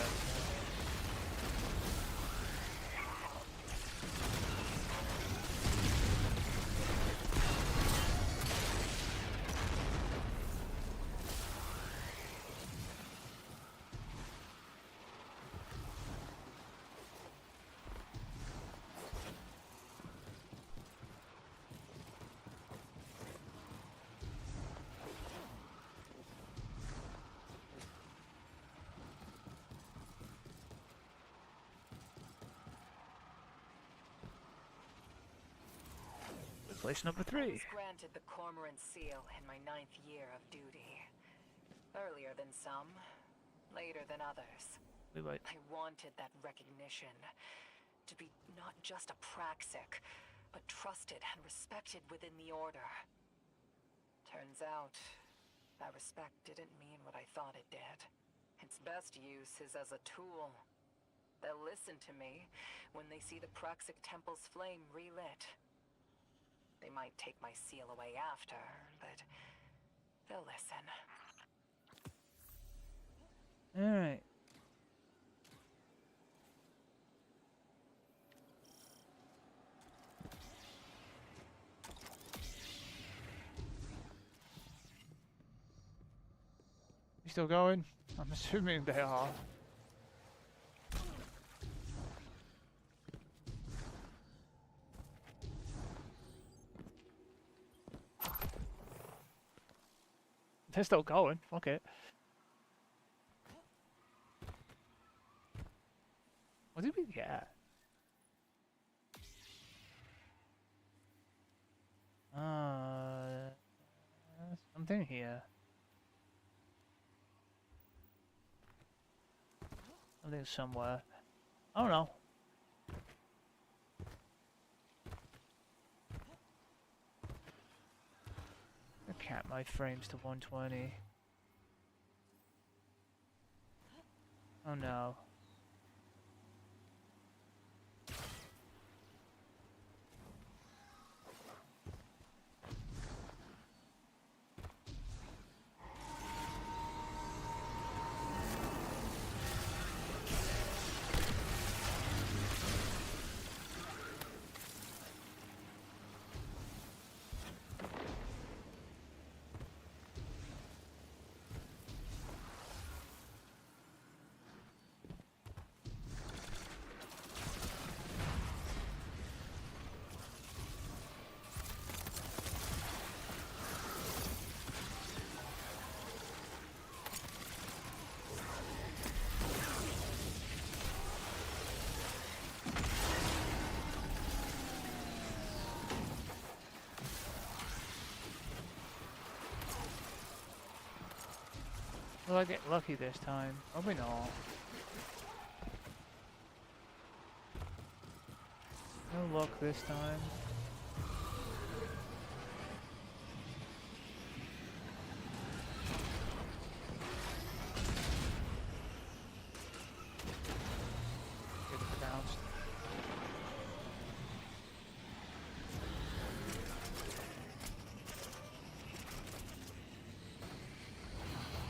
Place number 3. I was granted the Cormorant Seal in my 9th year of duty. Earlier than some, later than others. Wait. I wanted that recognition. To be not just a Praxic, but trusted and respected within the Order. Turns out, that respect didn't mean what I thought it did. Its best use is as a tool. They'll listen to me when they see the Praxic Temple's flame relit. They might take my seal away after, but they'll listen. Alright. You still going? I'm assuming they are. They're still going. Fuck it. What did we get? Something here. Something somewhere. I don't know. I cap my frames to 120. Oh no. Will I get lucky this time? Probably not. No luck this time. Get it bounced.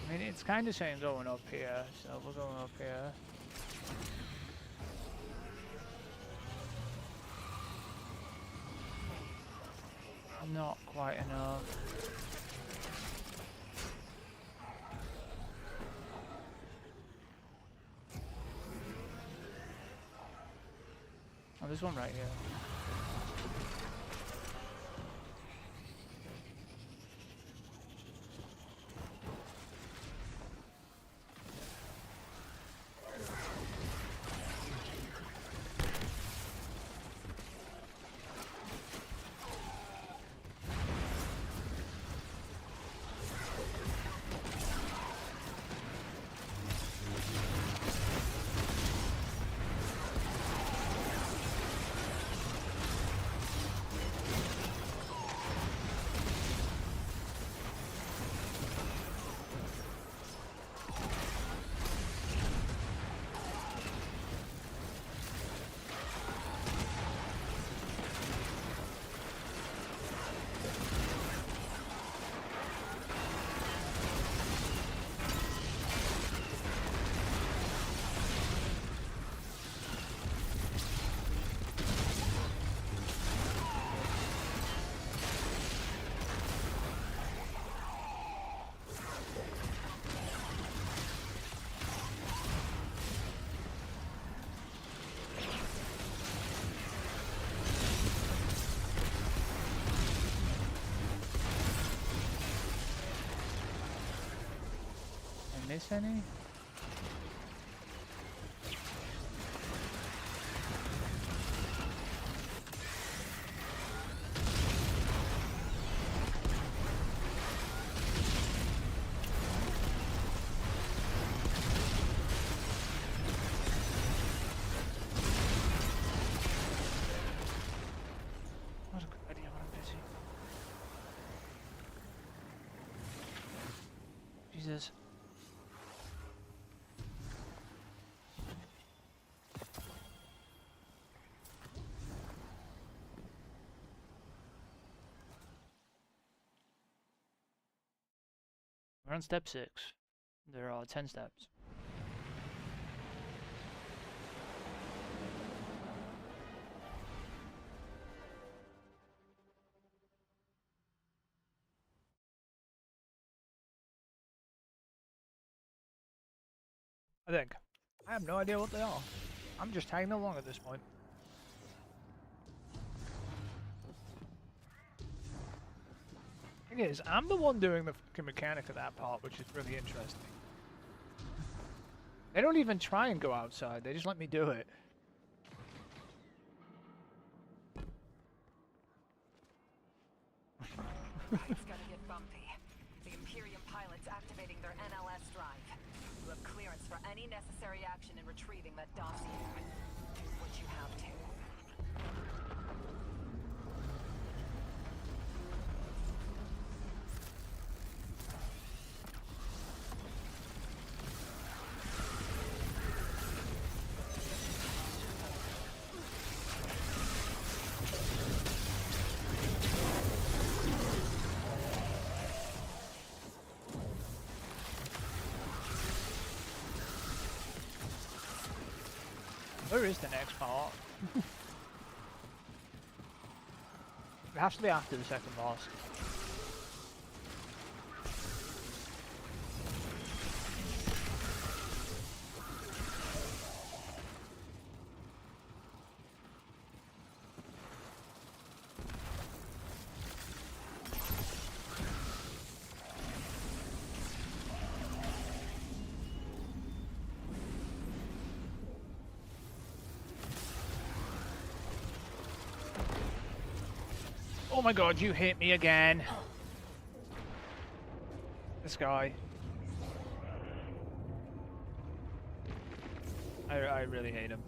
I mean, it's kind of saying going up here, so we're going up here. Not quite enough. Oh, there's one right here. Miss any? What a good idea when I'm busy. Jesus. We're on step 6. There are 10 steps. I think. I have no idea what they are. I'm just tagging along at this point. Thing is, I'm the one doing the fucking mechanic of that part, which is really interesting. They don't even try and go outside, they just let me do it. It's gonna get bumpy. The Imperium pilots activating their NLS drive. You have clearance for any necessary action in retrieving that dossier. Do what you have to. Where is the next part? It has to be after the second boss. Oh my god, you hit me again. This guy. I really hate him.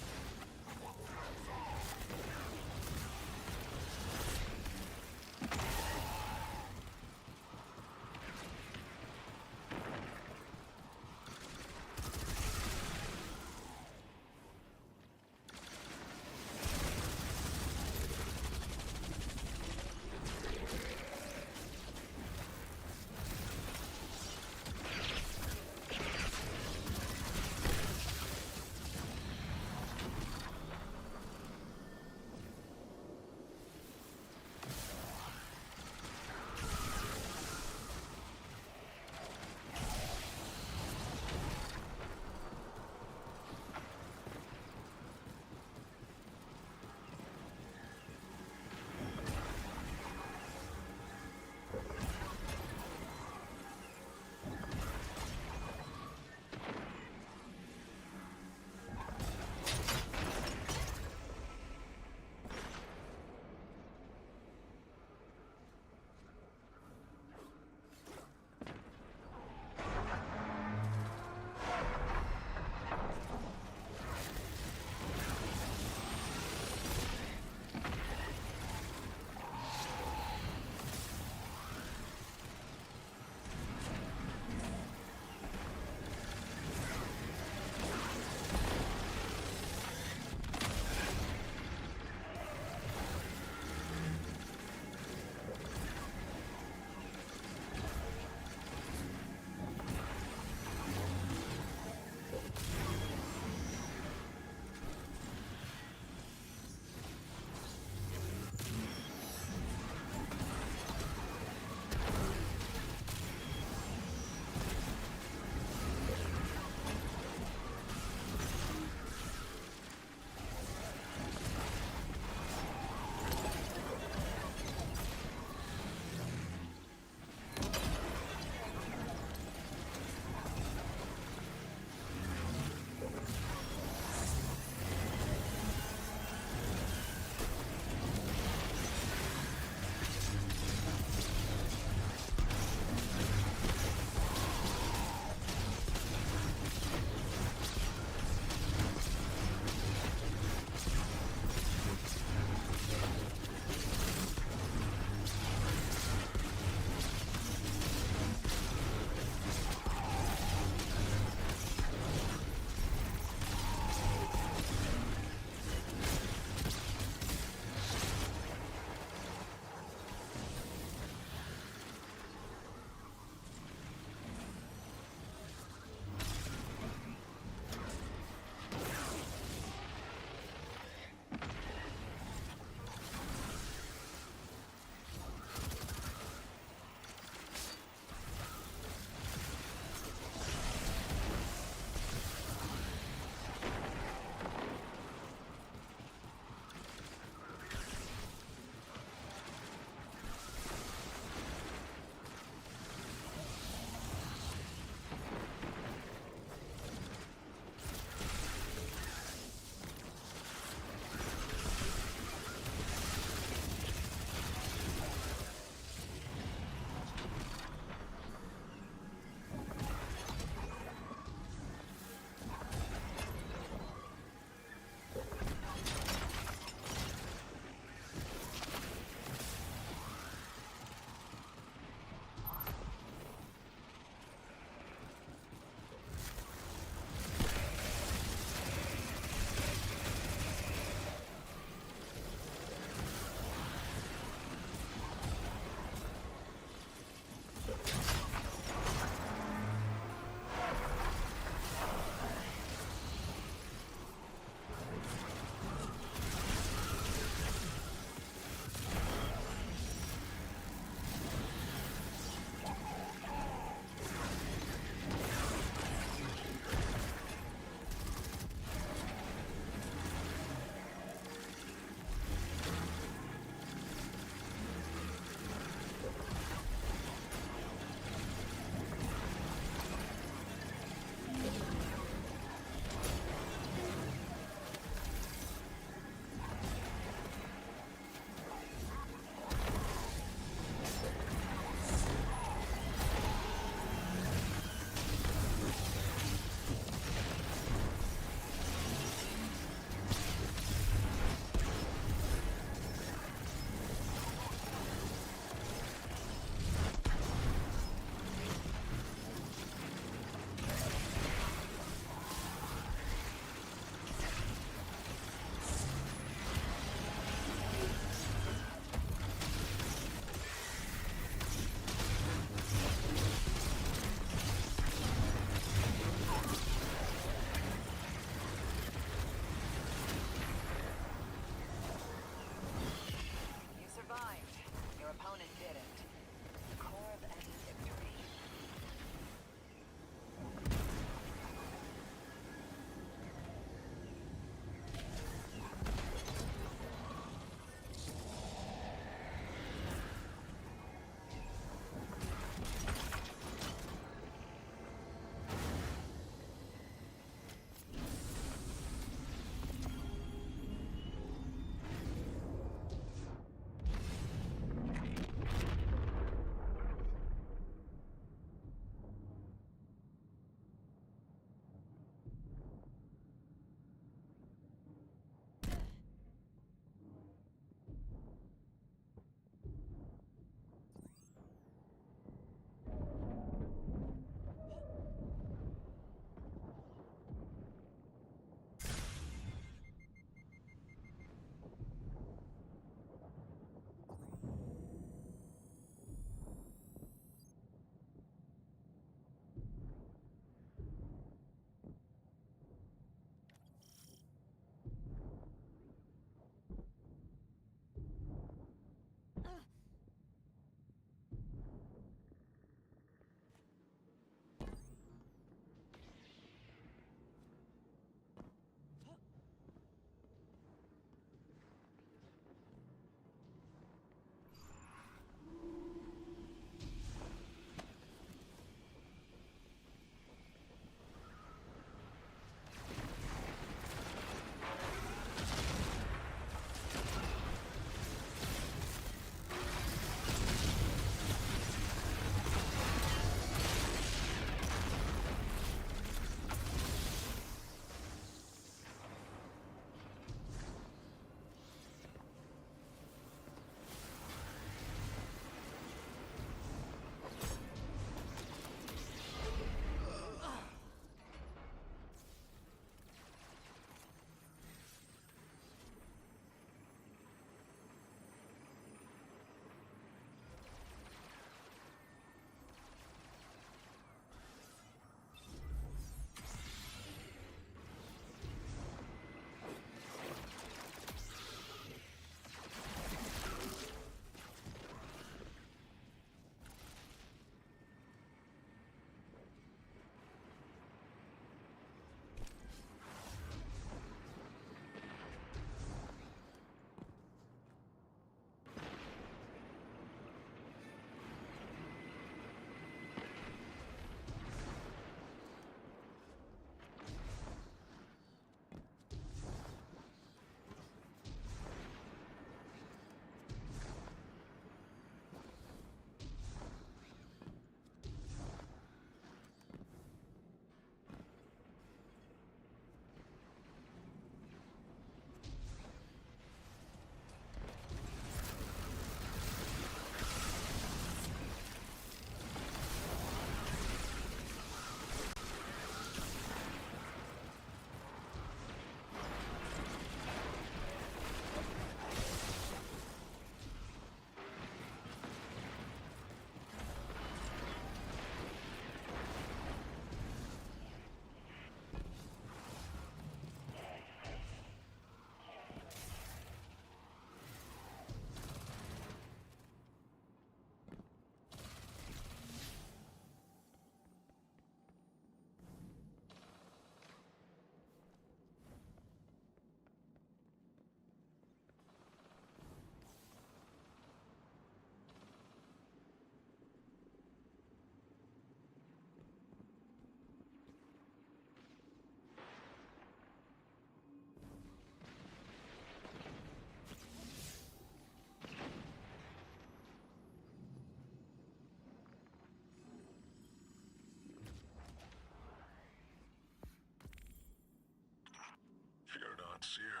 Seer,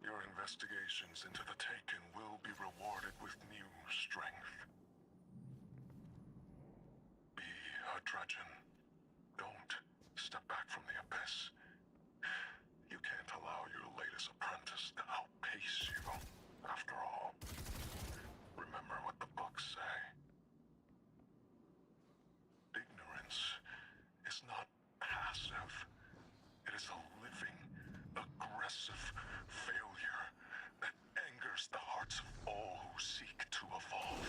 your investigations into the Taken will be rewarded with new strength. Be a Drudgen. Don't step back from the abyss. You can't allow your latest apprentice to outpace you. After all, remember what the books say. Ignorance is not passive. It is a living, aggressive failure that angers the hearts of all who seek to evolve.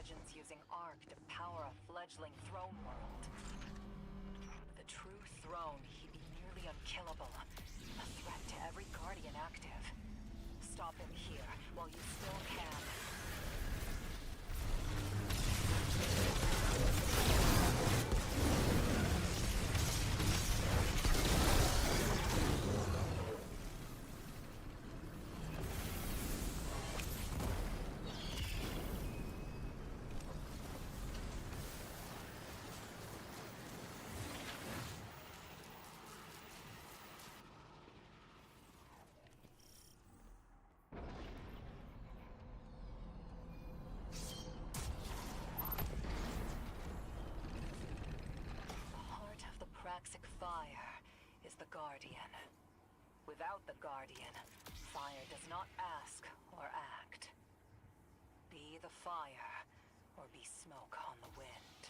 legends using Ark to power a fledgling throne world. The true throne, he'd be nearly unkillable. A threat to every Guardian active. Stop him here, while you still can. Praxic fire is the Guardian. Without the Guardian, fire does not ask or act. Be the fire, or be smoke on the wind.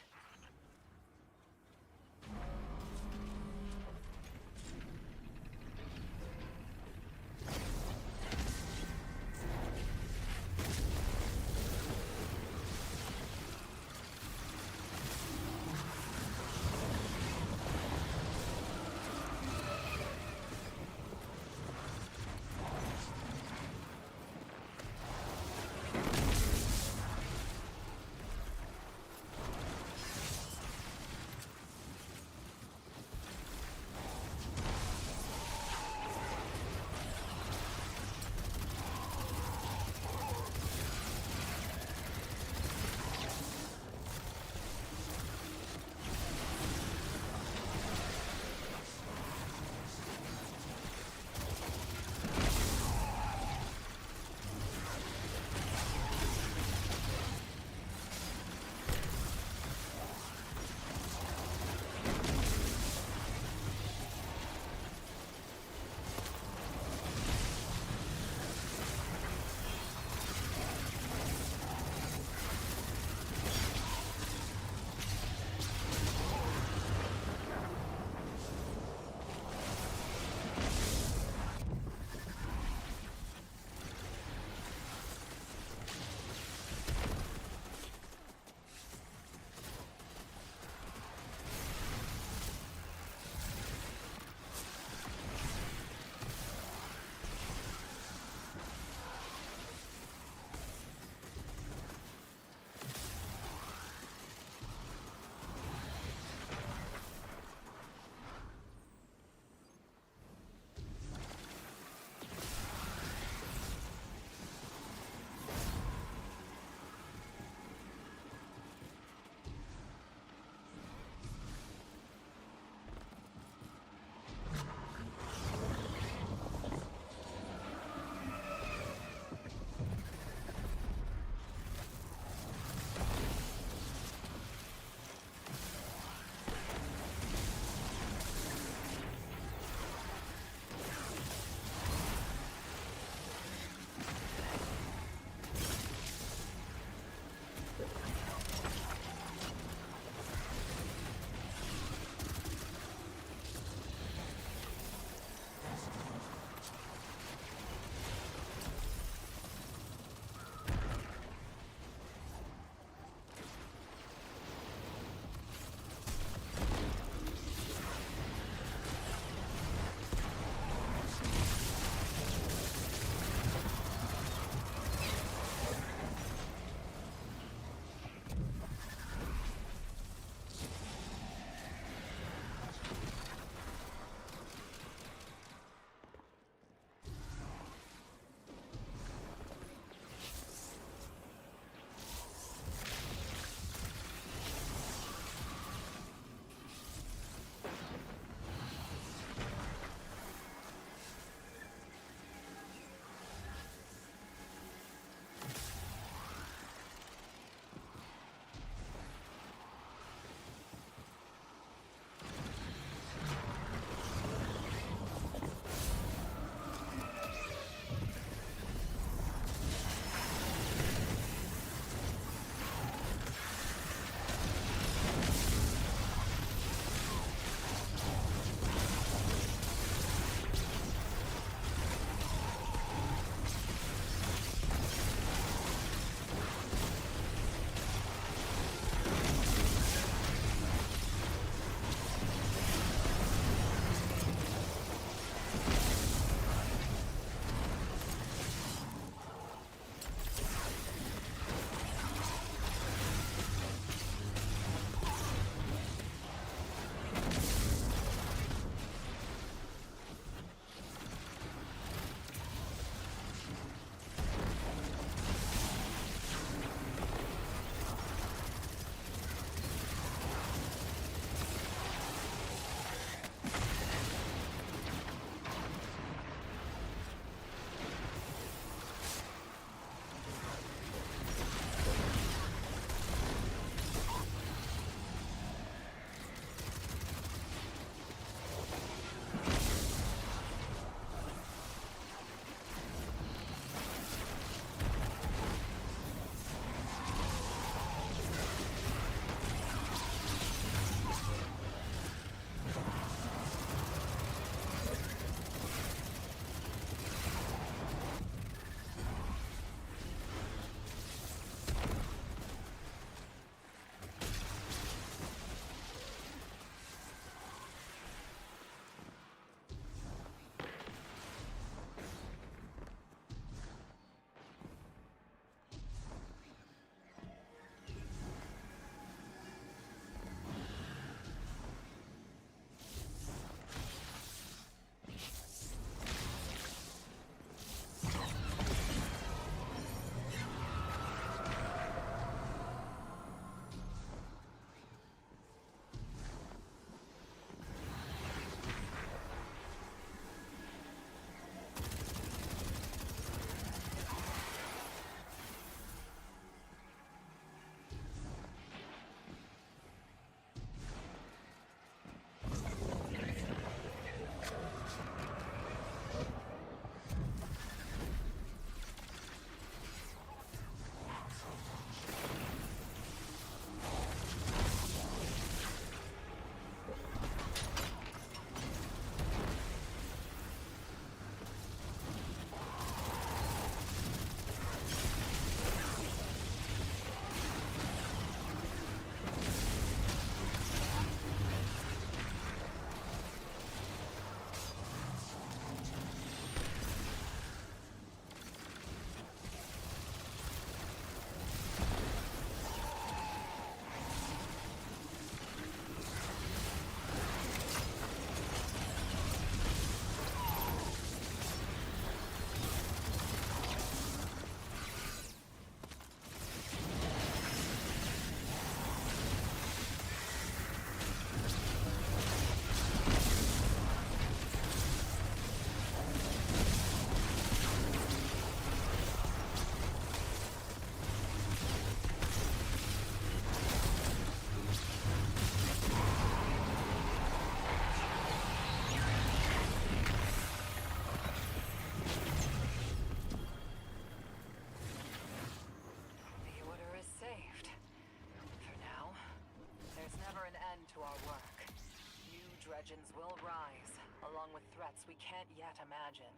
along with threats we can't yet imagine.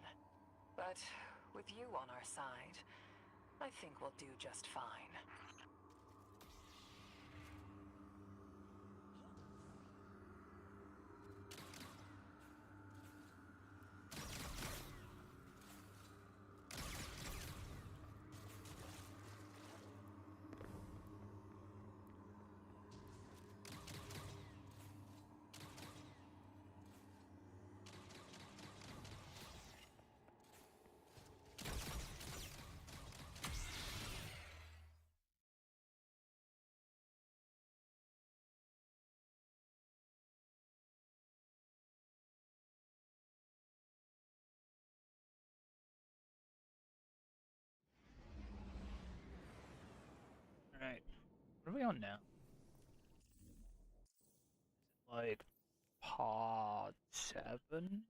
But with you on our side, I think we'll do just fine. Alright. What are we on now? Is it like pod 7?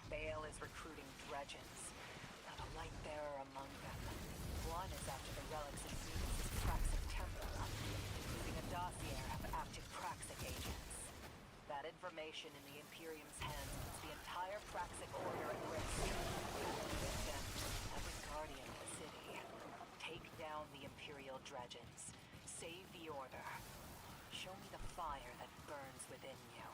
Bale is recruiting Dredgens, not a light bearer among them. One is after the relics of Venus' Praxic Temple, including a dossier of active Praxic agents. That information in the Imperium's hands puts the entire Praxic Order at risk. With them, every guardian of the city. Take down the Imperial Dredgens. Save the Order. Show me the fire that burns within you.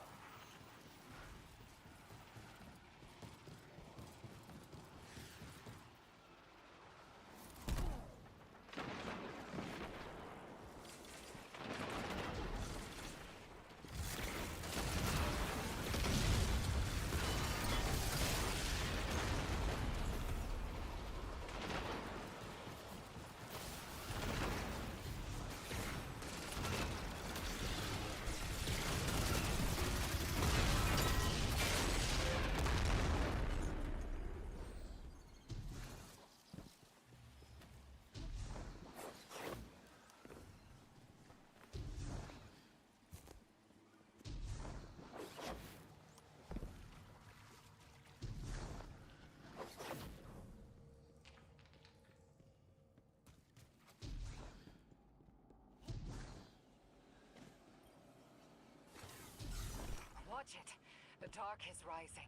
Watch it. The dark is rising.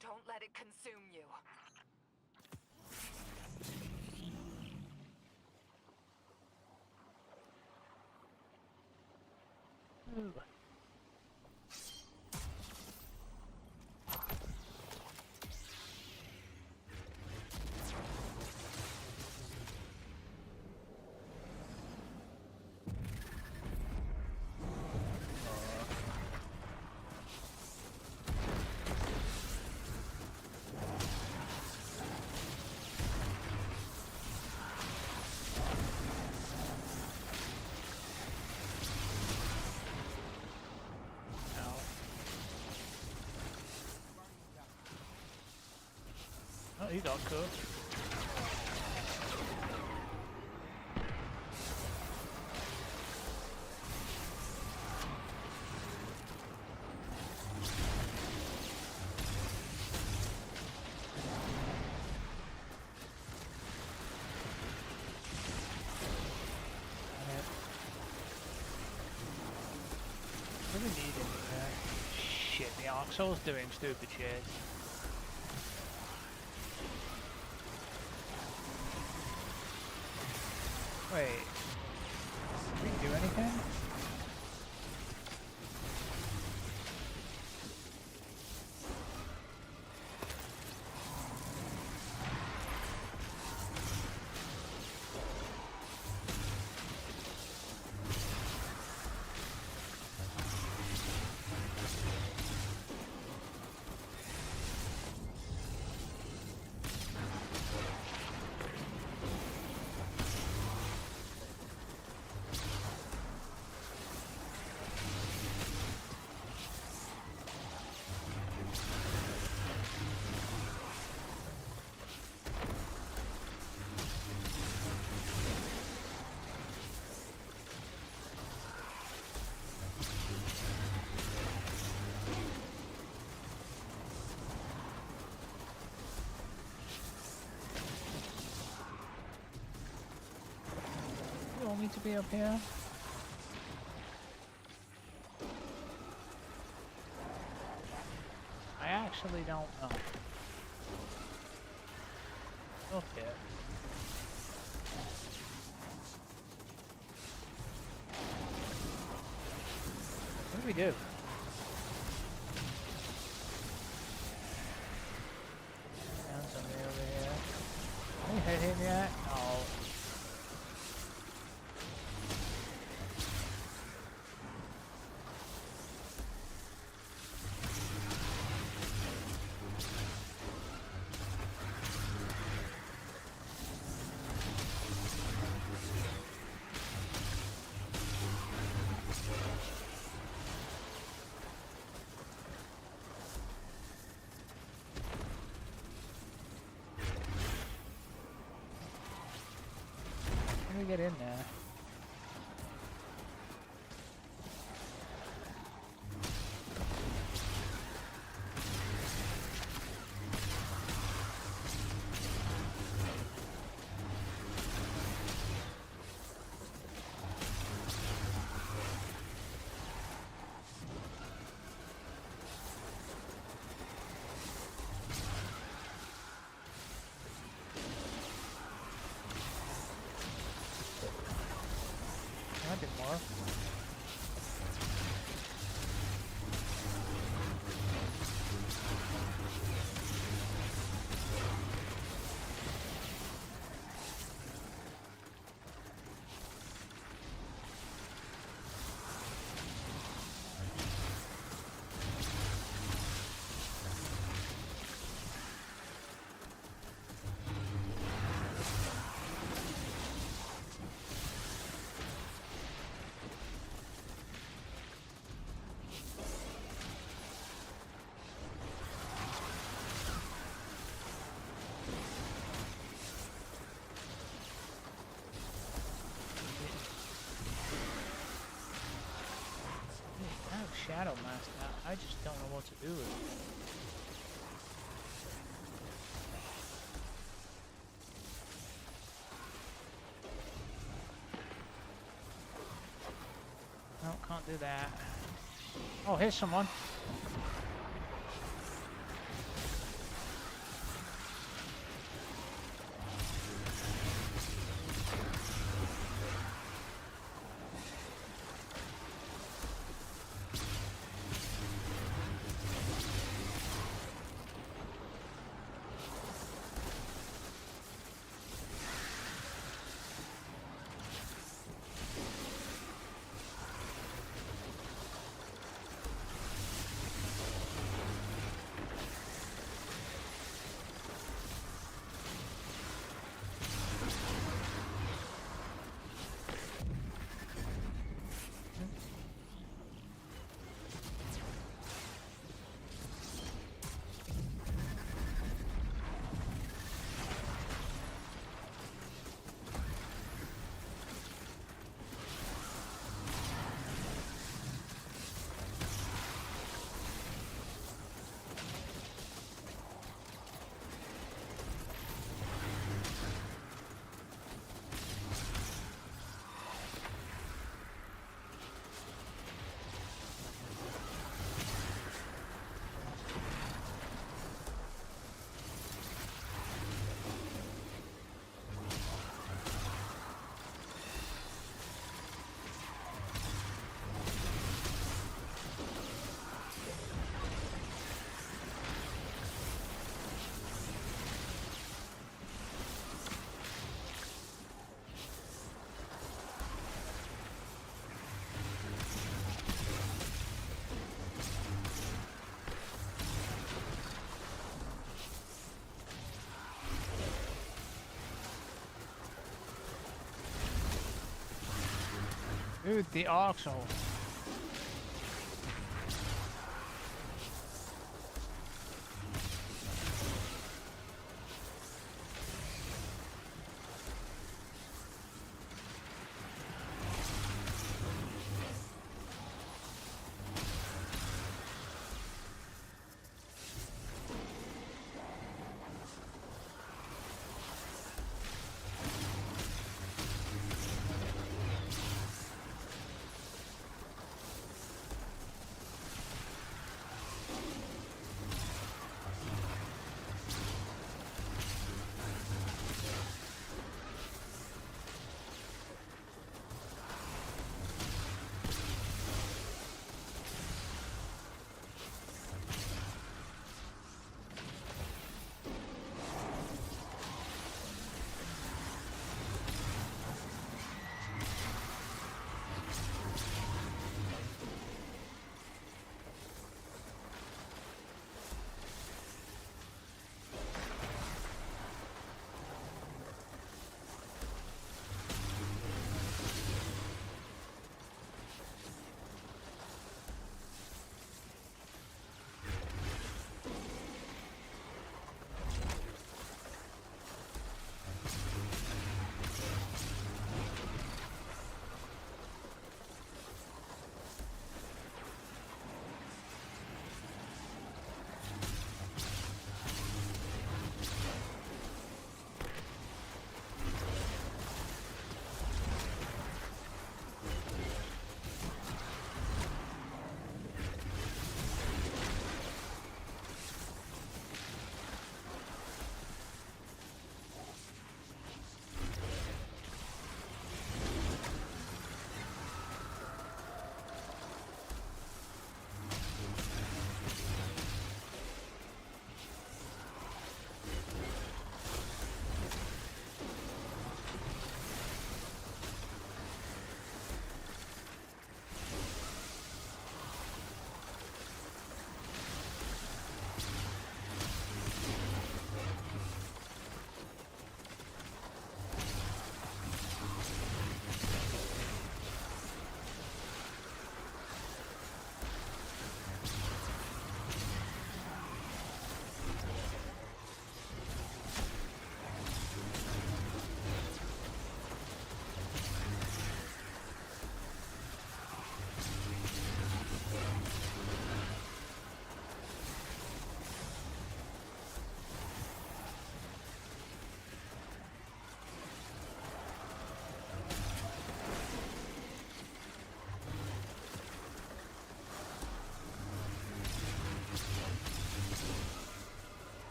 Don't let it consume you. Ooh. Oh, he got cooked. Really need him there. Shit, the Arxol's doing stupid shit. Wait, did we do anything? want me to be up here? I actually don't know. Okay. What do we do? Found something over here. Can we hit him yet? No. How do we get in there? A bit more. Shadow Mask now. I just don't know what to do with it. No, can't do that. Oh, here's someone. Dude, the Oxo.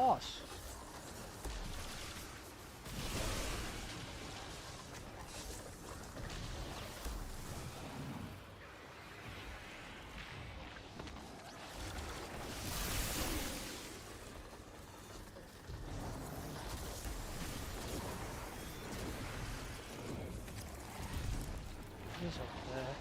boss. He's up there.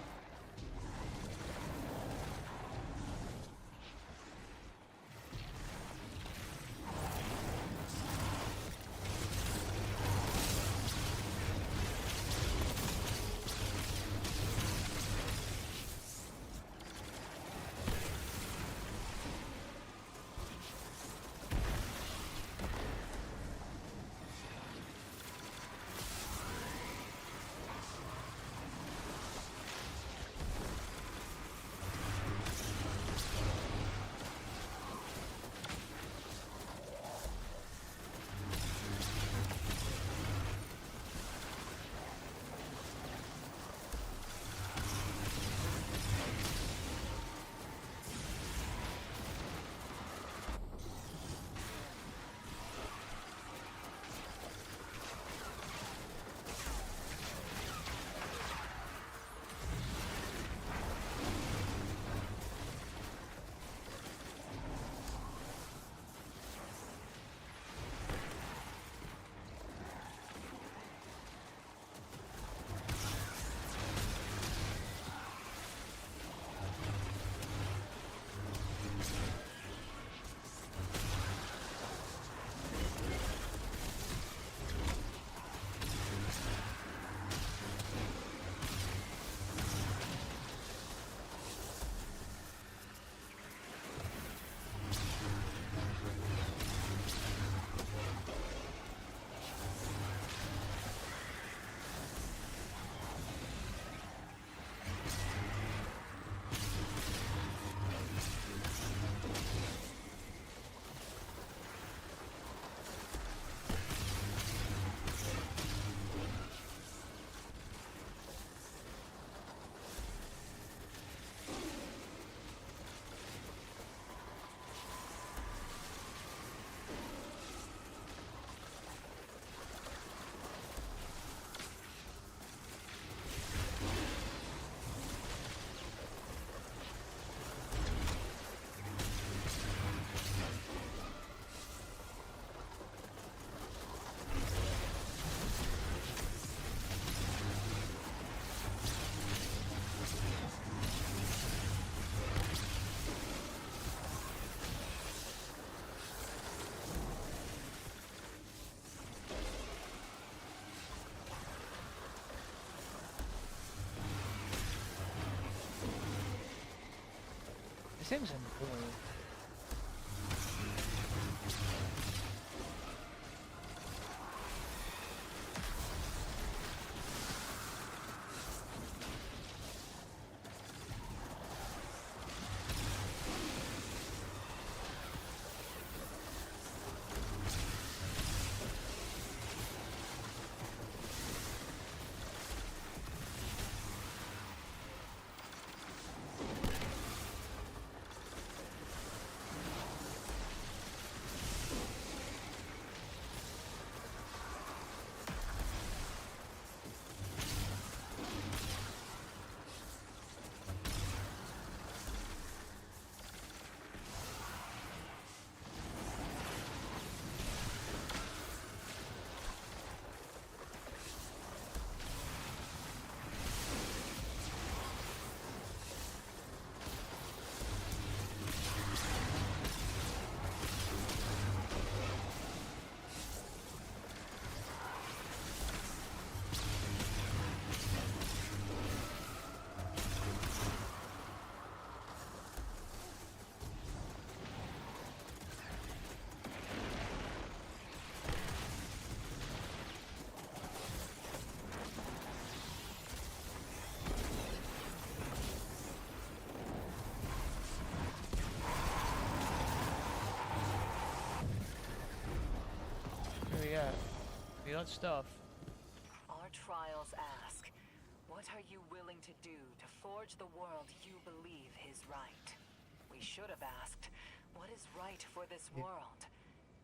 This thing's annoying. Yeah, we got stuff. Our trials ask, what are you willing to do to forge the world you believe is right? We should have asked, what is right for this world?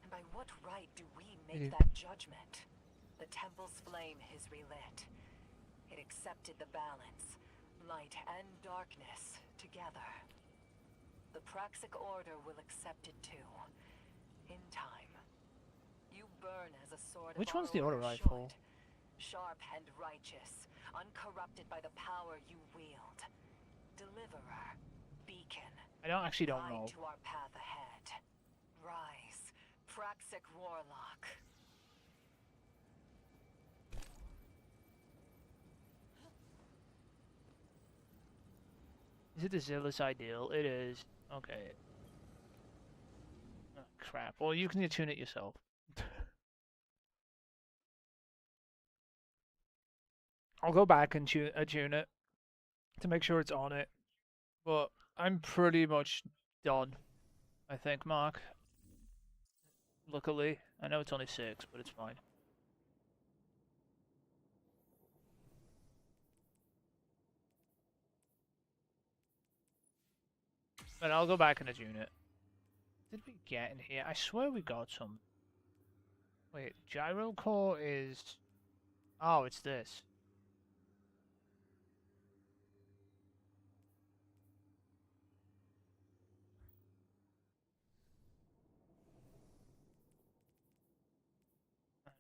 And by what right do we Yeah. make that judgment? The temple's flame is relit. It accepted the balance, light and darkness together. The Praxic Order will accept it too, in time. You burn as a sword. Which of our one's the auto order rifle? should. Sharp and righteous, uncorrupted by the power you wield. Deliverer, beacon. I actually don't Guide know. to our path ahead. Rise, Praxic Warlock. Is it the Zillus ideal? It is. Okay. Oh, crap. Well, you can attune it yourself. I'll go back and attune it to make sure it's on it. But I'm pretty much done, I think, Mark. Luckily. I know it's only 6, but it's fine. But I'll go back and attune it. Did we get in here? I swear we got some. Wait, gyro core is... Oh, it's this.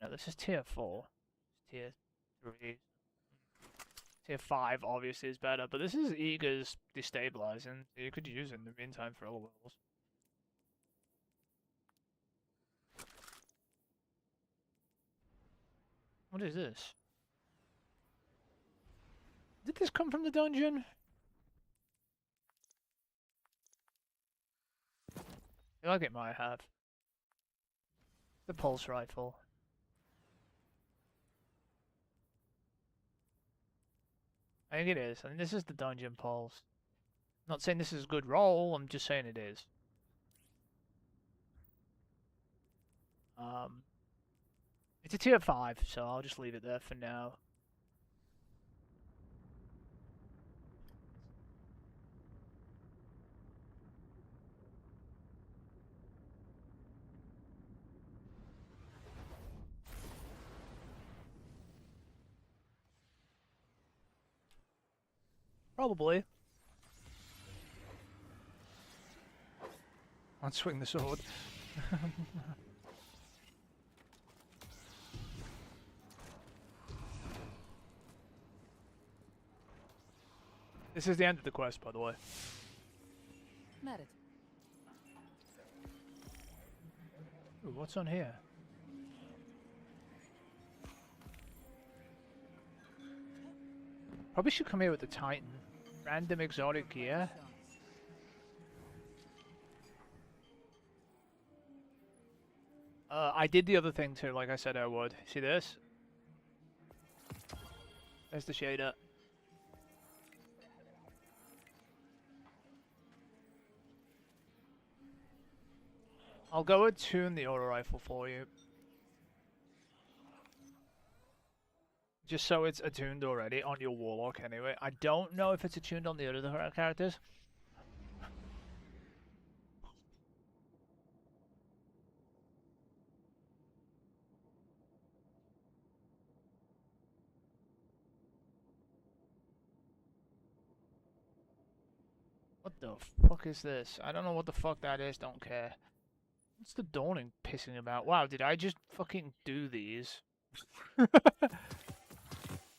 No, this is tier 4. Tier 3. Tier 5 obviously is better, but this is Eager's destabilizing. You could use it in the meantime for all levels. What is this? Did this come from the dungeon? I feel like it might have. The pulse rifle. I think it is. I think this is the dungeon pulse. I'm not saying this is a good roll, I'm just saying it is. It's a tier 5, so I'll just leave it there for now. Probably. I'll swing the sword. This is the end of the quest, by the way. Merit. Ooh, what's on here? Probably should come here with the Titan. Random exotic gear. I did the other thing too, like I said I would. See this? There's the shader. I'll go attune the auto rifle for you. Just so it's attuned already on your warlock anyway. I don't know if it's attuned on the other characters. What the fuck is this? I don't know what the fuck that is, don't care. What's the Dawning pissing about? Wow, did I just fucking do these?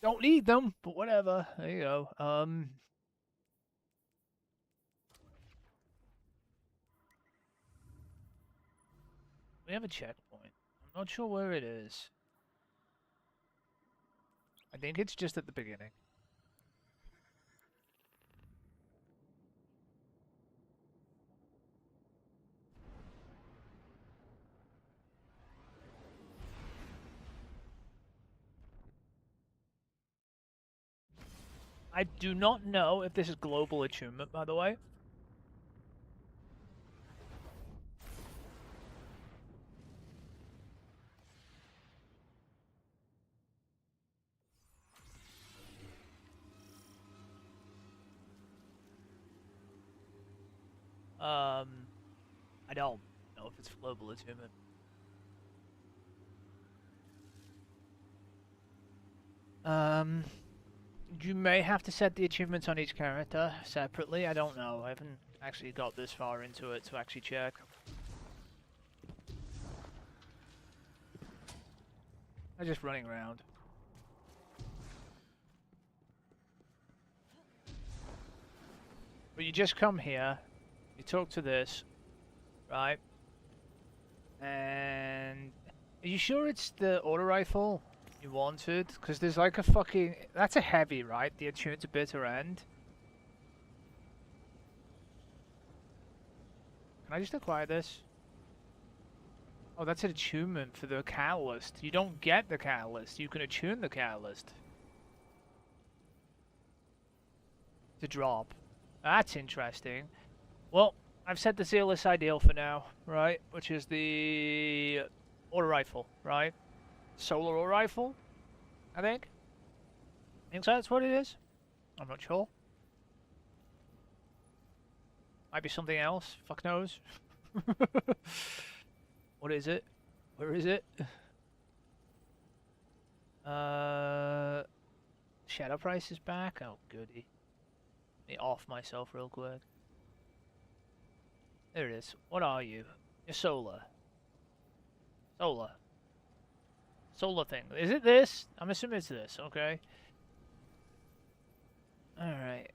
Don't need them, but whatever. There you go. We have a checkpoint. I'm not sure where it is. I think it's just at the beginning. I do not know if this is global attunement, by the way. I don't know if it's global attunement. You may have to set the achievements on each character separately. I don't know. I haven't actually got this far into it to actually check. I'm just running around. But you just come here, you talk to this, right? And are you sure it's the auto rifle you wanted? Because there's like a fucking... That's a heavy, right? The attuned to bitter end. Can I just acquire this? Oh, that's an attunement for the catalyst. You don't get the catalyst. You can attune the catalyst. To drop. That's interesting. Well, I've set the Zealous ideal for now, right? Which is the auto rifle, right? Solar auto rifle, I think. Think that's what it is? I'm not sure. Might be something else. Fuck knows. What is it? Where is it? Shadow Price is back? Oh, goody. Let me off myself real quick. There it is. What are you? You're solar. Solar. Solar thing. Is it this? I'm assuming it's this, okay. Alright.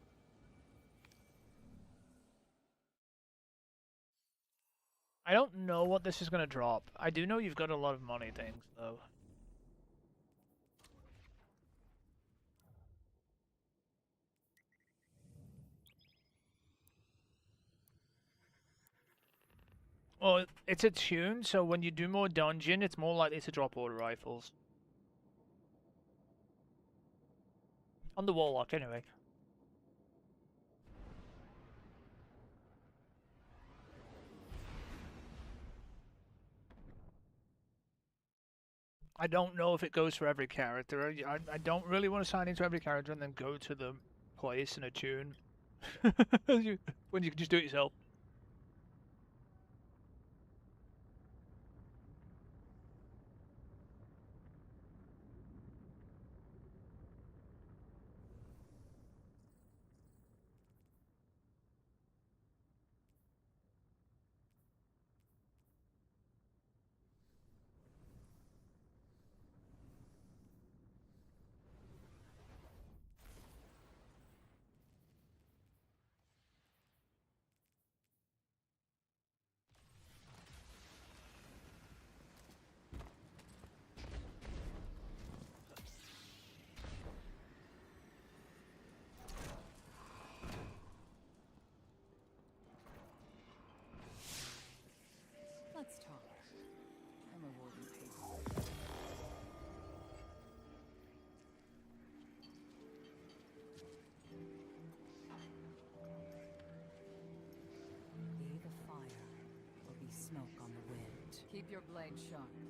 I don't know what this is going to drop. I do know you've got a lot of money things, though. Well, it's attuned, so when you do more dungeon, it's more likely to drop auto rifles. On the Warlock, anyway. I don't know if it goes for every character. I don't really want to sign into every character and then go to the place and attune. When you can just do it yourself. Let's talk. I'm avoiding paper. Be the fire, or be smoke on the wind. Keep your blade sharp.